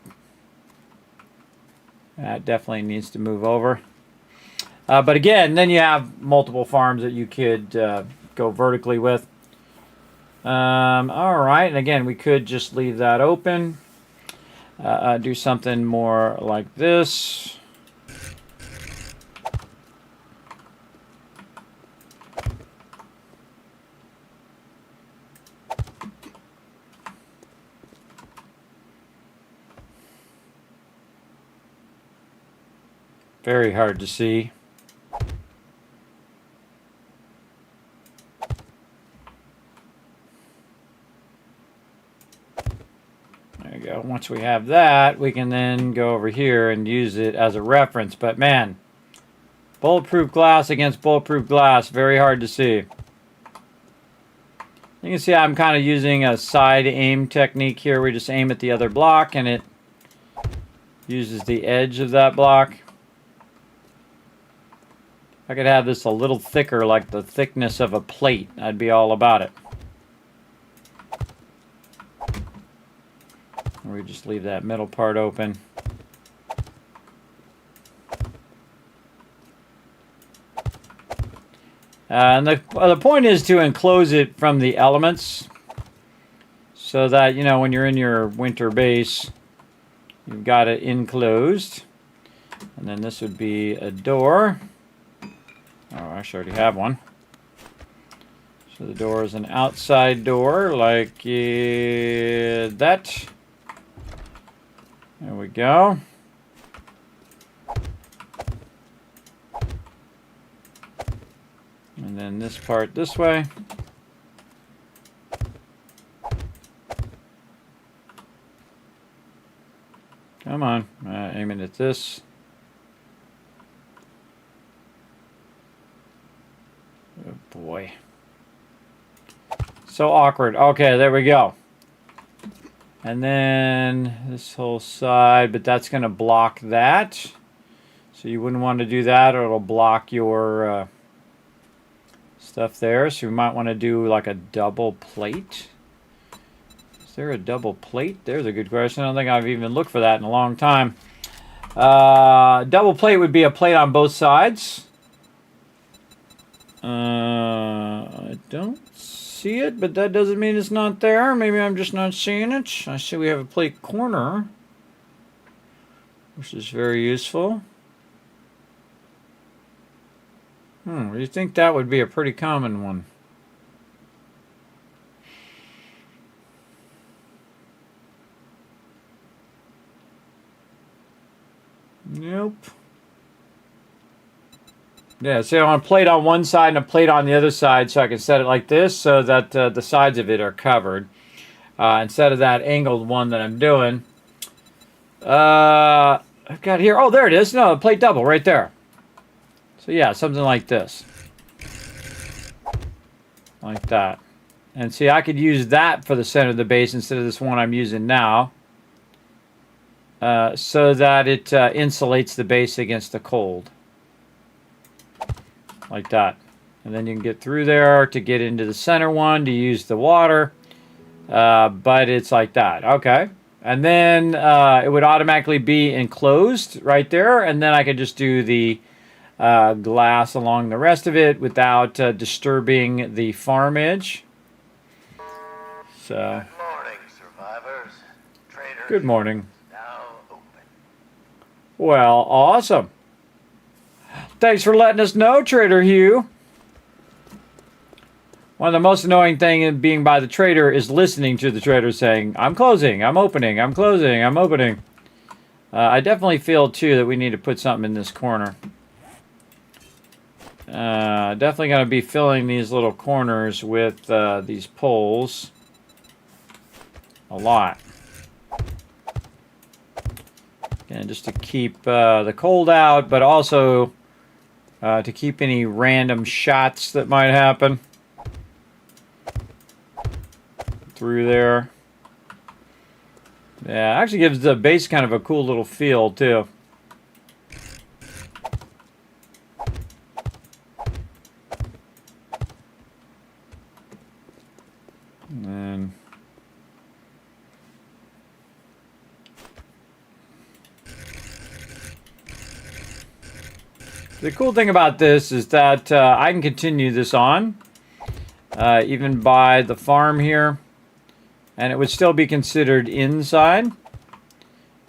That definitely needs to move over. But again, then you have multiple farms that you could go vertically with. All right, and again, we could just leave that open. Do something more like this. Very hard to see. There you go. Once we have that, we can then go over here and use it as a reference. But man, bulletproof glass against bulletproof glass, very hard to see. You can see I'm kind of using a side aim technique here. We just aim at the other block and it uses the edge of that block. If I could have this a little thicker, like the thickness of a plate, I'd be all about it. We just leave that middle part open. And the point is to enclose it from the elements. so that, you know, when you're in your winter base, you've got it enclosed. And then this would be a door. Oh, I actually already have one. So the door is an outside door, like that. There we go. And then this part this way. Come on, aiming at this. Oh boy. So awkward. Okay, there we go. And then this whole side, but that's going to block that. So you wouldn't want to do that, or it'll block your stuff there. So you might want to do like a double plate. Is there a double plate? There's a good question. I don't think I've even looked for that in a long time. Double plate would be a plate on both sides. I don't see it, but that doesn't mean it's not there. Maybe I'm just not seeing it. I see we have a plate corner, which is very useful. You think that would be a pretty common one? Nope. Yeah, see, I want a plate on one side and a plate on the other side, so I can set it like this so that the sides of it are covered. Instead of that angled one that I'm doing. I've got here, oh, there it is. No, a plate double right there. So yeah, something like this. Like that. And see, I could use that for the center of the base instead of this one I'm using now. So that it insulates the base against the cold. Like that. And then you can get through there to get into the center one to use the water. But it's like that. Okay. And then it would automatically be enclosed right there. And then I could just do the glass along the rest of it without disturbing the farm edge. So.
Good morning, survivors. Trader.
Good morning.
Now open.
Well, awesome. Thanks for letting us know, Trader Hugh. One of the most annoying things being by the trader is listening to the trader saying, I'm closing, I'm opening, I'm closing, I'm opening. I definitely feel, too, that we need to put something in this corner. Definitely going to be filling these little corners with these poles a lot. Again, just to keep the cold out, but also to keep any random shots that might happen through there. Yeah, actually gives the base kind of a cool little feel too. And then the cool thing about this is that I can continue this on, even by the farm here, and it would still be considered inside.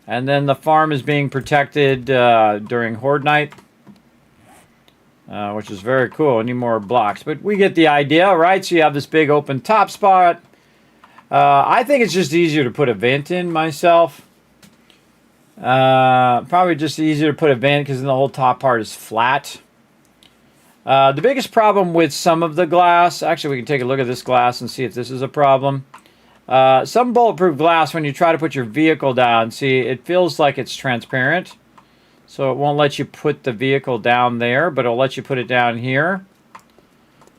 And then the farm is being protected during Horde Night, which is very cool. I need more blocks, but we get the idea, right? So you have this big open top spot. I think it's just easier to put a vent in myself. Probably just easier to put a vent because then the whole top part is flat. The biggest problem with some of the glass, actually we can take a look at this glass and see if this is a problem. Some bulletproof glass, when you try to put your vehicle down, see, it feels like it's transparent. So it won't let you put the vehicle down there, but it'll let you put it down here.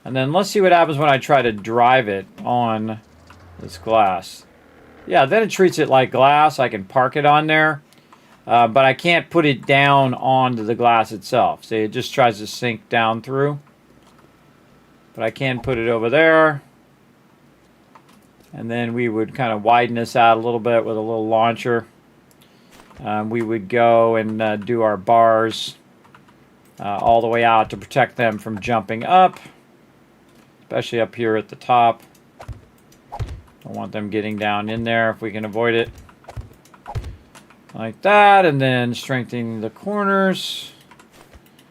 And then let's see what happens when I try to drive it on this glass. Yeah, then it treats it like glass. I can park it on there. But I can't put it down onto the glass itself. See, it just tries to sink down through. But I can put it over there. And then we would kind of widen this out a little bit with a little launcher. We would go and do our bars all the way out to protect them from jumping up. Especially up here at the top. Don't want them getting down in there if we can avoid it. Like that, and then strengthening the corners.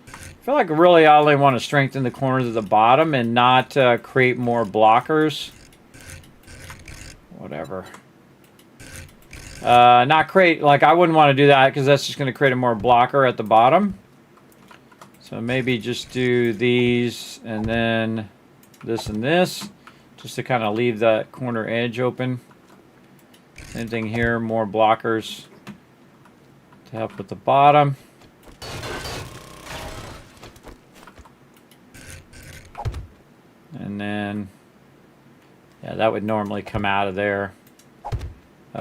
I feel like really I only want to strengthen the corners at the bottom and not create more blockers. Whatever. Not create, like I wouldn't want to do that because that's just going to create a more blocker at the bottom. So maybe just do these and then this and this, just to kind of leave that corner edge open. Same thing here, more blockers to help with the bottom. And then, yeah, that would normally come out of there.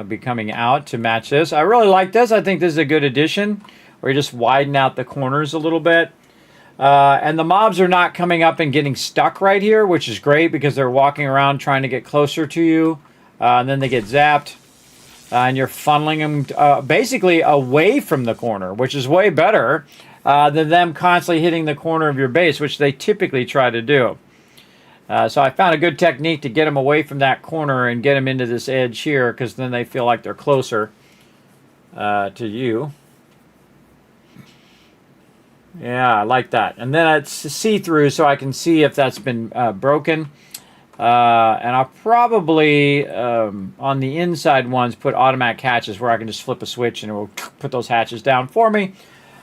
Be coming out to match this. I really like this. I think this is a good addition, where you just widen out the corners a little bit. And the mobs are not coming up and getting stuck right here, which is great because they're walking around trying to get closer to you. And then they get zapped. And you're funneling them basically away from the corner, which is way better than them constantly hitting the corner of your base, which they typically try to do. So I found a good technique to get them away from that corner and get them into this edge here, because then they feel like they're closer to you. Yeah, I like that. And then it's see-through, so I can see if that's been broken. And I'll probably, on the inside ones, put automatic hatches where I can just flip a switch and it will put those hatches down for me.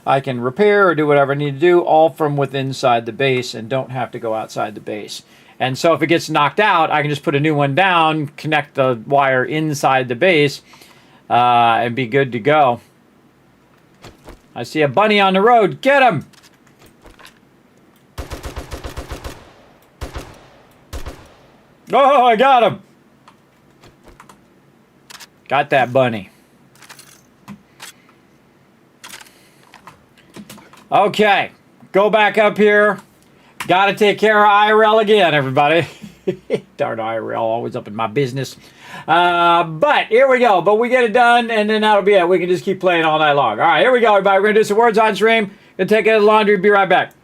I can repair or do whatever I need to do, all from within inside the base, and don't have to go outside the base. And so if it gets knocked out, I can just put a new one down, connect the wire inside the base, and be good to go. I see a bunny on the road. Get him! Oh, I got him! Got that bunny. Okay, go back up here. Gotta take care of IRL again, everybody. Darn IRL, always up in my business. But here we go. But we get it done, and then that'll be it. We can just keep playing all night long. All right, here we go, everybody. We're gonna do some words on stream. Gonna take care of the laundry. Be right back.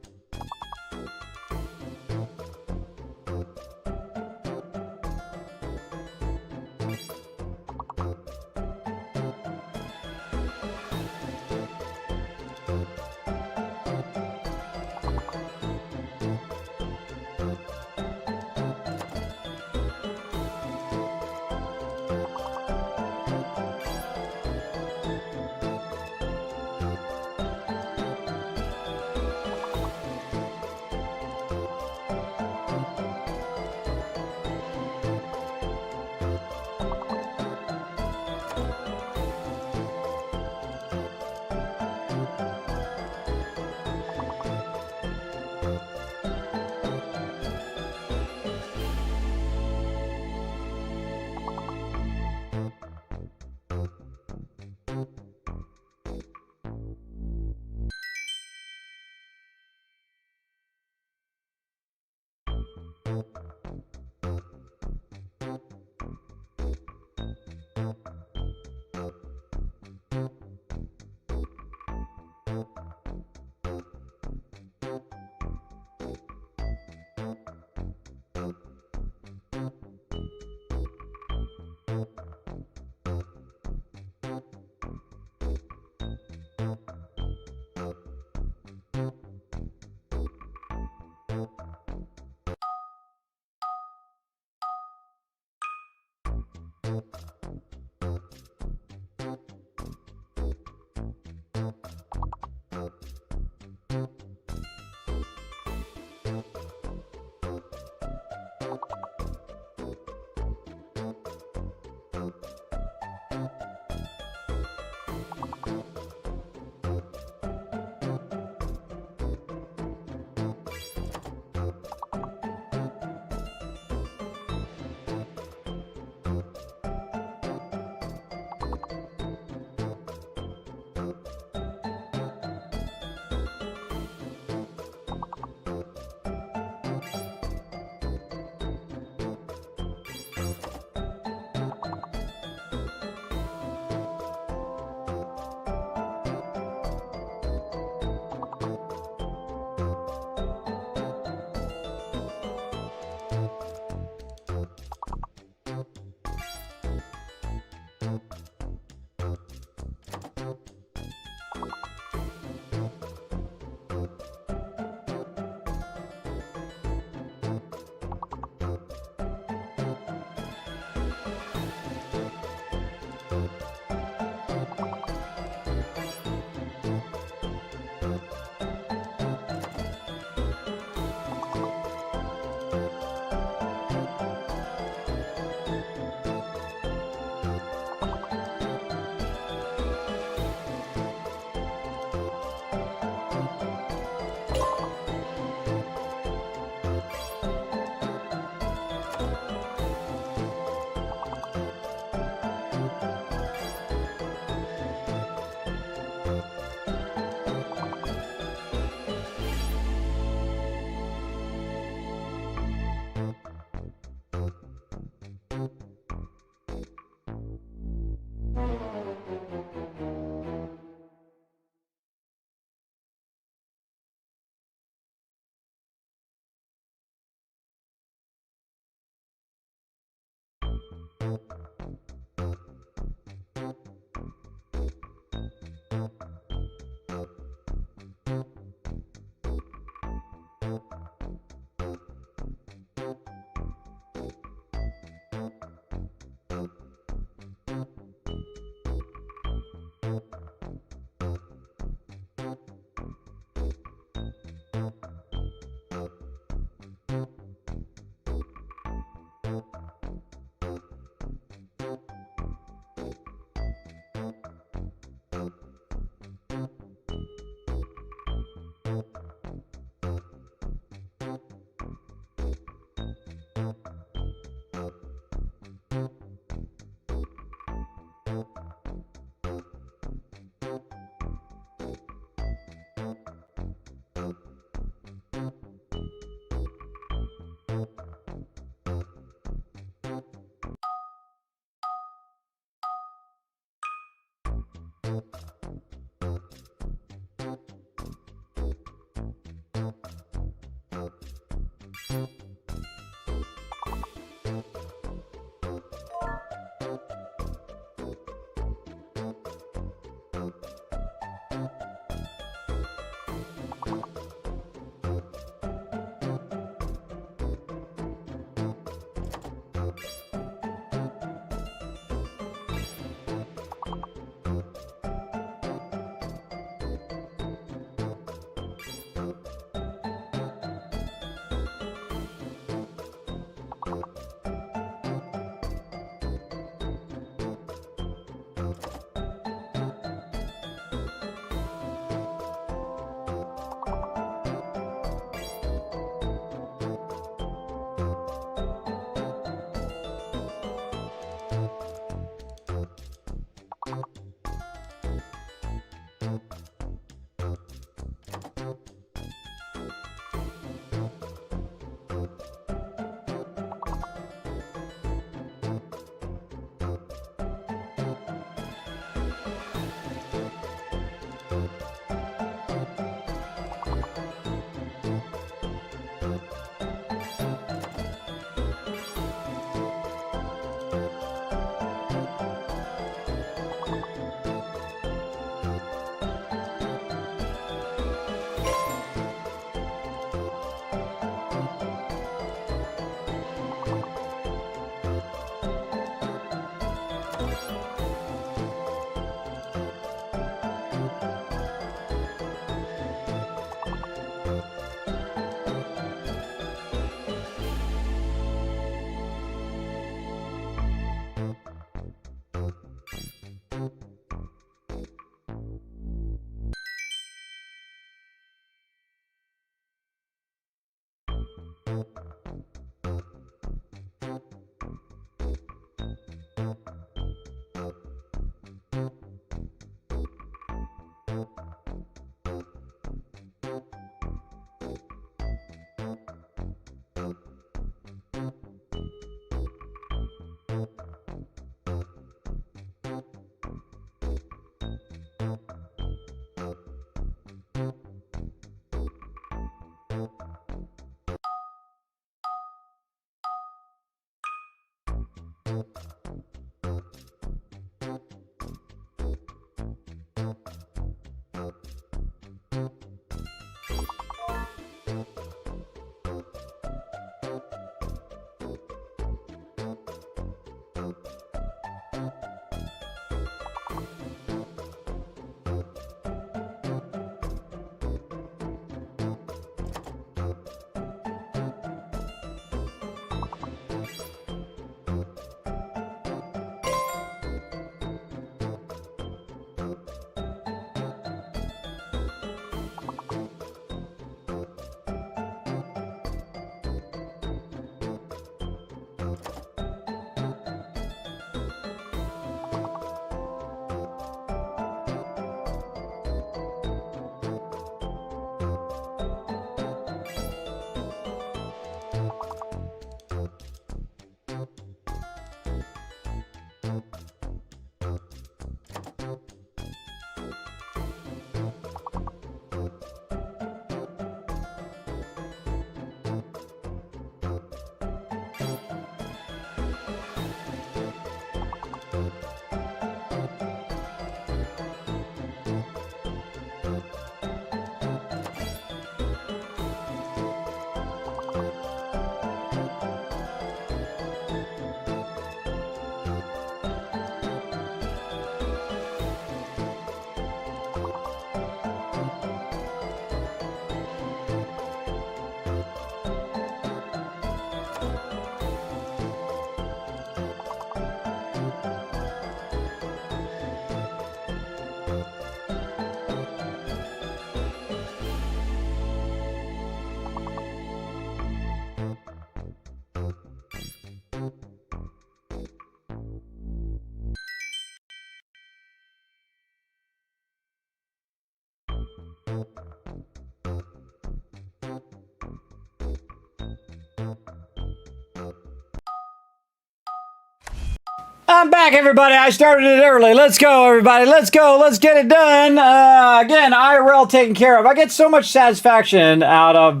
I'm back, everybody. I started it early. Let's go, everybody. Let's go. Let's get it done. Again, IRL taken care of. I get so much satisfaction out of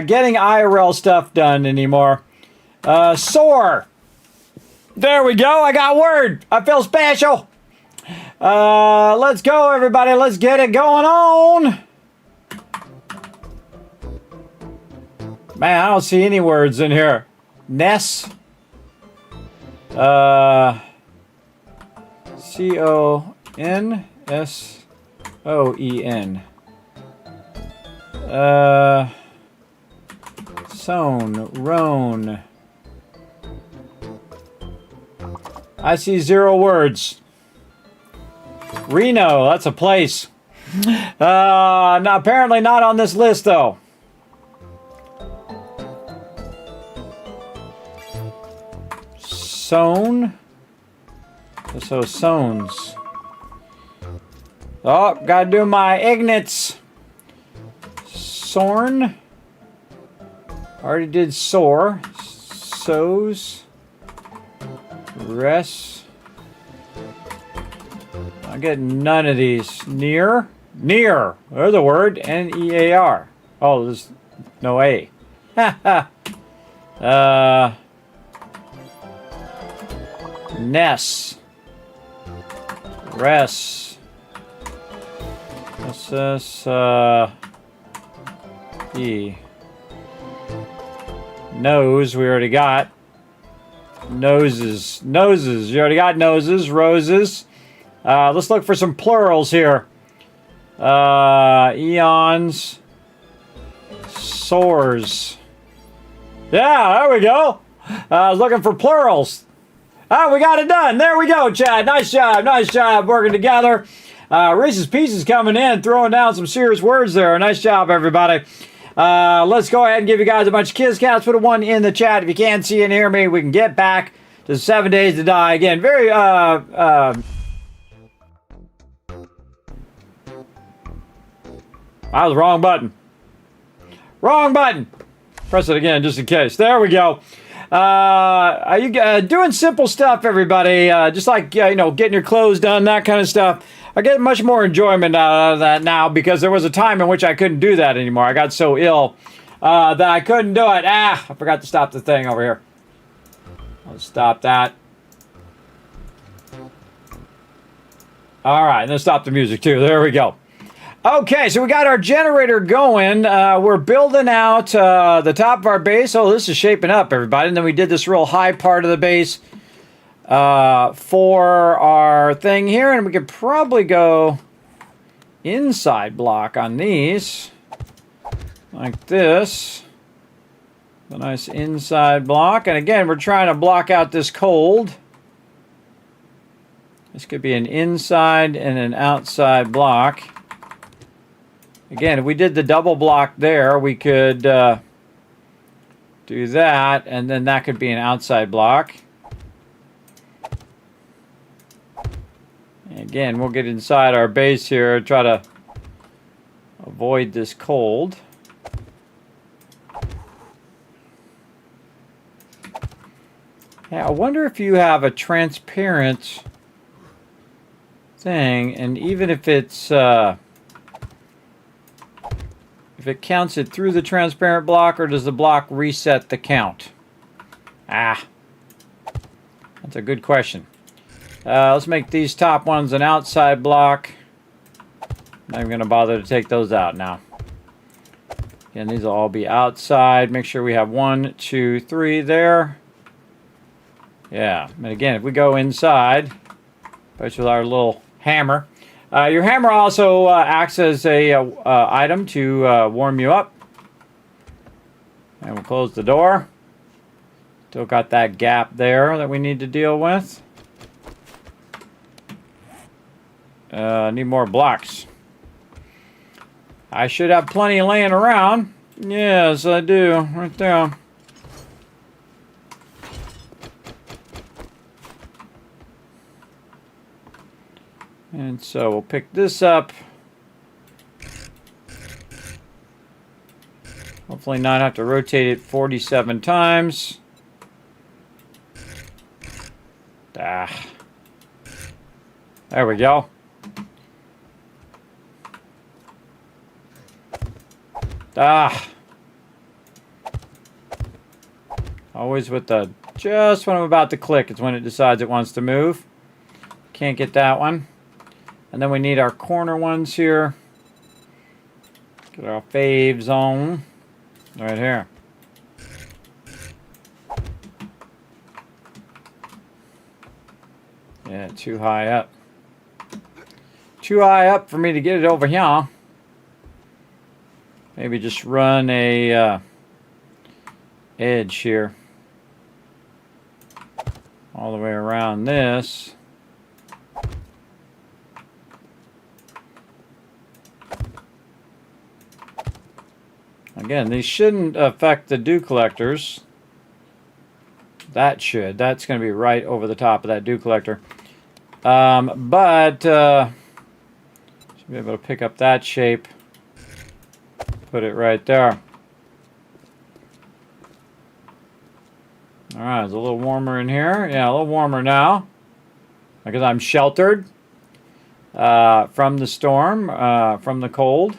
getting IRL stuff done anymore. Soar. There we go. I got word. I feel special. Let's go, everybody. Let's get it going on. Man, I don't see any words in here. Ness. Consoen. Sown. Roan. I see 0 words. Reno, that's a place. No, apparently not on this list, though. Sown. So Sones. Oh, gotta do my Ignats. Sorn. Already did soar. Sows. Res. I get none of these. Near. Near. There's the word. N-E-A-R. Oh, there's no A. Ness. Res. S E. Nose, we already got. Noses. Noses. You already got noses. Roses. Let's look for some plurals here. Eons. Soars. Yeah, there we go. I was looking for plurals. Oh, we got it done. There we go, Chad. Nice job. Nice job working together. Reese's Pieces coming in, throwing down some serious words there. Nice job, everybody. Let's go ahead and give you guys a bunch of kiss cats. Put a 1 in the chat. If you can't see and hear me, we can get back to 7 Days to Die. Again, very, I was wrong button. Wrong button. Press it again just in case. There we go. Are you doing simple stuff, everybody? Just like, you know, getting your clothes done, that kind of stuff. I get much more enjoyment out of that now because there was a time in which I couldn't do that anymore. I got so ill that I couldn't do it. I forgot to stop the thing over here. I'll stop that. All right, and then stop the music too. There we go. Okay, so we got our generator going. We're building out the top of our base. Oh, this is shaping up, everybody. And then we did this real high part of the base for our thing here. And we could probably go inside block on these. Like this. A nice inside block. And again, we're trying to block out this cold. This could be an inside and an outside block. Again, if we did the double block there, we could do that, and then that could be an outside block. And again, we'll get inside our base here, try to avoid this cold. Yeah, I wonder if you have a transparent thing, and even if it's if it counts it through the transparent block, or does the block reset the count? That's a good question. Let's make these top ones an outside block. Not even going to bother to take those out now. Again, these will all be outside. Make sure we have 1, 2, 3 there. Yeah, and again, if we go inside, with our little hammer. Your hammer also acts as a item to warm you up. And we'll close the door. Still got that gap there that we need to deal with. Need more blocks. I should have plenty laying around. Yes, I do. Right there. And so we'll pick this up. Hopefully not have to rotate it 47 times. Ah. There we go. Ah. Always with the, just when I'm about to click, it's when it decides it wants to move. Can't get that one. And then we need our corner ones here. Get our fave zone right here. Yeah, too high up. Too high up for me to get it over here. Maybe just run a edge here. All the way around this. Again, these shouldn't affect the dew collectors. That should. That's going to be right over the top of that dew collector. But should be able to pick up that shape. Put it right there. Alright, it's a little warmer in here. Yeah, a little warmer now. Because I'm sheltered from the storm, from the cold.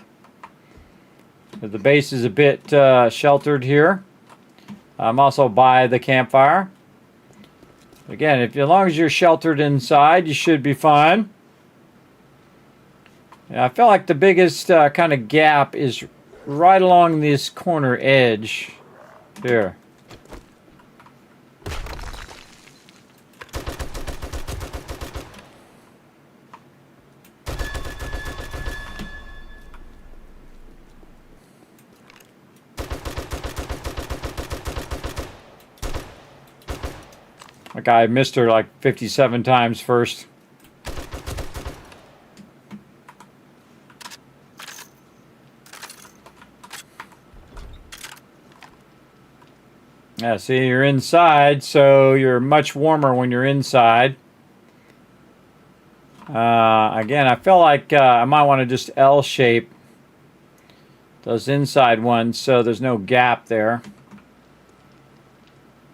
The base is a bit sheltered here. I'm also by the campfire. Again, as long as you're sheltered inside, you should be fine. Yeah, I feel like the biggest kind of gap is right along this corner edge here. Like I missed her like 57 times first. Yeah, see, you're inside, so you're much warmer when you're inside. Again, I feel like I might want to just L-shape those inside ones so there's no gap there.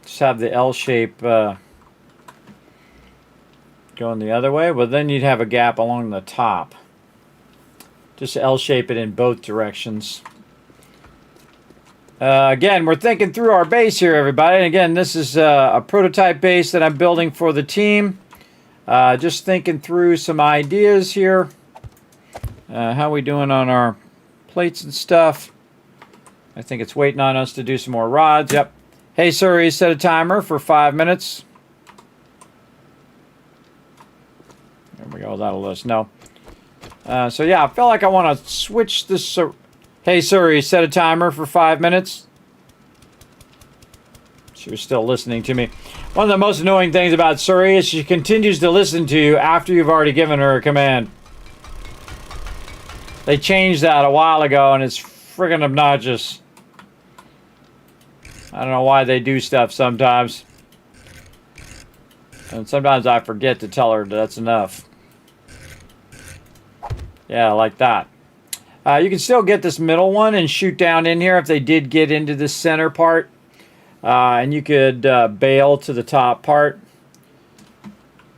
Just have the L-shape going the other way. Well, then you'd have a gap along the top. Just L-shape it in both directions. Again, we're thinking through our base here, everybody. And again, this is a prototype base that I'm building for the team. Just thinking through some ideas here. How we doing on our plates and stuff? I think it's waiting on us to do some more rods. Yep. Hey, Suri, set a timer for 5 minutes. There we go. That'll let us know. So, yeah, I feel like I want to switch this. Hey, Suri, set a timer for 5 minutes. She was still listening to me. One of the most annoying things about Suri is she continues to listen to you after you've already given her a command. They changed that a while ago, and it's friggin' obnoxious. I don't know why they do stuff sometimes. And sometimes I forget to tell her that's enough. Yeah, like that. You can still get this middle one and shoot down in here if they did get into the center part. And you could bail to the top part.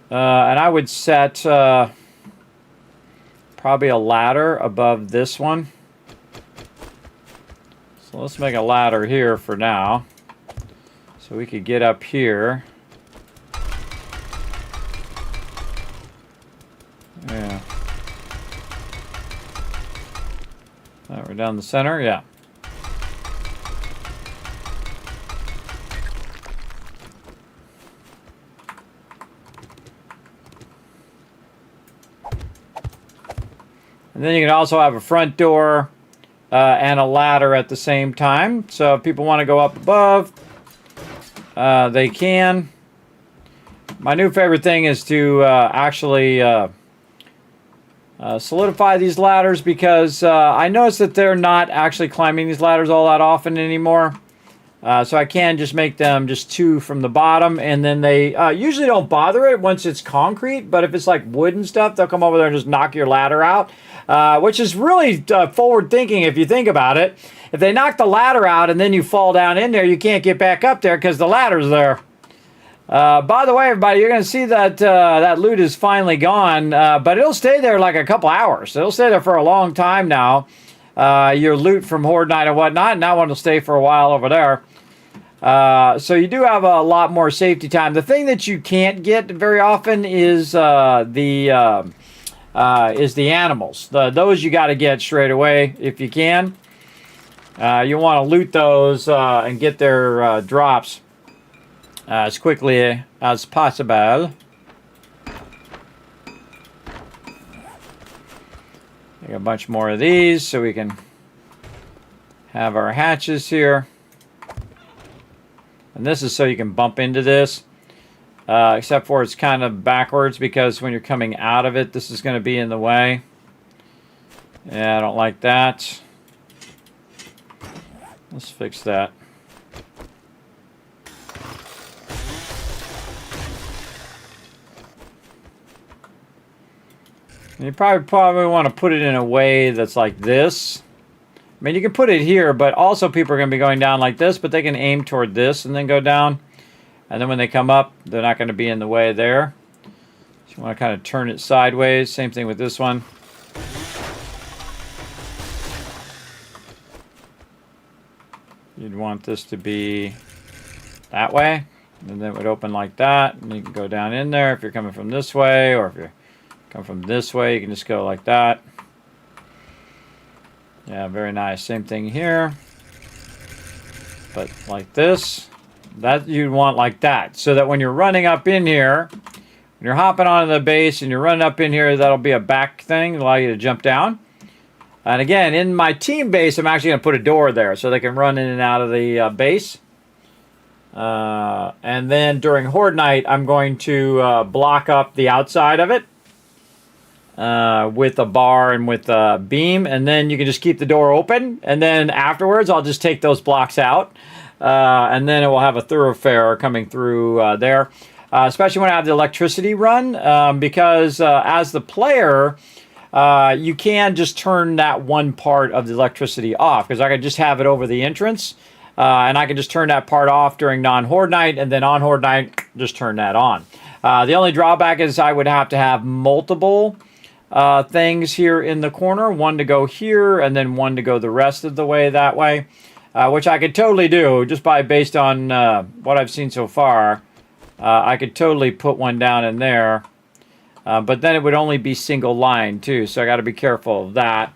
And I would set probably a ladder above this one. So let's make a ladder here for now. So we could get up here. Yeah. We're down the center, yeah. And then you can also have a front door and a ladder at the same time. So if people want to go up above, they can. My new favorite thing is to actually solidify these ladders because I notice that they're not actually climbing these ladders all that often anymore. So I can just make them just 2 from the bottom, and then they usually don't bother it once it's concrete, but if it's like wood and stuff, they'll come over there and just knock your ladder out, which is really forward thinking if you think about it. If they knock the ladder out and then you fall down in there, you can't get back up there because the ladder's there. By the way, everybody, you're going to see that that loot is finally gone, but it'll stay there like a couple hours. It'll stay there for a long time now. Your loot from Horde Night and whatnot, and that one will stay for a while over there. So you do have a lot more safety time. The thing that you can't get very often is the animals. Those you got to get straight away if you can. You want to loot those and get their drops as quickly as possible. Take a bunch more of these so we can have our hatches here. And this is so you can bump into this. Except for it's kind of backwards because when you're coming out of it, this is going to be in the way. Yeah, I don't like that. Let's fix that. You probably want to put it in a way that's like this. I mean, you can put it here, but also people are going to be going down like this, but they can aim toward this and then go down. And then when they come up, they're not going to be in the way there. So you want to kind of turn it sideways. Same thing with this one. You'd want this to be that way. And then it would open like that. And you can go down in there if you're coming from this way, or if you're come from this way, you can just go like that. Yeah, very nice. Same thing here. But like this. That you'd want like that. So that when you're running up in here, when you're hopping onto the base and you're running up in here, that'll be a back thing. It'll allow you to jump down. And again, in my team base, I'm actually going to put a door there so they can run in and out of the base. And then during Horde Night, I'm going to block up the outside of it. With a bar and with a beam, and then you can just keep the door open, and then afterwards I'll just take those blocks out, and then it will have a thoroughfare coming through there, especially when I have the electricity run, because as the player you can just turn that one part of the electricity off, because I can just have it over the entrance, and I can just turn that part off during non-Horde Night, and then on Horde Night just turn that on. The only drawback is I would have to have multiple things here in the corner, one to go here and then one to go the rest of the way that way, which I could totally do just based on what I've seen so far. I could totally put one down in there, but then it would only be single line too, so I got to be careful of that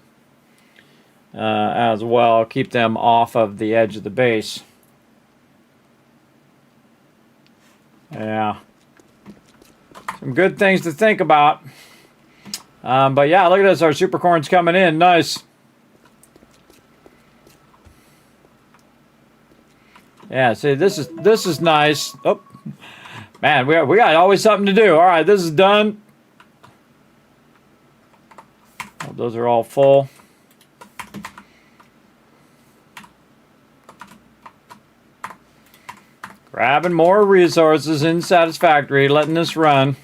as well. Keep them off of the edge of the base. Yeah, some good things to think about. But yeah, look at this. Our super corn's coming in. Nice. Yeah, see, this is nice. Oh, man, we got always something to do. All right, this is done. Oh, those are all full. Grabbing more resources in Satisfactory, letting this run.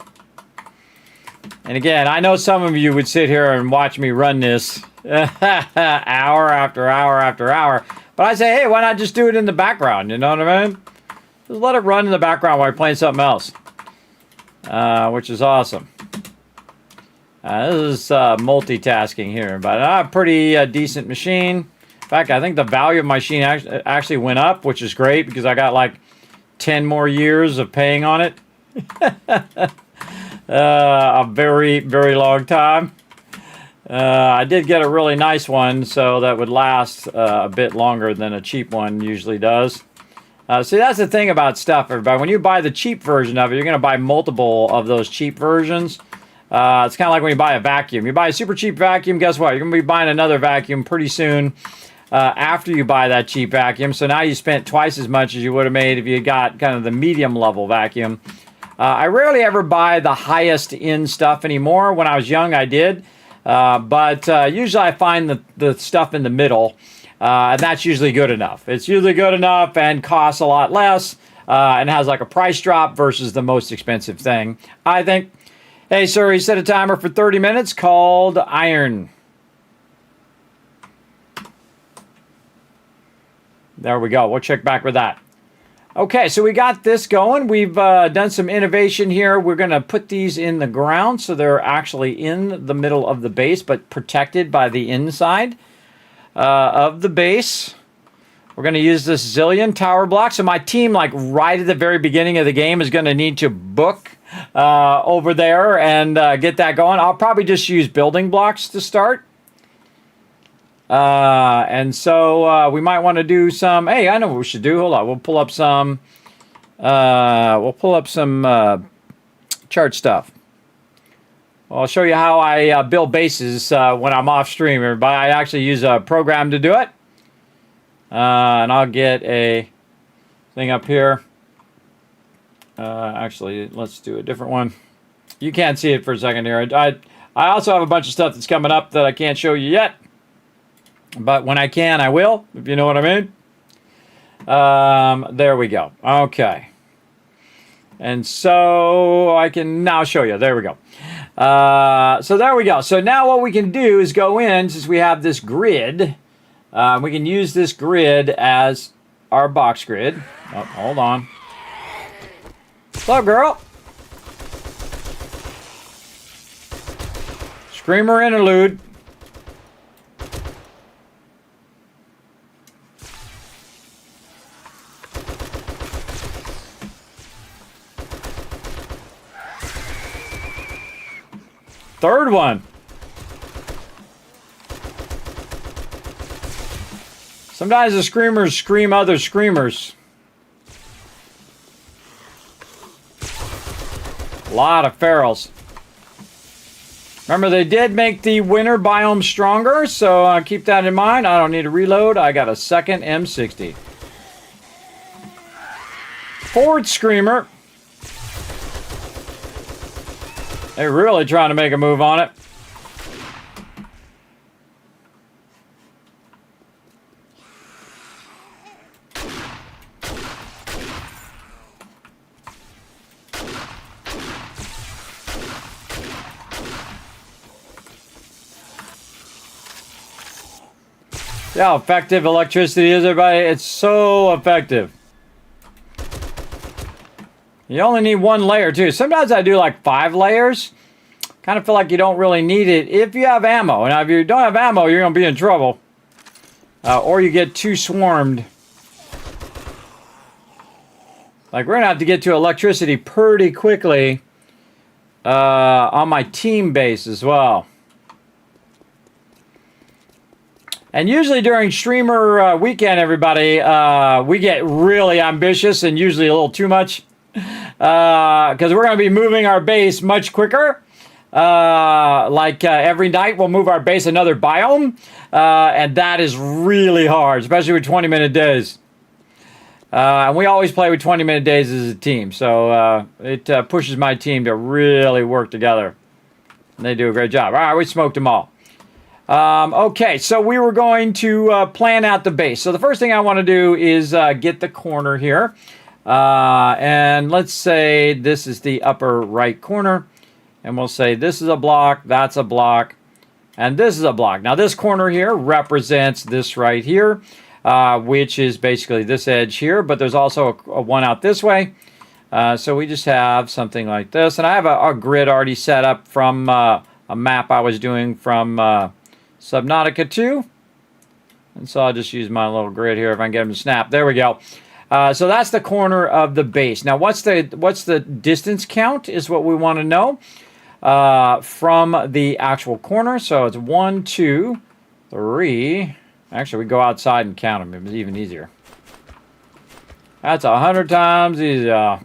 And again, I know some of you would sit here and watch me run this hour after hour after hour. But I say, hey, why not just do it in the background? You know what I mean? Just let it run in the background while you're playing something else. Which is awesome. This is multitasking here. But I have a pretty decent machine. In fact, I think the value of my machine actually went up, which is great because I got like 10 more years of paying on it. A very, very long time. I did get a really nice one, so that would last a bit longer than a cheap one usually does. See, that's the thing about stuff, everybody. When you buy the cheap version of it, you're going to buy multiple of those cheap versions. It's kind of like when you buy a vacuum. You buy a super cheap vacuum, guess what? You're going to be buying another vacuum pretty soon after you buy that cheap vacuum. So now you spent twice as much as you would have made if you got kind of the medium level vacuum. I rarely ever buy the highest end stuff anymore. When I was young, I did. But usually I find the stuff in the middle, and that's usually good enough. It's usually good enough and costs a lot less, and has like a price drop versus the most expensive thing, I think. Hey, sir, he set a timer for 30 minutes called iron. There we go. We'll check back with that. Okay, so we got this going. We've done some innovation here. We're going to put these in the ground so they're actually in the middle of the base, but protected by the inside of the base. We're going to use this zillion tower block. So my team, like right at the very beginning of the game, is going to need to book over there and get that going. I'll probably just use building blocks to start. And so we might want to do some. Hey, I know what we should do. Hold on, we'll pull up some. Chart stuff. Well, I'll show you how I build bases when I'm off stream. Everybody, I actually use a program to do it, and I'll get a thing up here. Actually, let's do a different one. You can't see it for a second here. I also have a bunch of stuff that's coming up that I can't show you yet. But when I can, I will, if you know what I mean. There we go. Okay. And so I can now show you. There we go. So there we go. So now what we can do is go in, since we have this grid, we can use this grid as our box grid. Oh, hold on. What's up, girl? Screamer interlude. Third one. Sometimes the screamers scream other screamers. A lot of ferals. Remember, they did make the winter biome stronger, so keep that in mind. I don't need to reload. I got a second M60. Forward screamer. They're really trying to make a move on it. See how effective electricity is, everybody? It's so effective. You only need one layer, too. Sometimes I do like 5 layers. Kind of feel like you don't really need it if you have ammo. Now, if you don't have ammo, you're going to be in trouble. Or you get too swarmed. Like, we're going to have to get to electricity pretty quickly on my team base as well. And usually during streamer weekend, everybody, we get really ambitious and usually a little too much. Because we're going to be moving our base much quicker. Every night we'll move our base another biome. And that is really hard, especially with 20-minute days. And we always play with 20-minute days as a team. So it pushes my team to really work together. And they do a great job. All right, we smoked them all. Okay, so we were going to plan out the base. So the first thing I want to do is get the corner here. And let's say this is the upper right corner. And we'll say this is a block, that's a block, and this is a block. Now this corner here represents this right here, which is basically this edge here. But there's also a one out this way. So we just have something like this. And I have a grid already set up from a map I was doing from Subnautica 2. And so I'll just use my little grid here if I can get them to snap. There we go. So that's the corner of the base. Now, what's the distance count is what we want to know from the actual corner. So it's 1, 2, 3. Actually, we go outside and count them. It's even easier. That's 100 times easier.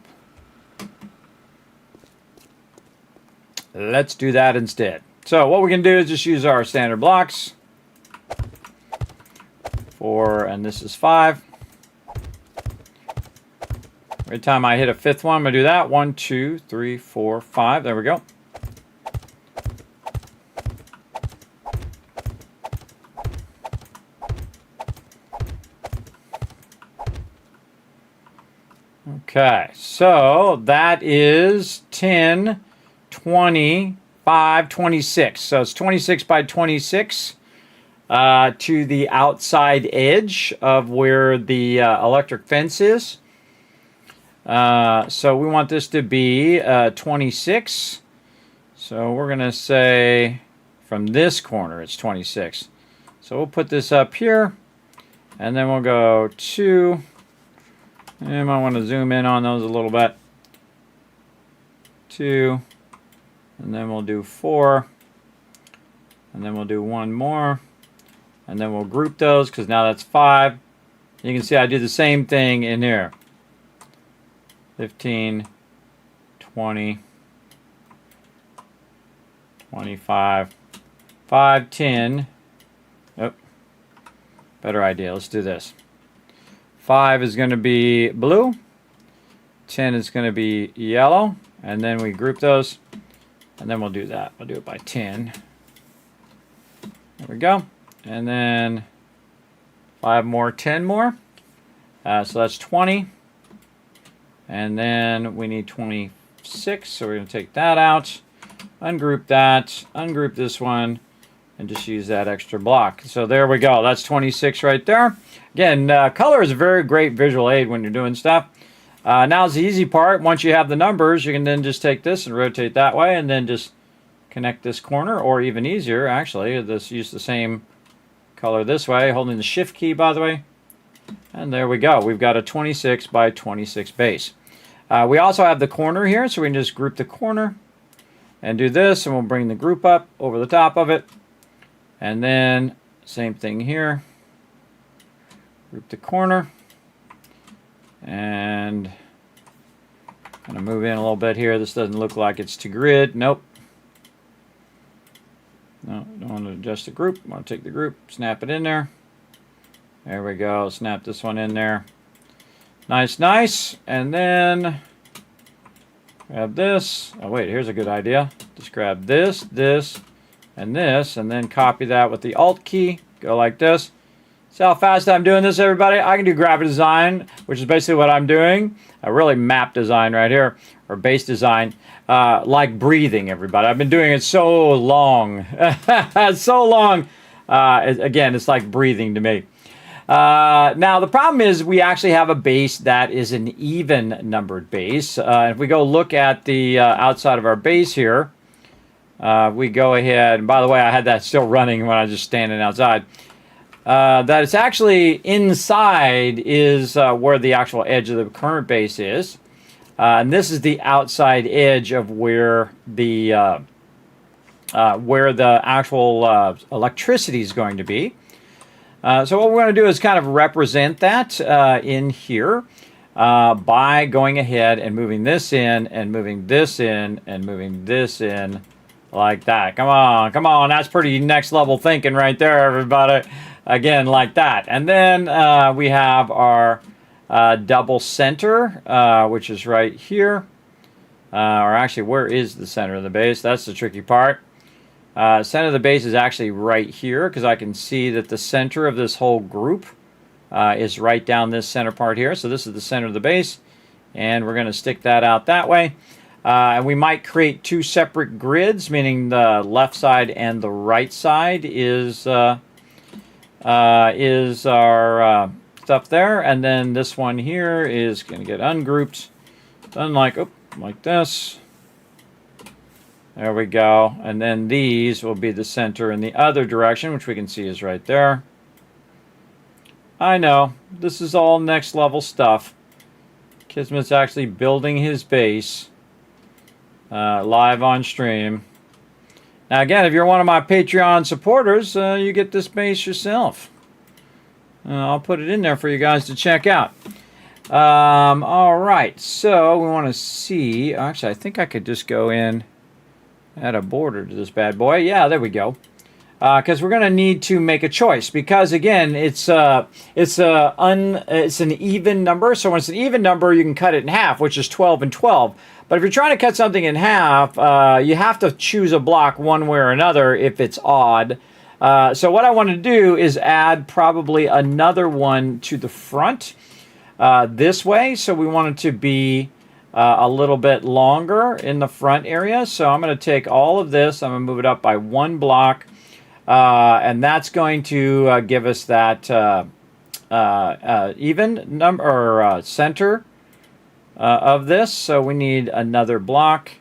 Let's do that instead. So what we can do is just use our standard blocks. 4, and this is 5. Every time I hit a 5th one, I'm going to do that. 1, 2, 3, 4, 5. There we go. Okay, so that is 10, 20, 5, 26. So it's 26 by 26 to the outside edge of where the electric fence is. So we want this to be 26. So we're going to say from this corner it's 26. So we'll put this up here, and then we'll go 2. And I might want to zoom in on those a little bit. 2. And then we'll do 4. And then we'll do one more. And then we'll group those because now that's 5. You can see I do the same thing in here. 15, 20, 25, 5, 10. Oh, better idea. Let's do this. 5 is going to be blue. 10 is going to be yellow. And then we group those. And then we'll do that. We'll do it by 10. There we go. And then 5 more, 10 more. So that's 20. And then we need 26. So we're going to take that out. Ungroup that. Ungroup this one. And just use that extra block. So there we go. That's 26 right there. Again, color is a very great visual aid when you're doing stuff. Now's the easy part. Once you have the numbers, you can then just take this and rotate that way. And then just connect this corner. Or even easier, actually, use the same color this way, holding the shift key, by the way. And there we go. We've got a 26 by 26 base. We also have the corner here, so we can just group the corner and do this, and we'll bring the group up over the top of it. And then same thing here. Group the corner. And kind of move in a little bit here. This doesn't look like it's to grid. Nope. No, don't want to adjust the group. I want to take the group, snap it in there. There we go. Snap this one in there. Nice, nice. And then grab this. Oh, wait, here's a good idea. Just grab this, this, and this, and then copy that with the Alt key. Go like this. See how fast I'm doing this, everybody? I can do graphic design, which is basically what I'm doing. A really map design right here, or base design, like breathing, everybody. I've been doing it so long. So long. Again, it's like breathing to me. Now, the problem is we actually have a base that is an even numbered base. If we go look at the outside of our base here, we go ahead, and by the way, I had that still running when I was just standing outside. That it's actually inside is where the actual edge of the current base is. And this is the outside edge of where the actual electricity is going to be. So what we're going to do is kind of represent that in here by going ahead and moving this in and moving this in and moving this in like that. Come on, come on. That's pretty next level thinking right there, everybody. Again, like that. And then we have our double center, which is right here. Or actually, where is the center of the base? That's the tricky part. Center of the base is actually right here because I can see that the center of this whole group is right down this center part here. So this is the center of the base, and we're going to stick that out that way. And we might create two separate grids, meaning the left side and the right side is our stuff there, and then this one here is going to get ungrouped, done like this. There we go. And then these will be the center in the other direction, which we can see is right there. I know. This is all next level stuff. Kismet's actually building his base live on stream. Now again, if you're one of my Patreon supporters, you get this base yourself. I'll put it in there for you guys to check out. All right. So we want to see. Actually, I think I could just go in. Add a border to this bad boy. Yeah, there we go. Because we're going to need to make a choice. Because again, it's an even number. So when it's an even number, you can cut it in half, which is 12 and 12. But if you're trying to cut something in half, you have to choose a block one way or another if it's odd. So what I want to do is add probably another one to the front this way. So we want it to be a little bit longer in the front area. So I'm going to take all of this. I'm going to move it up by one block. And that's going to give us that even number or center of this. So we need another block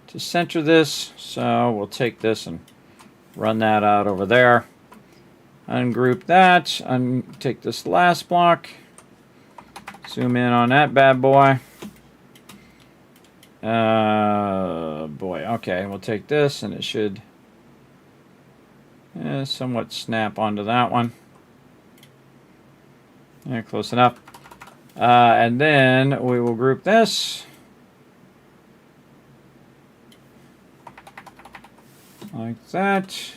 to center this. So we'll take this and run that out over there. Ungroup that. Take this last block. Zoom in on that bad boy. Boy, okay, we'll take this and it should somewhat snap onto that one. Yeah, close enough. And then we will group this like that.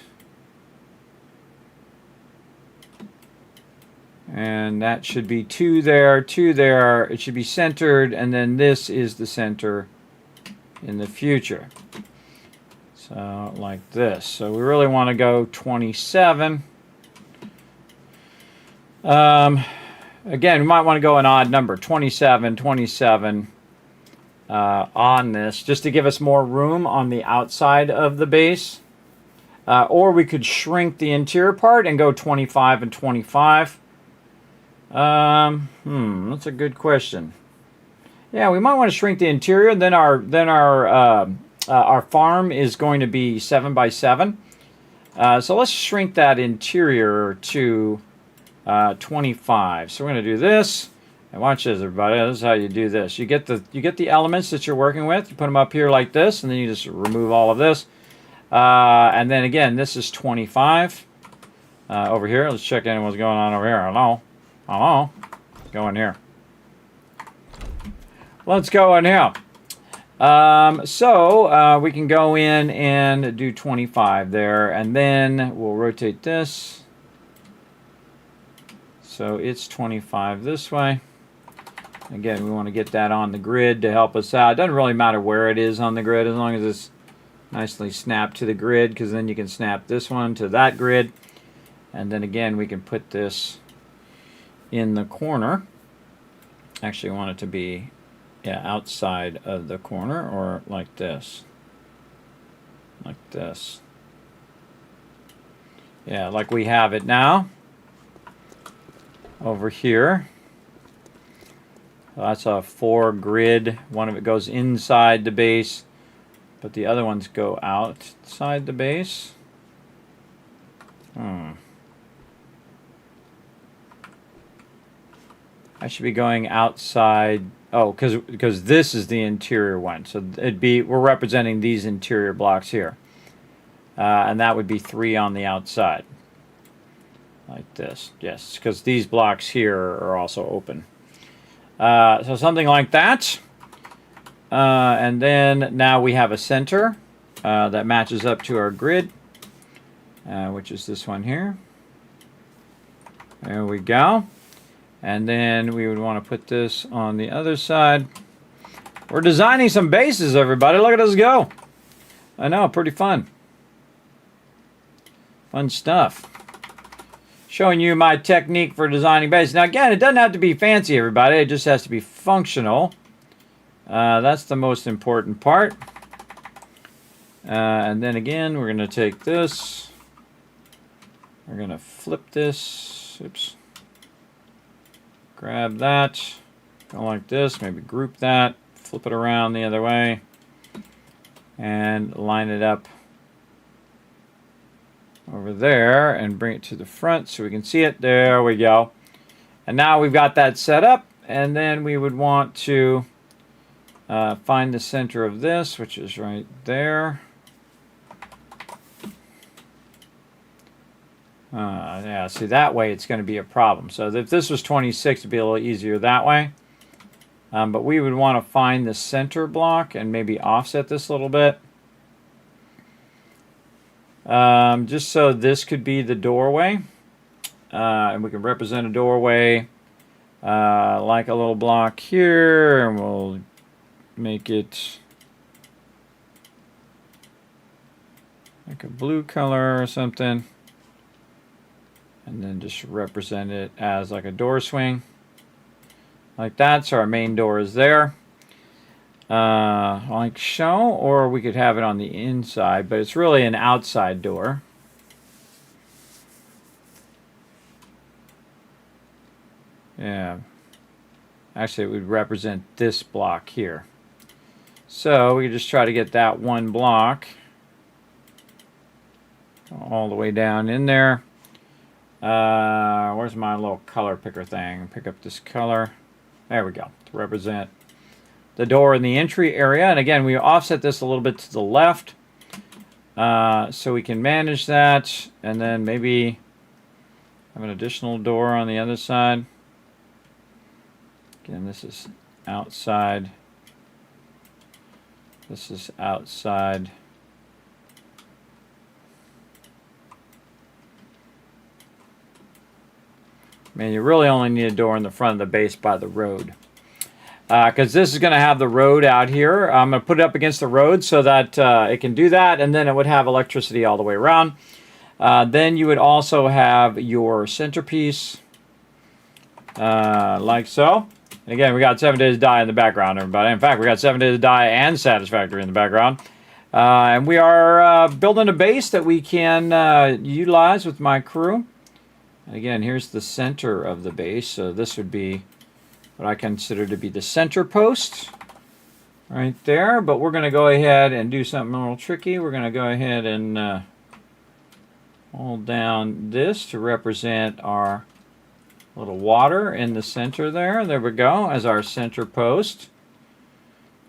And that should be 2 there, 2 there. It should be centered, and then this is the center in the future. So like this. So we really want to go 27. Again, we might want to go an odd number, 27, 27 on this, just to give us more room on the outside of the base. Or we could shrink the interior part and go 25 and 25. That's a good question. Yeah, we might want to shrink the interior. Then our farm is going to be 7 by 7. So let's shrink that interior to 25. So we're going to do this. And watch this, everybody. This is how you do this. You get the elements that you're working with. You put them up here like this, and then you just remove all of this. And then again, this is 25 over here. Let's check in what's going on over here. Hello. Let's go in here. Let's go in here. So we can go in and do 25 there, and then we'll rotate this. So it's 25 this way. Again, we want to get that on the grid to help us out. It doesn't really matter where it is on the grid as long as it's nicely snapped to the grid, because then you can snap this one to that grid. And then again, we can put this in the corner. Actually, I want it to be outside of the corner, or like this. Like this. Yeah, like we have it now. Over here. That's a 4 grid. One of it goes inside the base, but the other ones go outside the base. I should be going outside. Oh, because this is the interior one. So we're representing these interior blocks here. And that would be 3 on the outside. Like this. Yes, because these blocks here are also open. So something like that. And then now we have a center that matches up to our grid, which is this one here. There we go. And then we would want to put this on the other side. We're designing some bases, everybody. Look at us go. I know, pretty fun. Fun stuff. Showing you my technique for designing bases. Now again, it doesn't have to be fancy, everybody. It just has to be functional. That's the most important part. And then again, we're going to take this. We're going to flip this. Oops. Grab that. Go like this. Maybe group that. Flip it around the other way. And line it up over there and bring it to the front so we can see it. There we go. And now we've got that set up, and then we would want to find the center of this, which is right there. Yeah, see, that way it's going to be a problem. So if this was 26, it'd be a little easier that way. But we would want to find the center block and maybe offset this a little bit. Just so this could be the doorway. And we can represent a doorway like a little block here. And we'll make it like a blue color or something. And then just represent it as like a door swing. Like that. So our main door is there. Like so, or we could have it on the inside, but it's really an outside door. Yeah. Actually, it would represent this block here. So we can just try to get that one block all the way down in there. Where's my little color picker thing? Pick up this color. There we go. To represent the door in the entry area. And again, we offset this a little bit to the left. So we can manage that. And then maybe have an additional door on the other side. Again, this is outside. This is outside. I mean, you really only need a door in the front of the base by the road. Because this is going to have the road out here. I'm going to put it up against the road so that it can do that, and then it would have electricity all the way around. Then you would also have your centerpiece, like so. And again, we got 7 days to die in the background, everybody. In fact, we got 7 days to die and Satisfactory in the background. And we are building a base that we can utilize with my crew. And again, here's the center of the base. So this would be what I consider to be the center post right there. But we're going to go ahead and do something a little tricky. We're going to go ahead and hold down this to represent our little water in the center there. There we go, as our center post.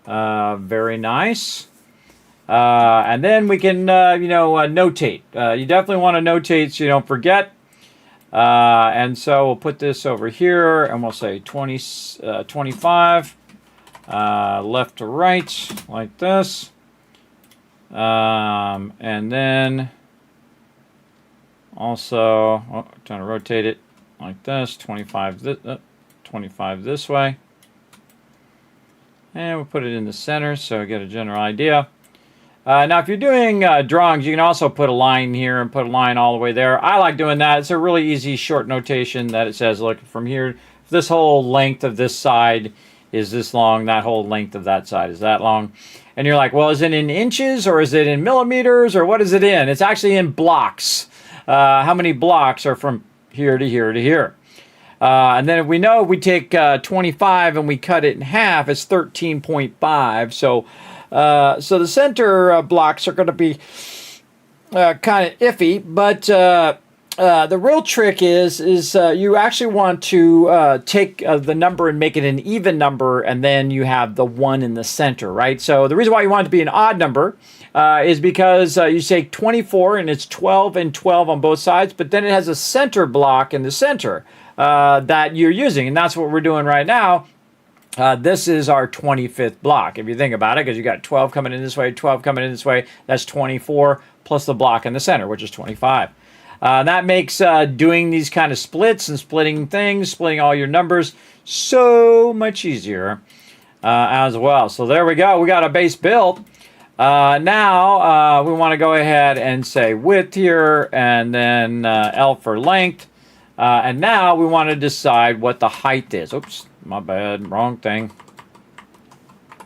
Very nice. And then we can, notate. You definitely want to notate so you don't forget. And so we'll put this over here, and we'll say 25, left to right, like this. And then also, trying to rotate it like this, 25 this way. And we'll put it in the center so we get a general idea. Now, if you're doing drawings, you can also put a line here and put a line all the way there. I like doing that. It's a really easy short notation that it says, look, from here, this whole length of this side is this long, that whole length of that side is that long. And you're like, well, is it in inches or is it in millimeters or what is it in? It's actually in blocks. How many blocks are from here to here to here? And then if we know we take 25 and we cut it in half, it's 13.5. So the center blocks are going to be kind of iffy, but the real trick is you actually want to take the number and make it an even number, and then you have the 1 in the center, right? So the reason why you want it to be an odd number is because you take 24 and it's 12 and 12 on both sides, but then it has a center block in the center that you're using, and that's what we're doing right now. This is our 25th block, if you think about it, because you got 12 coming in this way, 12 coming in this way. That's 24 plus the block in the center, which is 25. That makes doing these kind of splits and splitting things, splitting all your numbers, so much easier as well. So there we go. We got a base built. Now we want to go ahead and say width here, and then L for length. And now we want to decide what the height is. Oops. My bad. Wrong thing.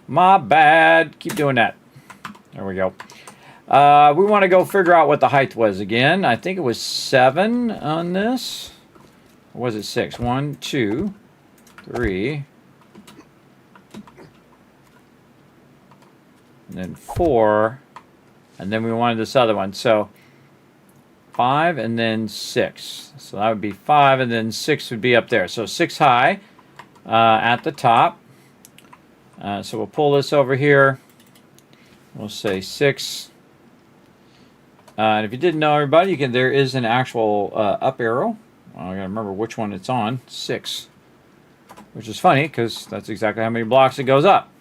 My bad. Keep doing that. There we go. We want to go figure out what the height was again. I think it was 7 on this. Or was it 6? 1, 2, 3. And then 4. And then we wanted this other one. So 5 and then 6. So that would be 5 and then 6 would be up there. So 6 high. At the top. So we'll pull this over here. We'll say 6. And if you didn't know, everybody, there is an actual up arrow. I gotta remember which one it's on. 6. Which is funny because that's exactly how many blocks it goes up.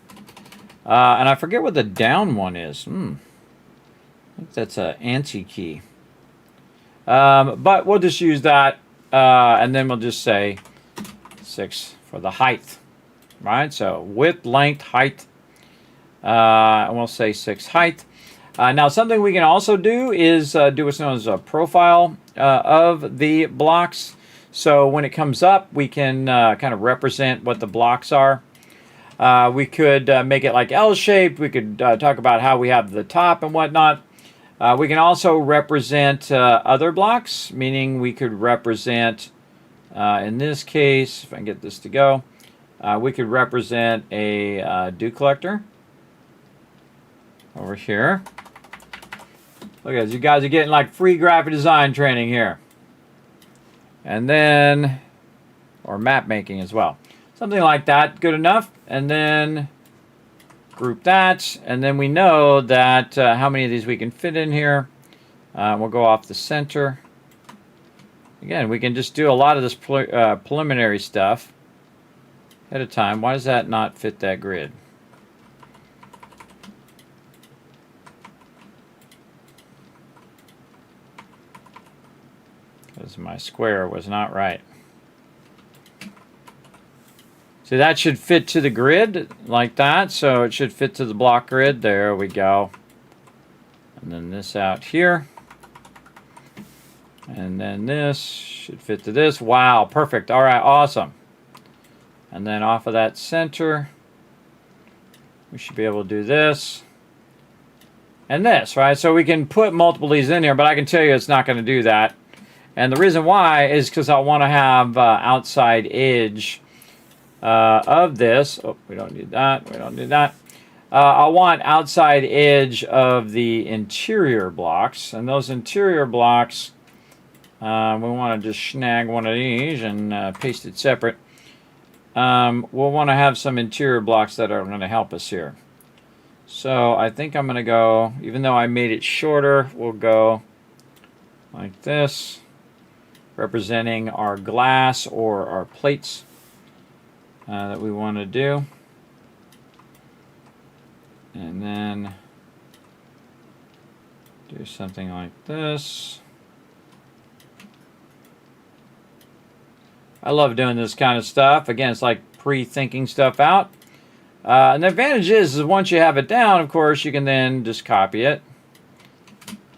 And I forget what the down one is. I think that's an ANSI key. But we'll just use that. And then we'll just say 6. For the height, right? So width, length, height, and we'll say 6 height. Now something we can also do is do what's known as a profile of the blocks. So when it comes up, we can kind of represent what the blocks are. We could make it like L-shaped. We could talk about how we have the top and whatnot. We can also represent other blocks, meaning we could represent in this case, if I can get this to go, we could represent a dew collector over here. Look at this. You guys are getting like free graphic design training here. And then, or map making as well. Something like that. Good enough. And then group that. And then we know that how many of these we can fit in here. We'll go off the center. Again, we can just do a lot of this preliminary stuff ahead of time. Why does that not fit that grid? Because my square was not right. See, that should fit to the grid like that. So it should fit to the block grid. There we go. And then this out here. And then this should fit to this. Wow, perfect. All right, awesome. And then off of that center, we should be able to do this. And this, right? So we can put multiple of these in here, but I can tell you it's not going to do that. And the reason why is because I want to have outside edge of this. Oh, we don't need that. We don't need that. I want outside edge of the interior blocks. And those interior blocks, we want to just snag one of these and paste it separate. We'll want to have some interior blocks that are going to help us here. So I think I'm going to go, even though I made it shorter, we'll go like this. Representing our glass or our plates that we want to do. And then do something like this. I love doing this kind of stuff. Again, it's like pre-thinking stuff out. And the advantage is once you have it down, of course, you can then just copy it.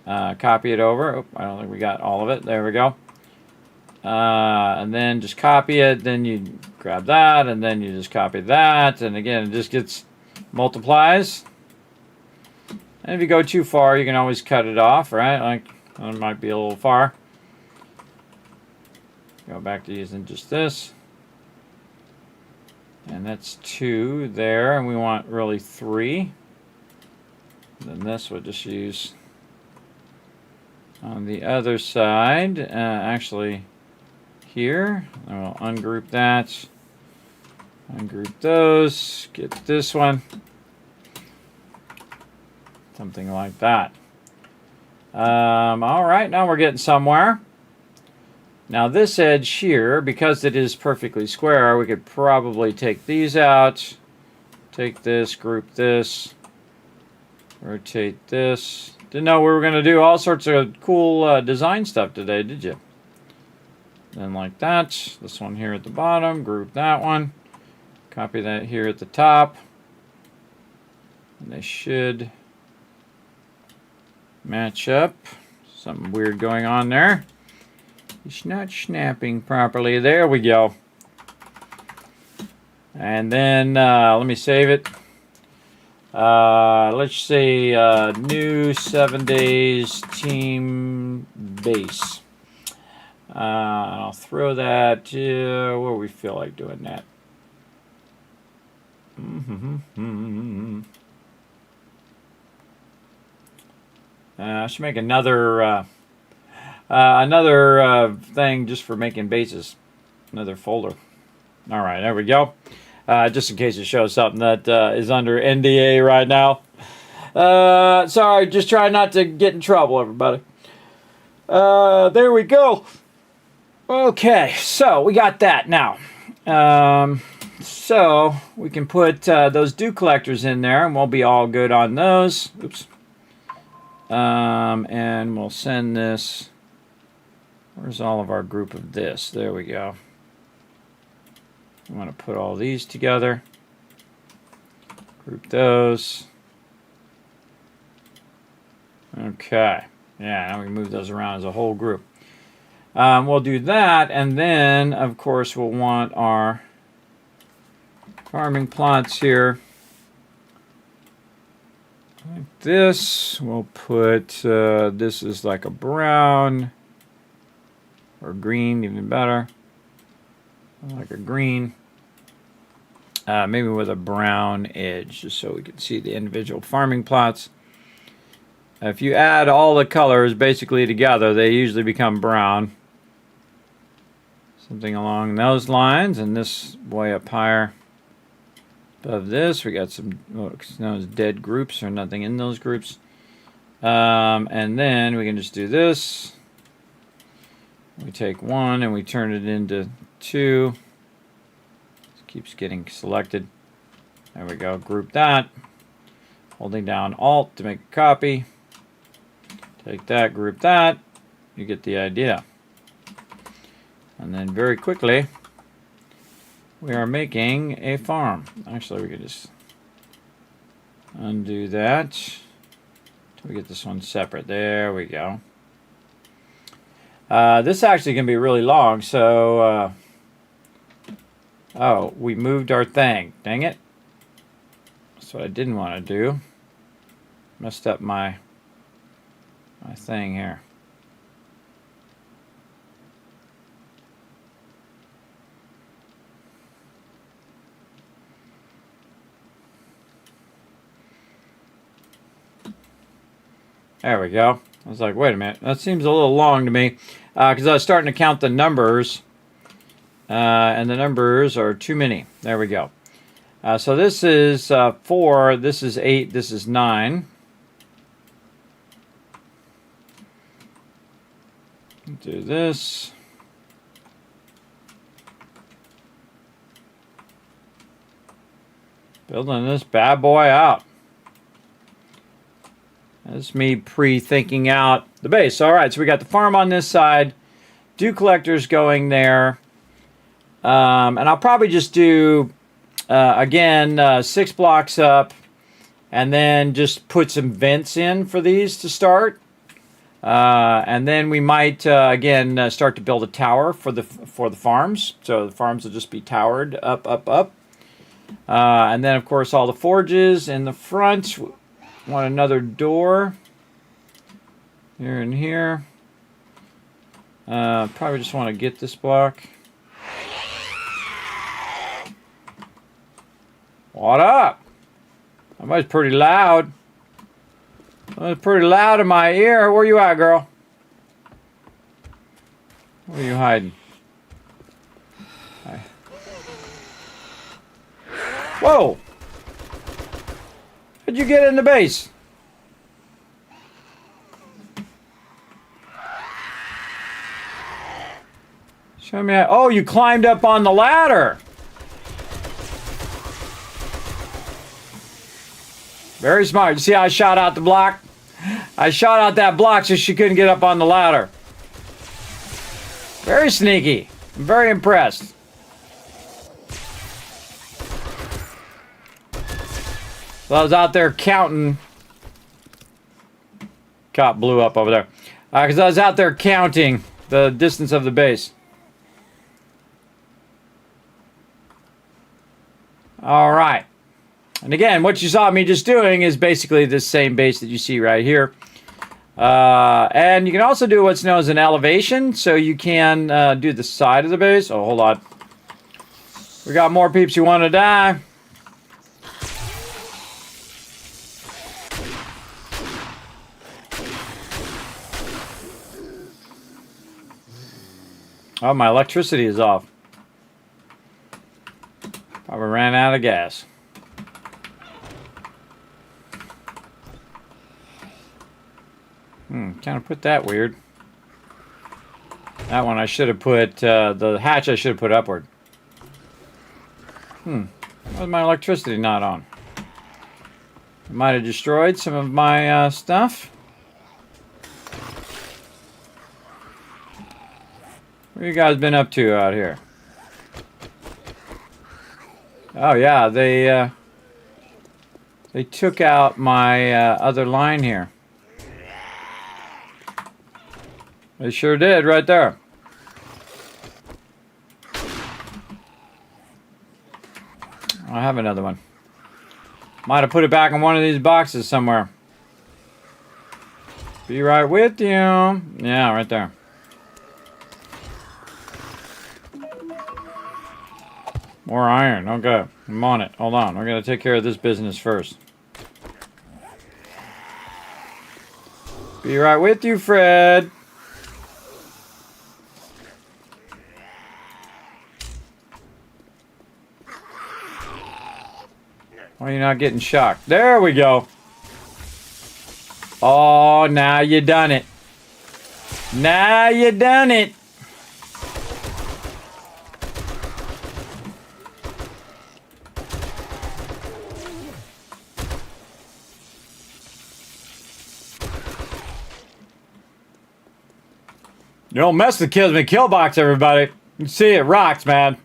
Copy it over. Oh, I don't think we got all of it. There we go. And then just copy it, then you grab that, and then you just copy that, and again, it just gets multiplies. And if you go too far, you can always cut it off, right? Like, it might be a little far. Go back to using just this. And that's 2 there, and we want really 3. And then this we'll just use on the other side. Actually, here, and we'll ungroup that, ungroup those, get this one, something like that. All right, now we're getting somewhere. Now this edge here, because it is perfectly square, we could probably take these out, take this, group this, rotate this. Didn't know we were going to do all sorts of cool design stuff today, did you? Then like that, this one here at the bottom, group that one, copy that here at the top, and they should match up. Something weird going on there. It's not snapping properly. There we go. And then let me save it. Let's say new 7 days team base. I'll throw that where we feel like doing that. I should make another thing just for making bases. Another folder. All right, there we go. Just in case it shows something that is under NDA right now. Sorry, just try not to get in trouble, everybody. There we go. Okay, so we got that now. So we can put those dew collectors in there, and we'll be all good on those. Oops. And we'll send this. Where's all of our group of this? There we go. I want to put all these together. Group those. Okay. Yeah, now we can move those around as a whole group. We'll do that, and then, of course, we'll want our farming plots here. Like this. We'll put, this is like a brown, or green, even better. Like a green. maybe with a brown edge, just so we can see the individual farming plots. If you add all the colors basically together, they usually become brown. Something along those lines, and this way up higher above this, we got some what's known as dead groups or nothing in those groups. And then we can just do this. We take one and we turn it into two. It keeps getting selected. There we go, group that. Holding down Alt to make a copy. Take that, group that. You get the idea. And then very quickly, we are making a farm. Actually, we could just undo that. Till we get this one separate. There we go. This actually can be really long, so... oh, we moved our thing. Dang it. That's what I didn't want to do. Messed up my thing here. There we go. I was like, wait a minute. That seems a little long to me. Because I was starting to count the numbers. And the numbers are too many. There we go. So this is 4. This is 8. This is 9. Do this. Building this bad boy out. That's me pre-thinking out the base. All right, so we got the farm on this side. Dew collectors going there. And I'll probably just do, again, 6 blocks up. And then just put some vents in for these to start. And then we might, again, start to build a tower for the farms. So the farms will just be towered up, up, up. And then, of course, all the forges in the front. Want another door here and here. Probably just want to get this block. What up? That was pretty loud. That was pretty loud in my ear. Where you at, girl? Where are you hiding? Hi. Whoa! How'd you get in the base? Show me. Oh, you climbed up on the ladder. Very smart. You see how I shot out the block? I shot out that block so she couldn't get up on the ladder. Very sneaky. I'm very impressed. So I was out there counting. Cop blew up over there. Because I was out there counting the distance of the base. All right. And again, what you saw me just doing is basically this same base that you see right here. And you can also do what's known as an elevation. So you can do the side of the base. Oh, hold on. We got more peeps who want to die. Oh, my electricity is off. Probably ran out of gas. Kind of put that weird. That one I should have put, the hatch I should have put upward. Why is my electricity not on? I might have destroyed some of my stuff. What you guys been up to out here? Oh yeah, they took out my other line here. They sure did, right there. I have another one. Might have put it back in one of these boxes somewhere. Be right with you. Yeah, right there. More iron. Okay. I'm on it. Hold on. We're going to take care of this business first. Be right with you, Fred. Why are you not getting shocked? There we go. Oh, now you done it. Now you done it. You don't mess with the Kismet kill box, everybody. You see, it rocks, man.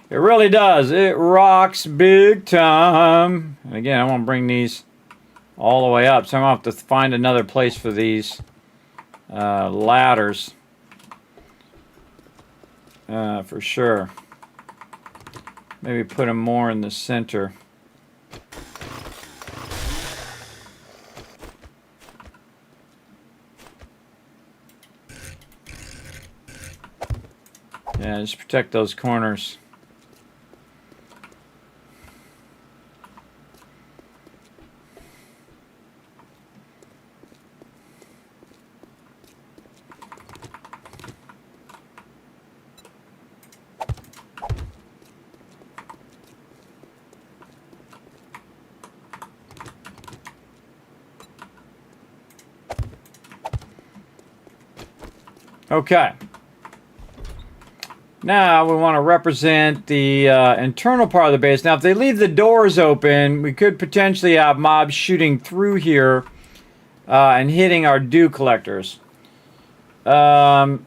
It really does. It rocks big time. And again, I want to bring these all the way up, so I'm going to have to find another place for these ladders. For sure. Maybe put them more in the center. Yeah, just protect those corners. Okay. Now we want to represent the internal part of the base. Now if they leave the doors open, we could potentially have mobs shooting through here and hitting our dew collectors. So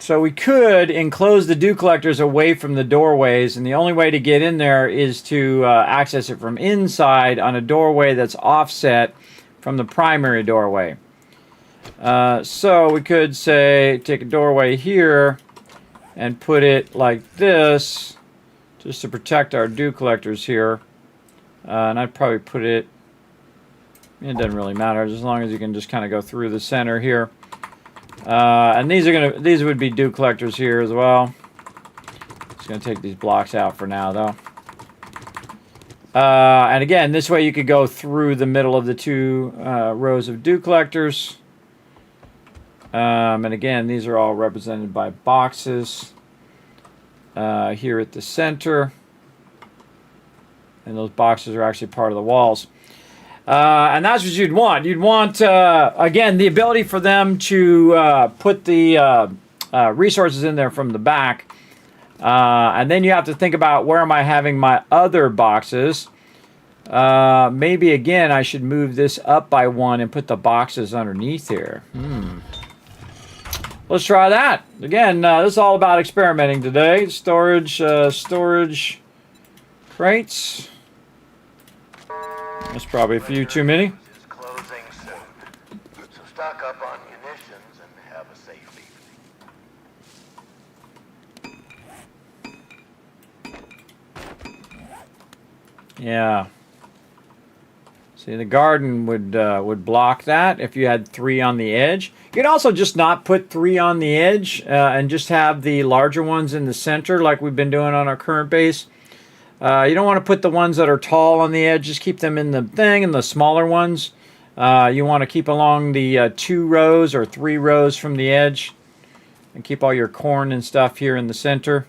we could enclose the dew collectors away from the doorways, and the only way to get in there is to access it from inside on a doorway that's offset from the primary doorway. So we could say take a doorway here and put it like this, just to protect our dew collectors here. And I'd probably put it, it doesn't really matter, as long as you can just kind of go through the center here. And these would be dew collectors here as well. Just gonna take these blocks out for now though. And again, this way you could go through the middle of the two rows of dew collectors. And again, these are all represented by boxes here at the center. And those boxes are actually part of the walls. And that's what you'd want. You'd want, again, the ability for them to put the resources in there from the back. And then you have to think about, where am I having my other boxes? Maybe, again, I should move this up by one and put the boxes underneath here. Let's try that. Again, this is all about experimenting today. Storage crates. That's probably a few too many.
Is closing soon. So stock up on munitions and have a safe evening.
Yeah. See, the garden would block that if you had 3 on the edge. You could also just not put 3 on the edge and just have the larger ones in the center, like we've been doing on our current base. You don't want to put the ones that are tall on the edge. Just keep them in the thing, and the smaller ones you want to keep along the 2 rows or 3 rows from the edge, and keep all your corn and stuff here in the center.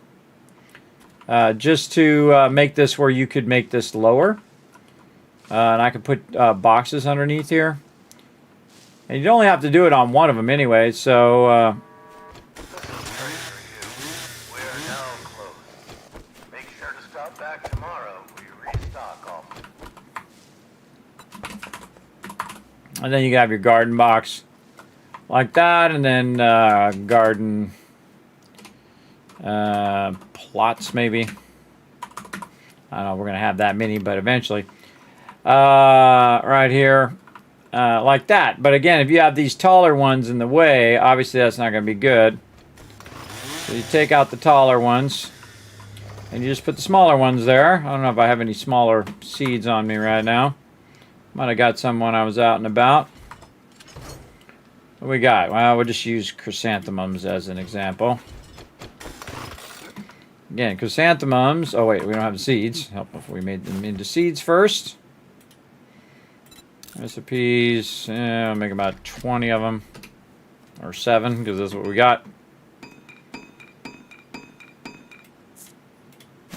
Just to make this where you could make this lower. And I could put boxes underneath here. And you'd only have to do it on one of them anyway, so...
This is great for you. We are now closed. Make sure to stop back tomorrow. We restock often.
And then you can have your garden box like that, and then garden plots maybe. I don't know, we're going to have that many, but eventually. Right here, like that. But again, if you have these taller ones in the way, obviously that's not going to be good. So you take out the taller ones, and you just put the smaller ones there. I don't know if I have any smaller seeds on me right now. Might have got some when I was out and about. What we got? Well, we'll just use chrysanthemums as an example. Again, chrysanthemums. Oh, wait, we don't have the seeds. Help if we made them into seeds first. Recipes. I'll make about 20 of them. Or 7, because that's what we got.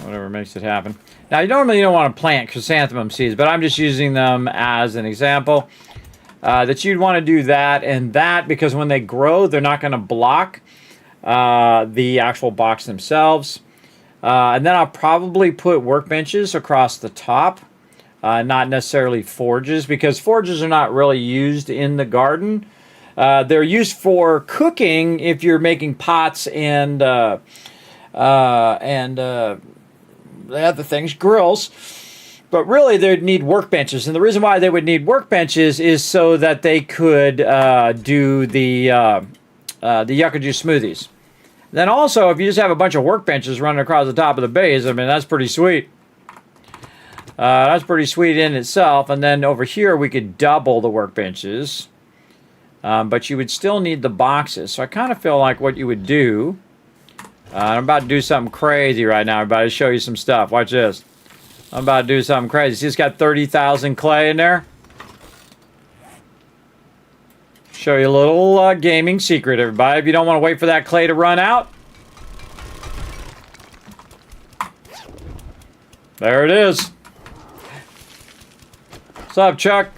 Whatever makes it happen. Now, you normally don't want to plant chrysanthemum seeds, but I'm just using them as an example. That you'd want to do that and that, because when they grow, they're not going to block the actual box themselves. And then I'll probably put workbenches across the top, not necessarily forges, because forges are not really used in the garden. They're used for cooking if you're making pots and the other things, grills. But really, they'd need workbenches. And the reason why they would need workbenches is so that they could do the yucca juice smoothies. Then also, if you just have a bunch of workbenches running across the top of the base, I mean, that's pretty sweet. That's pretty sweet in itself. And then over here, we could double the workbenches. But you would still need the boxes. So I kind of feel like what you would do... I'm about to do something crazy right now, everybody. To show you some stuff. Watch this. I'm about to do something crazy. See, it's got 30,000 clay in there. Show you a little gaming secret, everybody. If you don't want to wait for that clay to run out. There it is. What's up, Chuck?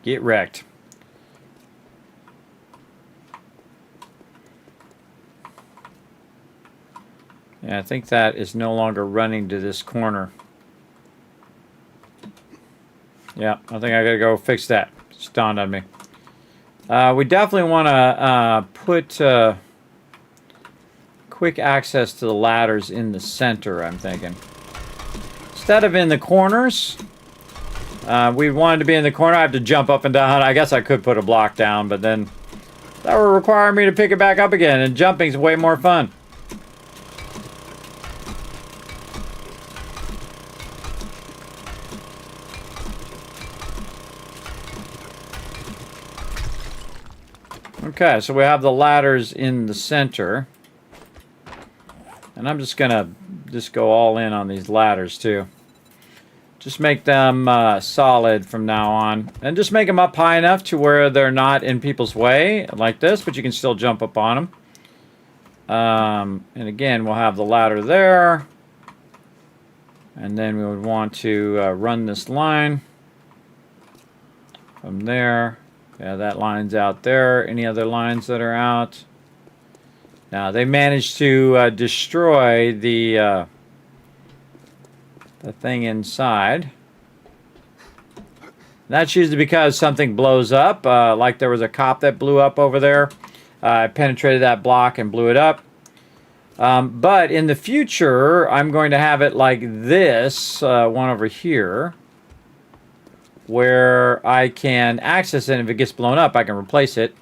Get wrecked. Yeah, I think that is no longer running to this corner. Yeah, I think I gotta go fix that. It's dawned on me. We definitely want to put quick access to the ladders in the center, I'm thinking. Instead of in the corners, we wanted to be in the corner. I have to jump up and down. I guess I could put a block down, but then that would require me to pick it back up again, and jumping's way more fun. Okay, so we have the ladders in the center. And I'm just gonna go all in on these ladders too. Just make them solid from now on. And just make them up high enough to where they're not in people's way, like this, but you can still jump up on them. And again, we'll have the ladder there. And then we would want to run this line from there. Yeah, that line's out there. Any other lines that are out? Now, they managed to destroy the thing inside. That's usually because something blows up, like there was a cop that blew up over there. I penetrated that block and blew it up. But in the future, I'm going to have it like this, one over here, where I can access it, and if it gets blown up, I can replace it.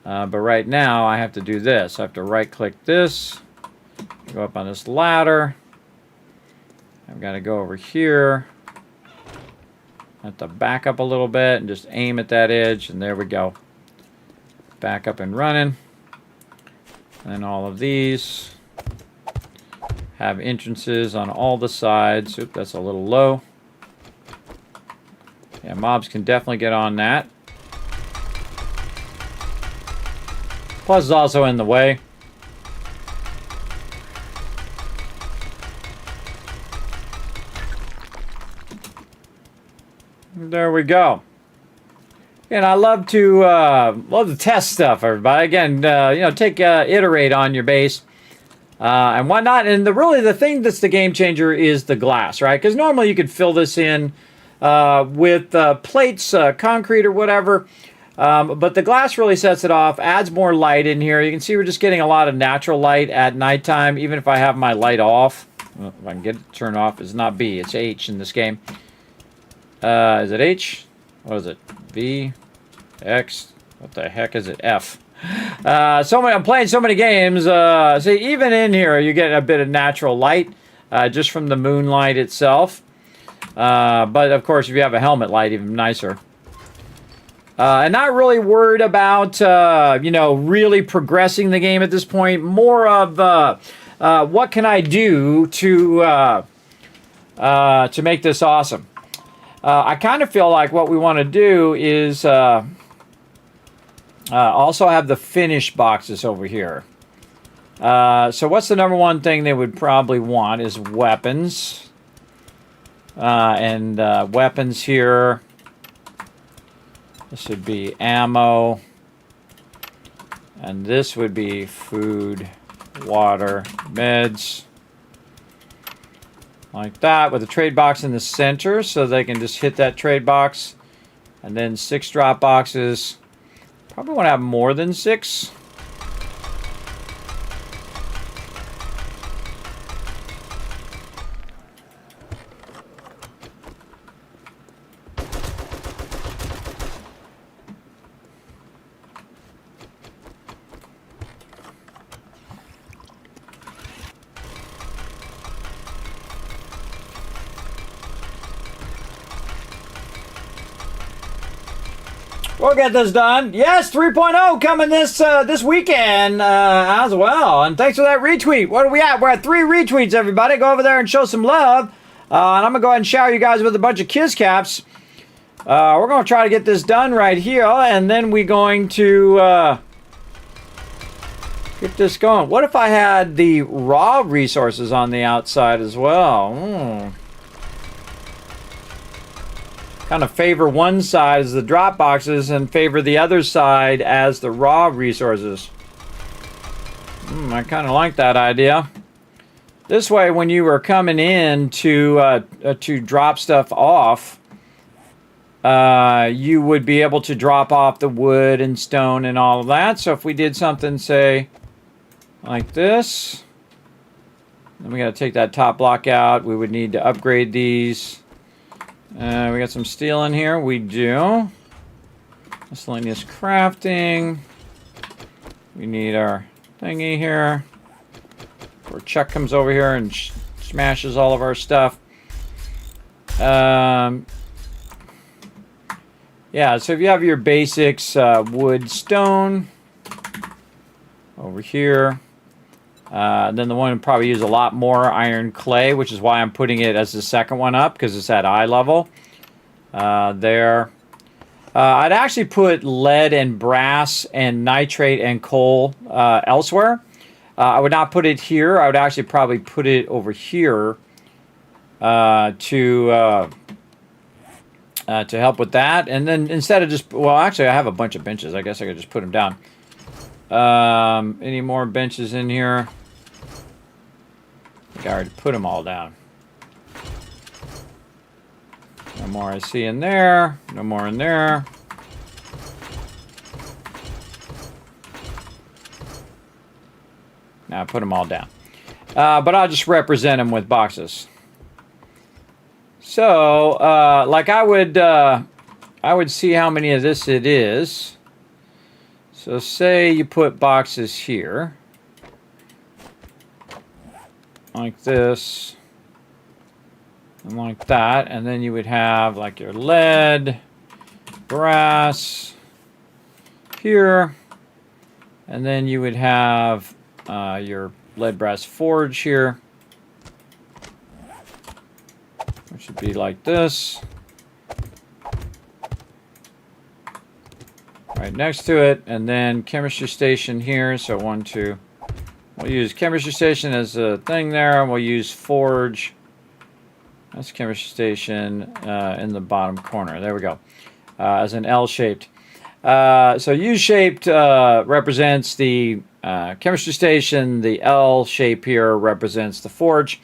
But right now, I have to do this. I have to right-click this, go up on this ladder. I've got to go over here. I have to back up a little bit and just aim at that edge, and there we go. Back up and running. And all of these have entrances on all the sides. Oop, that's a little low. Yeah, mobs can definitely get on that. Plus, it's also in the way. There we go. And I love to test stuff, everybody. Again, you know, iterate on your base and whatnot. And really the thing that's the game changer is the glass, right? Because normally you could fill this in with plates, concrete, or whatever. But the glass really sets it off, adds more light in here. You can see we're just getting a lot of natural light at nighttime, even if I have my light off. Well, if I can get it turned off, it's not B, it's H in this game. Is it H? What is it? V? X? What the heck is it? F. I'm playing so many games. See, even in here, you get a bit of natural light just from the moonlight itself. But, of course, if you have a helmet light, even nicer. And not really worried about, you know, really progressing the game at this point. More of what can I do to make this awesome. I kind of feel like what we want to do is also have the finished boxes over here. So what's the number one thing they would probably want is weapons. And weapons here. This would be ammo. And this would be food, water, meds. Like that, with a trade box in the center, so they can just hit that trade box. And then 6 drop boxes. Probably want to have more than 6. We'll get this done. Yes, 3.0 coming this weekend as well. And thanks for that retweet. What are we at? We're at 3 retweets, everybody. Go over there and show some love. And I'm going to go ahead and shower you guys with a bunch of Kiss Caps. We're going to try to get this done right here. And then we're going to get this going. What if I had the raw resources on the outside as well? Kind of favor one side as the drop boxes and favor the other side as the raw resources. I kind of like that idea. This way, when you were coming in to drop stuff off, you would be able to drop off the wood and stone and all of that. So if we did something, say, like this, then we got to take that top block out. We would need to upgrade these. We got some steel in here. We do. Miscellaneous crafting. We need our thingy here. Where Chuck comes over here and smashes all of our stuff. Yeah, so if you have your basics, wood, stone. Over here. Then the one would probably use a lot more iron clay, which is why I'm putting it as the second one up, because it's at eye level. There. I'd actually put lead and brass and nitrate and coal elsewhere. I would not put it here. I would actually probably put it over here to help with that. And then instead of just, well, actually I have a bunch of benches. I guess I could just put them down. Any more benches in here? I think I already put them all down. No more I see in there. No more in there. Now I put them all down. But I'll just represent them with boxes. So, like I would see how many of this it is. So say you put boxes here. Like this. And like that. And then you would have like your lead, brass here. And then you would have your lead brass forge here. Which would be like this. Right next to it. And then chemistry station here. So 1, 2. We'll use chemistry station as a thing there. We'll use forge. That's chemistry station in the bottom corner. There we go. As an L-shaped. So U-shaped represents the chemistry station. The L shape here represents the forge.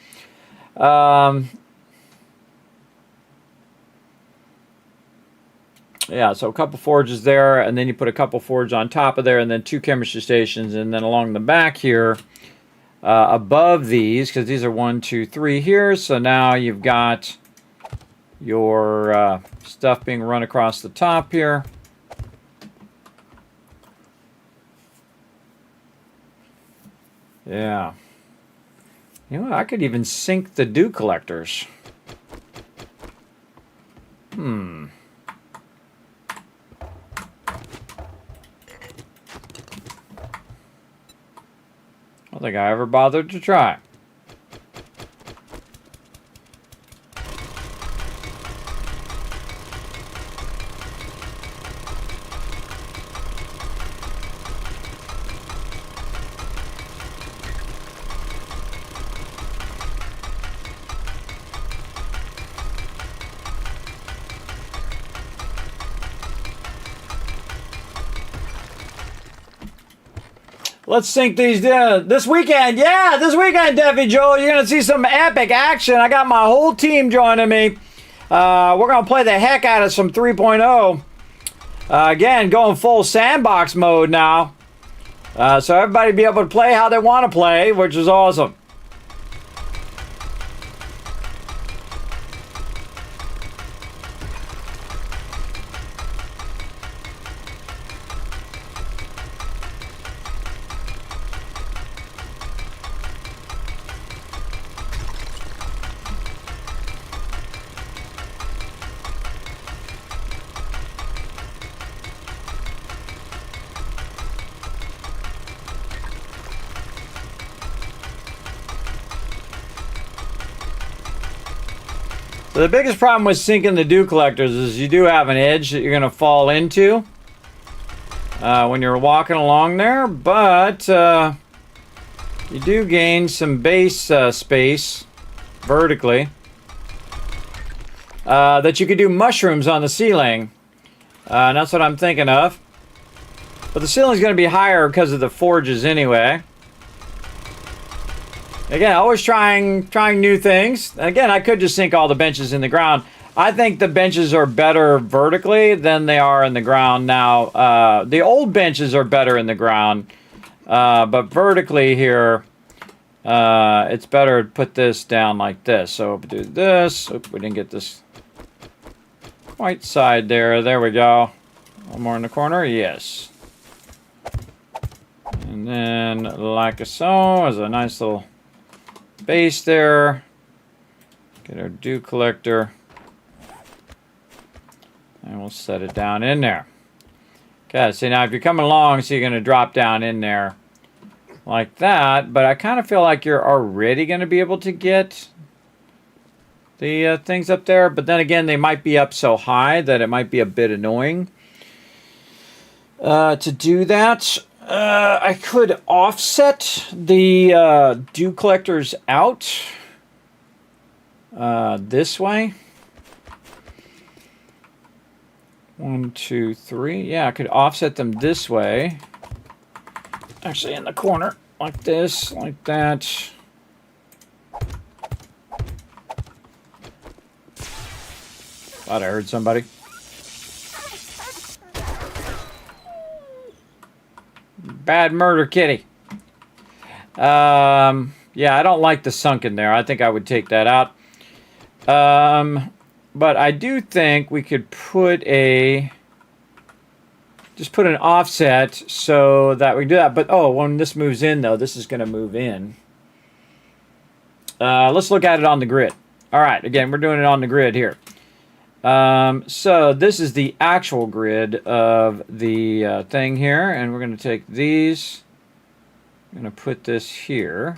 Yeah, so a couple forges there, and then you put a couple forges on top of there, and then 2 chemistry stations, and then along the back here, above these, because these are 1, 2, 3 here, so now you've got your stuff being run across the top here. Yeah. You know, I could even sync the dew collectors. think I ever bothered to try. Let's sink these this weekend. Yeah, this weekend, Deafy Joel. You're going to see some epic action. I got my whole team joining me. We're going to play the heck out of some 3.0. Again, going full sandbox mode now. So everybody be able to play how they want to play, which is awesome. So the biggest problem with sinking the dew collectors is you do have an edge that you're going to fall into when you're walking along there, but you do gain some base space vertically that you could do mushrooms on the ceiling. And that's what I'm thinking of. But the ceiling's going to be higher because of the forges anyway. Again, always trying new things. Again, I could just sink all the benches in the ground. I think the benches are better vertically than they are in the ground now. The old benches are better in the ground, but vertically here, it's better to put this down like this. So we'll do this. Oop, we didn't get this white side there. There we go. One more in the corner. Yes. And then like so, as a nice little base there. Get our dew collector. And we'll set it down in there. Okay, so now if you're coming along, so you're going to drop down in there like that. But I kind of feel like you're already going to be able to get the things up there. But then again, they might be up so high that it might be a bit annoying to do that. I could offset the dew collectors out this way. 1, 2, 3. Yeah, I could offset them this way. Actually, in the corner, like this, like that. Thought I heard somebody. Bad murder kitty. Yeah, I don't like the sunken there. I think I would take that out. But I do think we could put just put an offset so that we do that. But oh, when this moves in though, this is going to move in. Let's look at it on the grid. All right, again, we're doing it on the grid here. So this is the actual grid of the thing here, and we're going to take these. I'm going to put this here.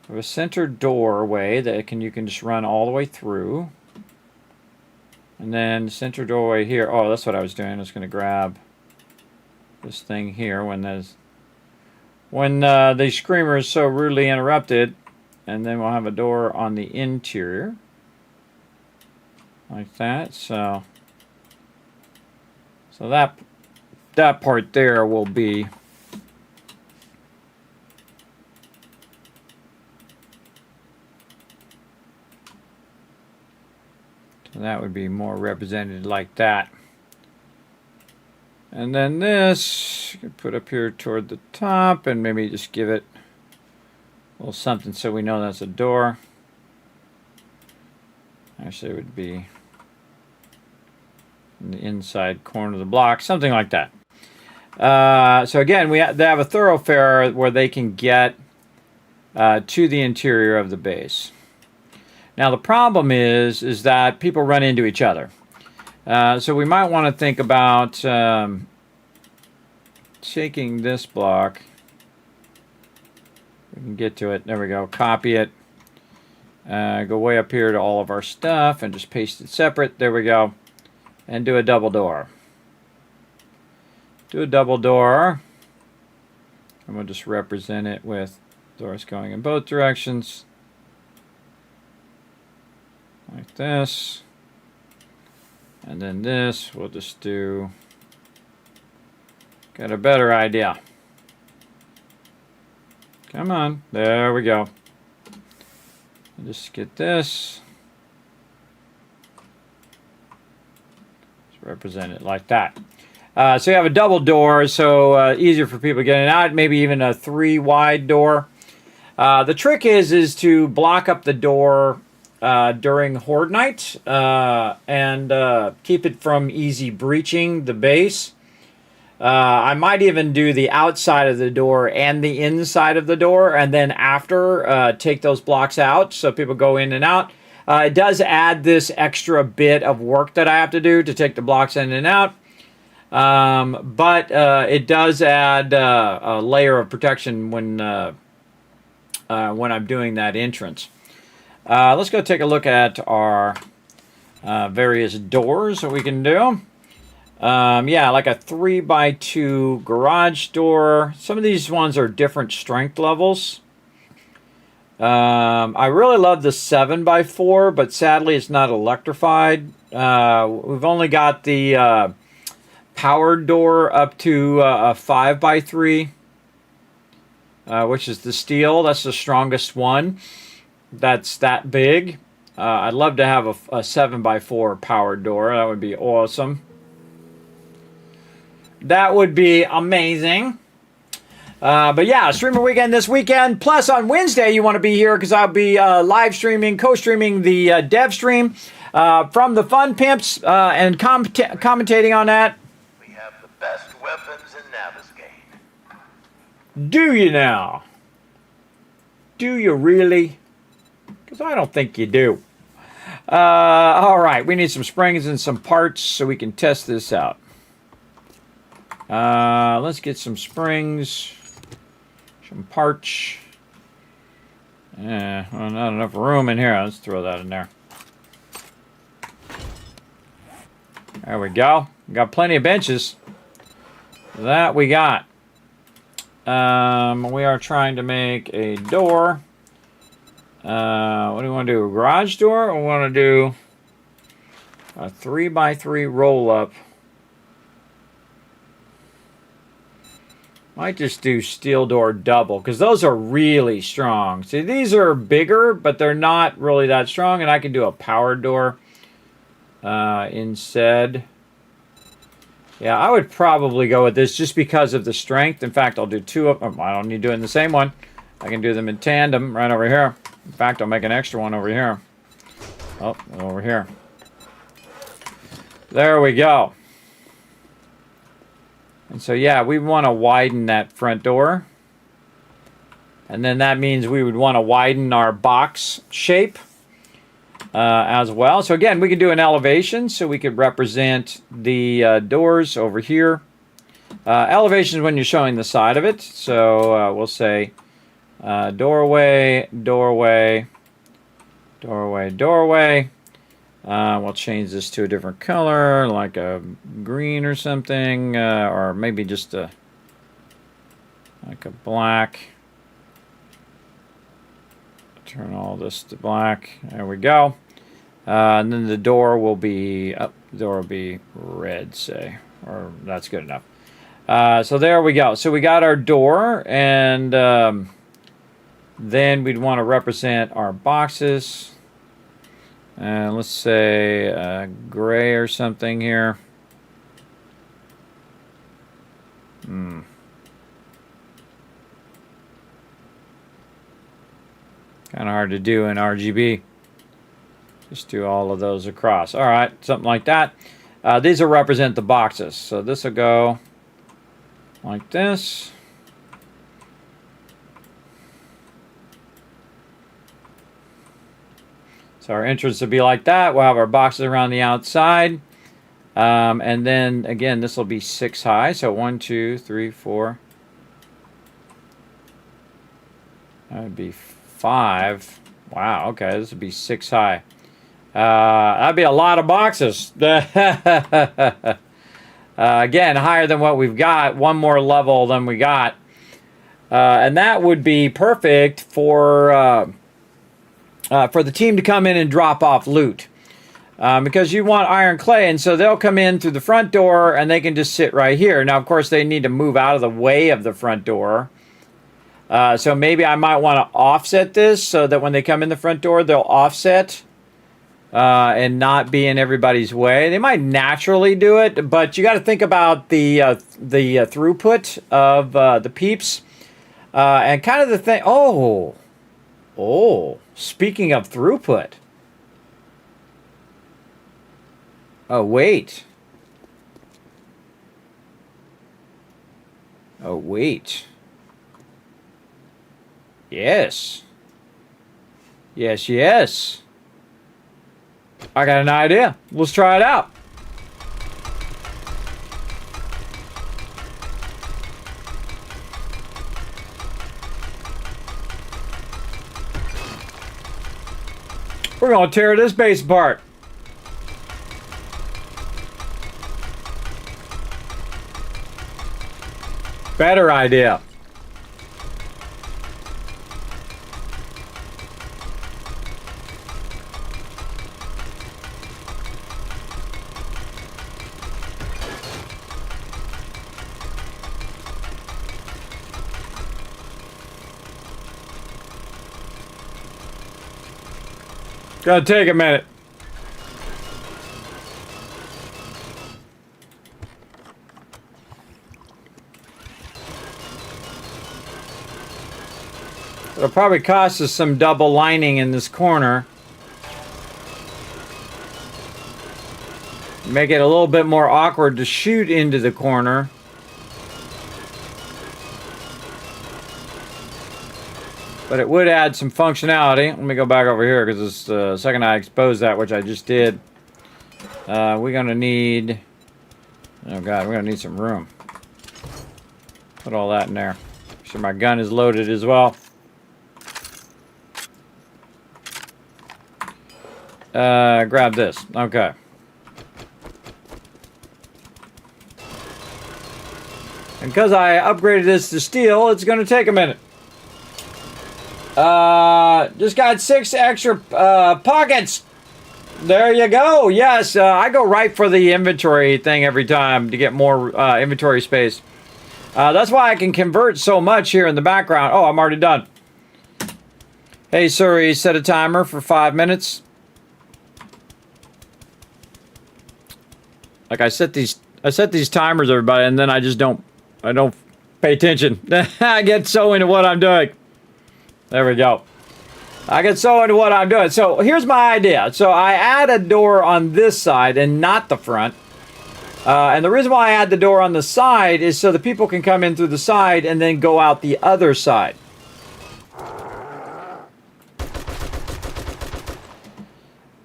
We have a center doorway that you can just run all the way through, and then center doorway here. Oh, that's what I was doing. I was going to grab this thing here when the screamer is so rudely interrupted, and then we'll have a door on the interior. Like that, so that part there will be, so that would be more represented like that. And then this you can put up here toward the top, and maybe just give it a little something so we know that's a door. Actually, it would be in the inside corner of the block, something like that. So again, they have a thoroughfare where they can get to the interior of the base. Now the problem is that people run into each other. So we might want to think about taking this block We can get to it. There we go. Copy it. Go way up here to all of our stuff and just paste it separate. There we go. And do a double door. Do a double door. And we'll just represent it with doors going in both directions. Like this. And then this, we'll just do... Got a better idea. Come on. There we go. Just get this. Just represent it like that. So you have a double door, so easier for people getting out. Maybe even a 3-wide door. The trick is to block up the door during Horde Night and keep it from easy breaching the base. I might even do the outside of the door and the inside of the door, and then after take those blocks out so people go in and out. It does add this extra bit of work that I have to do to take the blocks in and out, but it does add a layer of protection when I'm doing that entrance. Let's go take a look at our various doors that we can do. Yeah, like a 3x2 garage door. Some of these ones are different strength levels. I really love the 7x4, but sadly it's not electrified. We've only got the powered door up to a 5x3, which is the steel. That's the strongest one. That's that big. I'd love to have a 7x4 powered door. That would be awesome. That would be amazing. But yeah, streamer weekend this weekend. Plus on Wednesday, you want to be here because I'll be live streaming, co-streaming the dev stream from the Fun Pimps and commentating on that.
We have the best weapons in Naviskane.
Do you now? Do you really? Because I don't think you do. All right, we need some springs and some parts so we can test this out. Let's get some springs, some parts. Yeah, well, not enough room in here. Let's throw that in there. There we go. Got plenty of benches. That we got. We are trying to make a door. What do we want to do? A garage door? Or we want to do a 3x3 roll up? Might just do steel door double because those are really strong. See, these are bigger, but they're not really that strong. And I can do a powered door instead. Yeah, I would probably go with this just because of the strength. In fact, I'll do two of them. I don't need to do it in the same one. I can do them in tandem right over here. In fact, I'll make an extra one over here. Oh, over here. There we go. And so, yeah, we want to widen that front door. And then that means we would want to widen our box shape as well. So, again, we could do an elevation. So we could represent the doors over here. Elevation is when you're showing the side of it. So we'll say doorway, doorway, doorway, doorway. We'll change this to a different color, like a green or something, or maybe just like a black. Turn all this to black. There we go. And then the door will be red, say, or that's good enough. So there we go. So we got our door, and then we'd want to represent our boxes. Let's say gray or something here. Kind of hard to do in RGB. Just do all of those across. All right, something like that. These will represent the boxes. So this will go like this. So our entrance will be like that. We'll have our boxes around the outside. And then, again, this will be 6 high. So 1, 2, 3, 4. That would be 5. Wow, okay, this would be 6 high. That'd be a lot of boxes. Again, higher than what we've got. One more level than we got. And that would be perfect for the team to come in and drop off loot. Because you want iron clay, and so they'll come in through the front door and they can just sit right here. Now, of course, they need to move out of the way of the front door. So maybe I might want to offset this so that when they come in the front door, they'll offset and not be in everybody's way. They might naturally do it, but you got to think about the throughput of the peeps and kind of the thing. Oh, speaking of throughput. Oh, wait. Oh, wait. Yes. Yes, yes. I got an idea. Let's try it out. We're going to tear this base apart. Better idea. Gonna take a minute. It'll probably cost us some double lining in this corner. Make it a little bit more awkward to shoot into the corner. But it would add some functionality. Let me go back over here because it's the second I expose that, which I just did. We're going to need... Oh god, we're going to need some room. Put all that in there. Make sure my gun is loaded as well. Grab this. Okay. And because I upgraded this to steel, it's going to take a minute. Just got 6 extra pockets. There you go. Yes, I go right for the inventory thing every time to get more inventory space. That's why I can convert so much here in the background. Oh, I'm already done. Hey Siri, set a timer for 5 minutes. Like I set these timers, everybody, and then I don't pay attention. I get so into what I'm doing. There we go. I get so into what I'm doing. So here's my idea. So I add a door on this side and not the front. And the reason why I add the door on the side is so the people can come in through the side and then go out the other side.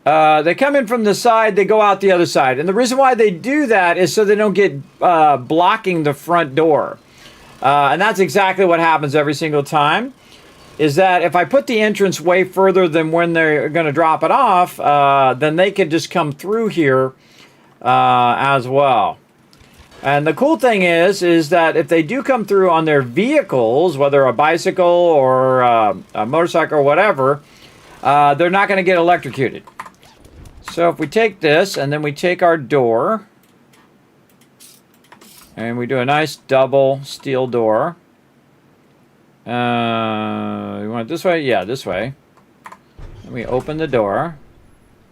They come in from the side, they go out the other side. And the reason why they do that is so they don't get blocking the front door. And that's exactly what happens every single time. Is that if I put the entrance way further than when they're going to drop it off, then they can just come through here as well. And the cool thing is that if they do come through on their vehicles, whether a bicycle or a motorcycle or whatever, they're not going to get electrocuted. So if we take this and then we take our door and we do a nice double steel door. You want it this way? Yeah, this way. And we open the door.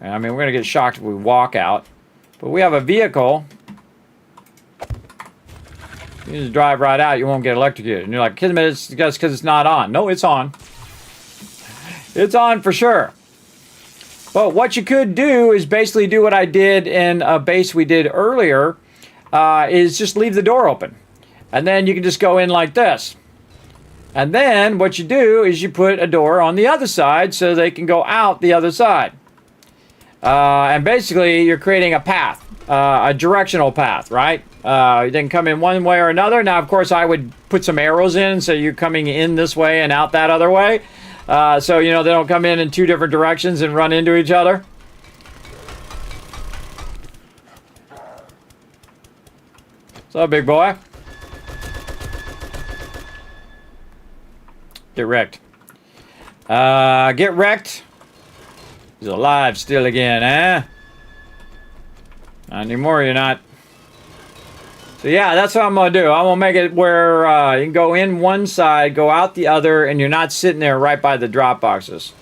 And, I mean, we're going to get shocked if we walk out. But we have a vehicle. You just drive right out, you won't get electrocuted. And you're like, Kismet, it's just because it's not on. No, it's on. It's on for sure. But what you could do is basically do what I did in a base we did earlier, is just leave the door open. And then you can just go in like this. And then what you do is you put a door on the other side so they can go out the other side. And basically you're creating a path, a directional path, right? You can come in one way or another. Now, of course, I would put some arrows in, so you're coming in this way and out that other way. So, you know, they don't come in two different directions and run into each other. What's up, big boy? Get wrecked. Get wrecked. He's alive still again, eh? Not anymore, you're not. So yeah, that's what I'm going to do. I'm going to make it where you can go in one side, go out the other, and you're not sitting there right by the drop boxes.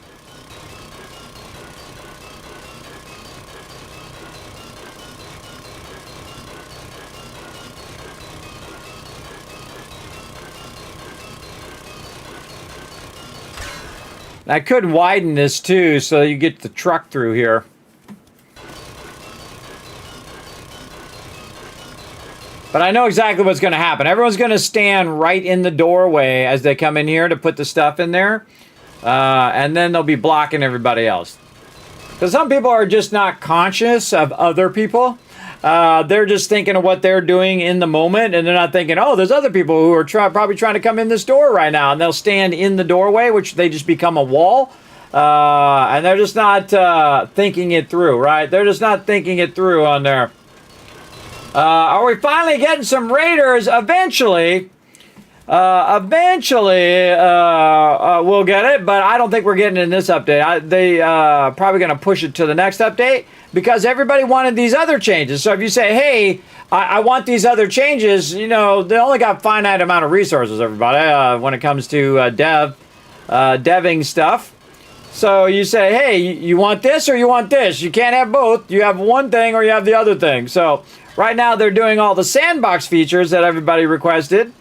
I could widen this too, so you get the truck through here. But I know exactly what's going to happen. Everyone's going to stand right in the doorway as they come in here to put the stuff in there. And then they'll be blocking everybody else. Because some people are just not conscious of other people. They're just thinking of what they're doing in the moment. And they're not thinking, oh, there's other people who are probably trying to come in this door right now. And they'll stand in the doorway, which they just become a wall. And they're just not thinking it through, right? They're just not thinking it through on there. Are we finally getting some raiders? Eventually, we'll get it, but I don't think we're getting it in this update. They probably going to push it to the next update because everybody wanted these other changes. So if you say, hey, I want these other changes, you know, they only got finite amount of resources, everybody, when it comes to deving stuff. So you say, hey, you want this or you want this? You can't have both. You have one thing or you have the other thing. So right now, they're doing all the sandbox features that everybody requested.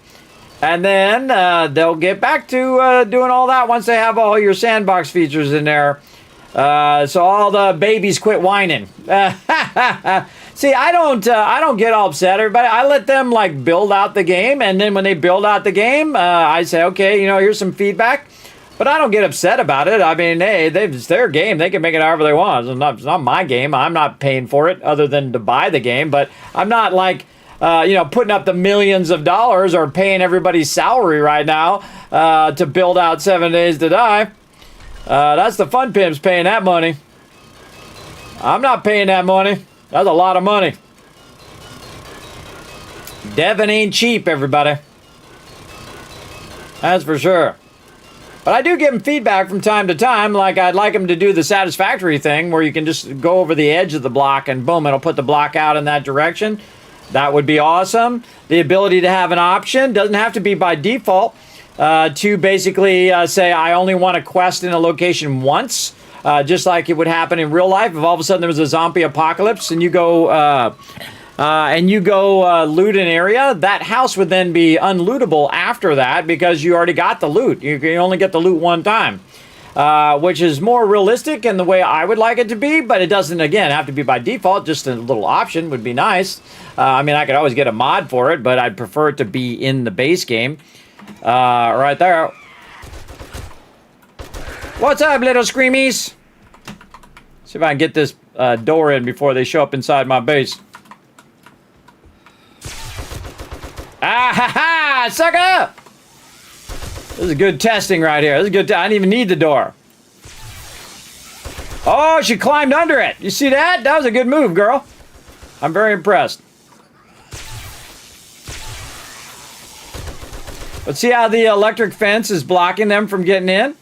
And then they'll get back to doing all that once they have all your sandbox features in there. So all the babies quit whining. See, I don't get all upset, everybody. I let them, like, build out the game. And then when they build out the game, I say, okay, you know, here's some feedback. But I don't get upset about it. I mean, hey, it's their game. They can make it however they want. It's not my game. I'm not paying for it other than to buy the game. But I'm not like, you know, putting up the millions of dollars or paying everybody's salary right now to build out 7 Days to Die. That's the fun pimps paying that money. I'm not paying that money. That's a lot of money. Devin ain't cheap, everybody. That's for sure. But I do give them feedback from time to time, like I'd like them to do the satisfactory thing where you can just go over the edge of the block and boom, it'll put the block out in that direction. That would be awesome. The ability to have an option doesn't have to be by default to basically say I only want a quest in a location once, just like it would happen in real life. If all of a sudden there was a zombie apocalypse and you go loot an area, that house would then be unlootable after that because you already got the loot. You can only get the loot one time, which is more realistic in the way I would like it to be, but it doesn't, again, have to be by default. Just a little option would be nice. I mean, I could always get a mod for it, but I'd prefer it to be in the base game. Right there. What's up, little screamies? See if I can get this door in before they show up inside my base. Ah ha ha! Sucker! This is good testing right here. This is good. I didn't even need the door. Oh, she climbed under it. You see that? That was a good move, girl. I'm very impressed. But see how the electric fence is blocking them from getting in?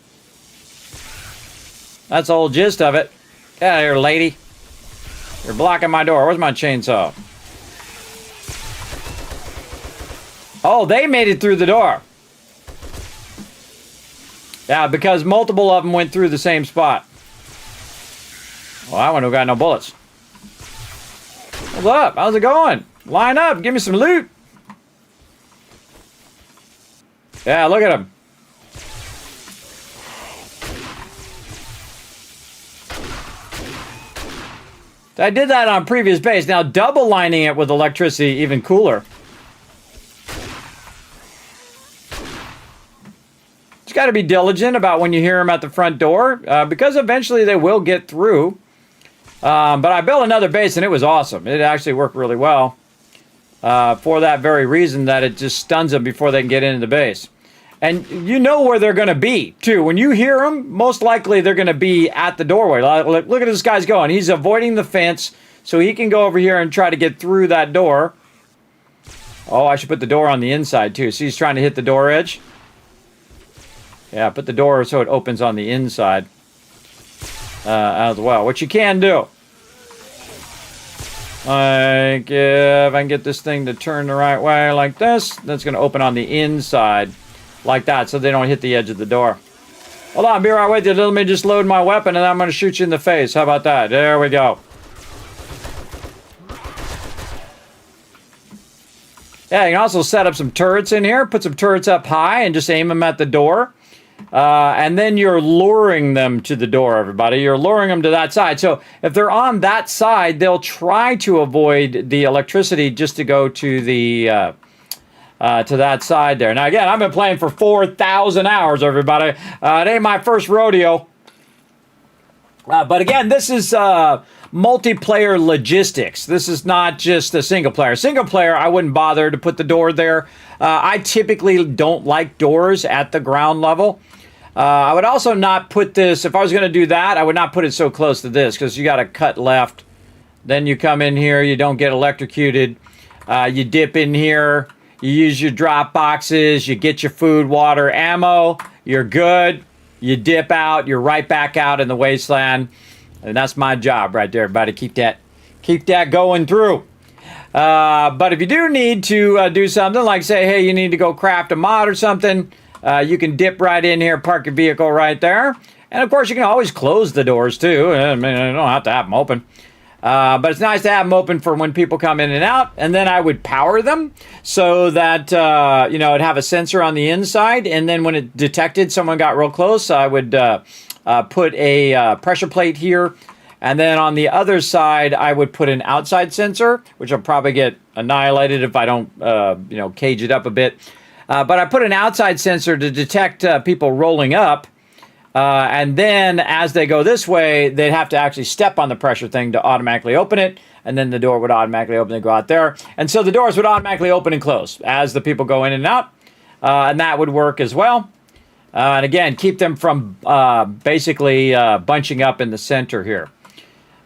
That's the whole gist of it. Get out of here, lady. You're blocking my door. Where's my chainsaw? Oh, they made it through the door. Yeah, because multiple of them went through the same spot. Well, that one who got no bullets. What's up? How's it going? Line up. Give me some loot. Yeah, look at him. I did that on previous base. Now, double lining it with electricity, even cooler. Just got to be diligent about when you hear them at the front door, because eventually they will get through. But I built another base and it was awesome. It actually worked really well. for that very reason, that it just stuns them before they can get into the base. And you know where they're going to be, too. When you hear them, most likely they're going to be at the doorway. Look at this guy's going. He's avoiding the fence so he can go over here and try to get through that door. Oh, I should put the door on the inside, too. See, he's trying to hit the door edge. Yeah, put the door so it opens on the inside as well, which you can do. Like, if I can get this thing to turn the right way like this, that's going to open on the inside. Like that, so they don't hit the edge of the door. Hold on, be right with you. Let me just load my weapon, and I'm going to shoot you in the face. How about that? There we go. Yeah, you can also set up some turrets in here. Put some turrets up high and just aim them at the door. And then you're luring them to the door, everybody. You're luring them to that side. So if they're on that side, they'll try to avoid the electricity just to go to the... to that side there. Now, again, I've been playing for 4,000 hours, everybody. It ain't my first rodeo. But again, this is multiplayer logistics. This is not just a single player. Single player, I wouldn't bother to put the door there. I typically don't like doors at the ground level. I would also not put this, if I was going to do that, I would not put it so close to this, because you got to cut left. Then you come in here, you don't get electrocuted. You dip in here. You use your drop boxes, you get your food, water, ammo, you're good. You dip out, you're right back out in the wasteland. And that's my job right there, everybody. Keep that going through. But if you do need to do something, like say, hey, you need to go craft a mod or something, you can dip right in here, park your vehicle right there. And of course, you can always close the doors too. I mean, you don't have to have them open. But it's nice to have them open for when people come in and out. And then I would power them so that, you know, it'd have a sensor on the inside. And then when it detected someone got real close, I would put a pressure plate here. And then on the other side, I would put an outside sensor, which will probably get annihilated if I don't, you know, cage it up a bit. But I put an outside sensor to detect people rolling up. And then as they go this way, they'd have to actually step on the pressure thing to automatically open it. And then the door would automatically open and go out there. And so the doors would automatically open and close as the people go in and out. And that would work as well. And again, keep them from basically bunching up in the center here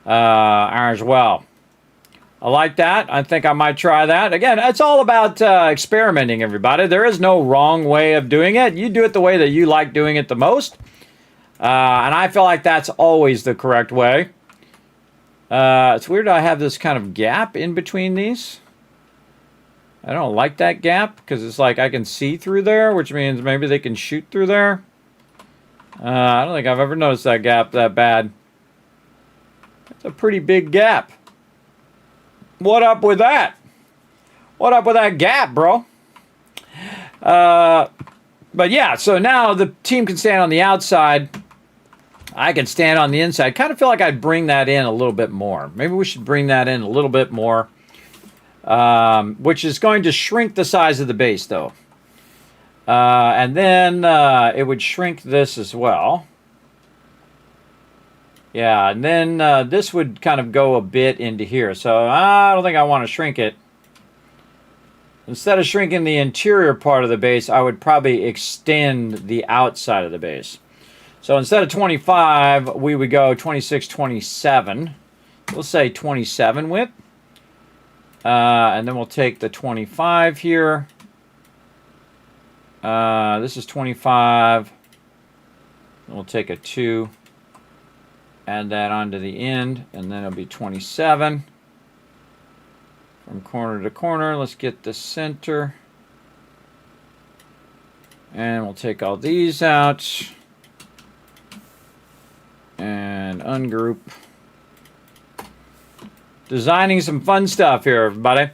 as well. I like that. I think I might try that. Again, it's all about experimenting, everybody. There is no wrong way of doing it. You do it the way that you like doing it the most. And I feel like that's always the correct way. It's weird I have this kind of gap in between these. I don't like that gap because it's like I can see through there, which means maybe they can shoot through there. I don't think I've ever noticed that gap that bad. It's a pretty big gap. What up with that? What up with that gap, bro? But yeah, so now the team can stand on the outside. I can stand on the inside. Kind of feel like I'd bring that in a little bit more. Maybe we should bring that in a little bit more. Which is going to shrink the size of the base, though. And then it would shrink this as well. Yeah, and then this would kind of go a bit into here. So I don't think I want to shrink it. Instead of shrinking the interior part of the base, I would probably extend the outside of the base. So instead of 25, we would go 26, 27. We'll say 27 width. And then we'll take the 25 here. This is 25. We'll take a 2. Add that onto the end. And then it'll be 27. From corner to corner, let's get the center. And we'll take all these out. And ungroup. Designing some fun stuff here, everybody.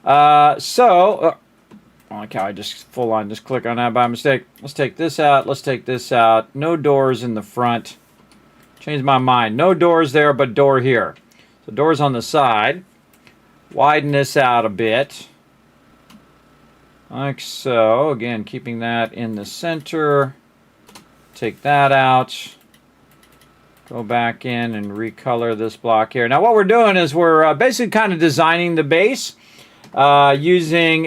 Okay, I just full on just click on that by mistake. Let's take this out. Let's take this out. No doors in the front. Change my mind. No doors there, but door here. So doors on the side. Widen this out a bit. Like so. Again, keeping that in the center. Take that out. Go back in and recolor this block here. Now what we're doing is we're basically kind of designing the base. using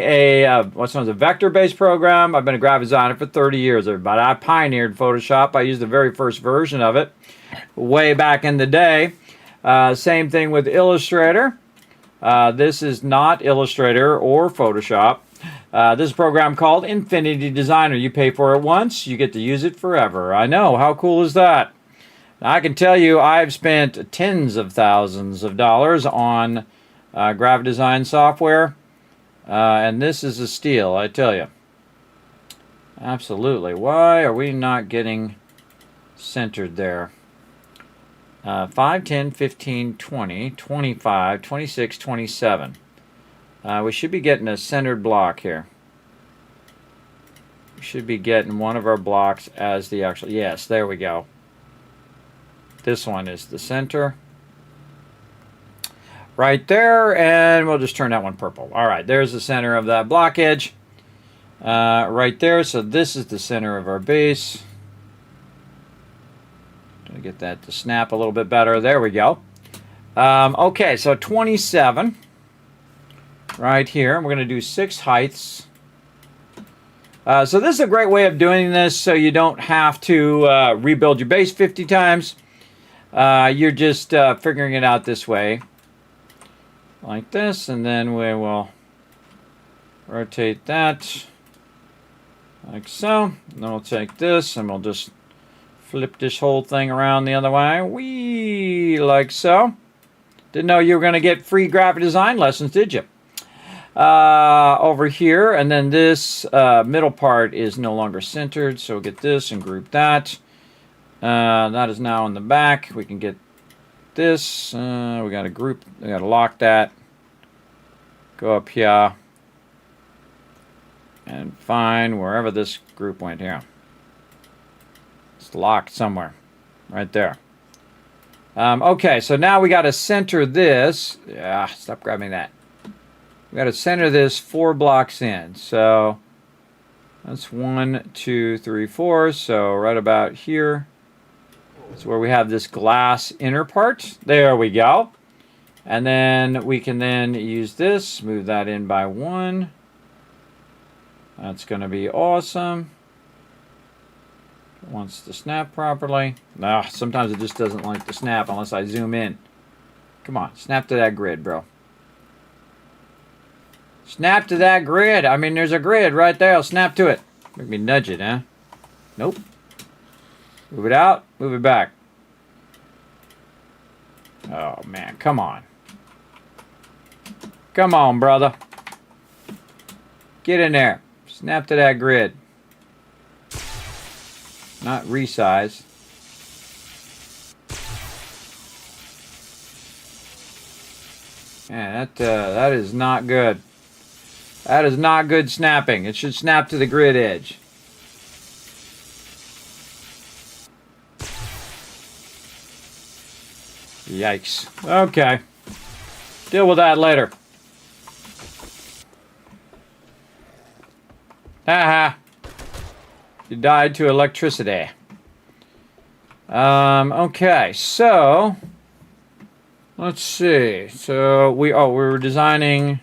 what's known as a vector-based program. I've been a graphic designer for 30 years, everybody. I pioneered Photoshop. I used the very first version of it way back in the day. Same thing with Illustrator. This is not Illustrator or Photoshop. This is a program called Infinity Designer. You pay for it once, you get to use it forever. I know, how cool is that? Now, I can tell you I've spent tens of thousands of dollars on graphic design software, and this is a steal, I tell you. Absolutely. Why are we not getting centered there? 5, 10, 15, 20, 25, 26, 27. We should be getting a centered block here. We should be getting one of our blocks as the actual... Yes, there we go. This one is the center. Right there, and we'll just turn that one purple. All right, there's the center of that block edge. Right there, so this is the center of our base. Gonna get that to snap a little bit better. There we go. Okay, so 27 right here. We're going to do 6 heights. So this is a great way of doing this so you don't have to rebuild your base 50 times. You're just figuring it out this way. Like this, and then we will rotate that like so. And then we'll take this and we'll just flip this whole thing around the other way. Whee! Like so. Didn't know you were going to get free graphic design lessons, did you? Over here, and then this middle part is no longer centered, so we'll get this and group that. That is now in the back. We can get this. We got to group. We got to lock that. Go up here and find wherever this group went here. It's locked somewhere, right there. Okay, so now we got to center this. Yeah, stop grabbing that. We got to center this 4 blocks in. So that's 1, 2, 3, 4. So right about here. That's where we have this glass inner part. There we go. And then we can then use this. Move that in by 1. That's going to be awesome. Wants to snap properly. Nah, sometimes it just doesn't like to snap unless I zoom in. Come on, snap to that grid, bro. Snap to that grid. I mean, there's a grid right there. I'll snap to it. Make me nudge it, huh? Nope. Move it out. Move it back. Oh, man. Come on. Come on, brother. Get in there. Snap to that grid. Not resize. Man, that is not good. That is not good snapping. It should snap to the grid edge. Yikes. Okay. Deal with that later. Haha. You died to electricity. Okay, so let's see. So we were designing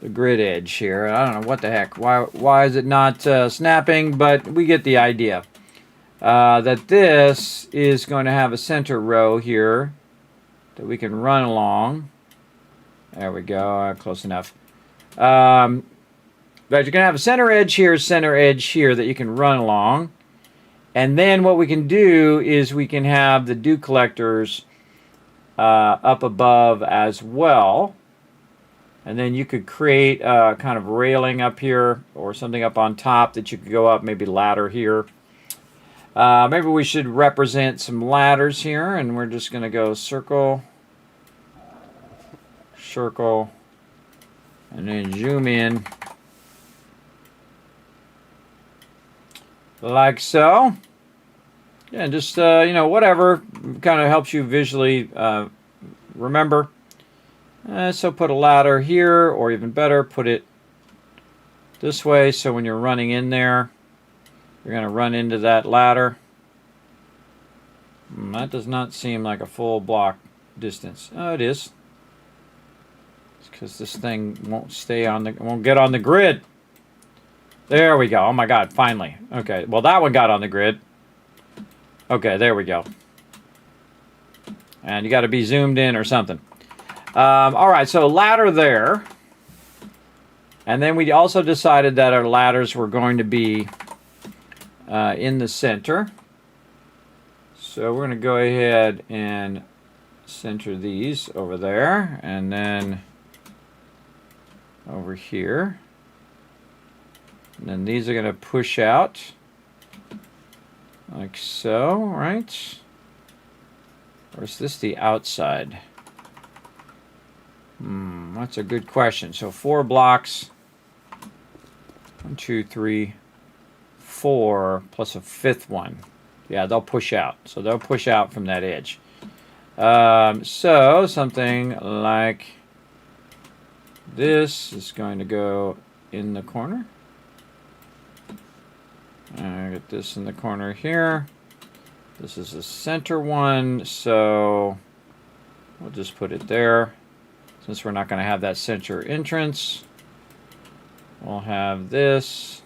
the grid edge here. I don't know what the heck. Why is it not snapping? But we get the idea. That this is going to have a center row here that we can run along. There we go. Close enough. But you're going to have a center edge here that you can run along. And then what we can do is we can have the dew collectors up above as well. And then you could create a kind of railing up here or something up on top that you could go up, maybe ladder here. Maybe we should represent some ladders here, and we're just going to go circle, circle, and then zoom in. Like so. Yeah, just, you know, whatever kind of helps you visually remember. So put a ladder here, or even better, put it this way, so when you're running in there, you're going to run into that ladder. That does not seem like a full block distance. Oh, it is. It's because this thing won't stay on the, won't get on the grid. There we go. Oh my God, finally. Okay, well that one got on the grid. Okay, there we go. And you got to be zoomed in or something. All right, so ladder there. And then we also decided that our ladders were going to be in the center. So we're going to go ahead and center these over there. And then over here. And then these are going to push out. Like so, right? Or is this the outside? That's a good question. So 4 blocks. 1, 2, 3, 4, plus a 5th one. Yeah, they'll push out. So they'll push out from that edge. So something like this is going to go in the corner. I get this in the corner here. This is the center one, so we'll just put it there. Since we're not going to have that center entrance, we'll have this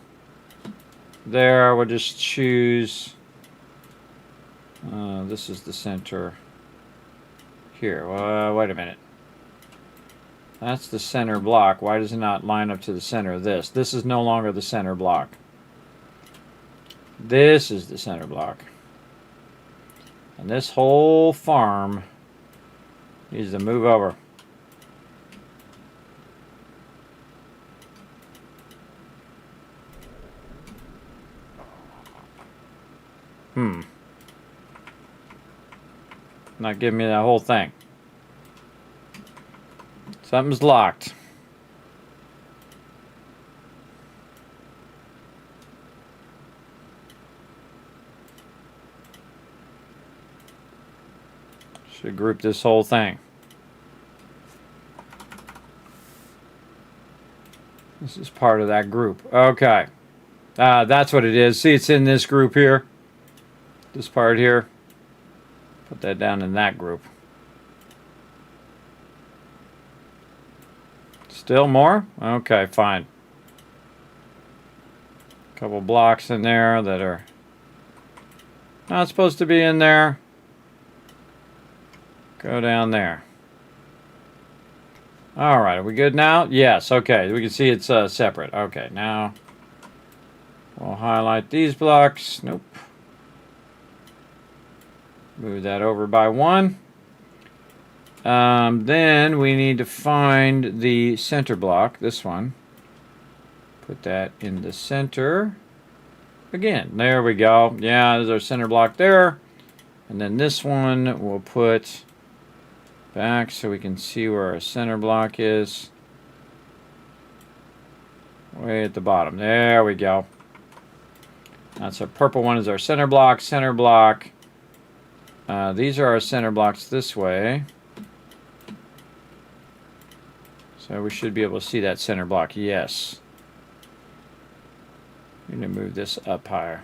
there. We'll just choose, this is the center here. Wait a minute. That's the center block. Why does it not line up to the center of this? This is no longer the center block. This is the center block. And this whole farm needs to move over. Not giving me that whole thing. Something's locked. Should group this whole thing. This is part of that group. Okay. That's what it is. See, it's in this group here. This part here. Put that down in that group. Still more? Okay, fine. Couple blocks in there that are not supposed to be in there. Go down there. All right, are we good now? Yes, okay. We can see it's separate. Okay, now we'll highlight these blocks. Nope. Move that over by 1. Then we need to find the center block, this one. Put that in the center. Again, there we go. Yeah, there's our center block there. And then this one we'll put back so we can see where our center block is. Way at the bottom. There we go. That's our purple one is our center block. Center block. These are our center blocks this way. So we should be able to see that center block. Yes. I'm going to move this up higher.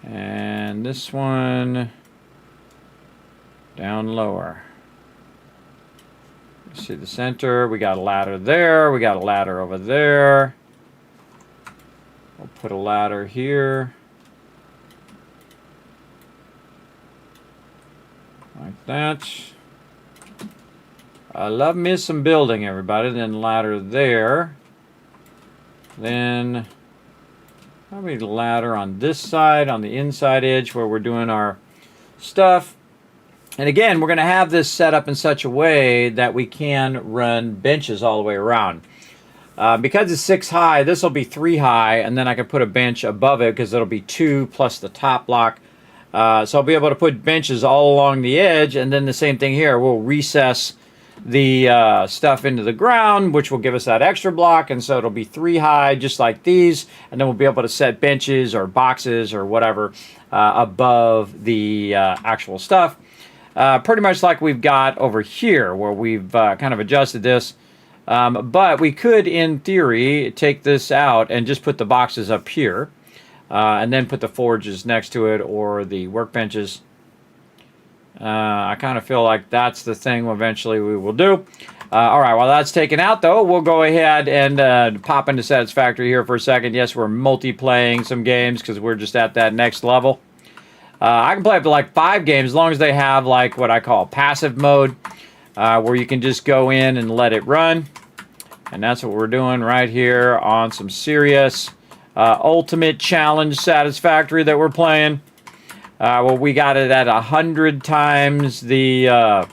And this one down lower. See the center. We got a ladder there. We got a ladder over there. We'll put a ladder here. Like that. I love me some building, everybody. Then ladder there. Then probably the ladder on this side, on the inside edge where we're doing our stuff. And again, we're going to have this set up in such a way that we can run benches all the way around. Because it's 6 high, this will be 3 high, and then I can put a bench above it because it'll be 2 plus the top block. So I'll be able to put benches all along the edge, and then the same thing here. We'll recess the stuff into the ground, which will give us that extra block, and so it'll be 3 high, just like these, and then we'll be able to set benches or boxes or whatever above the actual stuff. Pretty much like we've got over here, where we've kind of adjusted this. But we could, in theory, take this out and just put the boxes up here. And then put the forges next to it or the workbenches. I kind of feel like that's the thing eventually we will do. All right, while that's taken out, though, we'll go ahead and pop into Satisfactory here for a second. Yes, we're multi-playing some games because we're just at that next level. I can play up to like 5 games as long as they have like what I call passive mode, where you can just go in and let it run. And that's what we're doing right here on some serious Ultimate Challenge Satisfactory that we're playing. Well, we got it at 100 times the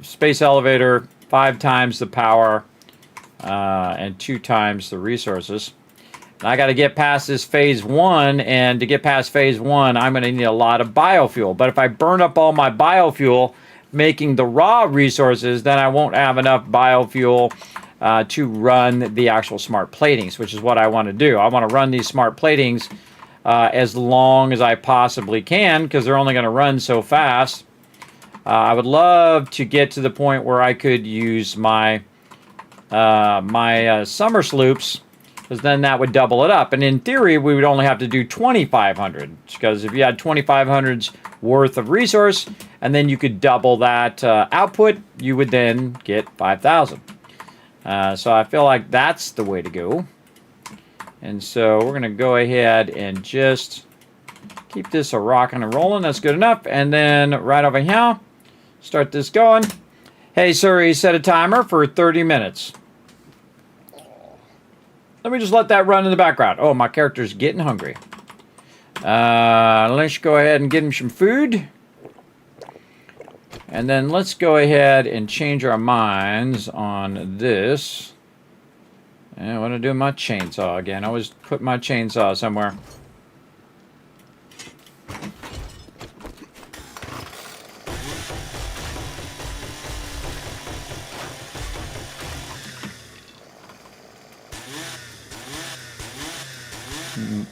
space elevator, 5 times the power, and 2 times the resources. And I got to get past this phase 1, and to get past phase 1, I'm going to need a lot of biofuel. But if I burn up all my biofuel making the raw resources, then I won't have enough biofuel to run the actual smart platings, which is what I want to do. I want to run these smart platings as long as I possibly can, because they're only going to run so fast. I would love to get to the point where I could use my summer sloops, because then that would double it up. And in theory, we would only have to do 2,500, because if you had 2,500's worth of resource, and then you could double that output, you would then get 5,000. So I feel like that's the way to go. And so we're going to go ahead and just keep this a rocking and rolling. That's good enough. And then right over here, start this going. Hey, Siri, set a timer for 30 minutes. Let me just let that run in the background. Oh, my character's getting hungry. Let's go ahead and get him some food. And then let's go ahead and change our minds on this. And I want to do my chainsaw again. I always put my chainsaw somewhere.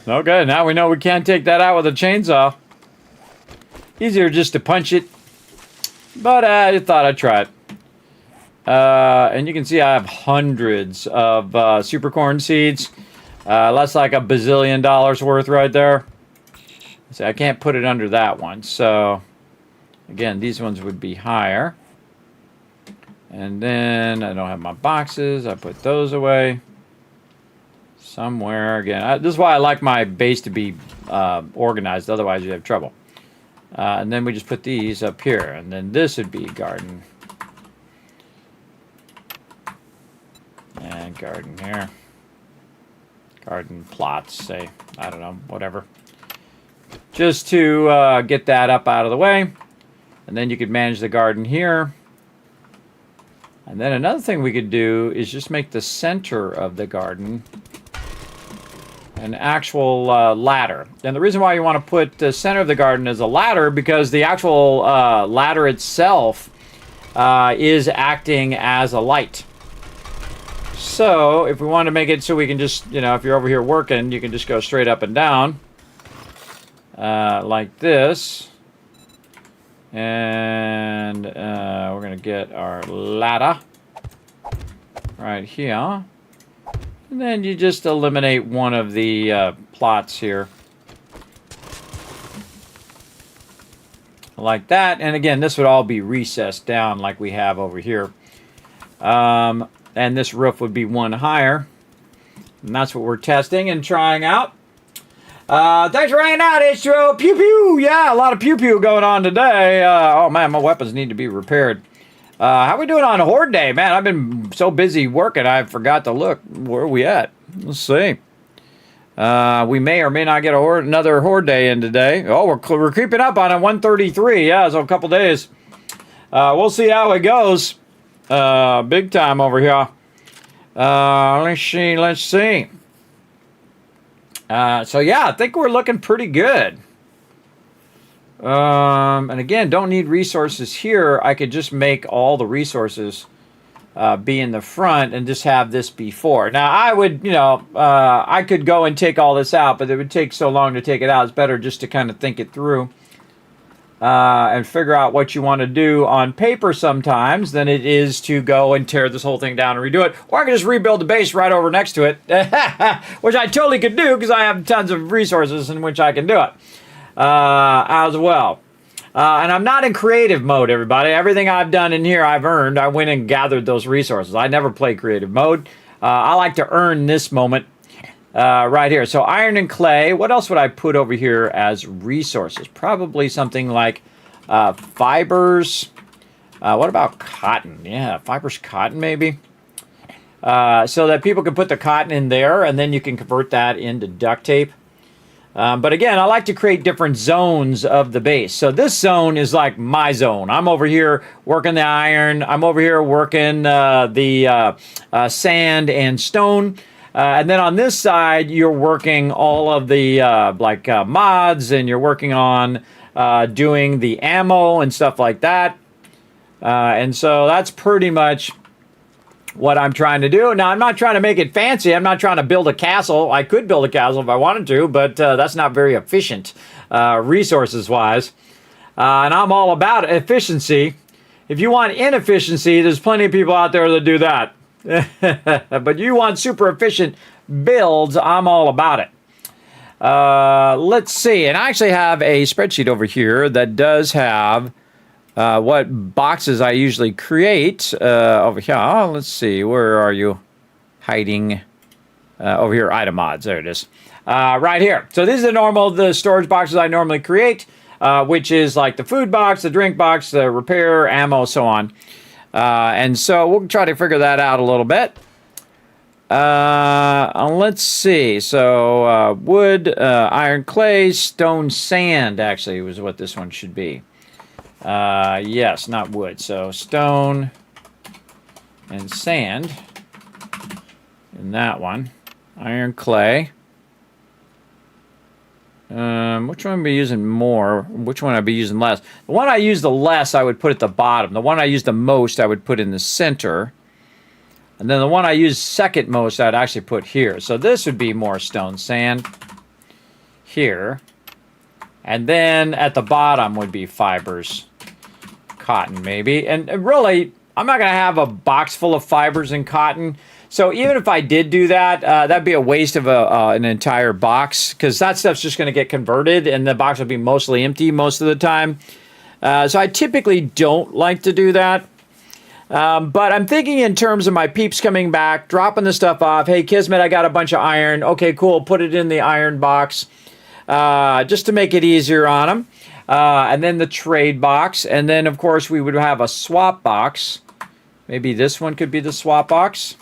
Okay, now we know we can't take that out with a chainsaw. Easier just to punch it. But I thought I'd try it. And you can see I have hundreds of super corn seeds. That's like $1 bazillion worth right there. See, I can't put it under that one. So, again, these ones would be higher. And then I don't have my boxes. I put those away. Somewhere again. This is why I like my base to be organized. Otherwise, you have trouble. And then we just put these up here. And then this would be garden. And garden here. Garden plots, say. I don't know, whatever. Just to get that up out of the way. And then you could manage the garden here. And then another thing we could do is just make the center of the garden an actual ladder. And the reason why you want to put the center of the garden as a ladder, because the actual ladder itself is acting as a light. So if we want to make it so we can just, you know, if you're over here working, you can just go straight up and down like this. And we're going to get our ladder right here. And then you just eliminate one of the plots here. Like that. And again, this would all be recessed down like we have over here. And this roof would be one higher. And that's what we're testing and trying out. Thanks for hanging out, H2O. Pew pew. Yeah, a lot of pew pew going on today. Oh man, my weapons need to be repaired. How we doing on Horde Day? Man, I've been so busy working, I forgot to look. Where are we at? Let's see. We may or may not get another Horde Day in today. Oh, we're creeping up on it. 133. Yeah, so a couple days. We'll see how it goes. Big time over here. Let's see. So yeah, I think we're looking pretty good. And again, don't need resources here. I could just make all the resources be in the front and just have this be 4. Now, I would, you know, I could go and take all this out, but it would take so long to take it out. It's better just to kind of think it through and figure out what you want to do on paper sometimes than it is to go and tear this whole thing down and redo it. Or I could just rebuild the base right over next to it, which I totally could do because I have tons of resources in which I can do it. As well. And I'm not in creative mode, everybody. Everything I've done in here, I've earned. I went and gathered those resources. I never play creative mode. I like to earn this moment right here. So iron and clay. What else would I put over here as resources? Probably something like fibers. What about cotton? Yeah, fibers, cotton maybe. So that people can put the cotton in there, and then you can convert that into duct tape. But again, I like to create different zones of the base. So this zone is like my zone. I'm over here working the iron. I'm over here working the sand and stone. And then on this side, you're working all of the mods, and you're working on doing the ammo and stuff like that. And so that's pretty much what I'm trying to do. Now, I'm not trying to make it fancy. I'm not trying to build a castle. I could build a castle if I wanted to, but that's not very efficient resources-wise. And I'm all about efficiency. If you want inefficiency, there's plenty of people out there that do that. But you want super efficient builds, I'm all about it. Let's see. And I actually have a spreadsheet over here that does have what boxes I usually create over here. Oh, let's see. Where are you hiding? Over here, item mods. There it is. Right here. So these are the storage boxes I normally create, which is like the food box, the drink box, the repair, ammo, so on. And so we'll try to figure that out a little bit. Let's see. So wood, iron, clay, stone, sand actually was what this one should be. Yes, not wood. So stone and sand in that one. Iron, clay. Which one would be using more? Which one I'd be using less? The one I use the less, I would put at the bottom. The one I use the most, I would put in the center. And then the one I use second most, I'd actually put here. So this would be more stone, sand here. And then at the bottom would be fibers, cotton maybe. And really, I'm not going to have a box full of fibers and cotton. So even if I did do that, that'd be a waste of an entire box, because that stuff's just going to get converted and the box will be mostly empty most of the time. So I typically don't like to do that. But I'm thinking in terms of my peeps coming back, dropping the stuff off. Hey, Kismet, I got a bunch of iron. Okay, cool. Put it in the iron box just to make it easier on them. And then the trade box. And then, of course, we would have a swap box. Maybe this one could be the swap box.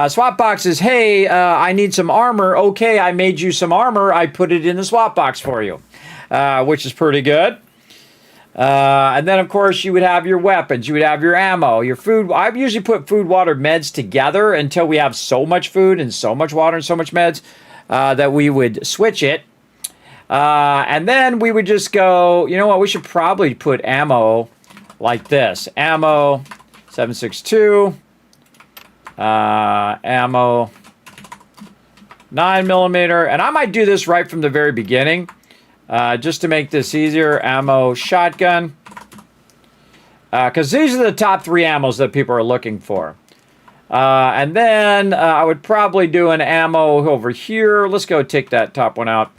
Swap box is, hey, I need some armor. Okay, I made you some armor. I put it in the swap box for you, which is pretty good. And then, of course, you would have your weapons. You would have your ammo, your food. I usually put food, water, meds together until we have so much food and so much water and so much meds that we would switch it. And then we would just go, you know what, we should probably put ammo like this. Ammo 7.62. Ammo 9mm. And I might do this right from the very beginning. Just to make this easier, ammo shotgun. Because these are the top 3 ammos that people are looking for. And then I would probably do an ammo over here. Let's go take that top one out.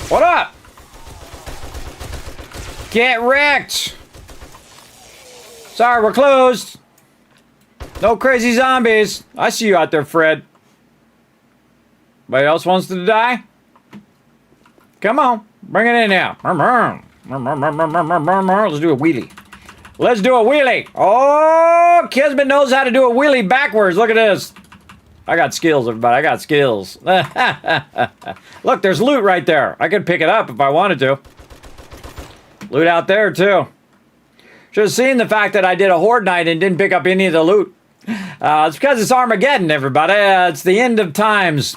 What up? Get wrecked. Sorry, we're closed. No crazy zombies. I see you out there, Fred. Anybody else wants to die? Come on. Bring it in now. Let's do a wheelie. Let's do a wheelie. Oh, Kismet knows how to do a wheelie backwards. Look at this. I got skills, everybody. I got skills. Look, there's loot right there. I could pick it up if I wanted to. Loot out there, too. Should have seen the fact that I did a horde night and didn't pick up any of the loot. It's because it's Armageddon, everybody. It's the end of times.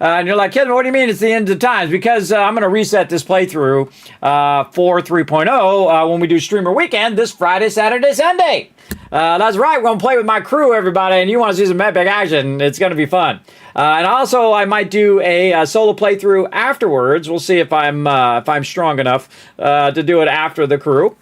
And you're like, Kismet, what do you mean it's the end of the times? Because I'm going to reset this playthrough for 3.0 when we do Streamer Weekend this Friday, Saturday, Sunday. That's right. We're going to play with my crew, everybody, and you want to see some epic action. It's going to be fun. And also, I might do a solo playthrough afterwards. We'll see if I'm strong enough to do it after the crew.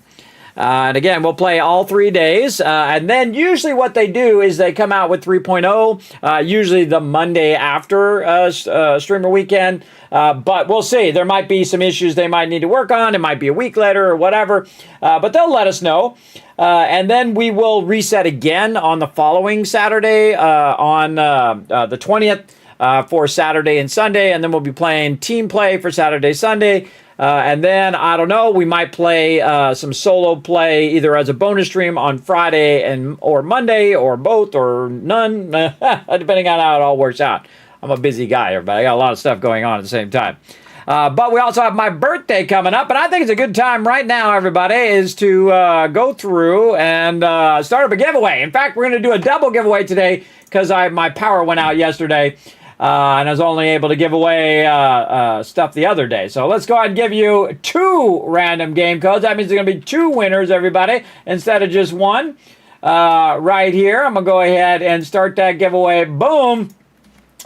And again, we'll play all 3 days. And then usually what they do is they come out with 3.0, usually the Monday after Streamer Weekend. But we'll see. There might be some issues they might need to work on. It might be a week later or whatever. But they'll let us know. And then we will reset again on the following Saturday on the 20th for Saturday and Sunday. And then we'll be playing team play for Saturday, Sunday. And then, I don't know, we might play some solo play either as a bonus stream on Friday or Monday or both or none, depending on how it all works out. I'm a busy guy, everybody. I got a lot of stuff going on at the same time. But we also have my birthday coming up, and I think it's a good time right now, everybody, is to go through and start up a giveaway. In fact, we're going to do a double giveaway today because my power went out yesterday. And I was only able to give away stuff the other day. So let's go ahead and give you 2 random game codes. That means there's going to be 2 winners, everybody, instead of just 1. Right here, I'm going to go ahead and start that giveaway. Boom.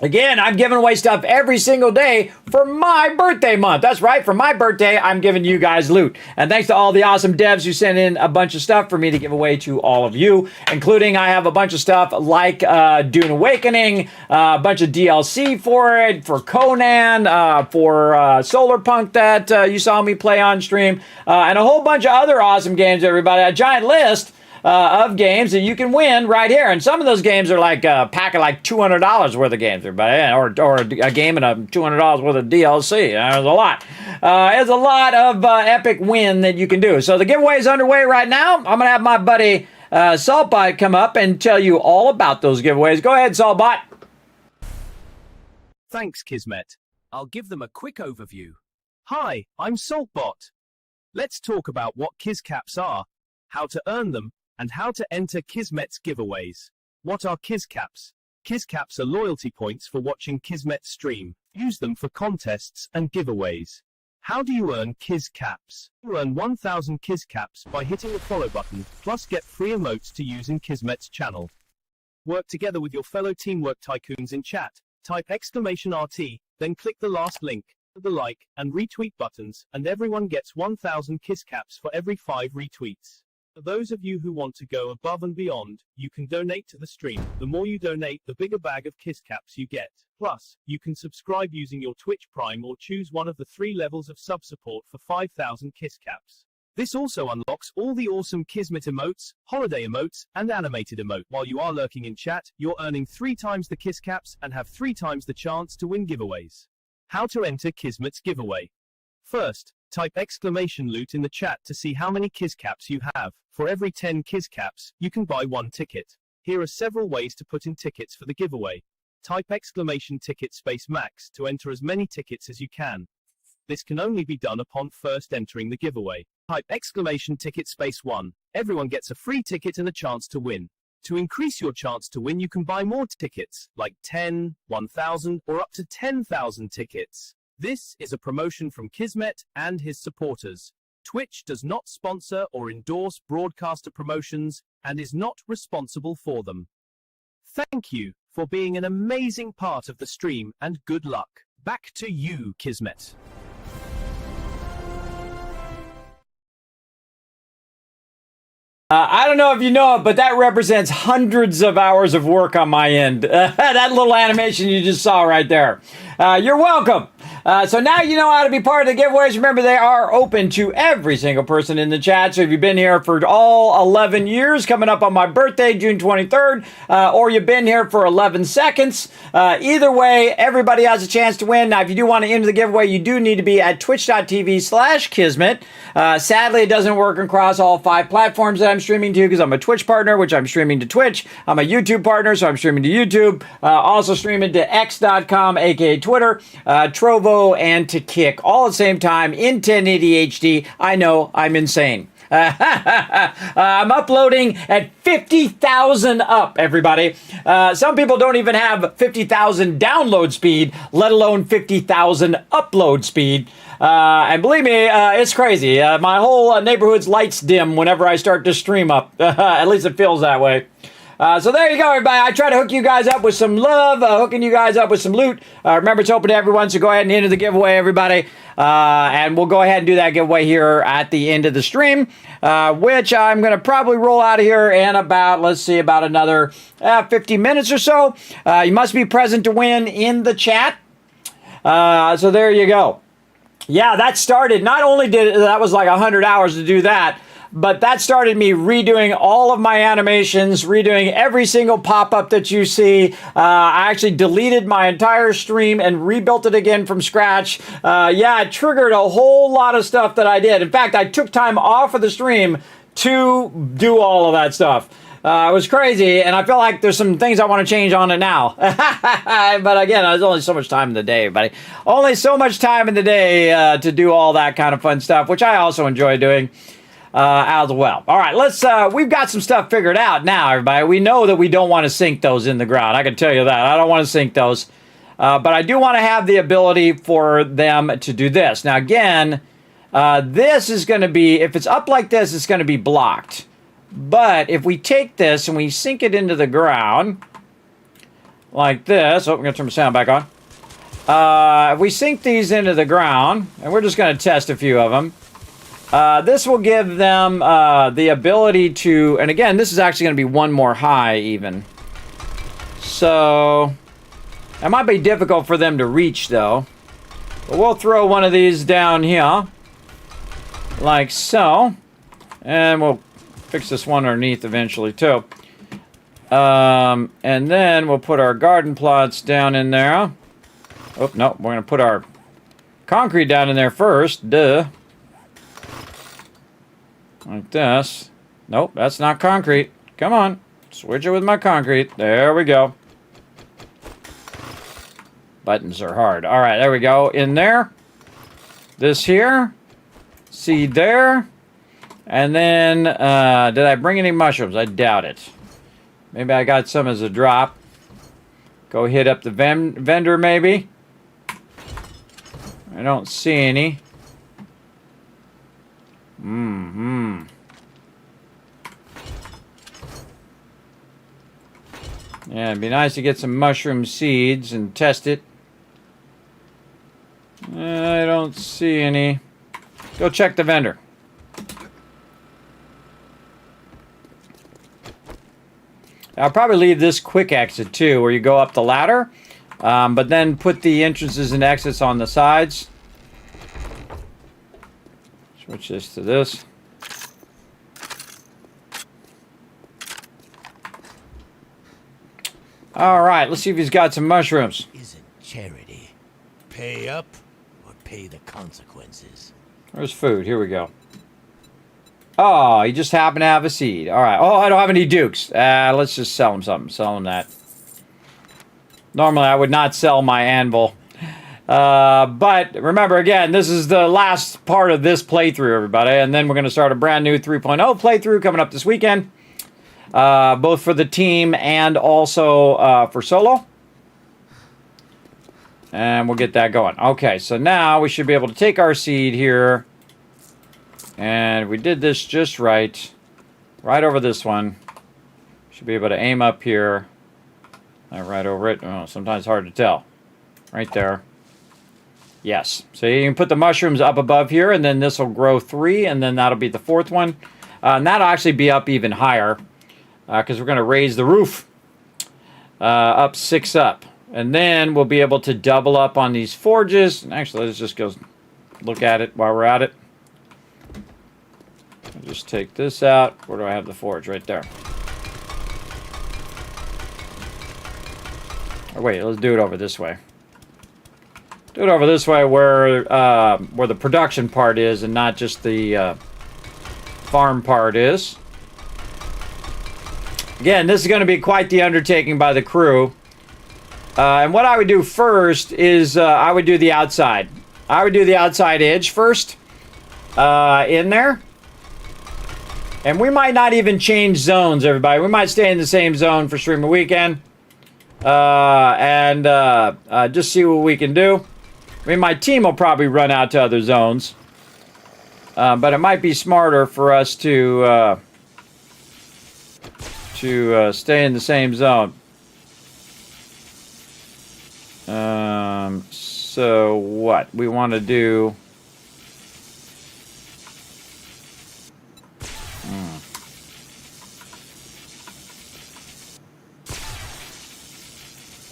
Again, I'm giving away stuff every single day for my birthday month. That's right. For my birthday, I'm giving you guys loot. And thanks to all the awesome devs who sent in a bunch of stuff for me to give away to all of you, including I have a bunch of stuff like Dune Awakening, a bunch of DLC for it, for Conan, for Solarpunk that you saw me play on stream, and a whole bunch of other awesome games, everybody. A giant list of games that you can win right here. And some of those games are like a pack of like $200 worth of games, everybody, or a game and a $200 worth of DLC. There's a lot. There's a lot of epic win that you can do. So the giveaway is underway right now. I'm going to have my buddy Saltbot come up and tell you all about those giveaways. Go ahead, Saltbot.
Thanks, Kismet. I'll give them a quick overview. Hi, I'm Saltbot. Let's talk about what KizCaps are, how to earn them, and how to enter Kismet's giveaways. What are KizCaps? KizCaps are loyalty points for watching Kismet stream. Use them for contests and giveaways. How do you earn KizCaps? You earn 1,000 KizCaps by hitting the follow button, plus get free emotes to use in Kismet's channel. Work together with your fellow Teamwork Tycoons in chat. Type !RT, then click the last link, the like, and retweet buttons, and everyone gets 1,000 KizCaps for every 5 retweets. For those of you who want to go above and beyond, you can donate to the stream. The more you donate, the bigger bag of KizCaps you get. Plus, you can subscribe using your Twitch Prime or choose one of the 3 levels of sub-support for 5,000 KizCaps. This also unlocks all the awesome Kismet emotes, holiday emotes, and animated emote. While you are lurking in chat, you're earning 3 times the KizCaps and have 3 times the chance to win giveaways. How to enter Kismet's giveaway. First, type !loot in the chat to see how many KizCaps you have. For every 10 KizCaps, you can buy 1 ticket. Here are several ways to put in tickets for the giveaway. Type !ticket space max to enter as many tickets as you can. This can only be done upon first entering the giveaway. Type !ticket space 1. Everyone gets a free ticket and a chance to win. To increase your chance to win, you can buy more tickets, like 10, 1,000, or up to 10,000 tickets. This is a promotion from Kismet and his supporters. Twitch does not sponsor or endorse broadcaster promotions and is not responsible for them. Thank you for being an amazing part of the stream and good luck. Back to you, Kismet.
I don't know if you know it, but that represents hundreds of hours of work on my end. That little animation you just saw right there. You're welcome. So now you know how to be part of the giveaways. Remember, they are open to every single person in the chat. So if you've been here for all 11 years, coming up on my birthday, June 23rd, or you've been here for 11 seconds, either way, everybody has a chance to win. Now, if you do want to enter the giveaway, you do need to be at twitch.tv/Kismet. Sadly, it doesn't work across all 5 platforms that I'm streaming to because I'm a Twitch partner, which I'm streaming to Twitch. I'm a YouTube partner, so I'm streaming to YouTube. Also streaming to x.com, aka Twitter, Trovo, and to Kick, all at the same time in 1080 HD. I know, I'm insane. I'm uploading at 50,000 up, everybody. Some people don't even have 50,000 download speed, let alone 50,000 upload speed. And believe me, it's crazy. My whole neighborhood's lights dim whenever I start to stream up. At least it feels that way. So there you go, everybody. I try to hook you guys up with some love, hooking you guys up with some loot. Remember, it's open to everyone, so go ahead and enter the giveaway, everybody. And we'll go ahead and do that giveaway here at the end of the stream, which I'm going to probably roll out of here in about, let's see, about another 50 minutes or so. You must be present to win in the chat. So there you go. Yeah, that started, not only that was like 100 hours to do that, but that started me redoing all of my animations, redoing every single pop-up that you see. I actually deleted my entire stream and rebuilt it again from scratch. Yeah, it triggered a whole lot of stuff that I did. In fact, I took time off of the stream to do all of that stuff. It was crazy, and I feel like there's some things I want to change on it now. But again, there's only so much time in the day, buddy. Only so much time in the day to do all that kind of fun stuff, which I also enjoy doing. As well. All right, we've got some stuff figured out now, everybody. We know that we don't want to sink those in the ground. I can tell you that. I don't want to sink those. But I do want to have the ability for them to do this. Now, again, this is going to be, if it's up like this, it's going to be blocked. But if we take this and we sink it into the ground, like this. Oh, I'm going to turn my sound back on. If we sink these into the ground, and we're just going to test a few of them, this will give them the ability to, and again, this is actually going to be one more high even. So, it might be difficult for them to reach though. But we'll throw one of these down here, like so. And we'll fix this one underneath eventually too. And then we'll put our garden plots down in there. Oh, no, we're going to put our concrete down in there first. Duh. Like this. Nope, that's not concrete. Come on. Switch it with my concrete. There we go. Buttons are hard. All right, there we go. In there. This here. Seed there. And then, did I bring any mushrooms? I doubt it. Maybe I got some as a drop. Go hit up the vendor, maybe. I don't see any. Mm-hmm. Yeah, it'd be nice to get some mushroom seeds and test it. I don't see any. Go check the vendor. I'll probably leave this quick exit too, where you go up the ladder, but then put the entrances and exits on the sides. Switch this to this. All right, let's see if he's got some mushrooms.
Isn't charity. Pay up or pay the consequences.
There's food. Here we go. Oh, he just happened to have a seed. All right. Oh, I don't have any dukes. Let's just sell him something. Sell him that. Normally, I would not sell my anvil. But remember, again, this is the last part of this playthrough, everybody. And then we're going to start a brand new 3.0 playthrough coming up this weekend. Both for the team and also for solo. And we'll get that going. Okay, so now we should be able to take our seed here. And we did this just right. Right over this one. Should be able to aim up here. Right over it. Oh, sometimes hard to tell. Right there. Yes. So you can put the mushrooms up above here, and then this will grow 3, and then that'll be the 4th one. And that'll actually be up even higher, because we're going to raise the roof up 6 up. And then we'll be able to double up on these forges. And actually, let's just go look at it while we're at it. I'll just take this out. Where do I have the forge? Right there. Oh, wait, let's do it over this way. Do it over this way where the production part is and not just the farm part is. Again, this is going to be quite the undertaking by the crew. And what I would do first is I would do the outside. I would do the outside edge first in there. And we might not even change zones, everybody. We might stay in the same zone for Streamer Weekend. And just see what we can do. I mean, my team will probably run out to other zones. But it might be smarter for us to stay in the same zone. So what we want to do?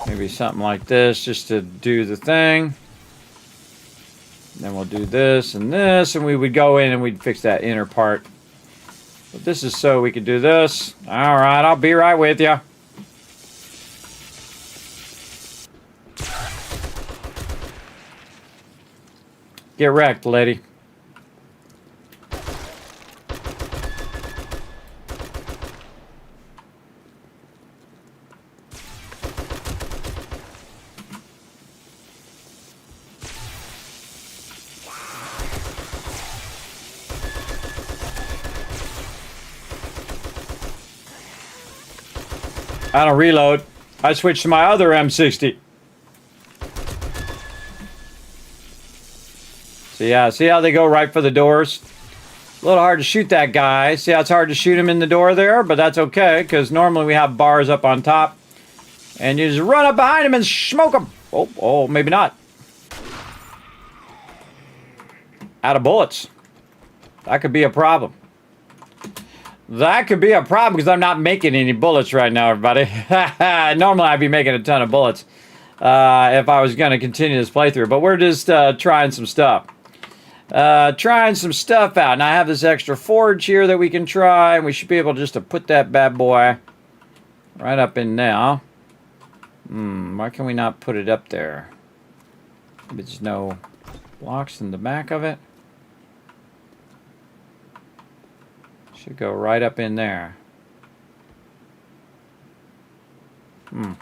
Maybe something like this, just to do the thing. Then we'll do this, and we would go in and we'd fix that inner part. But this is so we could do this. All right, I'll be right with you. Get wrecked, lady. I don't reload. I switched to my other M60. So yeah, see how they go right for the doors? A little hard to shoot that guy. See how it's hard to shoot him in the door there? But that's okay, because normally we have bars up on top. And you just run up behind him and smoke him. Oh, maybe not. Out of bullets. That could be a problem. That could be a problem because I'm not making any bullets right now, everybody. Normally I'd be making a ton of bullets if I was going to continue this playthrough. But we're just trying some stuff. Trying some stuff out. And I have this extra forge here that we can try. And we should be able just to put that bad boy right up in now. Why can we not put it up there? There's no blocks in the back of it. Should go right up in there. Yeah,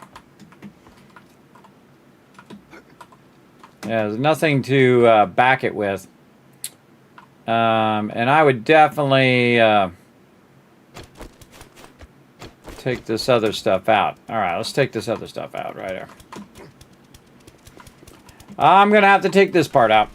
there's nothing to back it with. And I would definitely take this other stuff out. Alright, let's take this other stuff out right here. I'm going to have to take this part out.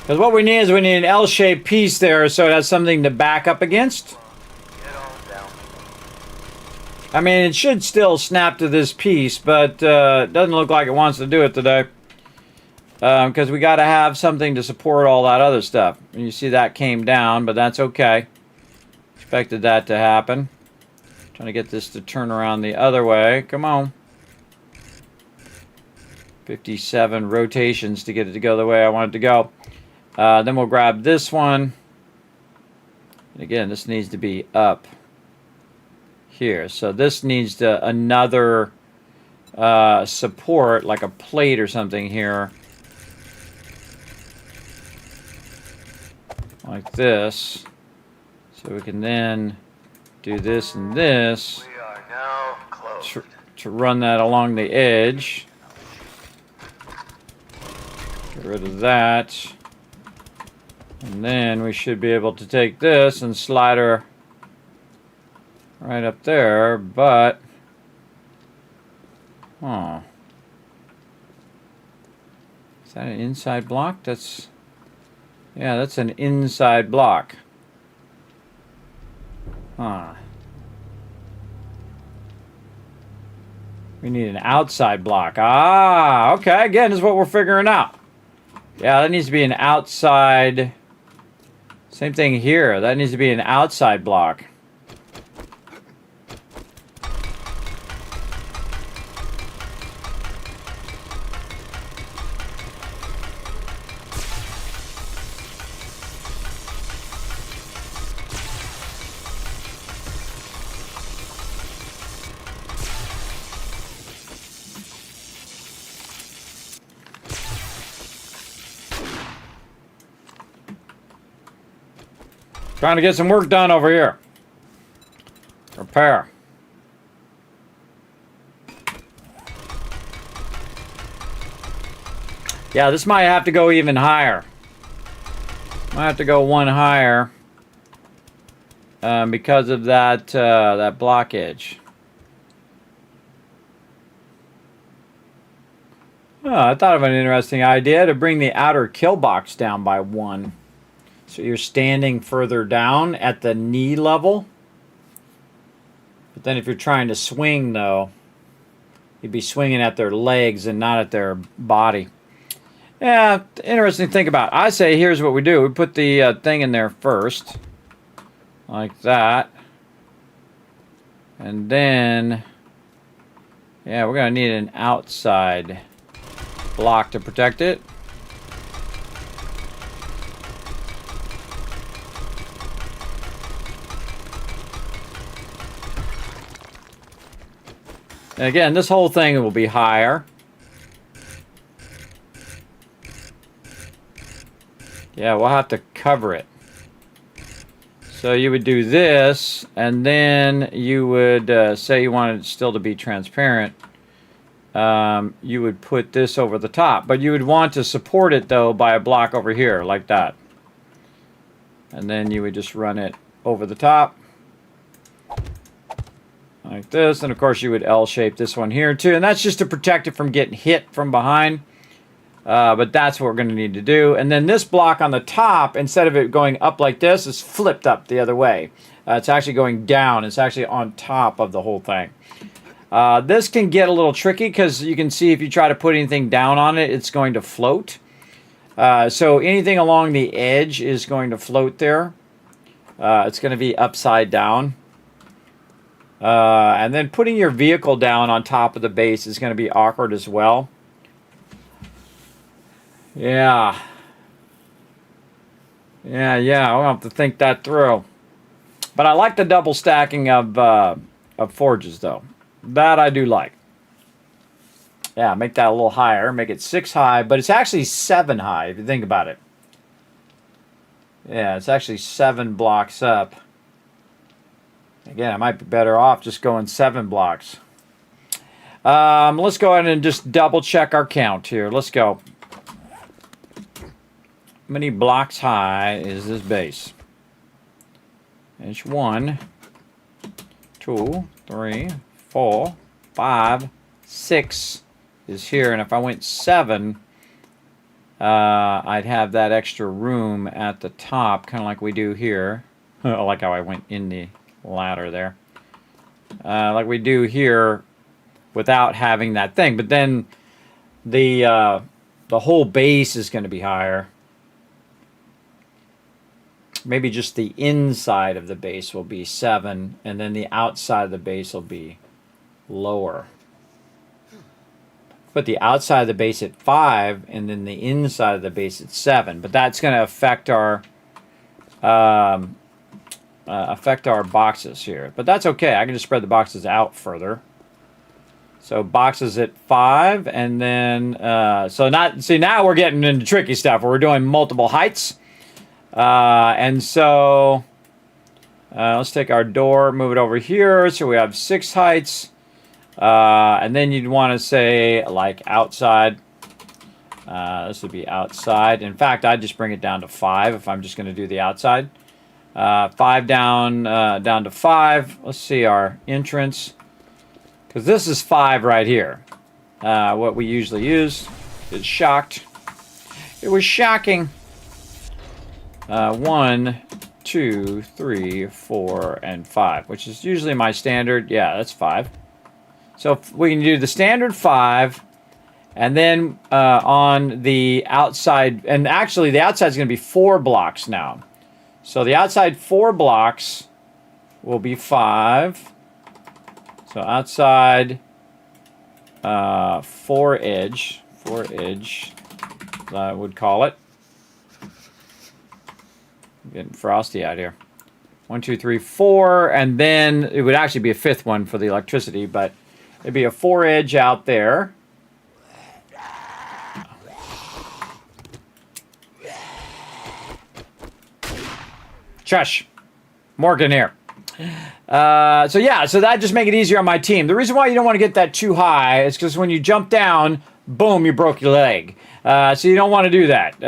Because what we need is we need an L-shaped piece there so it has something to back up against. I mean, it should still snap to this piece, but it doesn't look like it wants to do it today. Because we got to have something to support all that other stuff. And you see that came down, but that's okay. Expected that to happen. Trying to get this to turn around the other way. Come on. 57 rotations to get it to go the way I want it to go. Then we'll grab this one. And again, this needs to be up here. So this needs to another support, like a plate or something here. Like this. So we can then do this and this.
We are now closed.
To run that along the edge. Get rid of that. And then we should be able to take this and slide her right up there, but... Huh. Is that an inside block? That's... Yeah, that's an inside block. Huh. We need an outside block. Ah, okay. Again, this is what we're figuring out. Yeah, that needs to be an outside... Same thing here. That needs to be an outside block. Trying to get some work done over here. Repair. Yeah, this might have to go even higher. Might have to go one higher because of that that blockage. Oh, I thought of an interesting idea to bring the outer kill box down by 1. So you're standing further down at the knee level. But then if you're trying to swing, though, you'd be swinging at their legs and not at their body. Yeah, interesting to think about. I say here's what we do. We put the thing in there first. Like that. And then, yeah, we're going to need an outside block to protect it. And again, this whole thing will be higher. Yeah, we'll have to cover it. So you would do this, and then you would say you wanted it still to be transparent. You would put this over the top, but you would want to support it though by a block over here, like that. And then you would just run it over the top. Like this, and of course you would L-shape this one here too, and that's just to protect it from getting hit from behind. But that's what we're going to need to do. And then this block on the top, instead of it going up like this, is flipped up the other way. It's actually going down. It's actually on top of the whole thing. This can get a little tricky because you can see if you try to put anything down on it, it's going to float. So anything along the edge is going to float there. It's going to be upside down. And then putting your vehicle down on top of the base is going to be awkward as well. Yeah. I'll have to think that through. But I like the double stacking of forges, though. That I do like. Yeah, make that a little higher. Make it 6 high, but it's actually 7 high, if you think about it. Yeah, it's actually 7 blocks up. Again, I might be better off just going 7 blocks. Let's go ahead and just double check our count here. Let's go. How many blocks high is this base? It's 1, 2, 3, 4, 5, 6 is here. And if I went 7, I'd have that extra room at the top, kind of like we do here. I like how I went in the ladder there. Like we do here without having that thing. But then the whole base is going to be higher. Maybe just the inside of the base will be 7, and then the outside of the base will be lower. Put the outside of the base at 5, and then the inside of the base at 7. But that's going to affect our boxes here. But that's okay. I can just spread the boxes out further. So boxes at 5, and then now we're getting into tricky stuff where we're doing multiple heights. And so let's take our door, move it over here. So we have 6 heights. And then you'd want to say like outside. This would be outside. In fact, I'd just bring it down to 5 if I'm just going to do the outside. 5 down to 5. Let's see our entrance. Because this is 5 right here. What we usually use is shocked. It was shocking. 1, 2, 3, 4, and 5, which is usually my standard. Yeah, that's 5. So we can do the standard 5, and then on the outside, and actually the outside is going to be 4 blocks now. So the outside 4 blocks will be 5. So outside 4 edge, I would call it. Getting frosty out here. 1, 2, 3, 4, and then it would actually be a 5th one for the electricity, but it'd be a 4 edge out there. Shush. Morgan here. So yeah, so that just make it easier on my team. The reason why you don't want to get that too high is because when you jump down, boom, you broke your leg. So you don't want to do that.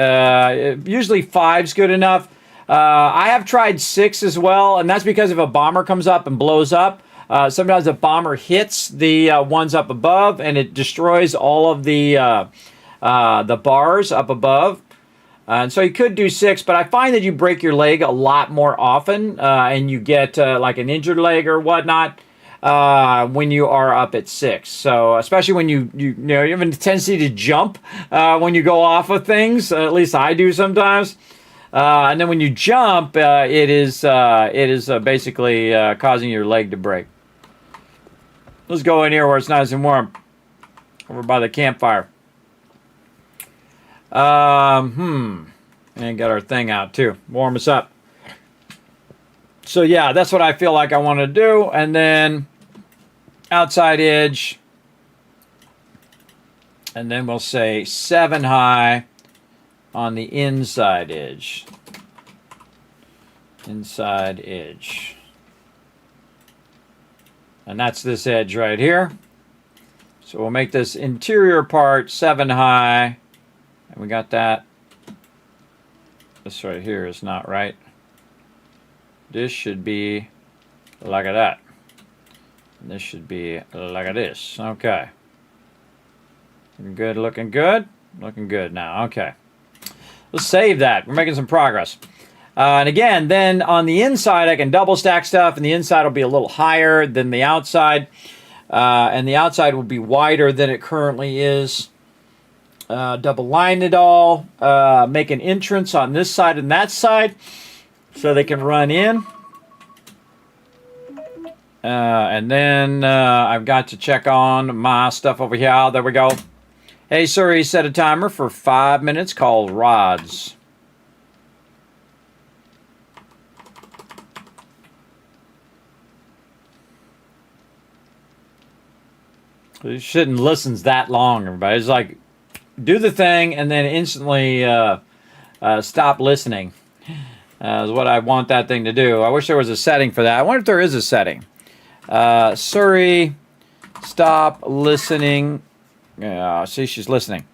Usually 5's good enough. I have tried 6 as well, and that's because if a bomber comes up and blows up, sometimes the bomber hits the ones up above, and it destroys all of the bars up above. And so you could do 6, but I find that you break your leg a lot more often, and you get like an injured leg or whatnot when you are up at 6. So especially when you have a tendency to jump when you go off of things. At least I do sometimes. And then when you jump, it is basically causing your leg to break. Let's go in here where it's nice and warm, over by the campfire. And got our thing out too. Warm us up. So yeah, that's what I feel like I want to do. And then outside edge. And then we'll say 7 high on the inside edge. Inside edge. And that's this edge right here. So we'll make this interior part 7 high. And we got that. This right here is not right. This should be like that. And this should be like this. Okay. Looking good, looking good. Looking good now. Okay. Let's save that. We're making some progress. And again, then on the inside, I can double stack stuff, and the inside will be a little higher than the outside. And the outside will be wider than it currently is. Double line it all. Make an entrance on this side and that side so they can run in. And then I've got to check on my stuff over here. There we go. Hey, Siri, set a timer for 5 minutes called rods. You shouldn't listen that long, everybody. It's like, do the thing and then instantly stop listening. Is what I want that thing to do. I wish there was a setting for that. I wonder if there is a setting. Siri, stop listening. See, she's listening.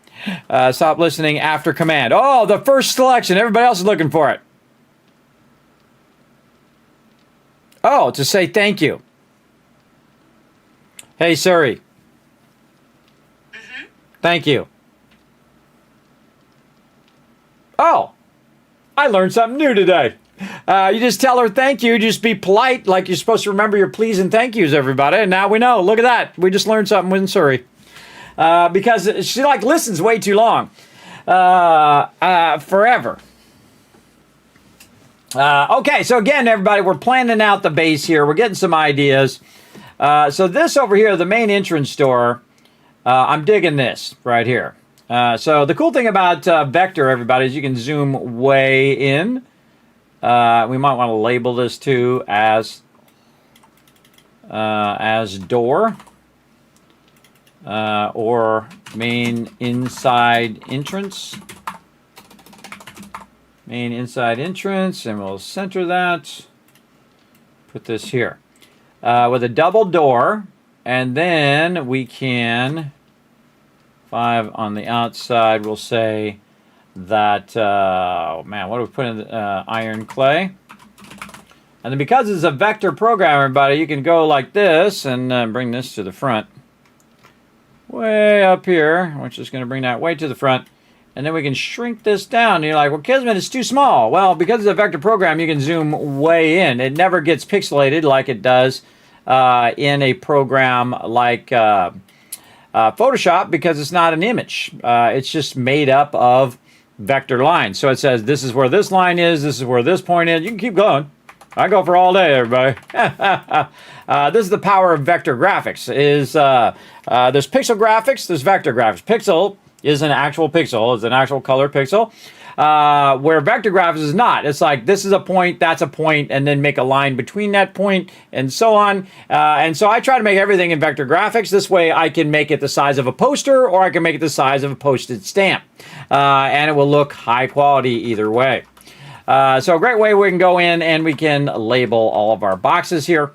Stop listening after command. Oh, the first selection. Everybody else is looking for it. Oh, to say thank you. Hey, Siri. Thank you. Oh, I learned something new today. You just tell her thank you. Just be polite, like you're supposed to remember your please and thank yous, everybody. And now we know. Look at that. We just learned something with Suri. Because she listens way too long. Forever. Okay, so again, everybody, we're planning out the base here. We're getting some ideas. So this over here, the main entrance door, I'm digging this right here. So the cool thing about Vector, everybody, is you can zoom way in. We might want to label this too as door or main inside entrance. Main inside entrance, and we'll center that. Put this here with a double door, and then we can 5 on the outside. We'll say that, oh man, what do we put in iron clay? And then because it's a vector program, everybody, you can go like this and bring this to the front. Way up here, which is going to bring that way to the front. And then we can shrink this down. And you're like, well, Kismet is too small. Well, because it's a vector program, you can zoom way in. It never gets pixelated like it does in a program like Photoshop, because it's not an image. It's just made up of vector lines. So it says this is where this line is, this is where this point is. You can keep going. I go for all day, everybody. This is the power of vector graphics. There's pixel graphics, there's vector graphics. Pixel is an actual pixel, it's an actual color pixel. Where vector graphics is not. It's like this is a point, that's a point, and then make a line between that point, and so on. And so I try to make everything in vector graphics. This way I can make it the size of a poster, or I can make it the size of a postage stamp. And it will look high quality either way. So a great way we can go in and we can label all of our boxes here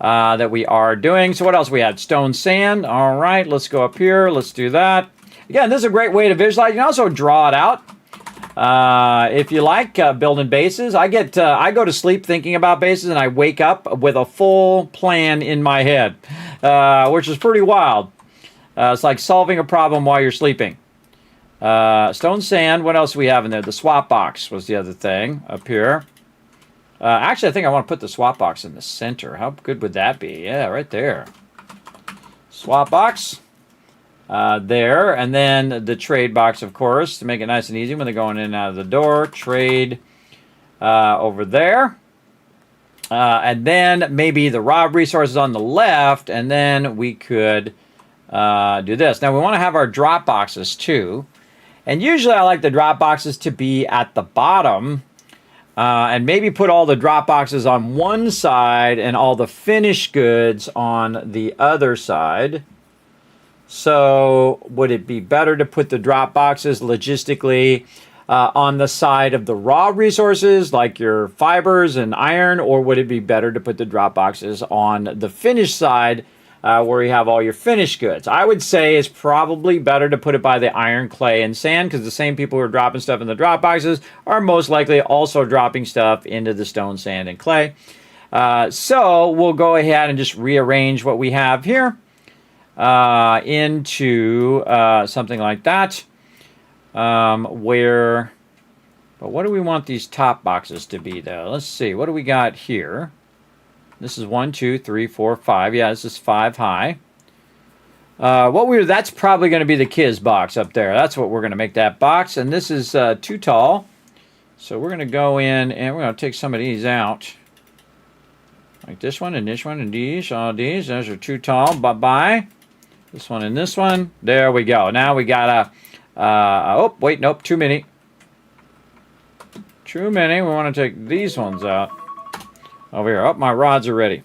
that we are doing. So what else we had? Stone, sand. All right, let's go up here. Let's do that. Again, this is a great way to visualize. You can also draw it out. If you like building bases, I go to sleep thinking about bases, and I wake up with a full plan in my head, which is pretty wild. It's like solving a problem while you're sleeping. Stone, sand. What else do we have in there? The swap box was the other thing up here. Actually, I think I want to put the swap box in the center. How good would that be? Yeah, right there. Swap box. There, and then the trade box, of course, to make it nice and easy when they're going in and out of the door. Trade over there. And then maybe the raw resources on the left, and then we could do this. Now, we want to have our drop boxes, too. And usually I like the drop boxes to be at the bottom. And maybe put all the drop boxes on one side and all the finished goods on the other side. So would it be better to put the drop boxes logistically on the side of the raw resources like your fibers and iron, or would it be better to put the drop boxes on the finished side where you have all your finished goods? I would say it's probably better to put it by the iron, clay, and sand, because the same people who are dropping stuff in the drop boxes are most likely also dropping stuff into the stone, sand, and clay. So we'll go ahead and just rearrange what we have here into something like that, but what do we want these top boxes to be, though? Let's see, what do we got here? This is 1, 2, 3, 4, 5. Yeah, this is 5 high. That's probably going to be the Kiz box up there. That's what we're going to make that box, and this is too tall, so we're going to go in and we're going to take some of these out. Like this one and this one and these, all these. Those are too tall. Bye-bye. This one and this one. There we go. Now we got oh, wait, nope, too many. Too many. We want to take these ones out. Over here. Oh, my rods are ready.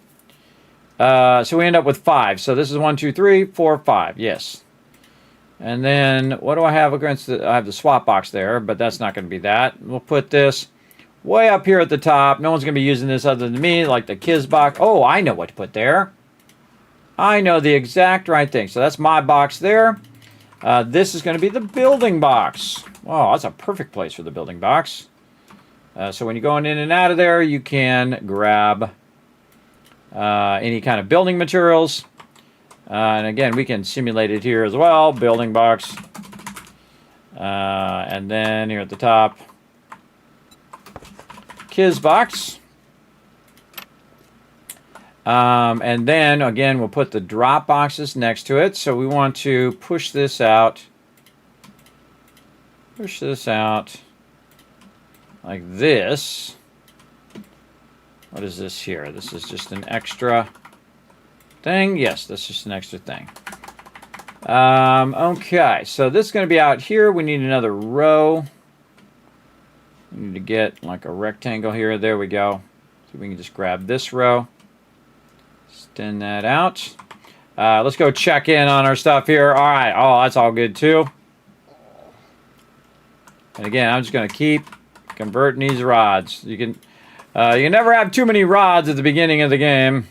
So we end up with 5. So this is 1, 2, 3, 4, 5. Yes. And then what do I have against the... I have the swap box there, but that's not going to be that. We'll put this way up here at the top. No one's going to be using this other than me, like the Kiz box. Oh, I know what to put there. I know the exact right thing. So that's my box there. This is going to be the building box. Oh, that's a perfect place for the building box. So when you're going in and out of there, you can grab any kind of building materials. And again, we can simulate it here as well. Building box. And then here at the top, Kiz box. And then, again, we'll put the drop boxes next to it. So we want to push this out. Push this out like this. What is this here? This is just an extra thing. Yes, this is just an extra thing. Okay, so this is going to be out here. We need another row. We need to get like a rectangle here. There we go. So we can just grab this row. Extend that out. Let's go check in on our stuff here. All right. Oh, that's all good too. And again, I'm just going to keep converting these rods. You can never have too many rods at the beginning of the game.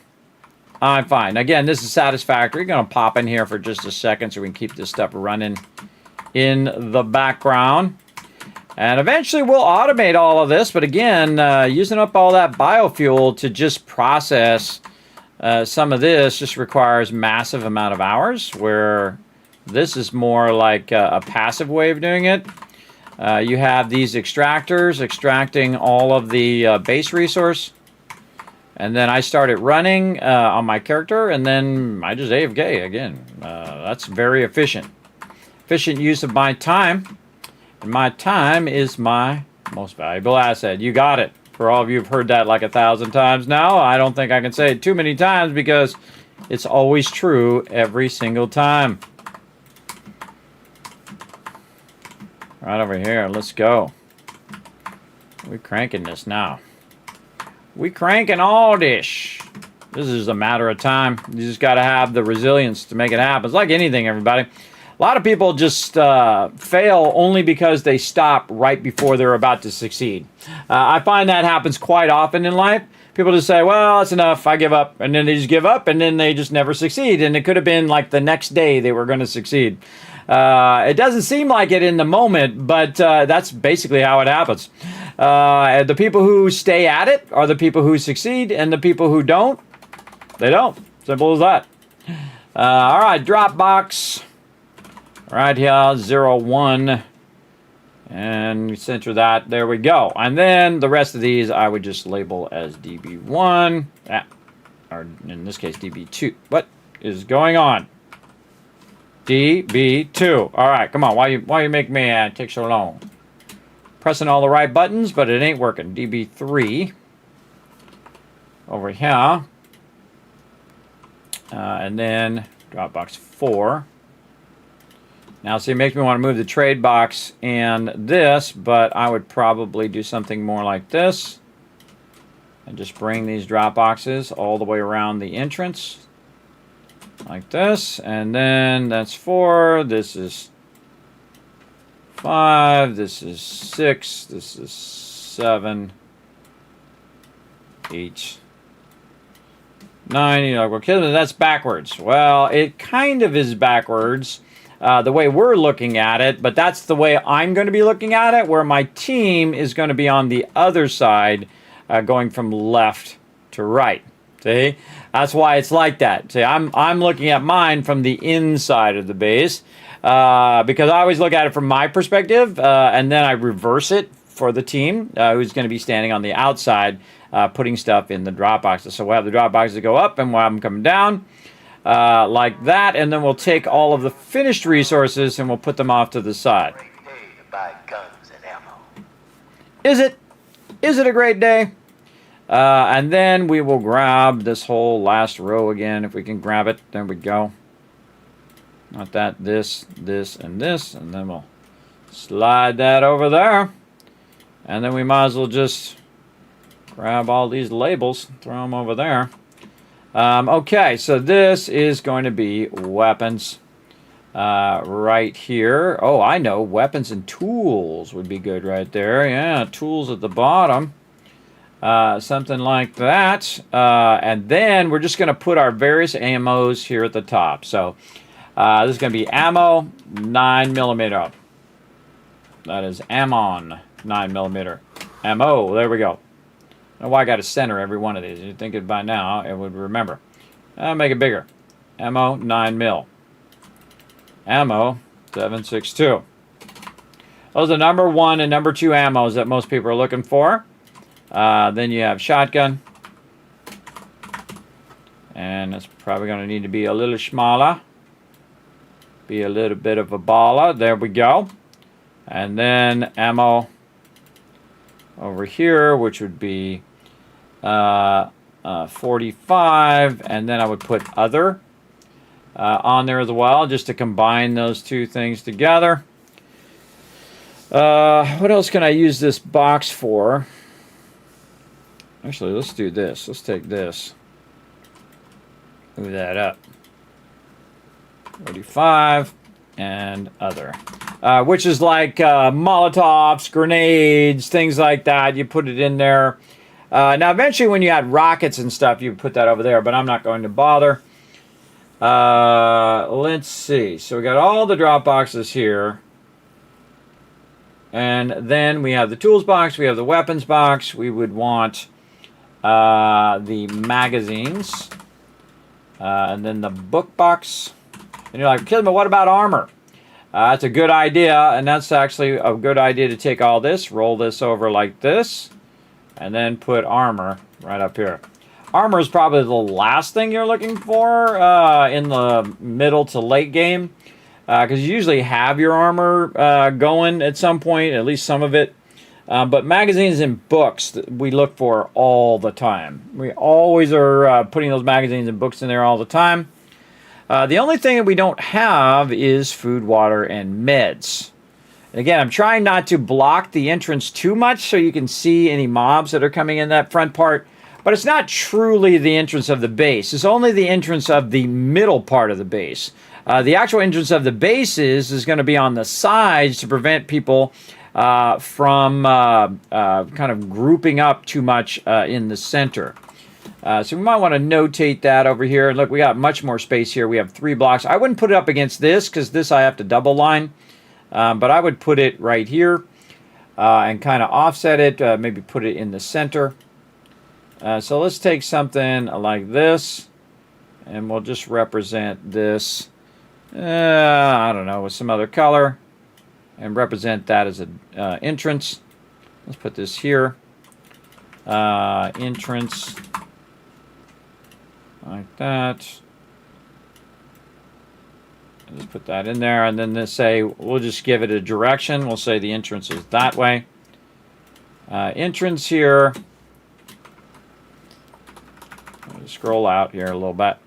I'm fine. Again, this is satisfactory. Going to pop in here for just a second so we can keep this stuff running in the background. And eventually we'll automate all of this. But again, using up all that biofuel to just process some of this just requires massive amount of hours, where this is more like a passive way of doing it. You have these extractors extracting all of the base resource. And then I started running on my character, and then I just AFK again. That's very efficient. Efficient use of my time. And my time is my most valuable asset. You got it. For all of you who've heard that like 1,000 times now, I don't think I can say it too many times because it's always true every single time. Right over here, let's go. We're cranking this now. We cranking all this. This is a matter of time. You just got to have the resilience to make it happen. It's like anything, everybody. A lot of people just fail only because they stop right before they're about to succeed. I find that happens quite often in life. People just say, well, that's enough, I give up. And then they just give up, and then they just never succeed. And it could have been like the next day they were going to succeed. It doesn't seem like it in the moment, but that's basically how it happens. The people who stay at it are the people who succeed, and the people who don't, they don't. Simple as that. All right, Dropbox. Right here, 0, 1. And center that. There we go. And then the rest of these I would just label as DB1. Or in this case, DB2. What is going on? DB2. All right, come on. Why you make me take so long? Pressing all the right buttons, but it ain't working. DB3. Over here. And then Dropbox 4. Now, see, it makes me want to move the trade box and this, but I would probably do something more like this. And just bring these drop boxes all the way around the entrance. Like this. And then that's 4. This is 5. This is 6. This is 7. 8. 9. You know, well, that's backwards. Well, it kind of is backwards. The way we're looking at it, but that's the way I'm going to be looking at it, where my team is going to be on the other side, going from left to right. See? That's why it's like that. See, I'm looking at mine from the inside of the base, because I always look at it from my perspective, and then I reverse it for the team, who's going to be standing on the outside, putting stuff in the drop boxes. So we'll have the drop boxes go up, and we'll have them come down. Like that, and then we'll take all of the finished resources and we'll put them off to the side.
Great day to buy guns and ammo.
Is it? Is it a great day? And then we will grab this whole last row again, if we can grab it. There we go. Not that, this, and this, and then we'll slide that over there. And then we might as well just grab all these labels, throw them over there. Okay, so this is going to be weapons right here. Oh, I know. Weapons and tools would be good right there. Yeah, tools at the bottom. Something like that. And then we're just going to put our various ammos here at the top. So this is going to be ammo 9mm. That is ammon 9mm. Ammo. There we go. I don't know why I got to center every one of these. You'd think it by now, it would remember. I'll make it bigger. Ammo, 9mm. Ammo, 7.62. Those are number 1 and number 2 ammos that most people are looking for. Then you have shotgun. And it's probably going to need to be a little smaller. Be a little bit of a baller. There we go. And then ammo over here, which would be 45, and then I would put other on there as well, just to combine those two things together. What else can I use this box for? Actually, let's do this. Let's take this. Move that up. 45 and other. Which is like Molotovs, grenades, things like that. You put it in there. Now, eventually, when you add rockets and stuff, you put that over there, but I'm not going to bother. Let's see. So we got all the drop boxes here. And then we have the tools box. We have the weapons box. We would want the magazines. And then the book box. And you're like, Kismet, what about armor? That's a good idea, and that's actually a good idea to take all this, roll this over like this, and then put armor right up here. Armor is probably the last thing you're looking for in the middle to late game, because you usually have your armor going at some point, at least some of it. But magazines and books we look for all the time. We always are putting those magazines and books in there all the time. The only thing that we don't have is food, water, and meds. And again, I'm trying not to block the entrance too much so you can see any mobs that are coming in that front part. But but it's not truly the entrance of the base. It's only the entrance of the middle part of the base. The actual entrance of the base is going to be on the sides to prevent people from kind of grouping up too much in the center. So we might want to notate that over here. Look, we got much more space here. We have 3 blocks. I wouldn't put it up against this because this I have to double line. But I would put it right here and kind of offset it. Maybe put it in the center. So let's take something like this. And we'll just represent this, I don't know, with some other color. And represent that as an entrance. Let's put this here. Entrance. Like that. Just put that in there, and then let's say we'll just give it a direction. We'll say the entrance is that way. Entrance here. I'll just scroll out here a little bit.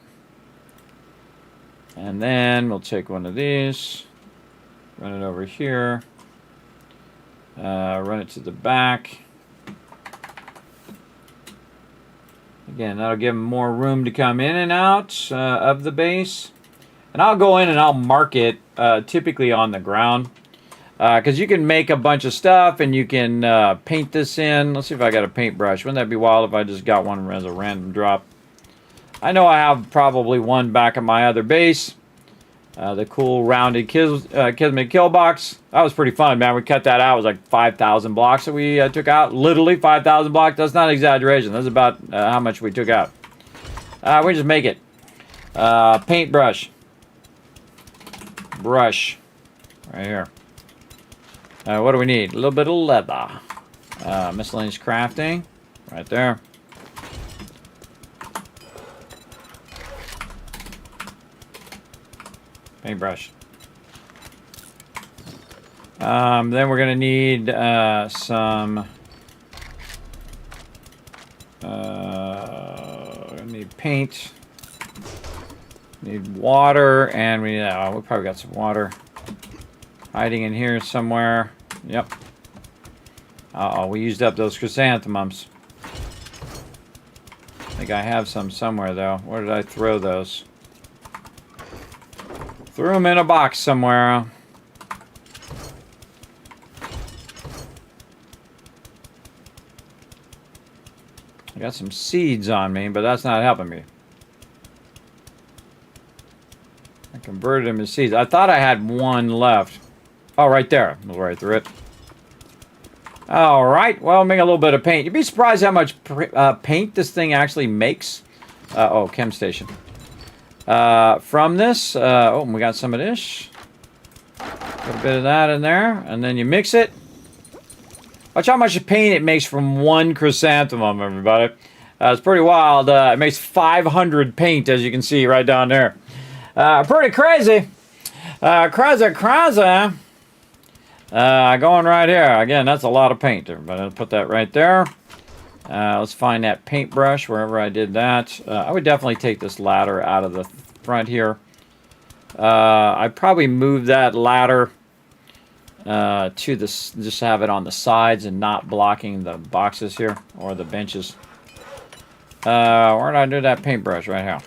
And then we'll take one of these, run it over here, run it to the back. Again, that'll give them more room to come in and out of the base. And I'll go in and I'll mark it typically on the ground. Because you can make a bunch of stuff and you can paint this in. Let's see if I got a paintbrush. Wouldn't that be wild if I just got one as a random drop? I know I have probably one back at my other base. The cool rounded Kismet kill box. That was pretty fun, man. We cut that out. It was like 5,000 blocks that we took out. Literally 5,000 blocks. That's not an exaggeration. That's about how much we took out. We just make it. Paintbrush. Brush. Right here. What do we need? A little bit of leather. Miscellaneous crafting. Right there. Paintbrush. Then we're going to need some... we need paint. Need water, and we probably got some water hiding in here somewhere. Yep. Uh-oh, we used up those chrysanthemums. I think I have some somewhere, though. Where did I throw those? Threw them in a box somewhere. I got some seeds on me, but that's not helping me. I converted them to seeds. I thought I had one left. Oh, right there. I was right through it. All right. Well, make a little bit of paint. You'd be surprised how much paint this thing actually makes. Oh, chem station. From this, oh, we got some of this. Put a bit of that in there, and then you mix it. Watch how much paint it makes from one chrysanthemum, everybody. It's pretty wild. It makes 500 paint, as you can see right down there. Pretty crazy. Crazy. Going right here. Again, that's a lot of paint, everybody. I'll put that right there. Let's find that paintbrush wherever I did that. I would definitely take this ladder out of the front here. I'd probably move that ladder to this, just have it on the sides and not blocking the boxes here or the benches. Where did I do that paintbrush? Right here.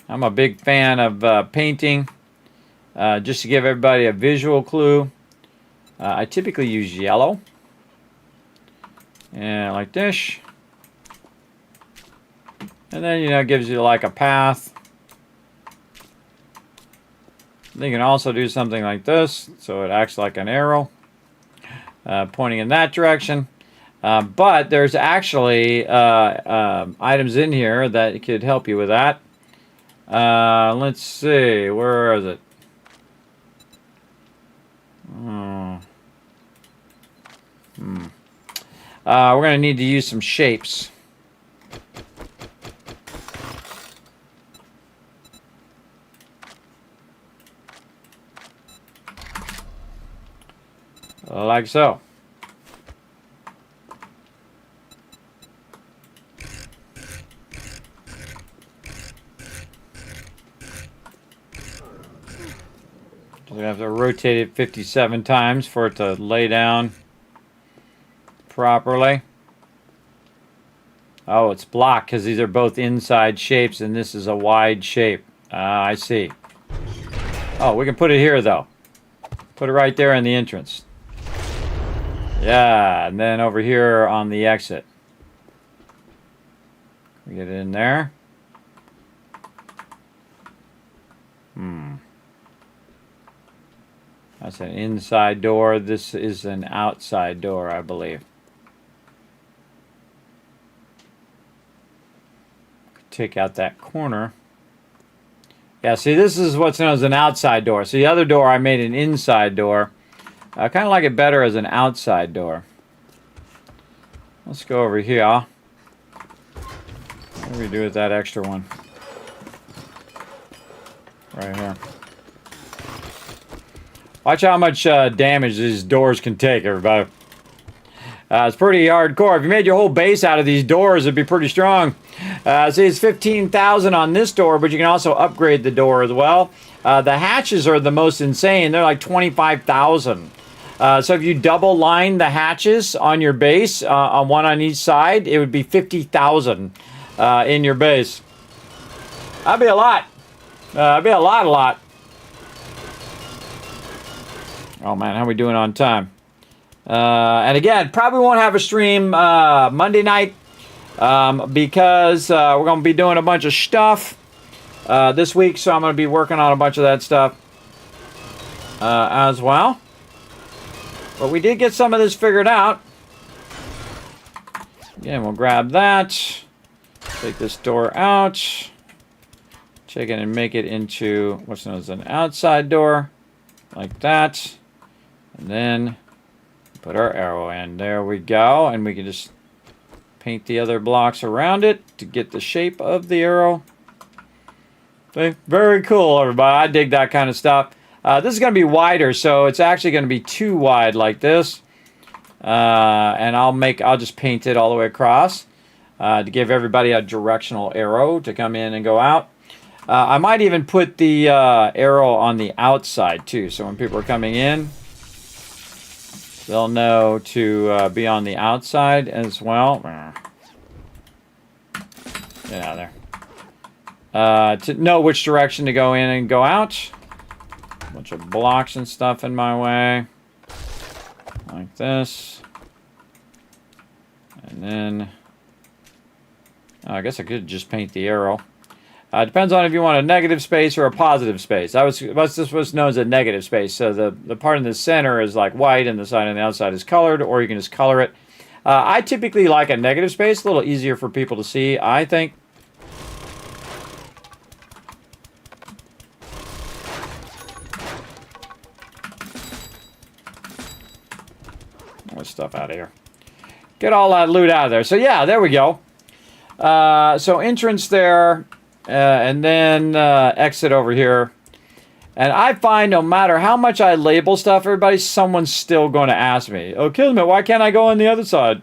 I'm a big fan of painting. Just to give everybody a visual clue, I typically use yellow. And like this. And then, you know, it gives you like a path. You can also do something like this, so it acts like an arrow, pointing in that direction. But there's actually items in here that could help you with that. Let's see, where is it? We're going to need to use some shapes. Like so. We have have to rotate it 57 times for it to lay down properly. Oh, it's blocked because these are both inside shapes and this is a wide shape. I see. Oh, we can put it here though. Put it right there in the entrance. Yeah, and then over here on the exit. We get it in there. That's an inside door. This is an outside door, I believe. Take out that corner. Yeah, see, this is what's known as an outside door. So the other door, I made an inside door. I kind of like it better as an outside door. Let's go over here. What do we do with that extra one? Right here. Watch how much damage these doors can take, everybody. It's pretty hardcore. If you made your whole base out of these doors, it'd be pretty strong. See, it's 15,000 on this door, but you can also upgrade the door as well. The hatches are the most insane. They're like 25,000. So if you double line the hatches on your base, on one on each side, it would be 50,000 in your base. That'd be a lot. That'd be a lot. Oh man, how are we doing on time? And again, probably won't have a stream Monday night because we're going to be doing a bunch of stuff this week. So I'm going to be working on a bunch of that stuff as well. But we did get some of this figured out. Again, we'll grab that. Take this door out. Take it and make it into what's known as an outside door. Like that. And then put our arrow in. There we go. And we can just paint the other blocks around it to get the shape of the arrow. Okay, very cool, everybody. I dig that kind of stuff. This is going to be wider, so it's actually going to be too wide like this. And I'll just paint it all the way across to give everybody a directional arrow to come in and go out. I might even put the arrow on the outside too, so when people are coming in, they'll know to be on the outside as well. Get out of there. To know which direction to go in and go out. A bunch of blocks and stuff in my way. Like this. And then, I guess I could just paint the arrow. Depends on if you want a negative space or a positive space. This was known as a negative space. So the part in the center is like white and the side on the outside is colored, or you can just color it. I typically like a negative space, a little easier for people to see, I think. More stuff out of here. Get all that loot out of there. So yeah, there we go. So entrance there. And then exit over here. And I find no matter how much I label stuff, someone's still going to ask me, oh, Kismet, why can't I go on the other side?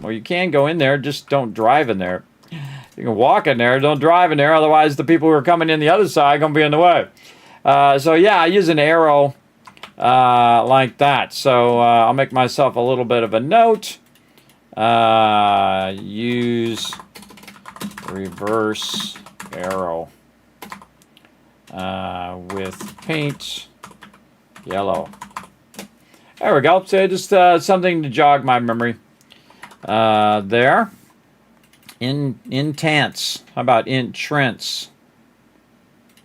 Well, you can go in there, just don't drive in there. You can walk in there, don't drive in there, otherwise the people who are coming in the other side are going to be in the way. So yeah, I use an arrow like that. So I'll make myself a little bit of a note. Use reverse arrow with paint yellow. There we go. So just something to jog my memory. There. Intents. How about entrance?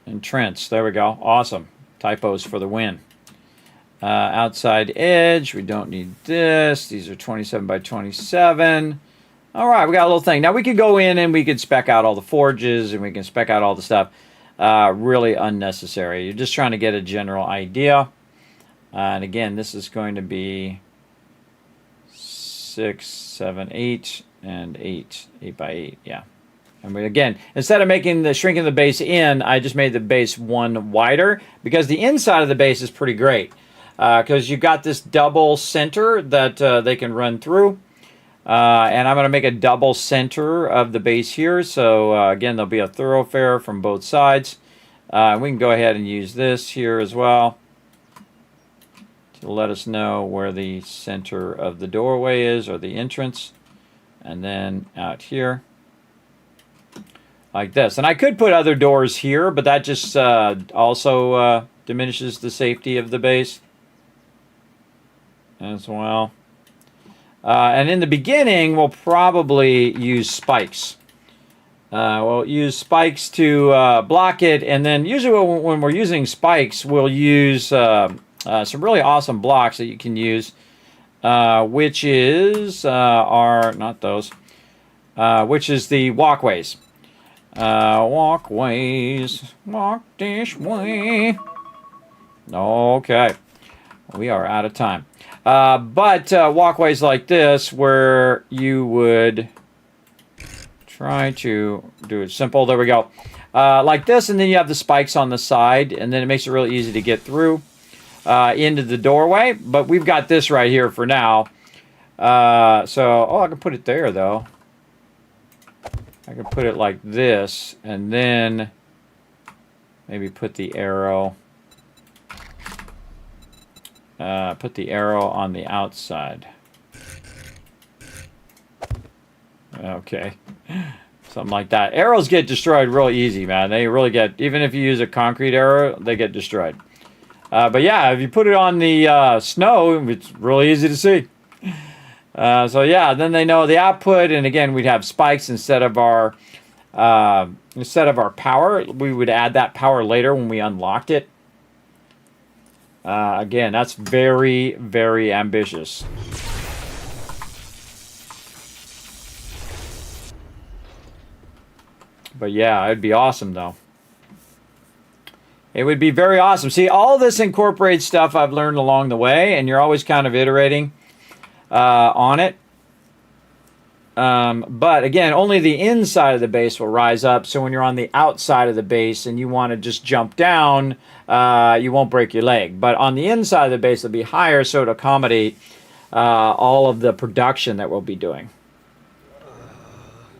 Entrance. There we go. Awesome. Typos for the win. Outside edge. We don't need this. These are 27 by 27. All right, we got a little thing. Now we could go in and we could spec out all the forges and we can spec out all the stuff. Really unnecessary. You're just trying to get a general idea. And again, this is going to be 6, 7, 8, and 8. 8 by 8, yeah. And again, instead of shrinking the base in, I just made the base one wider because the inside of the base is pretty great. Because you've got this double center that they can run through. And I'm going to make a double center of the base here. So again, there'll be a thoroughfare from both sides. We can go ahead and use this here as well. to let us know where the center of the doorway is, or the entrance. And then out here, like this. And I could put other doors here, but that just also diminishes the safety of the base as well. And in the beginning, we'll probably use spikes. We'll use spikes to block it, and then usually when we're using spikes, we'll use some really awesome blocks that you can use, which is not those, which is the walkways. Walkways, walk this way. Okay, we are out of time. But walkways like this, where you would try to do it simple. There we go. Like this, and then you have the spikes on the side, and then it makes it really easy to get through into the doorway. But we've got this right here for now. I can put it there, though. I can put it like this, and then maybe put the arrow. Put the arrow on the outside. Okay. Something like that. Arrows get destroyed real easy, man. They really get, even if you use a concrete arrow, they get destroyed. But yeah, if you put it on the snow, it's really easy to see. So yeah, then they know the output, and again, we'd have spikes instead of our power. We would add that power later when we unlocked it. Again, that's very, very ambitious. But yeah, it'd be awesome, though. It would be very awesome. See, all this incorporates stuff I've learned along the way, and you're always kind of iterating on it. But again, only the inside of the base will rise up. So when you're on the outside of the base and you want to just jump down, you won't break your leg. But on the inside of the base, it'll be higher, so to accommodate all of the production that we'll be doing.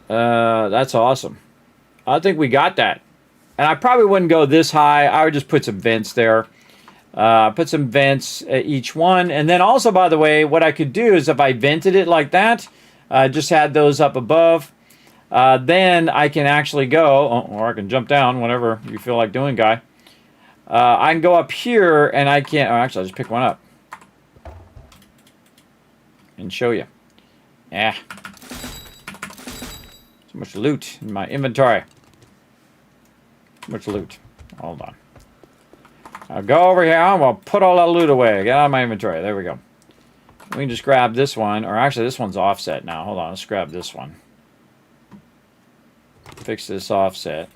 That's awesome. I think we got that. And I probably wouldn't go this high. I would just put some vents there. Put some vents at each one. And then also, by the way, what I could do is if I vented it like that, just had those up above, then I can actually go, or I can jump down, whatever you feel like doing, guy. I can go up here, and I can, actually, I'll just pick one up and show you. Yeah. So much loot in my inventory. So much loot. Hold on. I'll go over here, and we'll put all that loot away. Get out of my inventory. There we go. We can just grab this one, or actually this one's offset now. Hold on, let's grab this one. Fix this offset.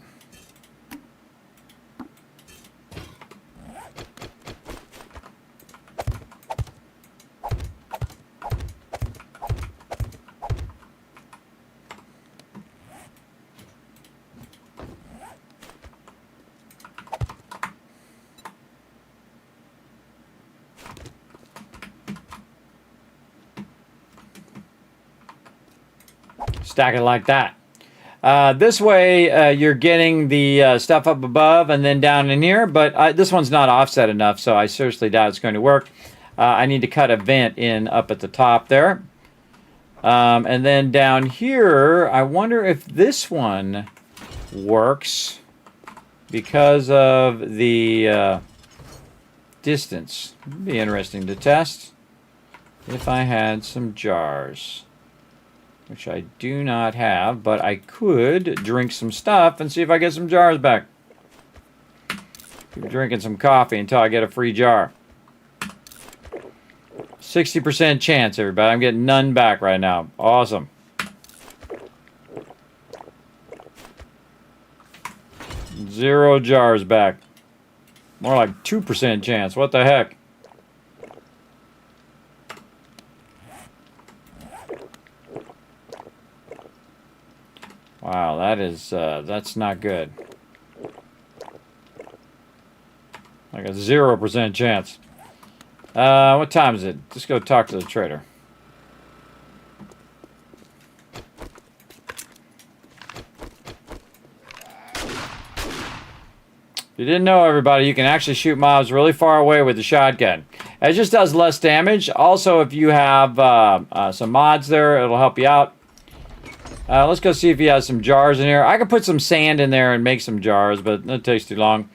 Stack it like that. This way, you're getting the stuff up above and then down in here, but this one's not offset enough, so I seriously doubt it's going to work. I need to cut a vent in up at the top there. And then down here, I wonder if this one works because of the distance. It'd be interesting to test if I had some jars. Which I do not have, but I could drink some stuff and see if I get some jars back. Keep drinking some coffee until I get a free jar. 60% chance, everybody. I'm getting none back right now. Awesome. Zero jars back. More like 2% chance. What the heck? Wow, that is, that's not good. Like a 0% chance. What time is it? Just go talk to the trader. If you didn't know, everybody, you can actually shoot mobs really far away with the shotgun. It just does less damage. Also, if you have some mods there, it'll help you out. Let's go see if he has some jars in here. I could put some sand in there and make some jars, but that takes too long.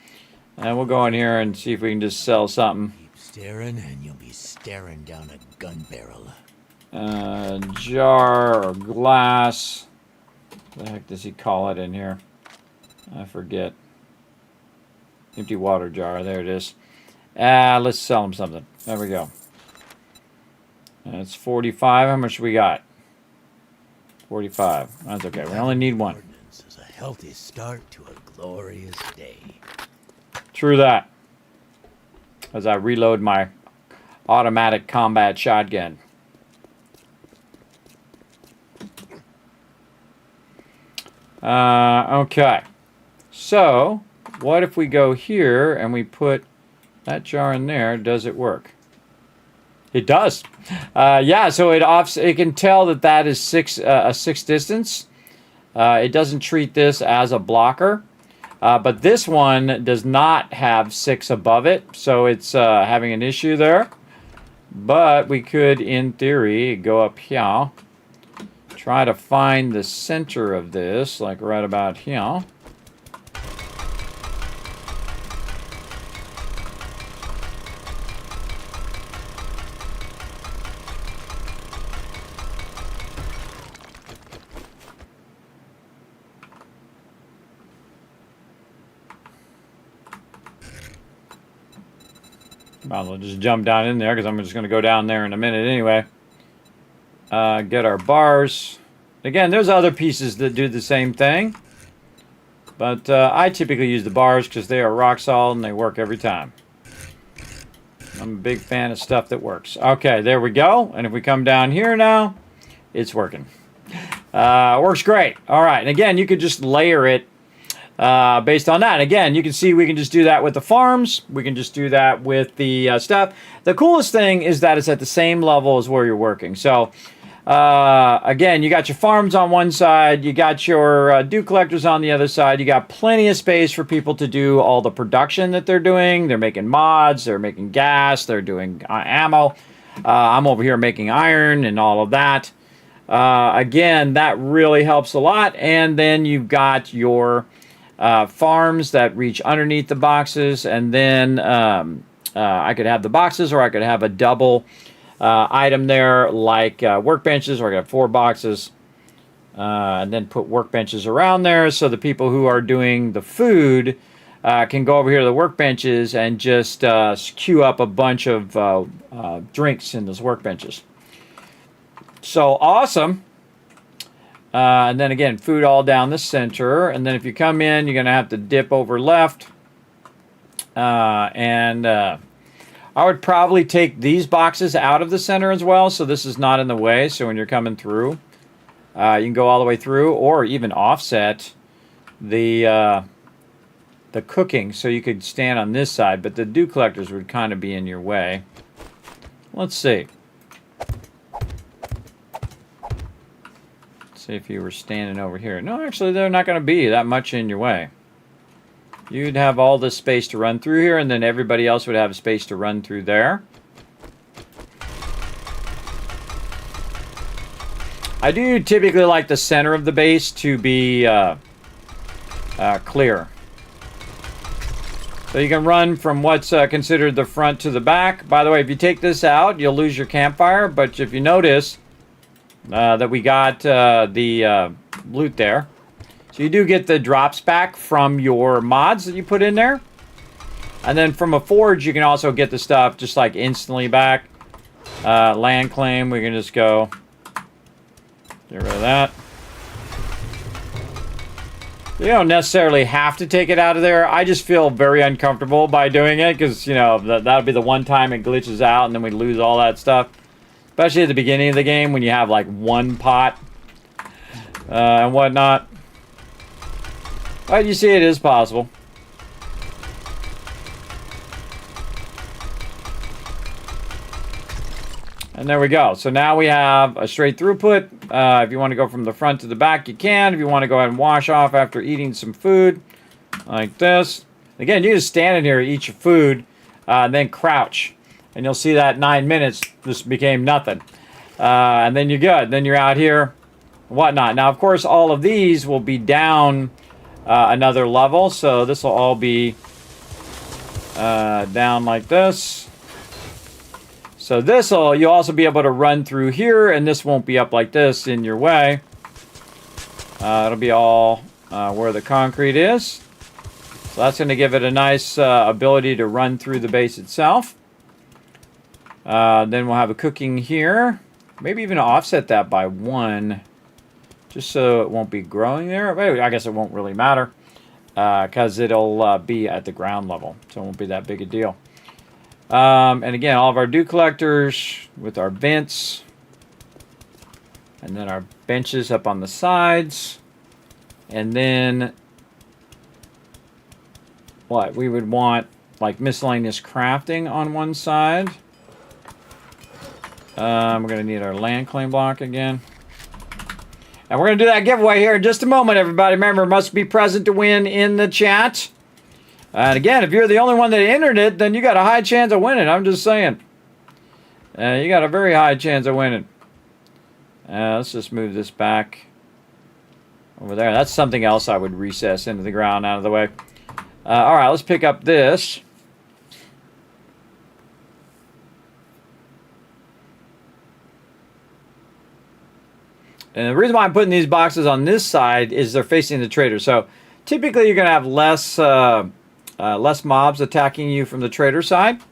And we'll go in here and see if we can just sell something.
Keep staring, and you'll be staring down a gun barrel.
Jar or glass. What the heck does he call it in here? I forget. Empty water jar. There it is. Let's sell him something. There we go. That's 45. How much we got? 45. That's okay. We only need one.
Ordnance is a healthy start to a glorious day.
True that. As I reload my automatic combat shotgun. Okay. So, what if we go here and we put that jar in there? Does it work? It does. Yeah, so it can tell that that is a 6 distance. It doesn't treat this as a blocker. But this one does not have 6 above it, so it's having an issue there. But we could, in theory, go up here. Try to find the center of this, like right about here. Might as well just jump down in there because I'm just going to go down there in a minute anyway. Get our bars. Again, there's other pieces that do the same thing. But I typically use the bars because they are rock solid and they work every time. I'm a big fan of stuff that works. Okay, there we go. And if we come down here now, it's working. Works great. All right, and again, you could just layer it based on that. Again, you can see we can just do that with the farms. We can just do that with the stuff. The coolest thing is that it's at the same level as where you're working. So, again, you got your farms on one side. You got your dew collectors on the other side. You got plenty of space for people to do all the production that they're doing. They're making mods. They're making gas. They're doing ammo. I'm over here making iron and all of that. Again, that really helps a lot. And then you've got your farms that reach underneath the boxes, and then I could have the boxes, or I could have a double item there, like workbenches, or I could have 4 boxes, and then put workbenches around there, so the people who are doing the food can go over here to the workbenches and just queue up a bunch of drinks in those workbenches. So awesome. And then again, food all down the center. And then if you come in, you're going to have to dip over left. I would probably take these boxes out of the center as well, so this is not in the way. So when you're coming through, you can go all the way through, or even offset the cooking, so you could stand on this side. But the dew collectors would kind of be in your way. Let's see. See if you were standing over here. No, actually, they're not going to be that much in your way. You'd have all this space to run through here, and then everybody else would have space to run through there. I do typically like the center of the base to be clear. So you can run from what's considered the front to the back. By the way, if you take this out, you'll lose your campfire. But if you notice that we got the loot there. So you do get the drops back from your mods that you put in there. And then from a forge, you can also get the stuff just like instantly back. Land claim, we can just go get rid of that. You don't necessarily have to take it out of there. I just feel very uncomfortable by doing it because, you know, that'll be the one time it glitches out and then we lose all that stuff. Especially at the beginning of the game when you have like one pot and whatnot. But you see, it is possible. And there we go. So now we have a straight throughput. If you want to go from the front to the back, you can. If you want to go ahead and wash off after eating some food, like this. Again, you just stand in here, eat your food, and then crouch. And you'll see that 9 minutes just became nothing. And then you're good. Then you're out here, whatnot. Now, of course, all of these will be down another level. So this will all be down like this. So you'll also be able to run through here, and this won't be up like this in your way. It'll be all where the concrete is. So that's going to give it a nice ability to run through the base itself. Then we'll have a cooking here. Maybe even offset that by 1, just so it won't be growing there. But I guess it won't really matter because it'll be at the ground level, so it won't be that big a deal. And again, all of our dew collectors with our vents, and then our benches up on the sides, and then what we would want, like miscellaneous crafting on one side. We're going to need our land claim block again. And we're going to do that giveaway here in just a moment, everybody. Remember, must be present to win in the chat. And again, if you're the only one that entered it, then you got a high chance of winning. I'm just saying. You got a very high chance of winning. Let's just move this back over there. That's something else I would recess into the ground out of the way. All right, let's pick up this. And the reason why I'm putting these boxes on this side is they're facing the trader. So typically you're going to have less mobs attacking you from the trader side.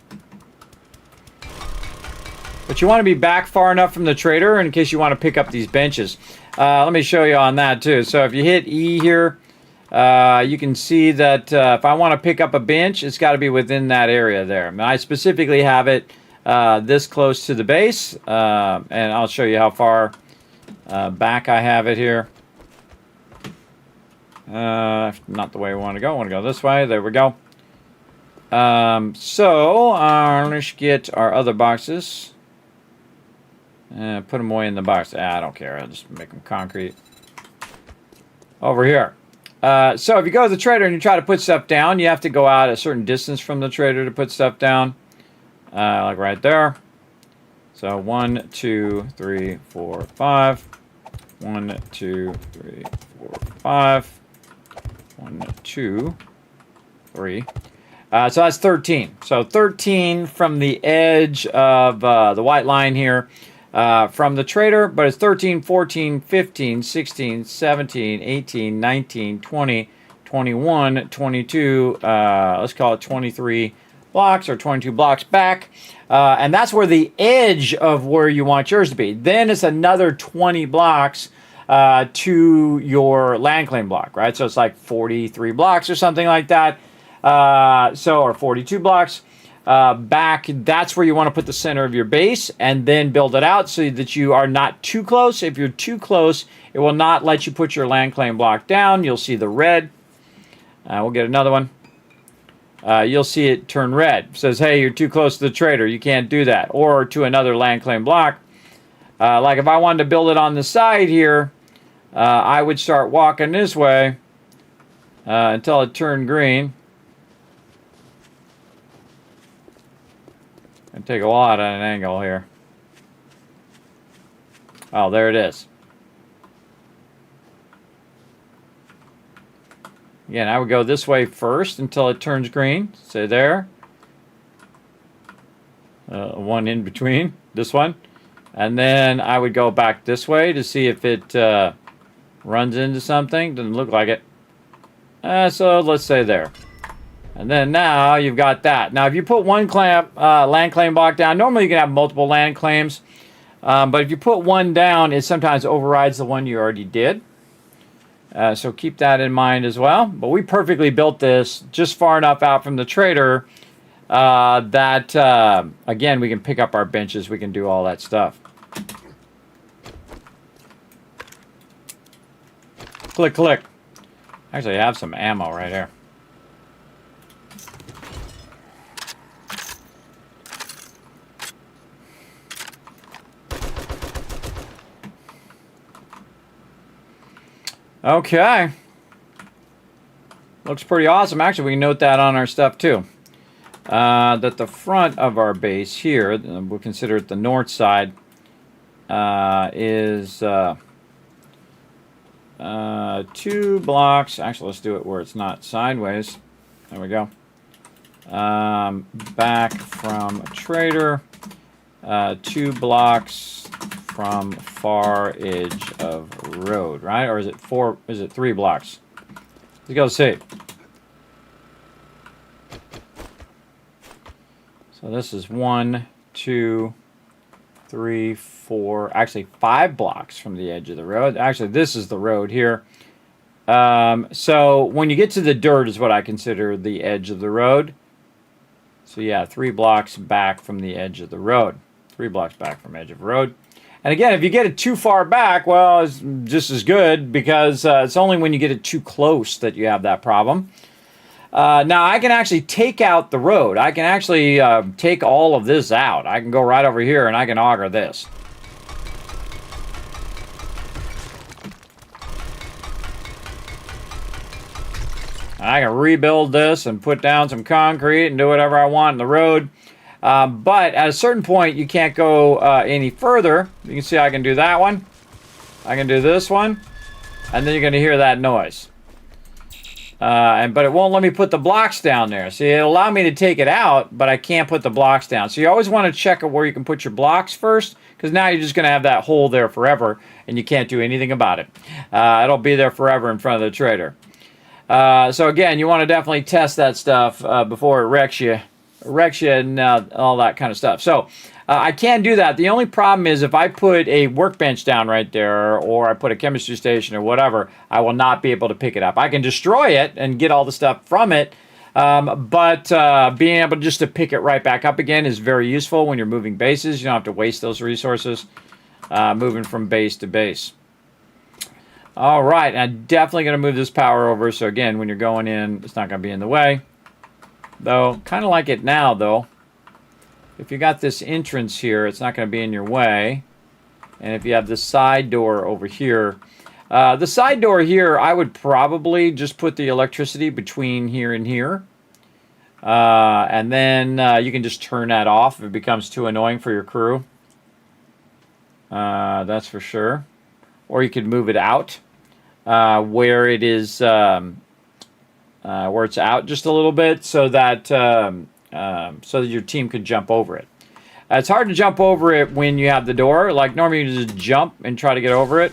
But you want to be back far enough from the trader in case you want to pick up these benches. Let me show you on that too. So if you hit E here, you can see that if I want to pick up a bench, it's got to be within that area there. And I specifically have it this close to the base. And I'll show you how far back I have it here. Not the way we want to go. I want to go this way. There we go. Let's get our other boxes. Put them away in the box. I don't care. I'll just make them concrete. Over here. So if you go to the trader and you try to put stuff down, you have to go out a certain distance from the trader to put stuff down. Like right there. So 1, 2, 3, 4, 5. 1, 2, 3, 4, 5. 1, 2, 3. So that's 13. So 13 from the edge of the white line here from the trader, but it's 13, 14, 15, 16, 17, 18, 19, 20, 21, 22, let's call it 23 blocks or 22 blocks back. And that's where the edge of where you want yours to be. Then it's another 20 blocks to your land claim block, right? So it's like 43 blocks or something like that. Or 42 blocks back. That's where you want to put the center of your base and then build it out so that you are not too close. If you're too close, it will not let you put your land claim block down. You'll see the red. We'll get another one. You'll see it turn red. It says, hey, you're too close to the trader. You can't do that. Or to another land claim block. Like if I wanted to build it on the side here, I would start walking this way until it turned green. And take a lot at an angle here. Oh, there it is. Again, I would go this way first until it turns green. Say there. One in between, this one. And then I would go back this way to see if it runs into something. Doesn't look like it. So let's say there. And then now you've got that. Now if you put one land claim block down, normally you can have multiple land claims. But if you put one down, it sometimes overrides the one you already did. So keep that in mind as well. But we perfectly built this just far enough out from the trader that, again, we can pick up our benches. We can do all that stuff. Click, click. Actually, I have some ammo right here. Okay. Looks pretty awesome. Actually, we can note that on our stuff too. that the front of our base here, we'll consider it the north side, is 2 blocks. Actually, let's do it where it's not sideways. There we go. Back from trader, 2 blocks from far edge of road, right? Or is it 4? Is it 3 blocks? Let's go see. So this is 1, 2, 3, 4, actually 5 blocks from the edge of the road. Actually, this is the road here. So when you get to the dirt is what I consider the edge of the road. So yeah, 3 blocks back from the edge of the road. 3 blocks back from edge of the road. And again, if you get it too far back, well, it's just as good, because it's only when you get it too close that you have that problem. Now, I can actually take out the road. I can actually take all of this out. I can go right over here and I can auger this. I can rebuild this and put down some concrete and do whatever I want in the road. But at a certain point, you can't go any further. You can see I can do that one. I can do this one. And then you're going to hear that noise. But it won't let me put the blocks down there. See, it'll allow me to take it out, but I can't put the blocks down. So you always want to check where you can put your blocks first, because now you're just going to have that hole there forever, and you can't do anything about it. It'll be there forever in front of the trader. So again, you want to definitely test that stuff before it wrecks you and all that kind of stuff. So I can do that. The only problem is if I put a workbench down right there, or I put a chemistry station or whatever, I will not be able to pick it up. I can destroy it and get all the stuff from it, but being able just to pick it right back up again is very useful when you're moving bases. You don't have to waste those resources moving from base to base. All right, I'm definitely going to move this power over, so again, when you're going in, it's not going to be in the way. Though, kind of like it now, though. If you got this entrance here, it's not going to be in your way. And if you have the side door over here, the side door here, I would probably just put the electricity between here and here. And then you can just turn that off if it becomes too annoying for your crew. That's for sure. Or you could move it out where it is, where it's out just a little bit, so that your team could jump over it. It's hard to jump over it when you have the door. Like normally you just jump and try to get over it,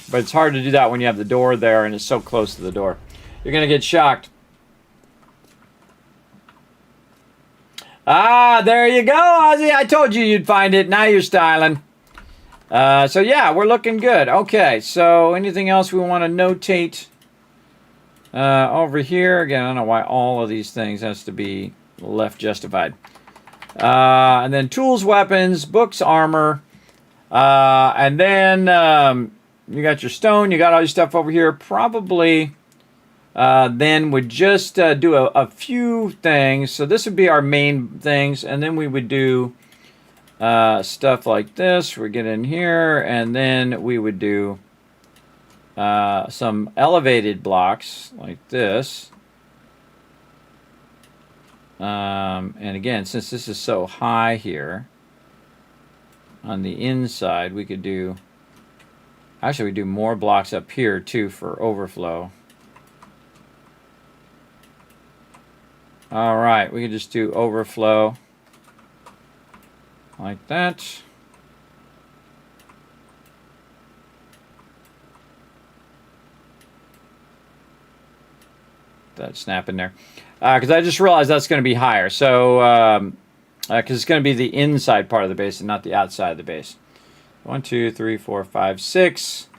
but it's hard to do that when you have the door there and it's so close to the door. You're gonna get shocked. Ah, there you go, Ozzy. I told you you'd find it. Now you're styling. So yeah, we're looking good. Okay, so anything else we want to notate over here? Again, I don't know why all of these things has to be left justified. And then tools, weapons, books, armor, and then you got your stone. You got all your stuff over here. Probably then would just do a few things. So this would be our main things, and then we would do stuff like this. We get in here, and then we would do some elevated blocks like this. And again, since this is so high here on the inside, we could do, actually we do more blocks up here too for overflow. All right, we could just do overflow like that. That snap in there. Because I just realized that's going to be higher. So, because it's going to be the inside part of the base and not the outside of the base. 1, 2, 3, 4, 5, 6.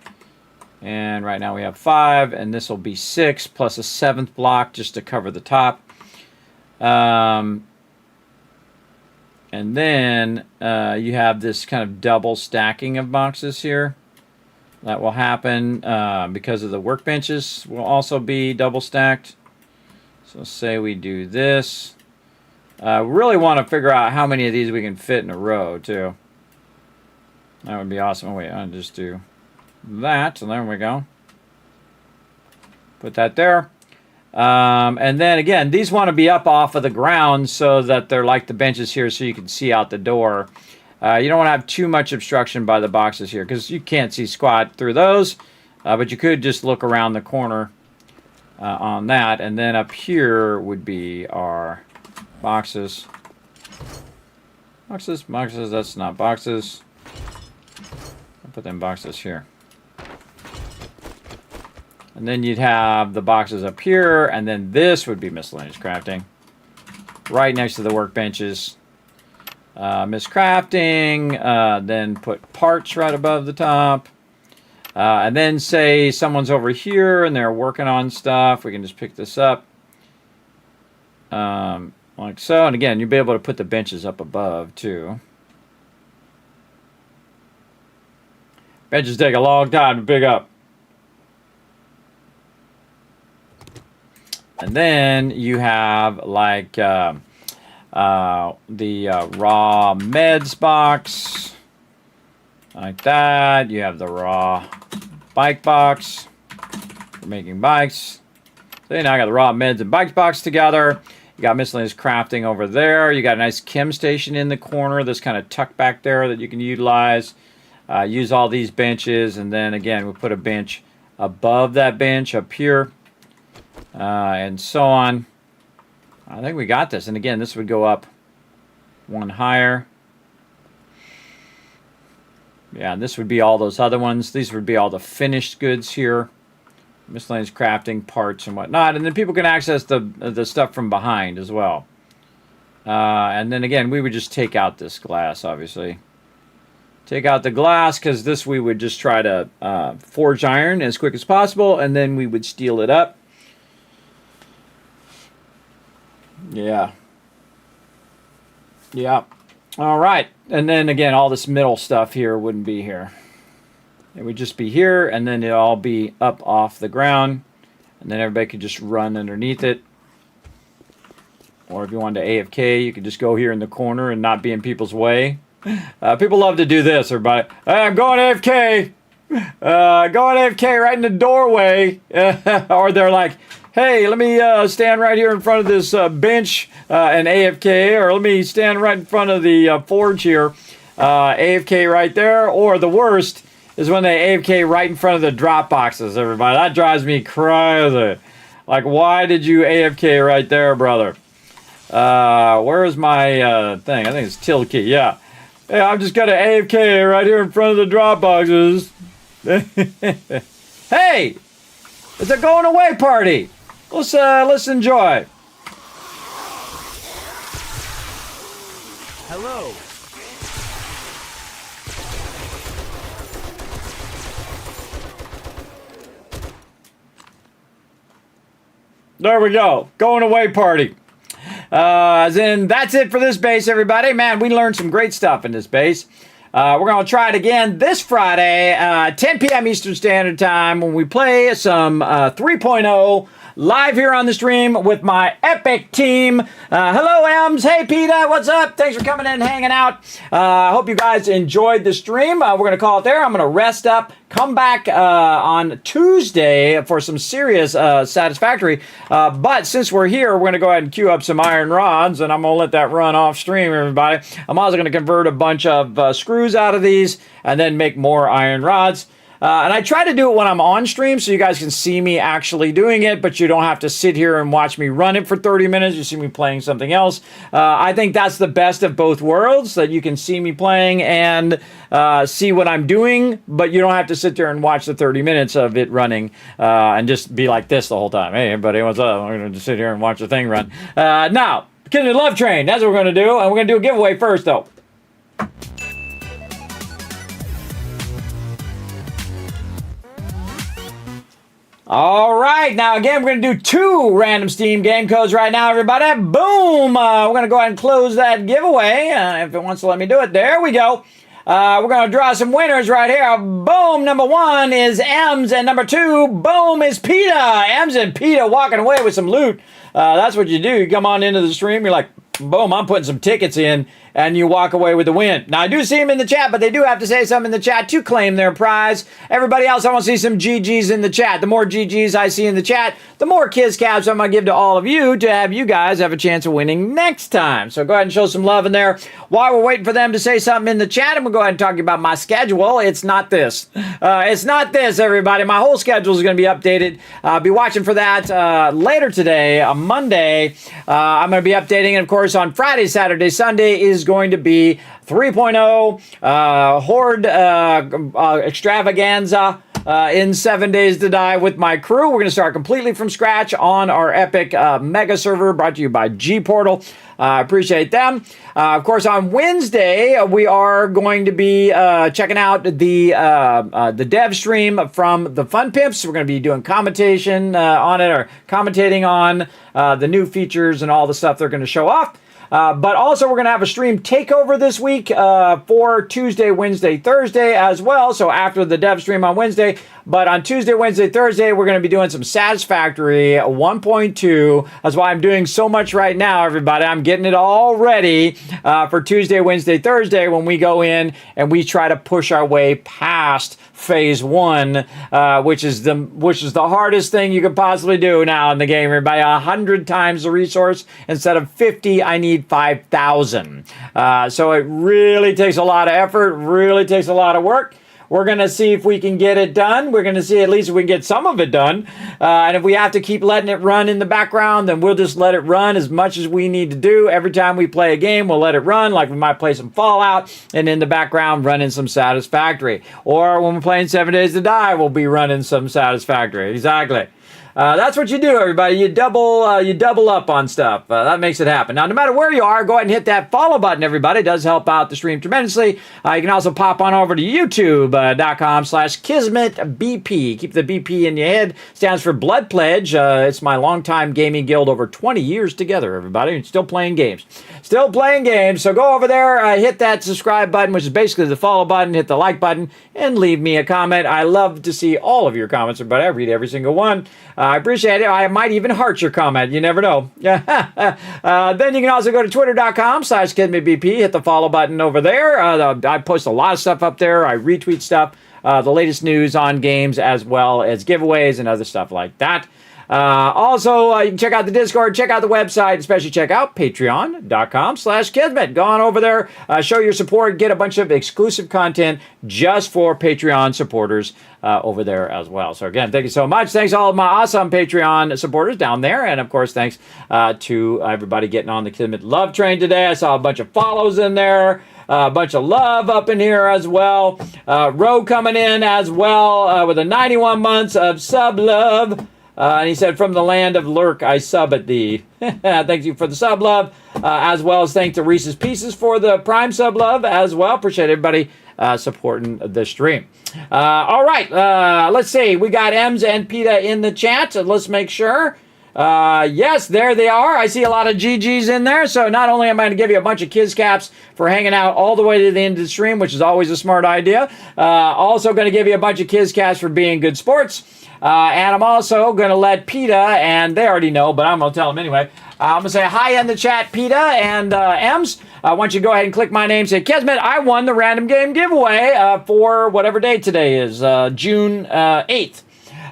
And right now we have 5. And this will be 6 plus a 7th block just to cover the top. And then you have this kind of double stacking of boxes here. That will happen because of the workbenches will also be double stacked. So say we do this. We really want to figure out how many of these we can fit in a row too. That would be awesome. Oh, wait, I'll just do that. And there we go. Put that there. And then again, these want to be up off of the ground so that they're like the benches here so you can see out the door. You don't want to have too much obstruction by the boxes here because you can't see squat through those. But you could just look around the corner on that. And then up here would be our boxes. Boxes, that's not boxes. I'll put them boxes here. And then you'd have the boxes up here, and then this would be miscellaneous crafting. Right next to the workbenches. Miscrafting, then put parts right above the top. And then say someone's over here and they're working on stuff. We can just pick this up. Like so. And again, you'll be able to put the benches up above too. Benches take a long time to pick up. And then you have like the raw meds box. Like that. You have the raw bike box for making bikes. So now I got the raw meds and bikes box together. You got miscellaneous crafting over there. You got a nice chem station in the corner that's kind of tucked back there that you can utilize. Use all these benches, and then again we'll put a bench above that bench up here, and so on. I think we got this. And again, this would go up one higher. Yeah, and this would be all those other ones. These would be all the finished goods here. Miscellaneous crafting, parts, and whatnot. And then people can access the stuff from behind as well. And then again, we would just take out this glass, obviously. Take out the glass, because this we would just try to forge iron as quick as possible, and then we would steel it up. Yeah. Yeah. All right. And then again, all this middle stuff here wouldn't be here. It would just be here, and then it'd all be up off the ground, and then everybody could just run underneath it. Or if you wanted to AFK, you could just go here in the corner and not be in people's way. People love to do this, everybody. Hey, I'm going AFK. Going AFK right in the doorway. Or they're like, hey, let me stand right here in front of this bench and AFK. Or let me stand right in front of the forge here. AFK right there. Or the worst is when they AFK right in front of the drop boxes, everybody. That drives me crazy. Like, why did you AFK right there, brother? Where's my thing? I think it's tilt key. Yeah. Hey, I'm just gonna AFK right here in front of the drop boxes. Hey, it's a going away party. Let's enjoy.
Hello.
There we go. Going away party. As in, that's it for this base, everybody. Man, we learned some great stuff in this base. We're going to try it again this Friday, 10 p.m. Eastern Standard Time, when we play some 3.0 live here on the stream with my epic team. Hello, Ems. Hey, Peta. What's up? Thanks for coming in and hanging out. I hope you guys enjoyed the stream. We're going to call it there. I'm going to rest up, come back on Tuesday for some serious Satisfactory. But since we're here, we're going to go ahead and queue up some iron rods, and I'm going to let that run off stream, everybody. I'm also going to convert a bunch of screws out of these and then make more iron rods. And I try to do it when I'm on stream so you guys can see me actually doing it, but you don't have to sit here and watch me run it for 30 minutes. You see me playing something else. I think that's the best of both worlds, that you can see me playing and see what I'm doing, but you don't have to sit there and watch the 30 minutes of it running and just be like this the whole time. Hey, everybody, what's up? I'm going to just sit here and watch the thing run. Now, Kismet Love Train, that's what we're going to do, and we're going to do a giveaway first, though. All right, now again, we're going to do 2 random Steam game codes right now, everybody. Boom! We're going to go ahead and close that giveaway if it wants to let me do it. There we go. We're going to draw some winners right here. Boom! Number 1 is Ems, and number 2, boom, is Peta. Ems and Peta walking away with some loot. That's what you do. You come on into the stream, you're like, boom, I'm putting some tickets in, and you walk away with the win. Now, I do see them in the chat, but they do have to say something in the chat to claim their prize. Everybody else, I want to see some GGs in the chat. The more GGs I see in the chat, the more Kiz Caps I'm going to give to all of you to have you guys have a chance of winning next time. So go ahead and show some love in there. While we're waiting for them to say something in the chat, I'm going to go ahead and talk about my schedule. It's not this. It's not this, everybody. My whole schedule is going to be updated. Be watching for that later today, on Monday. I'm going to be updating, and of course, on Friday, Saturday, Sunday is going to be 3.0 Horde Extravaganza in 7 Days to Die with my crew. We're going to start completely from scratch on our epic mega server brought to you by G Portal. I appreciate them. Of course, on Wednesday, we are going to be checking out the dev stream from the Fun Pimps. We're going to be doing commentation on it, or commentating on the new features and all the stuff they're going to show off. But also, we're going to have a stream takeover this week for Tuesday, Wednesday, Thursday as well. So after the dev stream on Wednesday, but on Tuesday, Wednesday, Thursday, we're going to be doing some Satisfactory 1.2. That's why I'm doing so much right now, everybody. I'm getting it all ready for Tuesday, Wednesday, Thursday when we go in and we try to push our way past phase 1, which is the hardest thing you could possibly do now in the game, everybody. 100 times the resource instead of 50. I need 5,000. So it really takes a lot of effort, really takes a lot of work. We're going to see if we can get it done. We're going to see at least if we can get some of it done. And if we have to keep letting it run in the background, then we'll just let it run as much as we need to do. Every time we play a game, we'll let it run. Like we might play some Fallout and in the background running some Satisfactory. Or when we're playing 7 Days to Die, we'll be running some Satisfactory. Exactly. That's what you do, everybody. You double up on stuff. That makes it happen. Now, no matter where you are, go ahead and hit that follow button, everybody. It does help out the stream tremendously. You can also pop on over to youtube.com/KismetBP. Keep the BP in your head. Stands for Blood Pledge. It's my longtime gaming guild, over 20 years together, everybody. Still playing games. Still playing games. So go over there, hit that subscribe button, which is basically the follow button. Hit the like button and leave me a comment. I love to see all of your comments, everybody. I read every single one. I appreciate it. I might even heart your comment. You never know. Then you can also go to twitter.com/KismetBP. Hit the follow button over there. I post a lot of stuff up there. I retweet stuff, the latest news on games, as well as giveaways and other stuff like that. Also, you can check out the Discord, check out the website, especially check out patreon.com/Kismet. Go on over there, show your support, get a bunch of exclusive content just for Patreon supporters over there as well. So again, thank you so much. Thanks to all of my awesome Patreon supporters down there. And of course, thanks to everybody getting on the Kismet Love Train today. I saw a bunch of follows in there. A bunch of love up in here as well. Ro coming in as well with a 91 months of sub love. And he said, from the land of Lurk, I sub at thee. Thank you for the sub love, as well as thanks to Reese's Pieces for the Prime sub love as well. Appreciate everybody supporting the stream. All right, let's see. We got Ems and PETA in the chat. So let's make sure. Yes, there they are. I see a lot of GGs in there. So not only am I going to give you a bunch of Kiz Caps for hanging out all the way to the end of the stream, which is always a smart idea, also going to give you a bunch of Kiz Caps for being good sports. And I'm also going to let PETA, and they already know, but I'm going to tell them anyway. I'm going to say hi in the chat, PETA and Ems. I want you to go ahead and click my name. Say, Kismet, I won the random game giveaway for whatever date today is, June 8th.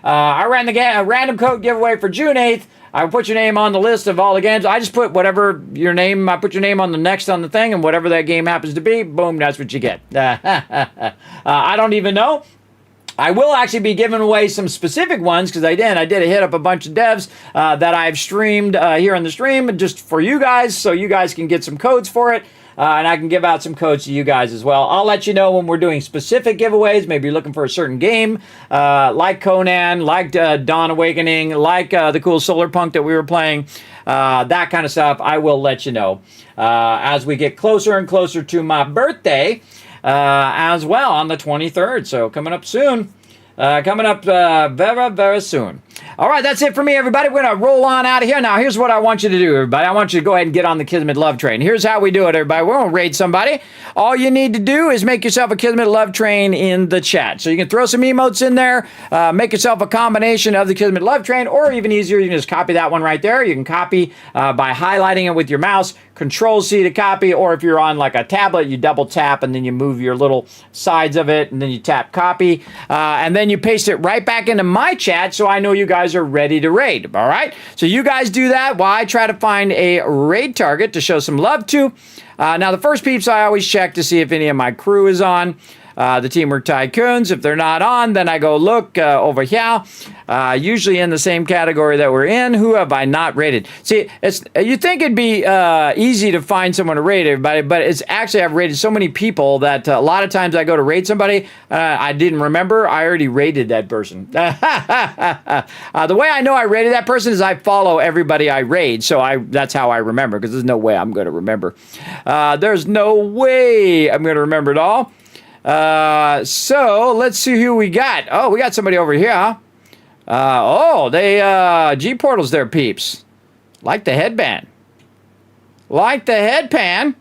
I ran the random code giveaway for June 8th. I put your name on the list of all the games. I just put whatever your name, I put your name on the next on the thing, and whatever that game happens to be, boom, that's what you get. I don't even know. I will actually be giving away some specific ones because I did hit up a bunch of devs that I've streamed here on the stream just for you guys, so you guys can get some codes for it. And I can give out some codes to you guys as well. I'll let you know when we're doing specific giveaways. Maybe you're looking for a certain game, like Conan, like Dawn Awakening, like the cool Solar Punk that we were playing, that kind of stuff. I will let you know as we get closer and closer to my birthday as well on the 23rd. So coming up soon. Coming up very, very soon. All right, that's it for me, everybody. We're going to roll on out of here. Now, here's what I want you to do, everybody. I want you to go ahead and get on the Kismet Love Train. Here's how we do it, everybody. We're going to raid somebody. All you need to do is make yourself a Kismet Love Train in the chat. So you can throw some emotes in there, make yourself a combination of the Kismet Love Train, or even easier, you can just copy that one right there. You can copy by highlighting it with your mouse, Control-C to copy, or if you're on like a tablet, you double tap and then you move your little sides of it, and then you tap copy, and then you paste it right back into my chat so I know you guys are ready to raid. All right? So you guys do that while I try to find a raid target to show some love to. Now, the first peeps I always check to see if any of my crew is on. The Teamwork Tycoons. If they're not on, then I go look over here. Usually in the same category that we're in. Who have I not rated? See, you think it'd be easy to find someone to raid everybody, but it's actually I've rated so many people that a lot of times I go to raid somebody, I didn't remember. I already rated that person. The way I know I rated that person is I follow everybody I raid, so that's how I remember, because there's no way I'm going to remember. There's no way I'm going to remember it all. So let's see who we got. Oh, we got somebody over here. They G-Portal's there, peeps. Like the headband. Like the headband.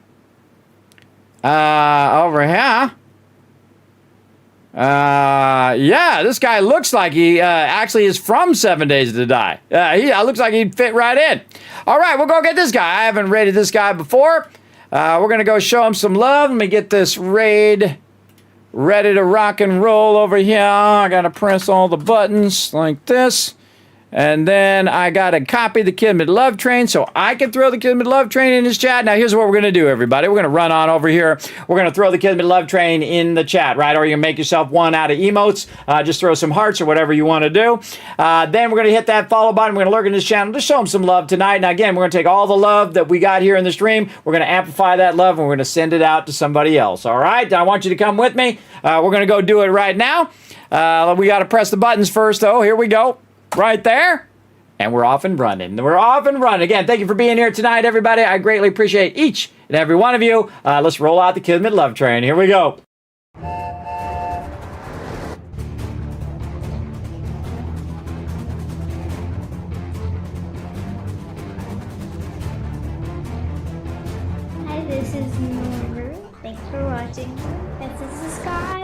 Over here. Yeah, this guy looks like he actually is from 7 Days to Die. He looks like he'd fit right in. All right, we'll go get this guy. I haven't raided this guy before. We're going to go show him some love. Let me get this raid ready to rock and roll over here. I got to press all the buttons like this. And then I got to copy the Kismet Love Train so I can throw the Kismet Love Train in his chat. Now, here's what we're going to do, everybody. We're going to run on over here. We're going to throw the Kismet Love Train in the chat, right? Or you can make yourself one out of emotes. Just throw some hearts or whatever you want to do. Then we're going to hit that follow button. We're going to lurk in this channel to show him some love tonight. Now, again, we're going to take all the love that we got here in the stream. We're going to amplify that love, and we're going to send it out to somebody else, all right? I want you to come with me. We're going to go do it right now. We got to press the buttons first, though. Here we go. Right there. And we're off and running. We're off and running. Again, thank you for being here tonight, everybody. I greatly appreciate each and every one of you. Let's roll out the Kismet Love Train. Here we go.
Hi, this is Noru. Thanks for watching. This is the Sky.